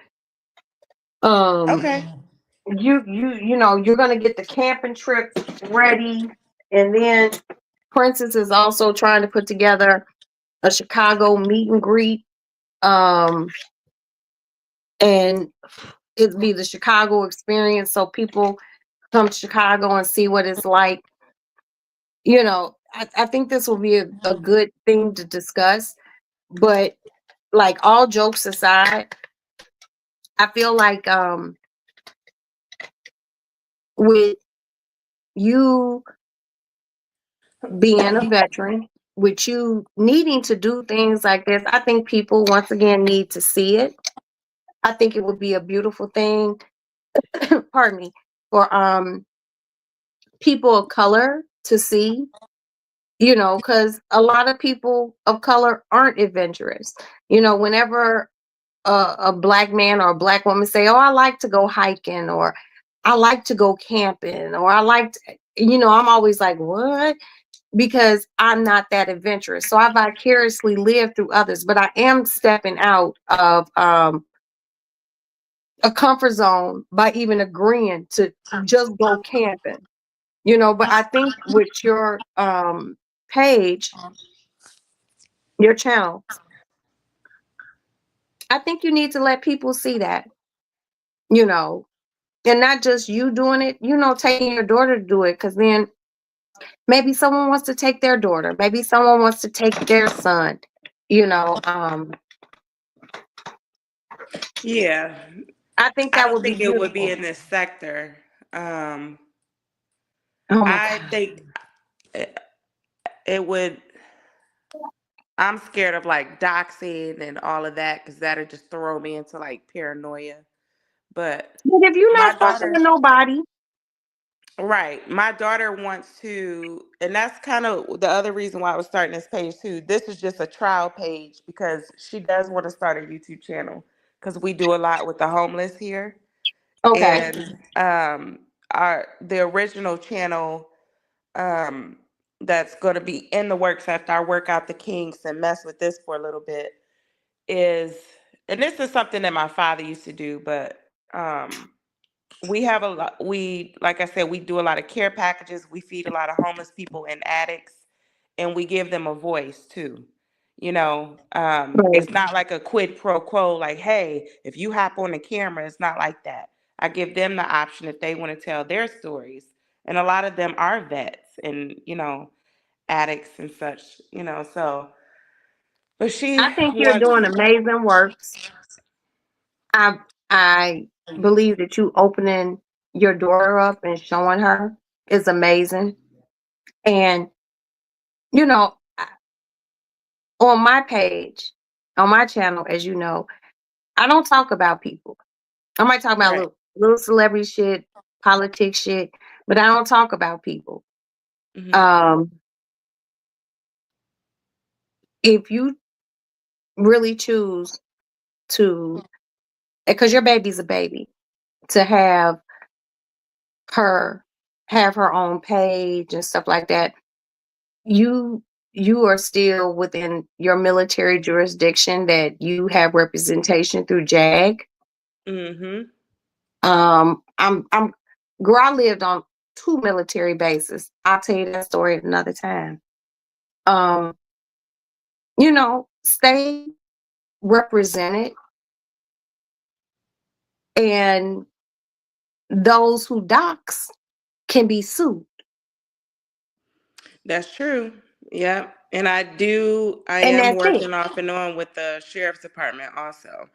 Um, Okay. you're gonna get the camping trip ready, and then Princess is also trying to put together a Chicago meet and greet. Um, and it'd be the Chicago experience, so people come to Chicago and see what it's like. I think this will be a good thing to discuss. But like all jokes aside, I feel like with you being a veteran, with you needing to do things like this, I think people once again need to see it. I think it would be a beautiful thing, pardon me, for people of color to see, because a lot of people of color aren't adventurous. Whenever a black man or a black woman say, "Oh, I like to go hiking," or "I like to go camping," or "I like to," I'm always like, "What?" Because I'm not that adventurous. So I vicariously live through others, but I am stepping out of a comfort zone by even agreeing to just go camping. But I think with your page, your channel, I think you need to let people see that, you know, and not just you doing it, taking your daughter to do it. Because then maybe someone wants to take their daughter, maybe someone wants to take their son, you know. Yeah, I think I that don't would be think it would be beautiful. in this sector. Um, Oh my I God. think it, it would. I'm scared of like doxing and all of that because that'll just throw me into like paranoia. But But if you're my not fucking daughter, with nobody, right, my daughter wants to, and that's kind of the other reason why I was starting this page too. This is just a trial page because she does want to start a YouTube channel because we do a lot with the homeless here. okay. And the original channel um that's going to be in the works after I work out the kinks and mess with this for a little bit is, and this is something that my father used to do, but we have a lot, we, like I said, we do a lot of care packages. We feed a lot of homeless people and addicts, and we give them a voice too. Right. It's not like a quid pro quo, like, hey, if you hop on the camera, it's not like that. I give them the option if they want to tell their stories. And a lot of them are vets and, addicts and such, so, but she I think you're wants, doing amazing works. I I believe that you opening your daughter up and showing her is amazing. And you know, I- on my page, on my channel, as you know, I don't talk about people. I might talk about right. little celebrity shit, politics shit, but I don't talk about people. Hmm. Um, if you really choose to, because your baby's a baby, to her have her own page and stuff like that, you you are still within your military jurisdiction that you have representation through JAG. Hmm. I'm girl, I lived on two military bases. I'll tell you that story at another time. Um, stay represented, and those who dox can be sued. That's true. Yeah. And I And am that's it. working off and on with the sheriff's department also,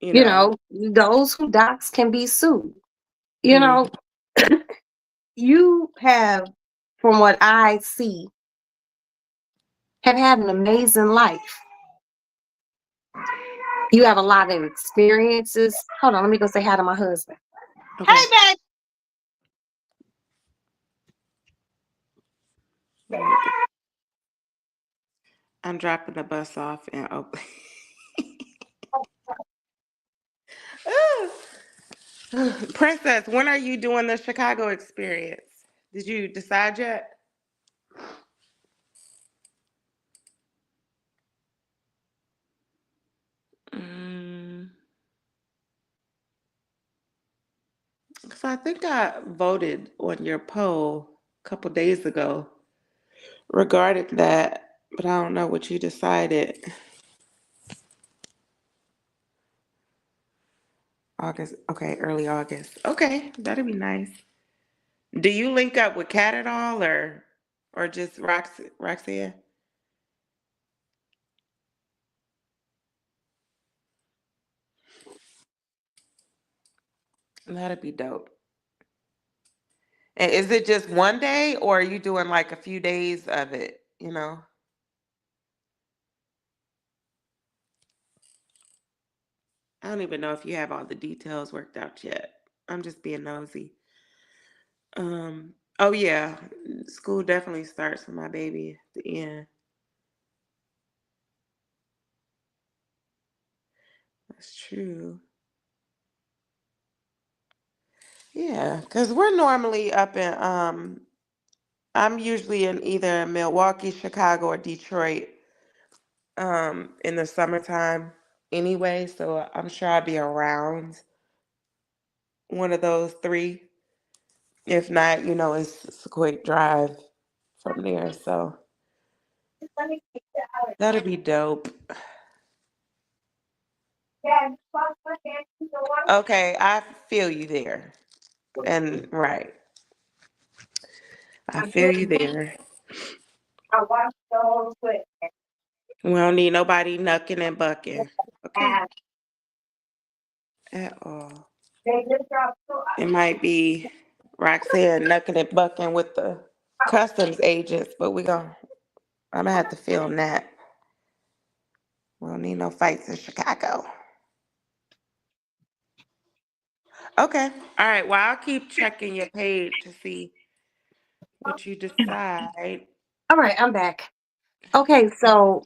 you know. Those who dox can be sued. You Mm. know, you have, from what I see, have had an amazing life. You have a lot of experiences. Hold on, let me go say hi to my husband. Okay. Hey, babe. I'm dropping the bus off and open. Princess, when are you doing the Chicago experience? Did you decide yet? So I think I voted on your poll a couple days ago regarding that, but I don't know what you decided. August, okay, early August. Okay, that'd be nice. Do you link up with Kat at all, or just Roxanne? That'd be dope. And is it just one day, or are you doing like a few days of it? You know? I don't even know if you have all the details worked out yet. I'm just being nosy. Oh yeah, school definitely starts for my baby at the end. That's true. Yeah, because we're normally up in I'm usually in either Milwaukee, Chicago, or Detroit in the summertime anyway, so I'm sure I'll be around one of those three. If not, it's a quick drive from there, so that'll be dope. Okay, I feel you there. And right, I feel you there. I watched the whole clip. We don't need nobody knucking and bucking. Okay, at all. They just dropped It might be Roxanne knucking and bucking with the customs agents, but I'm gonna have to film that. We don't need no fights in Chicago. Okay. All right. Well, I'll keep checking your page to see what you decide. All right, I'm back. Okay, so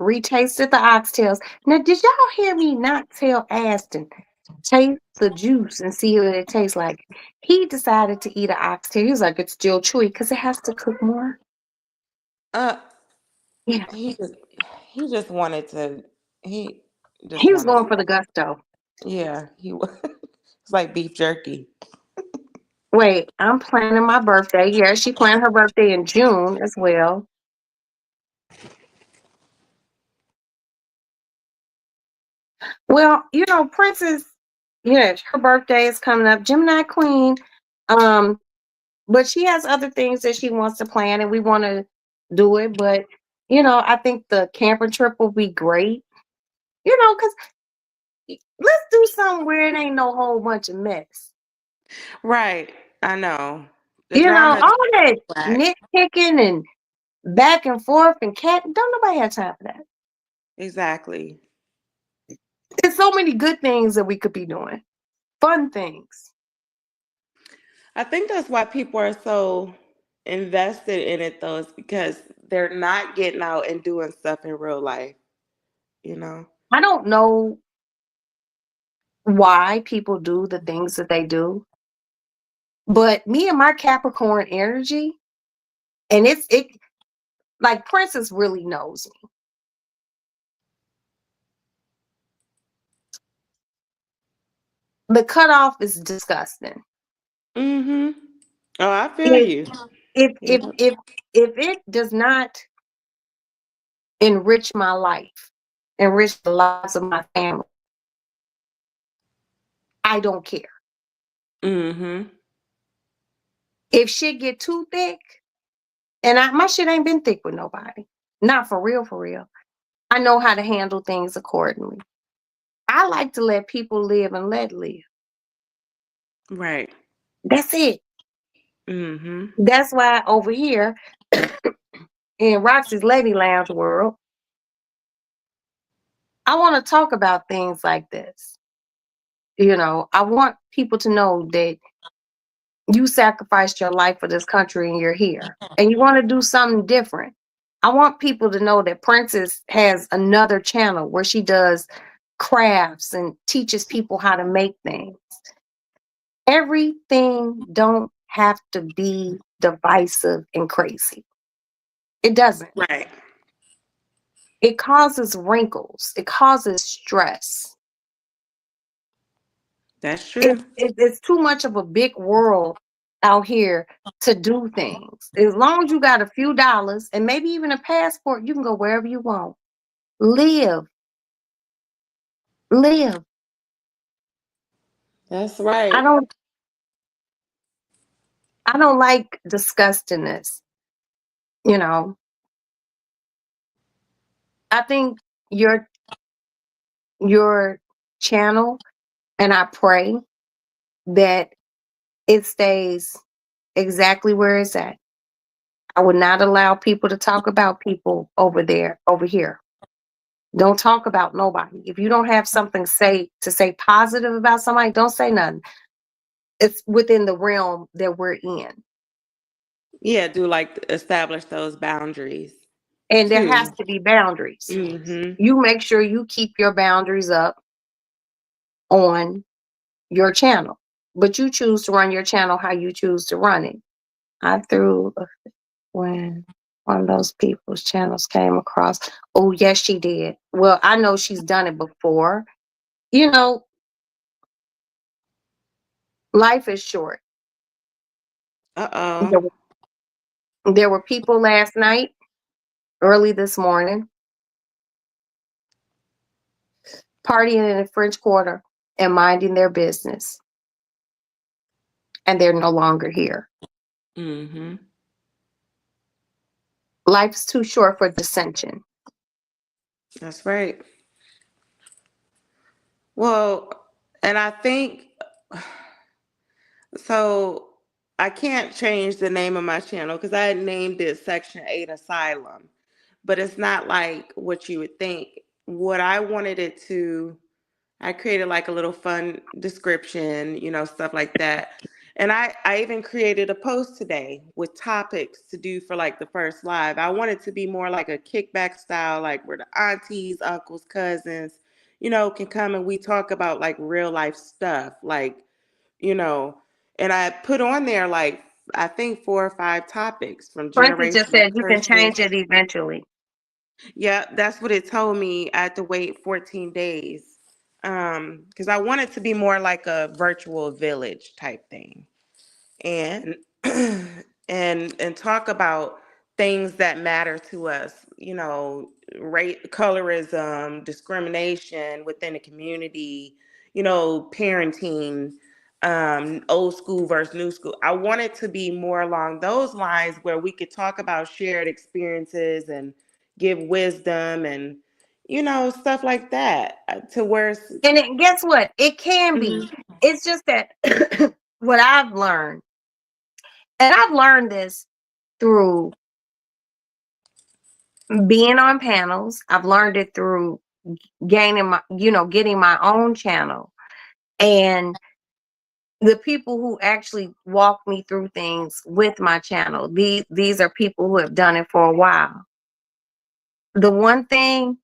retasted the oxtails. Now, did y'all hear me not tell Aston taste the juice and see what it tastes like? He decided to eat an oxtail. He was like, it's still chewy because it has to cook more. Uh, Yeah, he just he just wanted to. He just he was wanted going to. for the gusto. Yeah, he was. It's like beef jerky. Wait, I'm planning my birthday. Yeah, she planned her birthday in June as well. Well, Princess, yeah, her birthday is coming up. Gemini Queen. Um, but she has other things that she wants to plan and we want to do it. But I think the camping trip will be great. Because let's do something where it ain't no whole bunch of mess. Right. I know. The drama is All that black. nitpicking and back and forth and cat. Don't nobody have time for that. Exactly. There's so many good things that we could be doing. Fun things. I think that's why people are so invested in it though, is because they're not getting out and doing stuff in real life, you know? I don't know why people do the things that they do, but me and my Capricorn energy, and it like Princess really knows me. The cutoff is disgusting. Mm-hmm. Oh, I feel If you. if if Yep. if if it does not enrich my life, enrich the lives of my family, I don't care. Mm-hmm. If shit get too thick, and my shit ain't been thick with nobody, not for real, for real. I know how to handle things accordingly. I like to let people live and let live. Right. That's it. Mm-hmm. That's why over here in Roxy's Lady Lounge world, I want to talk about things like this. You know, I want people to know that you sacrificed your life for this country and you're here and you want to do something different. I want people to know that Princess has another channel where she does crafts and teaches people how to make things. Everything don't have to be divisive and crazy. It doesn't. Right. It causes wrinkles. It causes stress. That's true. It's too much of a big world out here to do things. As long as you got a few dollars and maybe even a passport, you can go wherever you want. Live. Live. That's right. I don't like disgustingness. You know, I think your channel, and I pray that it stays exactly where it's at. I would not allow people to talk about people over here. Don't talk about nobody. If you don't have something to say positive about somebody, don't say nothing. It's within the realm that we're in. Yeah, do like establish those boundaries And there too. has to be boundaries. Mm-hmm. You make sure you keep your boundaries up on your channel, but you choose to run your channel how you choose to run it. I threw when one of those people's channels came across. Oh, yes, she did. Well, I know she's done it before. You know, life is short. Uh-oh. There were people last night, early this morning, partying in the French Quarter and minding their business. And they're no longer here. Mm-hmm. Life's too short for dissension. That's right. Well, and I think so. I can't change the name of my channel because I had named it Section 8 Asylum, but it's not like what you would think. What I wanted it to, I created like a little fun description, stuff like that. And I even created a post today with topics to do for like the first live. I want it to be more like a kickback style, like where the aunties, uncles, cousins, can come and we talk about like real life stuff, like, and I put on there like, I think 4 or 5 topics from Francis just generational said you can curses. change it eventually. Yeah, that's what it told me. I had to wait 14 days. Because I want it to be more like a virtual village type thing. And and talk about things that matter to us, colorism, discrimination within the community, parenting, old school versus new school. I want it to be more along those lines where we could talk about shared experiences and give wisdom and stuff like that, to where And guess what? It can be. Mhm. It's just that what I've learned, and I've learned this through being on panels. I've learned it through getting my own channel. And the people who actually walk me through things with my channel, these are people who have done it for a while. The one thing,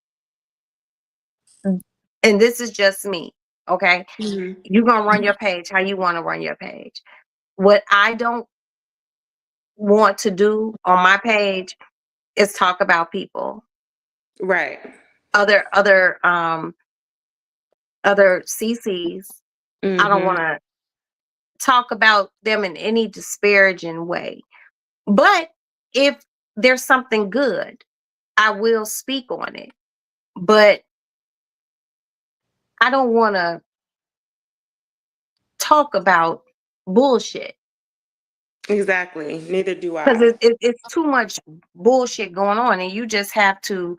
and this is just me, okay? Mhm. You're going to run your page how you want to run your page. What I don't want to do on my page is talk about people. Right. Other CCs. I don't want Mm-hmm. to talk about them in any disparaging way. But if there's something good, I will speak on it. But I don't want to talk about bullshit Exactly. Neither do because I. it's too much bullshit going on, and you just have to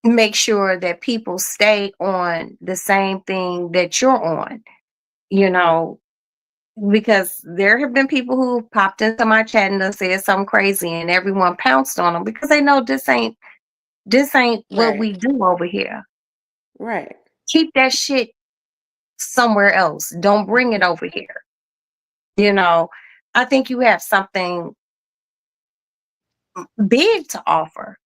make sure that people stay on the same thing that you're on, because there have been people who popped into my chat and said something crazy and everyone pounced on them because they know this ain't This ain't what Right. we do over here. Right. Keep that shit somewhere else. Don't bring it over here. You know, I think you have something big to offer,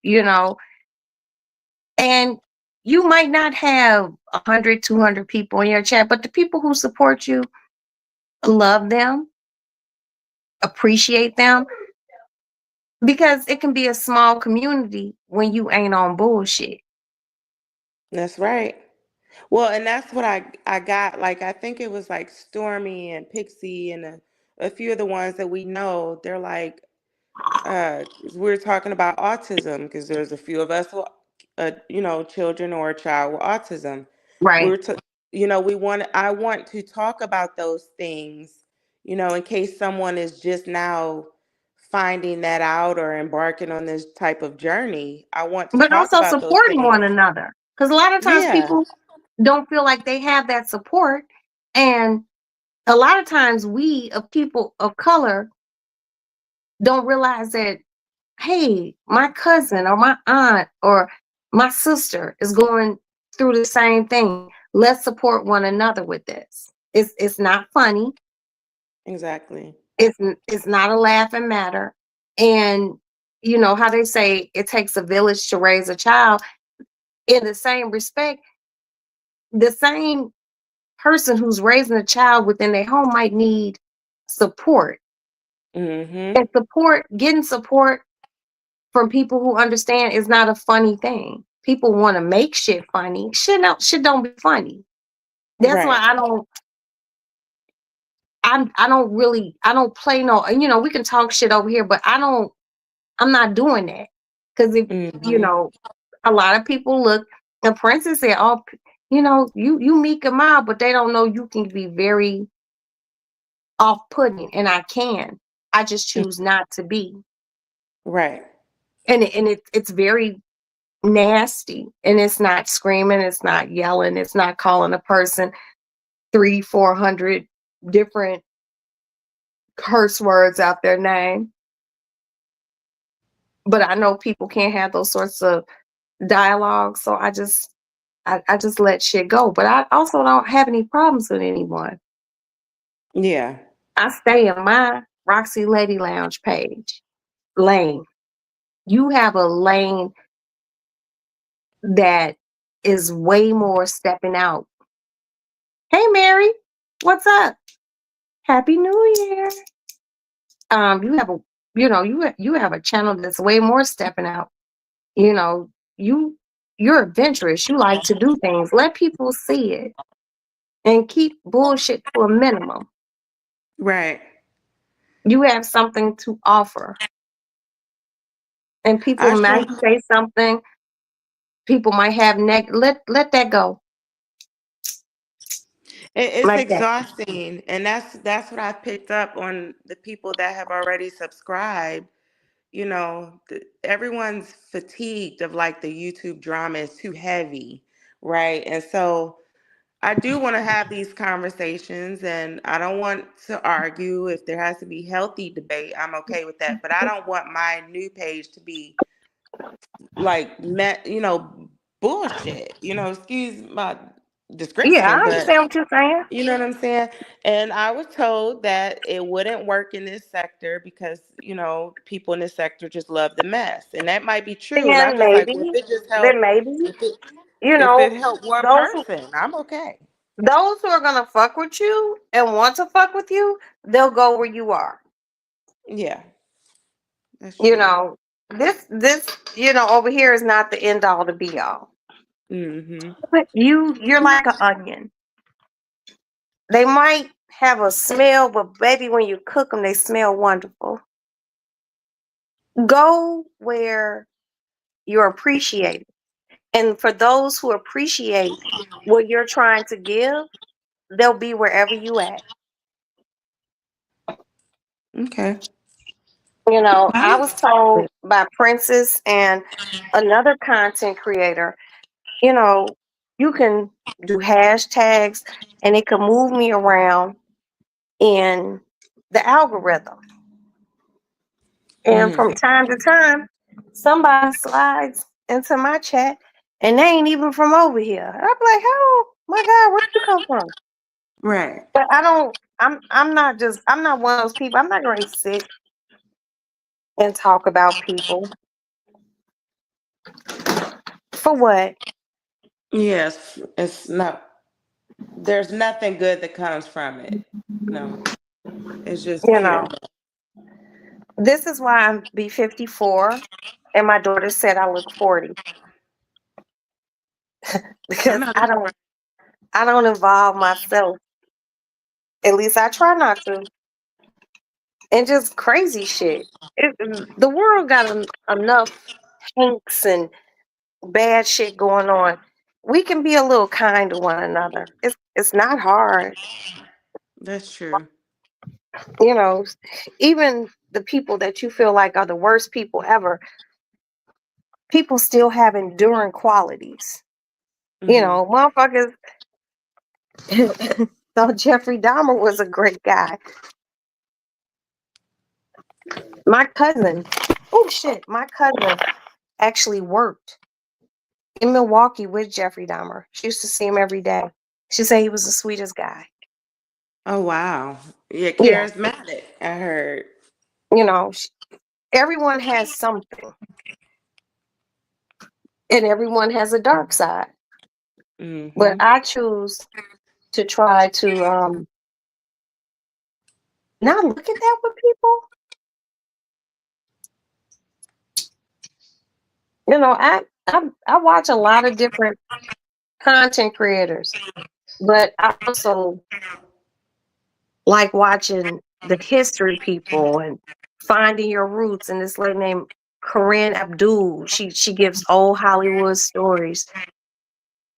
and you might not have 100, 200 people in your chat, but the people who support you, love them, appreciate them, because it can be a small community when you ain't on bullshit. That's right. Well, and that's what I got. Like, I think it was like Stormy and Pixie and a few of the ones that we know. They're like, we're talking about autism because there's a few of us with, children or a child with autism. Right. We're, t- I want to talk about those things, in case someone is just now finding that out or embarking on this type of journey. I want to But talk also about those supporting things. one another. Because a lot of times Yeah, people don't feel like they have that support. And a lot of times we, of people of color, don't realize that, hey, my cousin or my aunt or my sister is going through the same thing. Let's support one another with this. It's not funny. exactly. It's not a laughing matter. And you know how they say it takes a village to raise a child. In the same respect, the same person who's raising a child within their home might need support. Mm-hmm. And getting support from people who understand is not a funny thing. People want to make shit funny. Shit don't be funny. That's why Right. I don't play no, we can talk shit over here, but I'm not doing that. Cause if, Mm-hmm. a lot of people look, and Princess said, oh, you meek and mild, but they don't know you can be very off-putting, and I just choose not to be. Right. It's very nasty, and it's not screaming, it's not yelling, it's not calling a person 300-400 different curse words out their name. But I know people can't have those sorts of dialogue, so I just let shit go. But I also don't have any problems with anyone. Yeah. I stay in my Roxy Lady Lounge page lane. You have a lane that is way more stepping out. Hey Mary, what's up? Happy New Year. You have a you have a channel that's way more stepping out. You know, you're adventurous. You like to do things. Let people see it and keep bullshit to a minimum. Right. You have something to offer. And people I sure might say something, people might have let that go. it's Like that. exhausting, and that's what I picked up on the people that have already subscribed. Everyone's fatigued of like the YouTube drama is too heavy, right? And so I do want to have these conversations, and I don't want to argue. If there has to be healthy debate, I'm okay with that. But I don't want my new page to be like bullshit. Excuse my Yeah, description, I but understand what you're saying. you know what I'm saying? And I was told that it wouldn't work in this sector because, people in this sector just love the mess. And that might be true. And I'm Then just like, well, maybe, then maybe, you if it know, helped one those who person, I'm okay. those who are gonna fuck with you and want to fuck with you, they'll go where you are. Yeah, that's You true. know, this over here is not the end all to be all. Mm-hmm. But you're like an onion. They might have a smell, but baby, when you cook them, they smell wonderful. Go where you're appreciated. And for those who appreciate what you're trying to give, they'll be wherever you at. Okay. I was told by Princess and another content creator, you can do hashtags and it can move me around in the algorithm. And Mm-hmm. from time to time, somebody slides into my chat, and they ain't even from over here. I'm like, oh my God, where you come from? Right. But I don't. I'm not one of those people. I'm not going to sit and talk about people for what. Yes, it's not. There's nothing good that comes from it. No, it's just You pure. know, this is why I'm be 54, and my daughter said I look 40 I because know. I don't involve myself. At least I try not to. And just crazy shit. The world got enough hinks and bad shit going on. We can be a little kind to one another. It's not hard. That's true. You know, even the people that you feel like are the worst people ever, people still have enduring qualities. You Hmm. know, motherfuckers thought Jeffrey Dahmer was a great guy. My cousin, oh shit, my cousin actually worked in Milwaukee with Jeffrey Dahmer. She used to see him every day. She said he was the sweetest guy. Oh wow. Yeah, Yeah, charismatic. I heard. you know, everyone has something, and everyone has a dark side. But Hmm. I choose to try to not look at that with people. You know, I watch a lot of different content creators, but I also like watching the history people and finding your roots. And this lady named Corinne Abdul, she gives old Hollywood stories.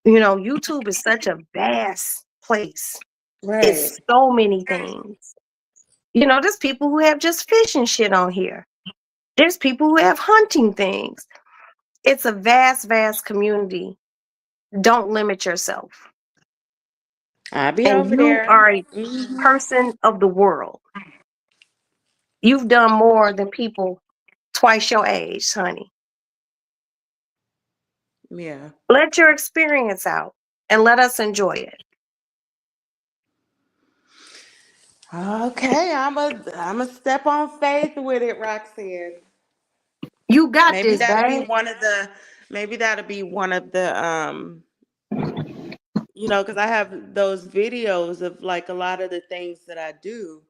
You know, YouTube is such a vast place. Right. It's so many things. You know, there's people who have just fishing shit on here. There's people who have hunting things. It's a vast, vast community. Don't limit yourself. I'll be And over you there. are a Hmm. person of the world. You've done more than people twice your age, honey. Yeah. Let your experience out and let us enjoy it. Okay, I'm a step on faith with it, Roxanne. You got Maybe this, that'll be babe. one of the maybe that'll be one of the because I have those videos of like a lot of the things that I do,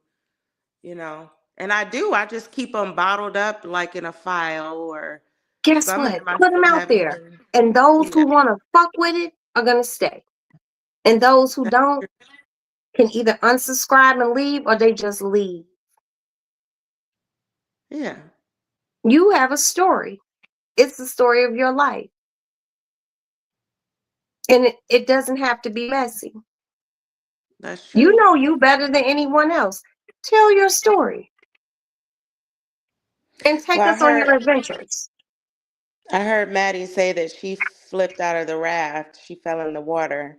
you know. And I just keep them bottled up like in a file or Guess some of what? them I Put them still out haven't there. even. And those Yeah. who want to fuck with it are going to stay. And those who don't can either unsubscribe and leave or they just leave. Yeah. You have a story. It's the story of your life. And it doesn't have to be messy. That's You true. know you better than anyone else. Tell your story and take Well, us on your adventures. I heard Maddie say that she flipped out of the raft. She fell in the water.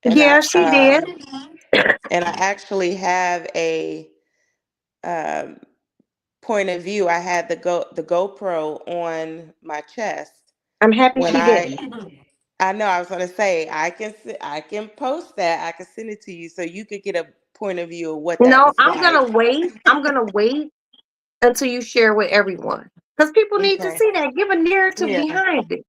And Yeah, she did. I actually have a um, point of view. I had the GoPro on my chest I'm happy when she didn't. I know I was gonna say I can post that. I can send it to you so you could get a point of view of what that No, was I'm like. gonna wait. I'm gonna wait until you share with everyone. Because people need to Okay. see that. Give a narrative Yeah. behind it.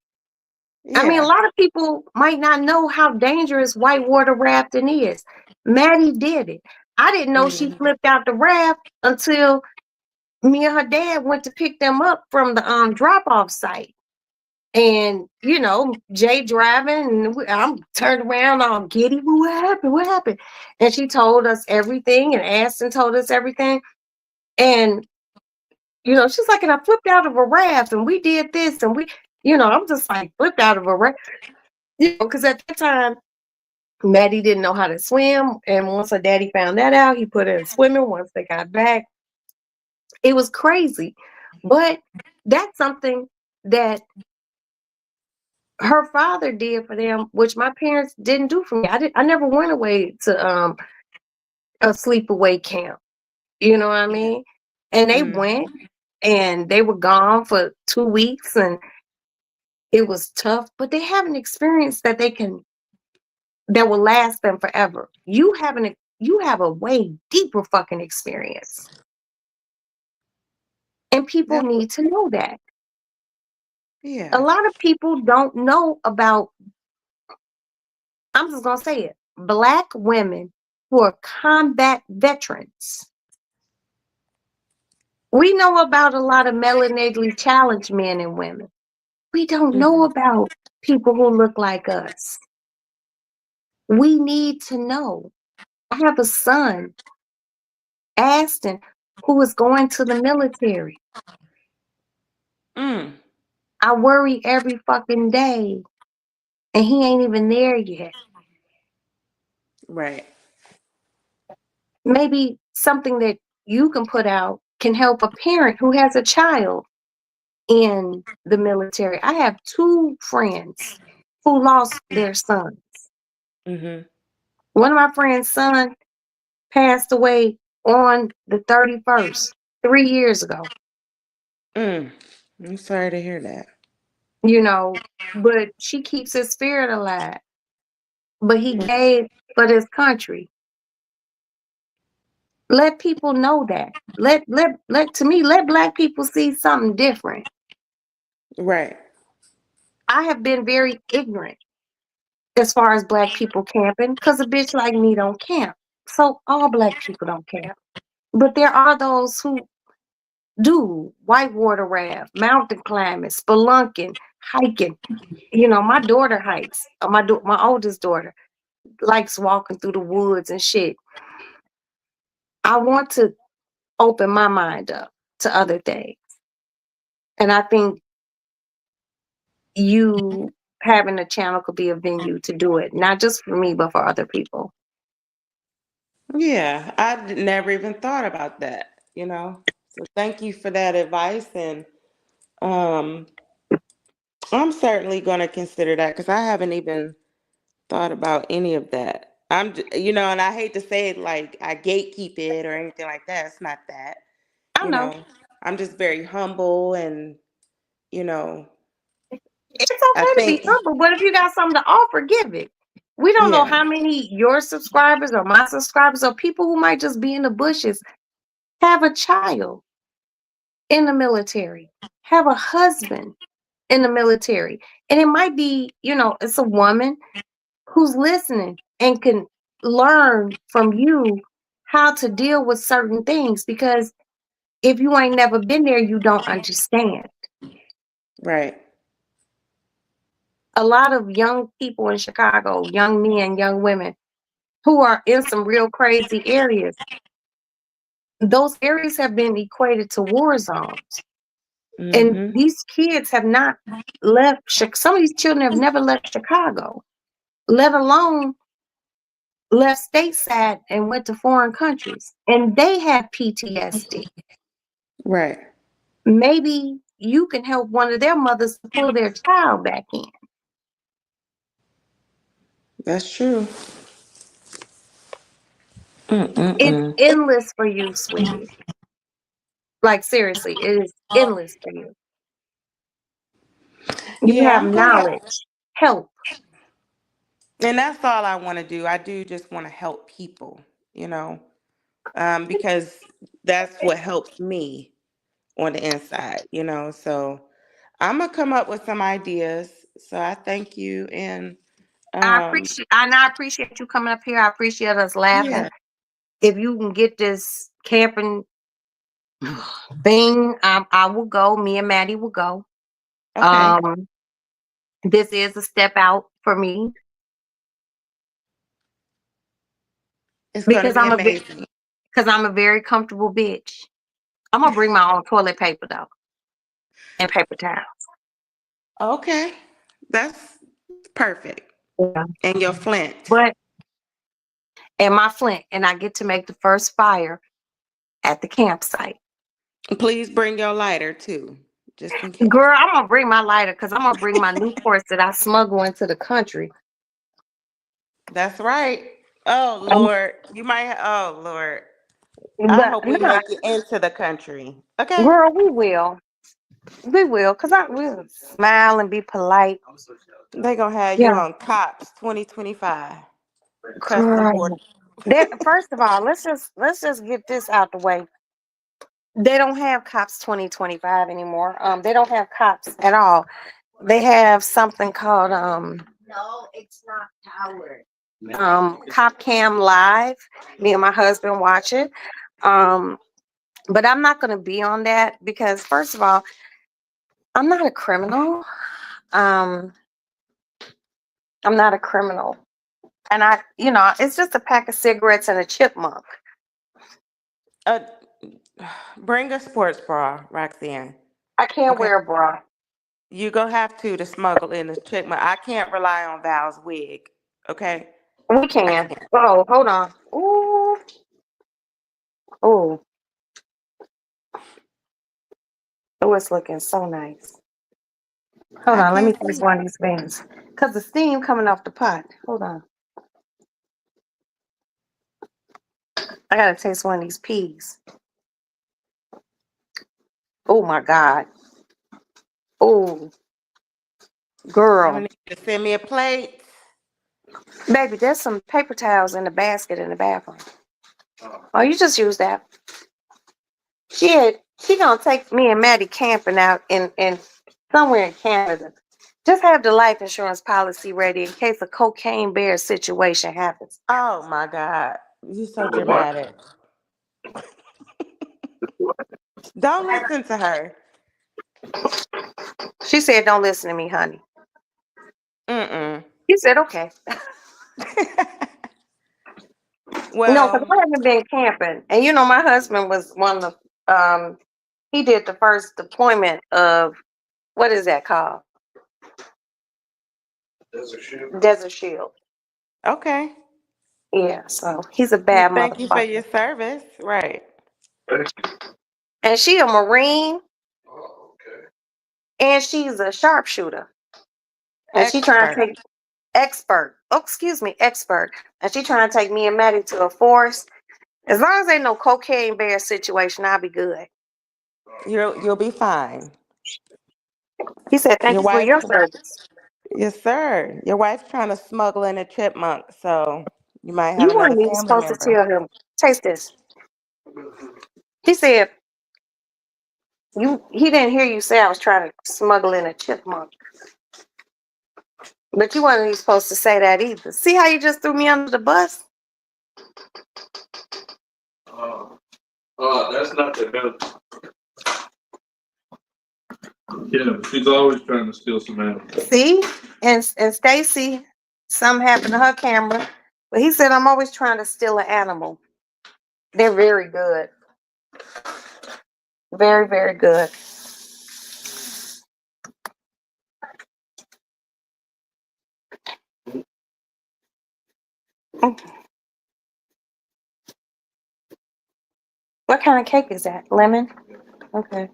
I mean, a Yeah. lot of people might not know how dangerous whitewater rafting is. Maddie did it. I didn't know she Mhm. flipped out the raft until me and her dad went to pick them up from the drop-off site. And you know, Jay driving, and I'm turned around all giddy. "Well, what happened? What happened?" And she told us everything, and Aston told us everything. And you know, she's like, "And I flipped out of a raft, and we did this, and we," you know, I'm just like, "Flipped out of a raft," you know, because at that time, Maddie didn't know how to swim, and once her daddy found that out, he put her in swimming. Once they got back, it was crazy, but that's something that her father did for them, which my parents didn't do for me. I never went away to a sleepaway camp. You know what I mean? And they Mhm. went and they were gone for 2 weeks, and It was tough, but they have an experience that that will last them forever. You have a way deeper fucking experience. And people That, need to know that. yeah. A lot of people don't know about, I'm just gonna say it, Black women who are combat veterans. We know about a lot of melanatically challenged men and women. We don't know about people who look like us. We need to know. I have a son, Aston, who is going to the military. Mm. I worry every fucking day, and he ain't even there yet. Right. Maybe something that you can put out can help a parent who has a child in the military. I have 2 friends who lost their sons. Mm-hmm. One of my friend's son passed away on the 31st, 3 years ago, Mm. I'm sorry to hear that. you know, but she keeps his spirit alive. But he gave for this country. Let people know that. Let Black people see something different. Right. I have been very ignorant as far as Black people camping because a bitch like me don't camp. So all Black people don't camp. But there are those who do whitewater raft, mountain climbing, spelunking, hiking. You know, my daughter hikes. My oldest daughter likes walking through the woods and shit. I want to open my mind up to other things. And I think you having a channel could be a venue to do it, not just for me, but for other people. Yeah, never even thought about that, you know. So thank you for that advice, and um, I'm certainly going to consider that because I haven't even thought about any of that. You know, and I hate to say it like I gatekeep it or anything like that. It's not that, I you know know. I'm just very humble, and you know, it's I okay to be think, humble, but if you got something to offer, give it. We don't know yeah, how many your subscribers or my subscribers or people who might just be in the bushes have a child in the military, have a husband in the military. And it might be, you know, it's a woman who's listening and can learn from you how to deal with certain things because if you ain't never been there, you don't understand. right, A lot of young people in Chicago, young men, young women who are in some real crazy areas, those areas have been equated to war zones. And mm-hmm, these kids have not left, some of these children have never left Chicago, let alone left stateside and went to foreign countries. And they have PTSD. right. Maybe you can help one of their mothers to pull their child back in. That's true. It's Mm-mm-mm. endless for you, sweetie. Like seriously, it is endless for you. You Yeah, have I'm gonna. knowledge, help. And that's all I want to do. I do just want to help people, you know, because that's what helps me on the inside, you know. So I'm gonna come up with some ideas. So I thank you, and I appreciate you coming up here. I appreciate us laughing. yeah, If you can get this camping thing, I will go. Me and Maddie will go. okay, Um, this is a step out for me it's gonna because be amazing. I'm a very comfortable bitch. I'm gonna bring my own toilet paper though and paper towel. Okay, that's perfect. Yeah. And your flint. But and my flint, and I get to make the first fire at the campsite. Please bring your lighter too, just in case. Girl, I'm gonna bring my lighter because I'm gonna bring my Newports that I smuggle into the country. That's right. Oh Um, Lord, you might. Oh Lord, I But hope we no, make it into the country. Okay. girl, we will. We will, cause I will smile and be polite. They gonna have you Yeah, on Cops 2025. Custom border. girl. That first of all, let's just get this out the way. They don't have cops 2025 anymore. They don't have cops at all. They have something called No, it's not Howard. Cop Cam Live. Me and my husband watch it. Um, but I'm not gonna be on that because first of all, I'm not a criminal. Um, I'm not a criminal. And it's just a pack of cigarettes and a chipmunk. Uh, bring a sports bra, Roxanne. I can't Okay. wear a bra. You gonna have to smuggle in the chick. I can't rely on Val's wig. Okay. We I can. can't. Oh, hold on. Ooh, ooh, oh, it's looking so nice. Hold I on, let me can't taste see. one of these beans. Cause the steam coming off the pot. Hold on. I gotta taste one of these peas. Oh my God. Oh, I'm gonna girl. need you to send me a plate. Baby, there's some paper towels in the basket in the bathroom. Oh, you just use that. She gonna take me and Maddie camping out in somewhere in Canada. Just have the life insurance policy ready in case a cocaine bear situation happens. Oh my God. You're so dramatic. Don't listen to her. She said, "Don't listen to me, honey." Mm-mm. He said, "Okay." No, because Well, I haven't been camping, and my husband was one of the he did the first deployment of what is that called? Desert Shield. okay. Yeah, so he's a Well, bad thank you for motherfucker. your service. Right. And she a Marine, and she's a sharpshooter. And she trying to Expert. take expert. Oh, excuse me, expert. And she trying to take me and Maddie to a forest. As long as ain't no cocaine bear situation, I'll be good. You'll be fine. He said, "Thank Your you for wife, your service." yes, sir. Your wife's trying to smuggle in a chipmunk, so you might have You another weren't even family supposed to member. tell him. Taste this. He said he didn't hear you say I was trying to smuggle in a chipmunk. But you wasn't even supposed to say that either. See how you just threw me under the bus? That's not the best. Yeah, she's always trying to steal some animals. See? And Stacy, something happened to her camera. But he said I'm always trying to steal an animal. They're very good. Very, very good. What kind of cake is that? Lemon? Okay.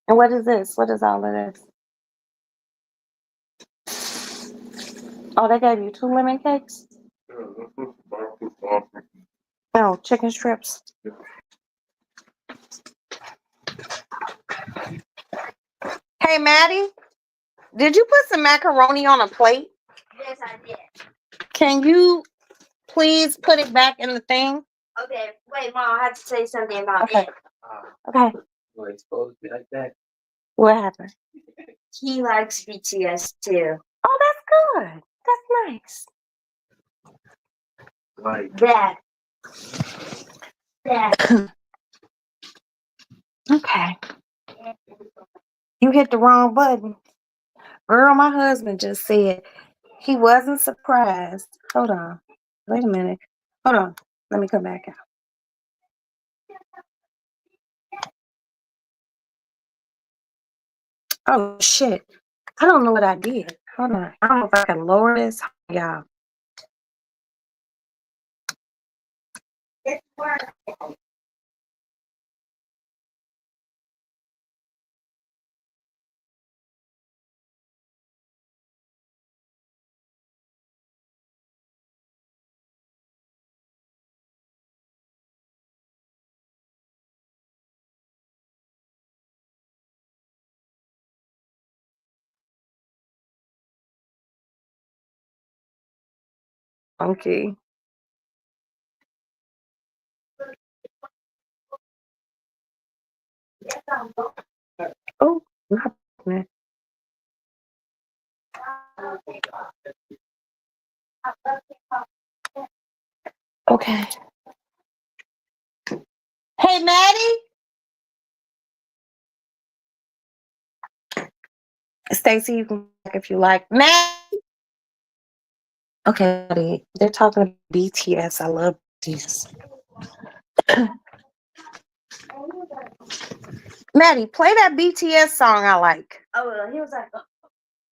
And what is this? What is all of this? Oh, they gave you 2 lemon cakes? Oh, chicken strips. Hey, Maddie, did you put some macaroni on a plate? Yes, I did. Can you please put it back in the thing? Okay, wait, Mom, I have to say something about Okay. it. Okay. Well, it's supposed to be like that. What happened? He likes BTS too. Oh, that's good. That's nice. Like, That. That. Okay. You hit the wrong button. Girl, my husband just said he wasn't surprised. Hold on. Wait a minute. Hold on. Let me come back out. Oh, shit. I don't know what I did. Hold on. I don't know if I can lower this. Y'all. Okay. Oh, not bad. Okay. Hey, Maddie. Stacy, you can back if you like. Matt. Okay, Maddie, they're talking about BTS. I love BTS. Maddie, play that BTS song I like. Oh, he was like,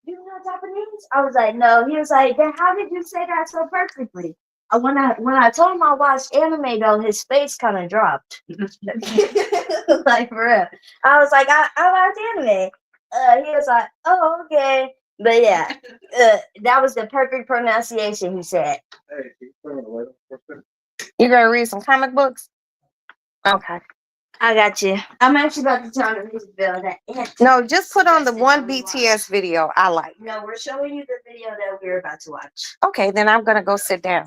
"You know Japanese?" I was like, "No." He was like, "Then how did you say that so perfectly?" When I told him I watched anime though, his face kind of dropped. Like for real. I was like, I watch anime. He was like, "Oh, okay." But yeah, that was the perfect pronunciation. He said. You gonna read some comic books? Okay. I got you. I'm actually about to turn the music bill. No, just put on the one BTS video I like. No, we're showing you the video that we're about to watch. Okay, then I'm gonna go sit down.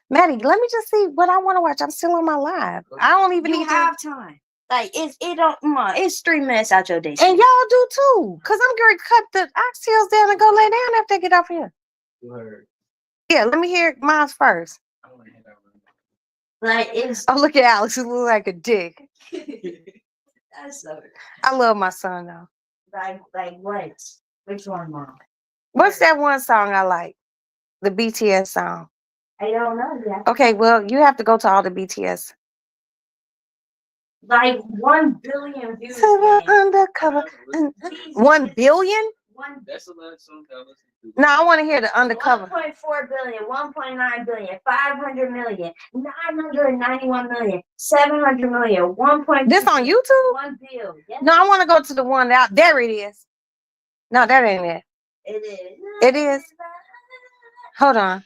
Maddie, let me just see what I want to watch. I'm still on my live. I don't even You need have time. Like it don't. It's 3 minutes out your day. to. And y'all do too, cause I'm gonna cut the oxtails down and go lay down after I get off here. Yeah, let me hear mine first. Like it's. Oh, look at Alex. He look like a dick. That's so. I love my son though. Like what? Which one, Mom? What's that one song I like? The BTS song. I don't know yet. Okay, well, you have to go to all the BTS. Like 1 billion views. Silver man. undercover. 1 billion? That's the last song I listened to. No, I want to hear the undercover. 1.4 billion, 1.9 billion, 500 million, 991 million, 700 million, 1. This on YouTube? 1 billion. Yes, No, I want to go to the one out. There it is. No, that ain't it. it is. It is. Hold on.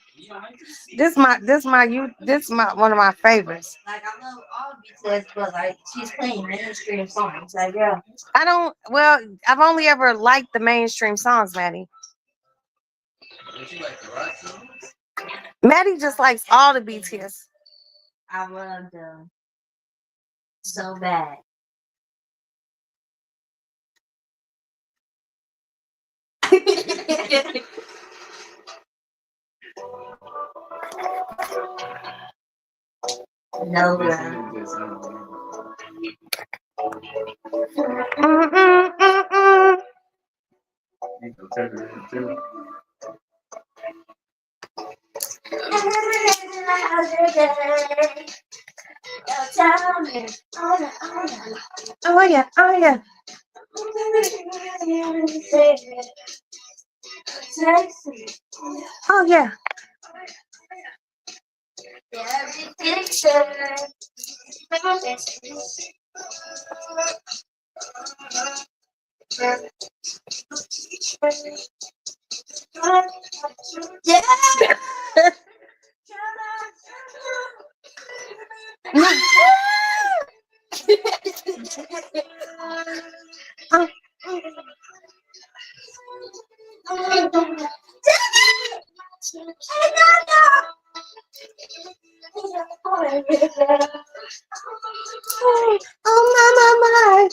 This one of my favorites. Like I love all BTS, but like she's playing mainstream songs. Like yeah. I've only ever liked the mainstream songs, Maddie. Don't you like the rock songs? Maddie just likes all the BTS. I love them so bad. No, bro. Listening to this, I don't know. You can turn it into. Oh yeah, oh yeah. Oh yeah. Oh my.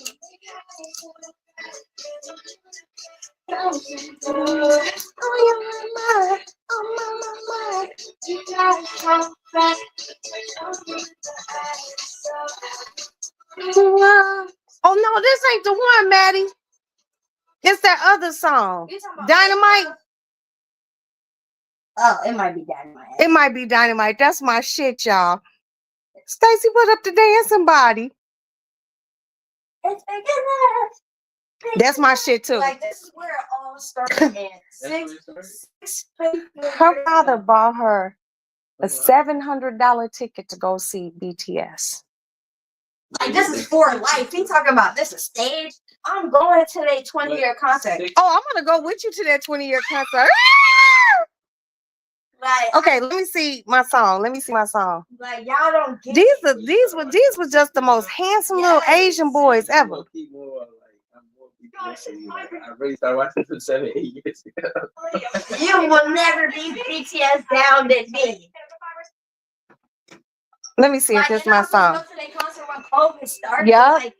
Oh no, this ain't the one, Maddie. It's that other song. Dynamite. Oh, it might be Dynamite. It might be Dynamite. That's my shit, y'all. Stacy, put up the dancing body. It's big enough. That's my shit too. Like this is where it all started. And Her father bought her a $700 ticket to go see BTS. like this is for life. He talking about this is stage. I'm going to their 20-year concert. Oh, I'm gonna go with you to that 20-year concert. Like Okay, let me see my song. like y'all don't get These were just the most handsome little Asian boys ever. I really started watching for 7, 8 years ago. You will never be BTS down than me. Let me see if this is my song. Go to their concert when COVID started. Yeah. Like,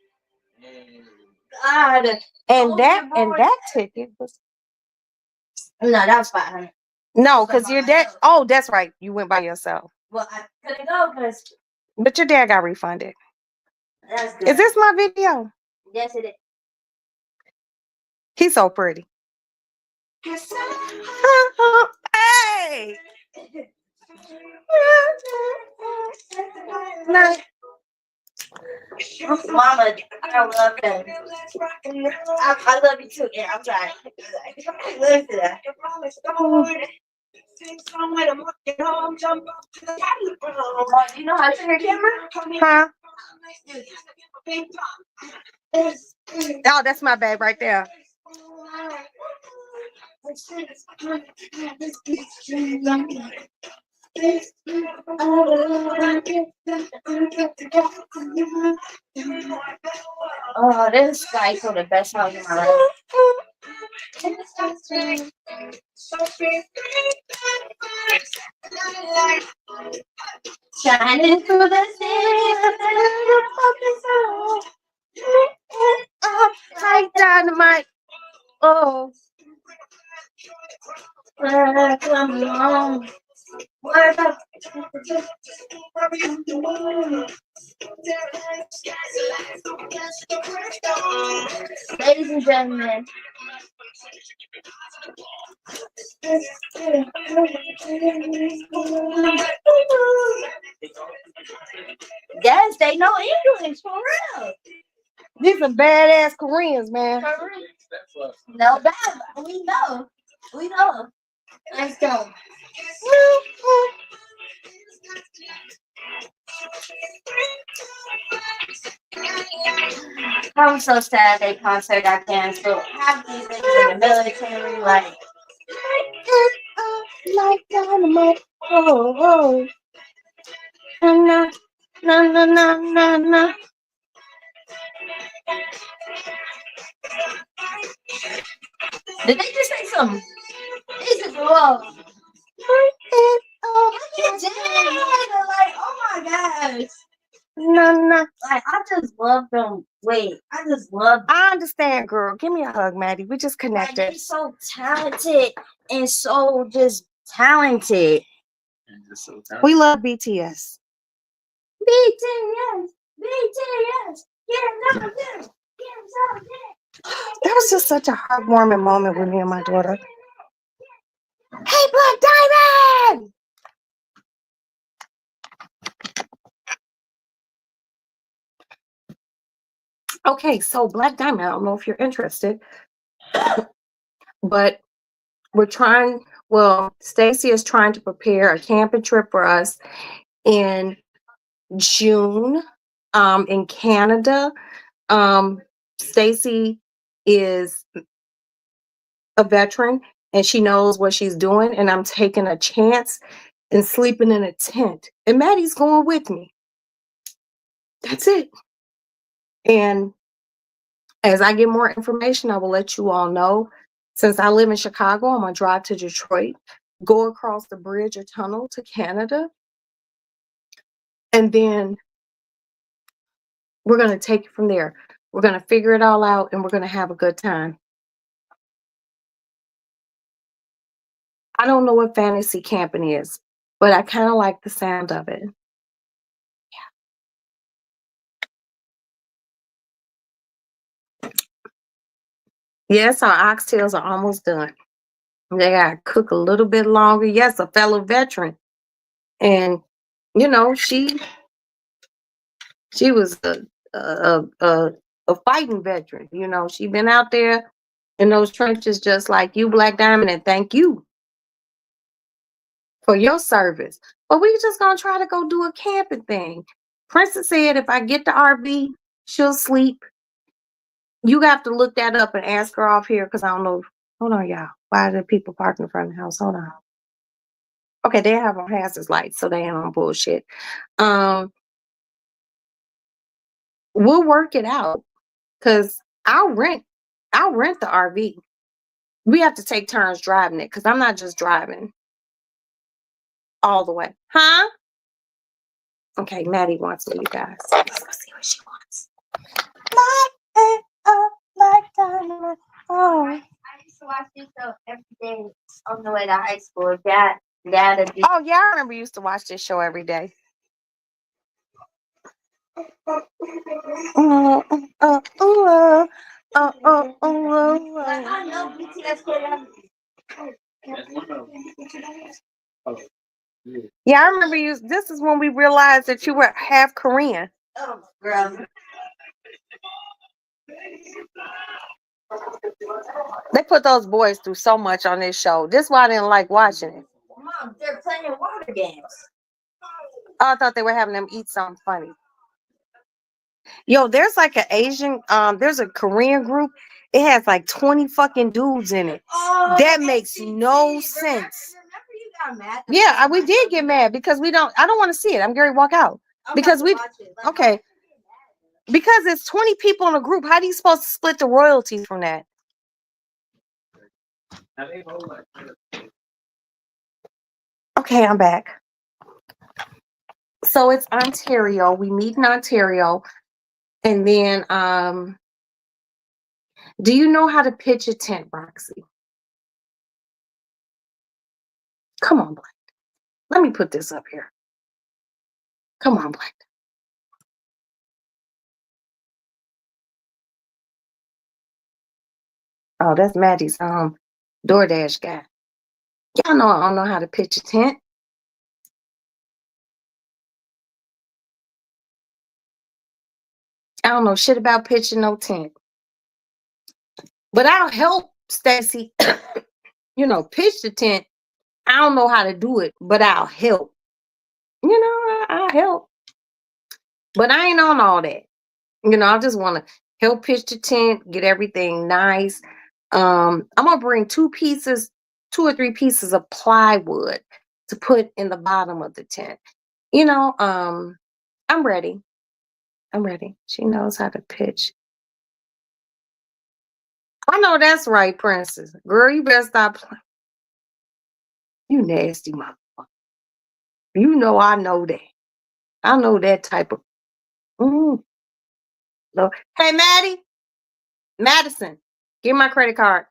God. And that ticket was No, that was 500. no, because your dad. Oh, that's right. You went by yourself. Well, I couldn't go because But your dad got refunded. that's good. Is this my video? Yes, it is. He's so pretty. Hey. Mama, I love him. I love you too. Yeah, I'm sorry. Listen. You know how to turn your camera? Huh? Oh, that's my bag right there. Oh, this guy's for the best house in my life. Shining through the Like dynamite. Oh. come on. What up? Ladies and gentlemen. Yes, they know English for real. These are badass Koreans, man. For real. No bad. We know. We know. Let's go. I'm so sad they concert got canceled. Half these niggas in the military, like dynamite. Oh, oh. Na. did they just say something? They just love. They did. Like, oh my gosh. Na. Like, I just love them. Wait, I just love them. I understand, girl. Give me a hug, Maddie. We just Like, connected. they're so talented and so just talented. Just so talented. We love BTS. BTS. Get them. That was just such a heartwarming moment with me and my daughter. Hey, Black Diamond! Okay, so Black Diamond, I don't know if you're interested, but Stacy is trying to prepare a camping trip for us in June in Canada. Stacy is a veteran and she knows what she's doing, and I'm taking a chance and sleeping in a tent. And Maddie's going with me. That's it. And as I get more information, I will let you all know. Since I live in Chicago, I'm going to drive to Detroit, go across the bridge or tunnel to Canada. And then we're going to take it from there. We're going to figure it all out and we're going to have a good time. I don't know what fantasy camping is, but I kind of like the sound of it. Yes, our oxtails are almost done. They got to cook a little bit longer. Yes, a fellow veteran. And, you know, she was a fighting veteran. You know, she been out there in those trenches just like you, Black Diamond, and thank you for your service. But we just going to try to go do a camping thing. Princess said if I get the RV, she'll sleep. You have to look that up and ask her off here because I don't know. Hold on, y'all. Why are there people parking in front of the house? Hold on. Okay, they have on hazard lights, so they ain't on bullshit. We'll work it out because I'll rent I'll rent the RV. We have to take turns driving it because I'm not just driving all the way. Huh? Okay, Maddie wants me, you guys. Let's go see what she wants. Like dynamite. Oh. I used to watch this show every day on the way to high school. Dad would be Oh, yeah, I remember you used to watch this show every day. like, I know BTS kid. Yeah, I remember you. This is when we realized that you were half Korean. Oh, girl. They put those boys through so much on this show. This is why I didn't like watching it. Mom, they're playing water games. Oh, I thought they were having them eat something funny. Yo, there's like an Asian, there's a Korean group. It has like 20 fucking dudes in it. Oh, That makes no sense. Remember you got mad? Yeah, we did get mad because I don't want to see it. I'm going to walk out. Because we, okay. Because it's 20 people in a group. How are you supposed to split the royalties from that? Okay, I'm back. So it's Ontario. We meet in Ontario. And then, do you know how to pitch a tent, Roxy? Come on, Black. Let me put this up here. Come on, Black. Oh, that's Maddie's DoorDash guy. Y'all know I don't know how to pitch a tent. I don't know shit about pitching no tent. But I'll help Stacy, pitch the tent. I don't know how to do it, but I'll help. I'll help. But I ain't on all that. I just want to help pitch the tent, get everything nice. I'm gonna bring 2 or 3 pieces of plywood to put in the bottom of the tent. I'm ready. I'm ready. She knows how to pitch. I know that's right, Princess. Girl, you better stop playing. You nasty motherfucker. You know I know that. I know that type of. No. Hey, Maddie. Madison, give me my credit card.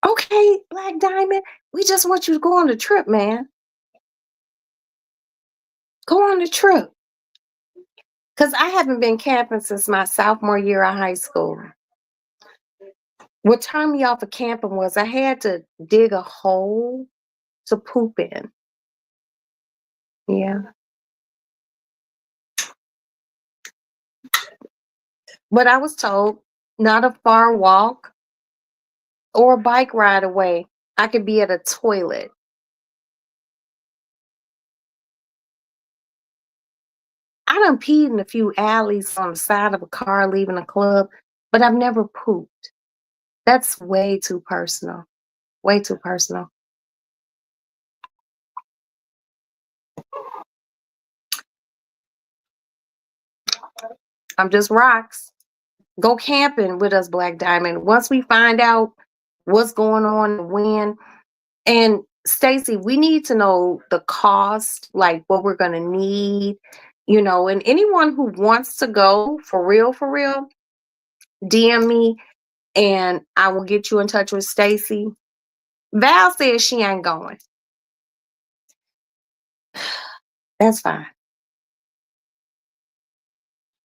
Okay, Black Diamond. We just want you to go on the trip, man. Go on the trip. Because I haven't been camping since my sophomore year of high school. What turned me off of camping was I had to dig a hole to poop in. Yeah. But I was told not a far walk or a bike ride away, I could be at a toilet. I done peed in a few alleys on the side of a car leaving a club, but I've never pooped. That's way too personal. Way too personal. I'm just rocks. Go camping with us, Black Diamond. Once we find out what's going on, when, and Stacy, we need to know the cost, like what we're gonna need, and anyone who wants to go for real, DM me and I will get you in touch with Stacy. Val says she ain't going. That's fine.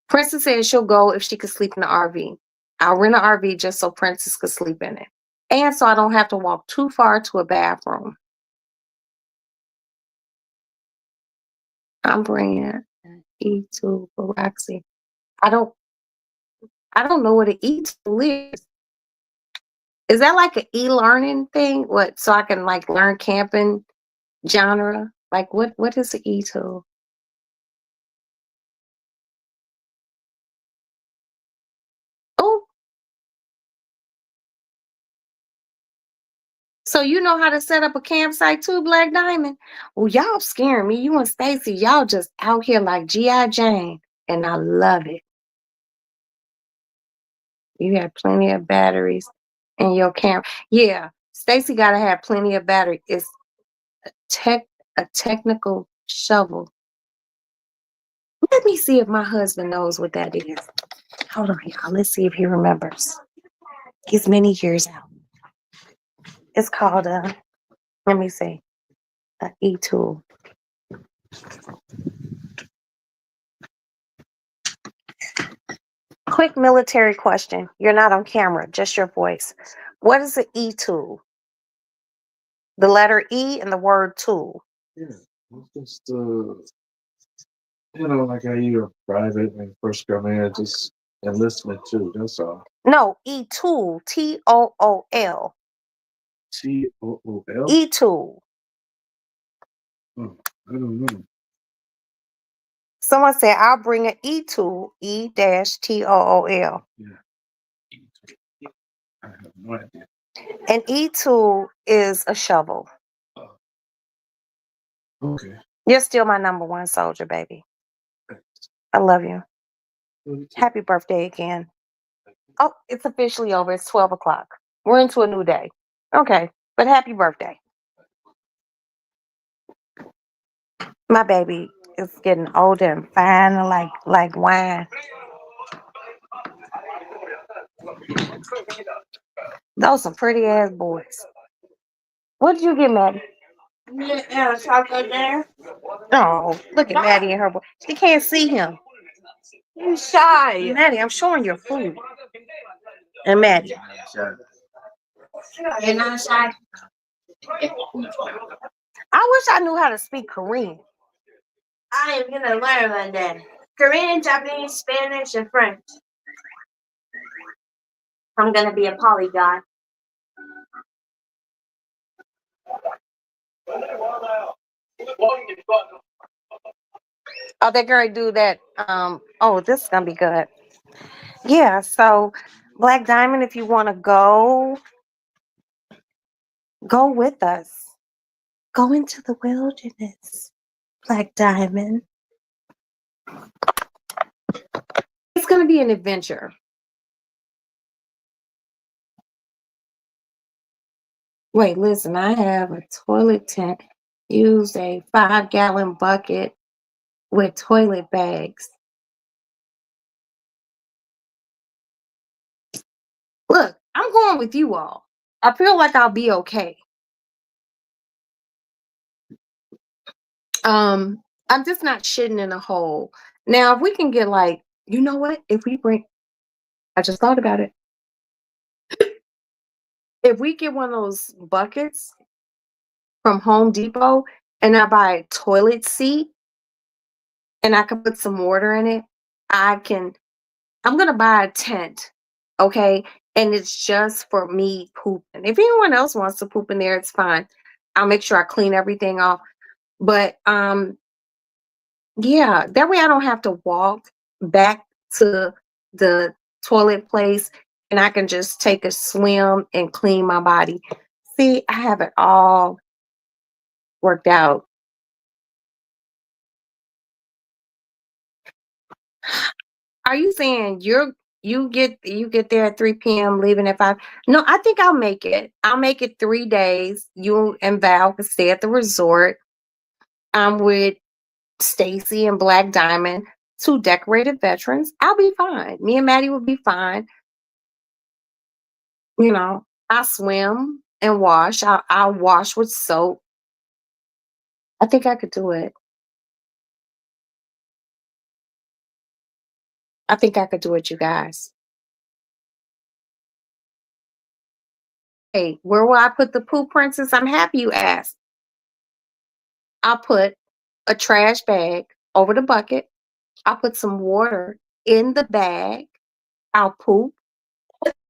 Princess says she'll go if she could sleep in the RV. I'll rent an RV just so Princess could sleep in it. And so I don't have to walk too far to a bathroom. I'm bringing E2 for Roxy. I don't know what an E2 is. Is that like an e-learning thing? What, so I can like learn camping genre? Like what is an E2? Oh, So you know how to set up a campsite too, Black Diamond? Well, y'all scaring me. You and Stacy, y'all just out here like G.I. Jane. And I love it. You have plenty of batteries in your camp. Yeah, Stacy gotta have plenty of battery. It's a technical shovel. Let me see if my husband knows what that is. Hold on, y'all. Let's see if he remembers. He's many years out. It's called let me see, an e-tool. Quick military question. You're not on camera, just your voice. What is an e-tool? The letter E and the word tool. Yeah, it's just like how you're private and first come in, just enlistment too. That's all. No, e-tool. T-O-O-L. TOOL. E-tool. I don't know. Someone said, I'll bring an e-tool. E-T-O-O-L. Yeah. I have no idea. An e-tool is a shovel. Okay. You're still my number one soldier, baby. I love you. Happy birthday again. Oh, it's officially over. It's 12 o'clock. We're into a new day. Okay, but happy birthday. My baby is getting older and fine like wine. Those some pretty ass boys. What did you get, Maddie? Yeah, chocolate there. Oh, look at Maddie and her boy. She can't see him. You shy. Maddie, I'm showing your food. And Maddie. You're not shy. I wish I knew how to speak Korean. I am gonna learn one day. Korean, Japanese, Spanish, and French. I'm gonna be a polyglot. Oh, that girl do that. Oh, this is gonna be good. Yeah, so Black Diamond, if you want to go with us. Go into the wilderness, Black Diamond. It's gonna be an adventure. Wait, listen, I have a toilet tank. Use a 5-gallon bucket with toilet bags. Look, I'm going with you all. I feel like I'll be okay. I'm just not shitting in a hole. Now, if we can get like, you know what? I just thought about it. If we get one of those buckets from Home Depot and I buy a toilet seat and I can put some water in it, I'm going to buy a tent, okay? And it's just for me pooping. If anyone else wants to poop in there, it's fine. I'll make sure I clean everything off. But yeah, that way I don't have to walk back to the toilet place and I can just take a swim and clean my body. See, I have it all worked out. Are you saying you get there at 3 p.m. leaving at 5? No, I think I'll make it. I'll make it 3 days. You and Val can stay at the resort. I'm with Stacy and Black Diamond, 2 decorated veterans. I'll be fine. Me and Maddie will be fine. You know, I swim and wash. I'll wash with soap. I think I could do it. I think I could do it, you guys. Hey, where will I put the poop princess? I'm happy you asked. I'll put a trash bag over the bucket. I'll put some water in the bag. I'll poop.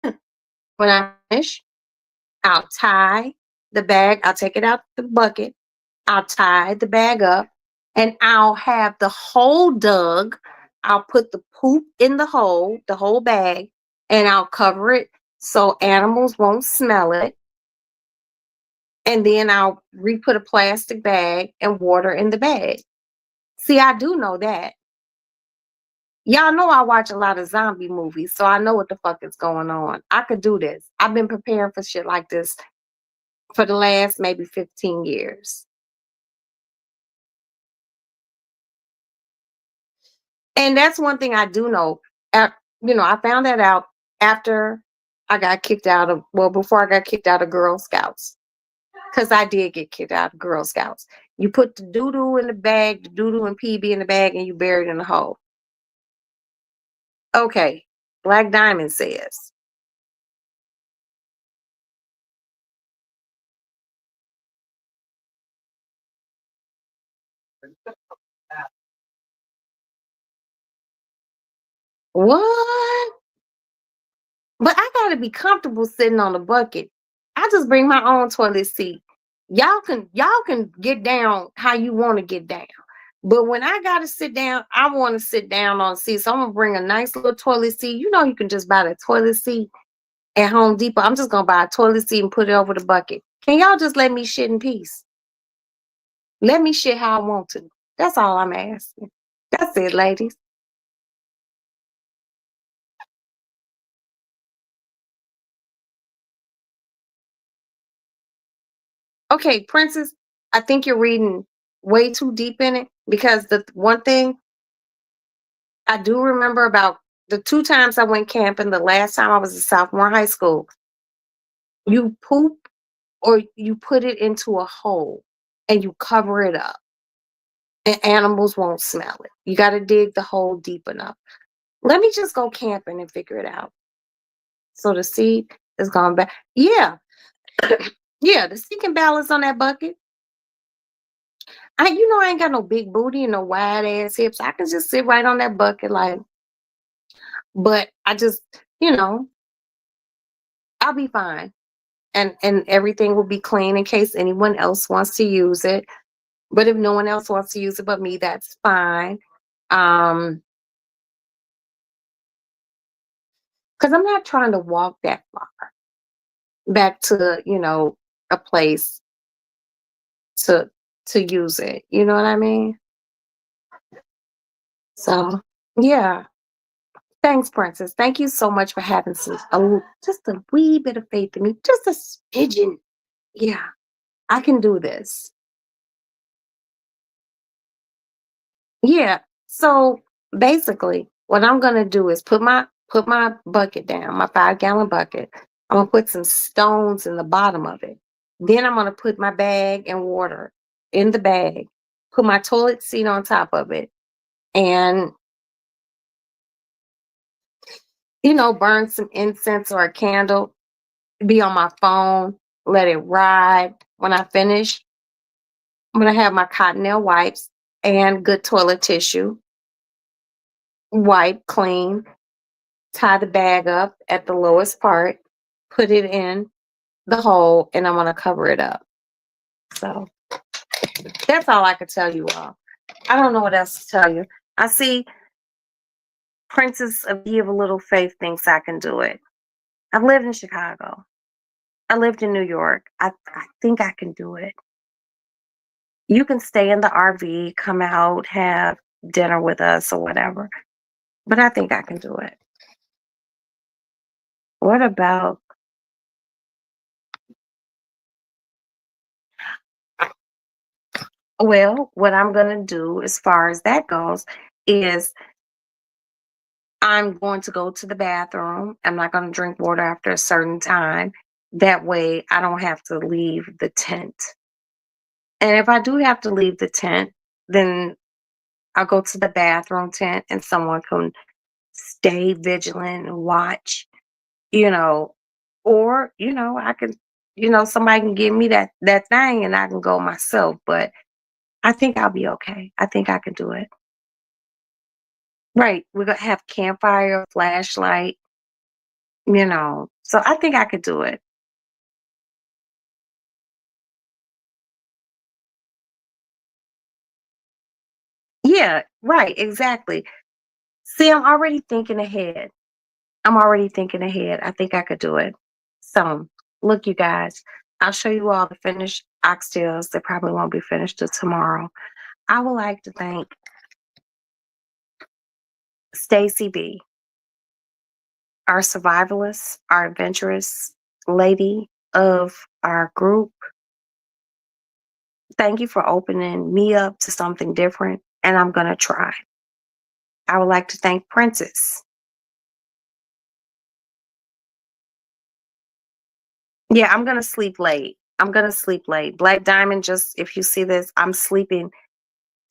When I finish, I'll tie the bag. I'll take it out the bucket. I'll tie the bag up and I'll have the hole dug. I'll put the poop in the whole bag, and I'll cover it so animals won't smell it. And then I'll re-put a plastic bag and water in the bag. See, I do know that. Y'all know I watch a lot of zombie movies, so I know what the fuck is going on. I could do this. I've been preparing for shit like this for the last maybe 15 years. And that's one thing I do know. I found that out after I got kicked out of, well, before I got kicked out of Girl Scouts. Because I did get kicked out of Girl Scouts. You put the doo-doo in the bag, the doo-doo and PB in the bag, and you bury it in the hole. Okay, Black Diamond says. What? But I gotta be comfortable sitting on the bucket. I just bring my own toilet seat. Y'all can get down how you want to get down. But when I gotta sit down, I want to sit down on a seat. So I'm gonna bring a nice little toilet seat. You know, you can just buy the toilet seat at Home Depot. I'm just gonna buy a toilet seat and put it over the bucket. Can y'all just let me shit in peace? Let me shit how I want to. That's all I'm asking. That's it, ladies. Okay, Princess, I think you're reading way too deep in it, because the one thing I do remember about the 2 times I went camping, the last time I was a sophomore in high school, you poop or you put it into a hole and you cover it up and animals won't smell it. You got to dig the hole deep enough. Let me just go camping and figure it out. So the seed is gone back. Yeah. Yeah, the seed can balance on that bucket. I ain't got no big booty and no wide ass hips. I can just sit right on that bucket but I just, I'll be fine. And everything will be clean in case anyone else wants to use it. But if no one else wants to use it but me, that's fine. Because I'm not trying to walk that far back to, a place to use it. You know what I mean? So yeah. Thanks, Princess. Thank you so much for having just a wee bit of faith in me. Just a smidgen. Yeah, I can do this. Yeah. So basically, what I'm gonna do is put my bucket down, my 5-gallon bucket. I'm gonna put some stones in the bottom of it. Then I'm gonna put my bag and water in the bag, put my toilet seat on top of it, and burn some incense or a candle, be on my phone, let it ride. When I finish, I'm gonna have my Cottonelle wipes and good toilet tissue, wipe clean, tie the bag up at the lowest part, put it in the hole, and I'm gonna cover it up. So that's all I could tell you all. I don't know what else to tell you. I see Princess of Ye of a Little Faith thinks I can do it. I've lived in Chicago. I lived in New York. I think I can do it. You can stay in the RV, come out, have dinner with us or whatever. But I think I can do it. What about Well, what I'm going to do as far as that goes is I'm going to go to the bathroom. I'm not going to drink water after a certain time. That way I don't have to leave the tent. And if I do have to leave the tent, then I'll go to the bathroom tent and someone can stay vigilant and watch, you know, or, I can, somebody can give me that thing and I can go myself. But I think I'll be okay. I think I can do it. Right. We're gonna have campfire, flashlight, So I think I could do it. Yeah, right, exactly. See, I'm already thinking ahead. I think I could do it. So look, you guys, I'll show you all the finished oxtails. They probably won't be finished till tomorrow. I would like to thank Stacy B, our survivalist, our adventurous lady of our group. Thank you for opening me up to something different, and I'm going to try. I would like to thank Princess. Yeah, I'm going to sleep late. Black Diamond, just if you see this, I'm sleeping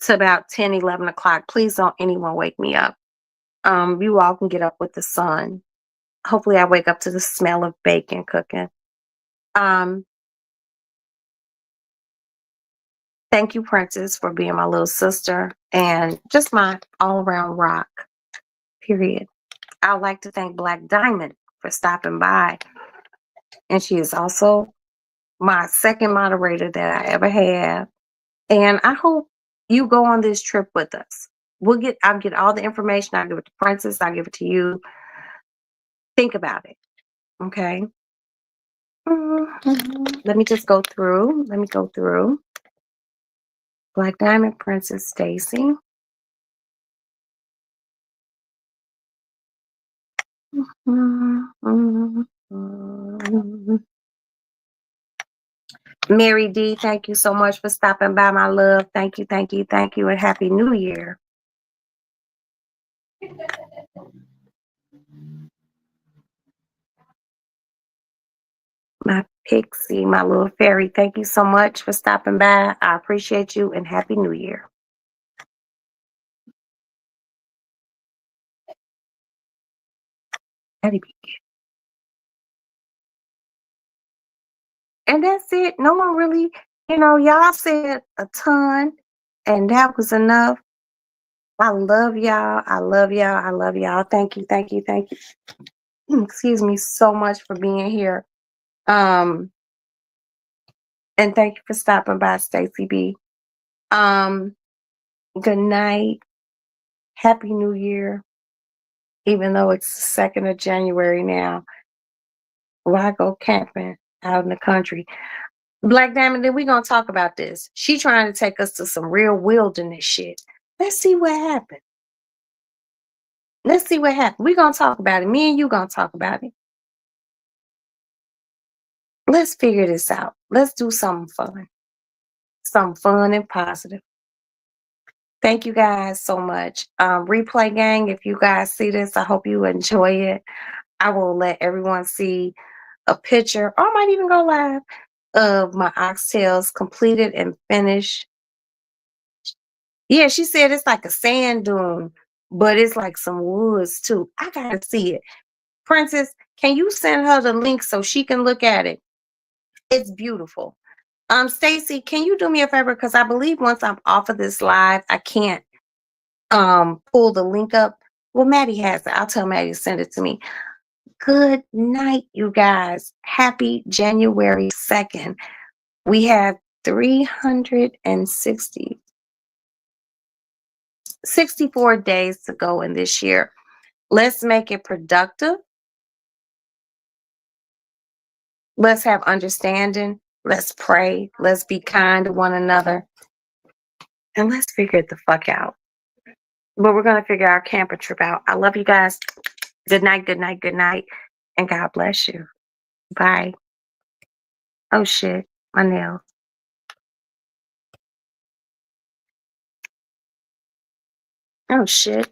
to about 10, 11 o'clock. Please don't anyone wake me up. You all can get up with the sun. Hopefully I wake up to the smell of bacon cooking. Thank you, Princess, for being my little sister and just my all-around rock, period. I would like to thank Black Diamond for stopping by. And she is also my second moderator that I ever had. And I hope you go on this trip with us. I'll get all the information. I'll give it to Princess. I'll give it to you. Think about it. Okay. Let me just go through. Black Diamond, Princess Stacy. Mary D, thank you so much for stopping by, my love. Thank you, and Happy New Year. My Pixie, my little fairy, thank you so much for stopping by. I appreciate you, and Happy New Year. And that's it. No one really, y'all said a ton, and that was enough. I love y'all. Thank you. Excuse me so much for being here. And thank you for stopping by, Stacy B. Good night. Happy New Year. Even though it's the 2nd of January now. Why go camping out in the country? Black Diamond, then we're going to talk about this. She trying to take us to some real wilderness shit. Let's see what happens. We're going to talk about it. Me and you going to talk about it. Let's figure this out. Let's do something fun. Something fun and positive. Thank you guys so much. Replay gang, if you guys see this, I hope you enjoy it. I will let everyone see a picture, or I might even go live, of my oxtails completed and finished. Yeah, she said it's like a sand dune, but it's like some woods too. I gotta see it. Princess, can you send her the link so she can look at it? It's beautiful. Stacy, can you do me a favor? Because I believe once I'm off of this live, I can't pull the link up. Well, Maddie has it. I'll tell Maddie to send it to me. Good night, you guys. Happy January 2nd. We have 64 days to go in this year. Let's make it productive. Let's have understanding. Let's pray. Let's be kind to one another. And let's figure it the fuck out. But we're going to figure our camping trip out. I love you guys. Good night. And God bless you. Bye. Oh, shit. My nails. Oh, shit.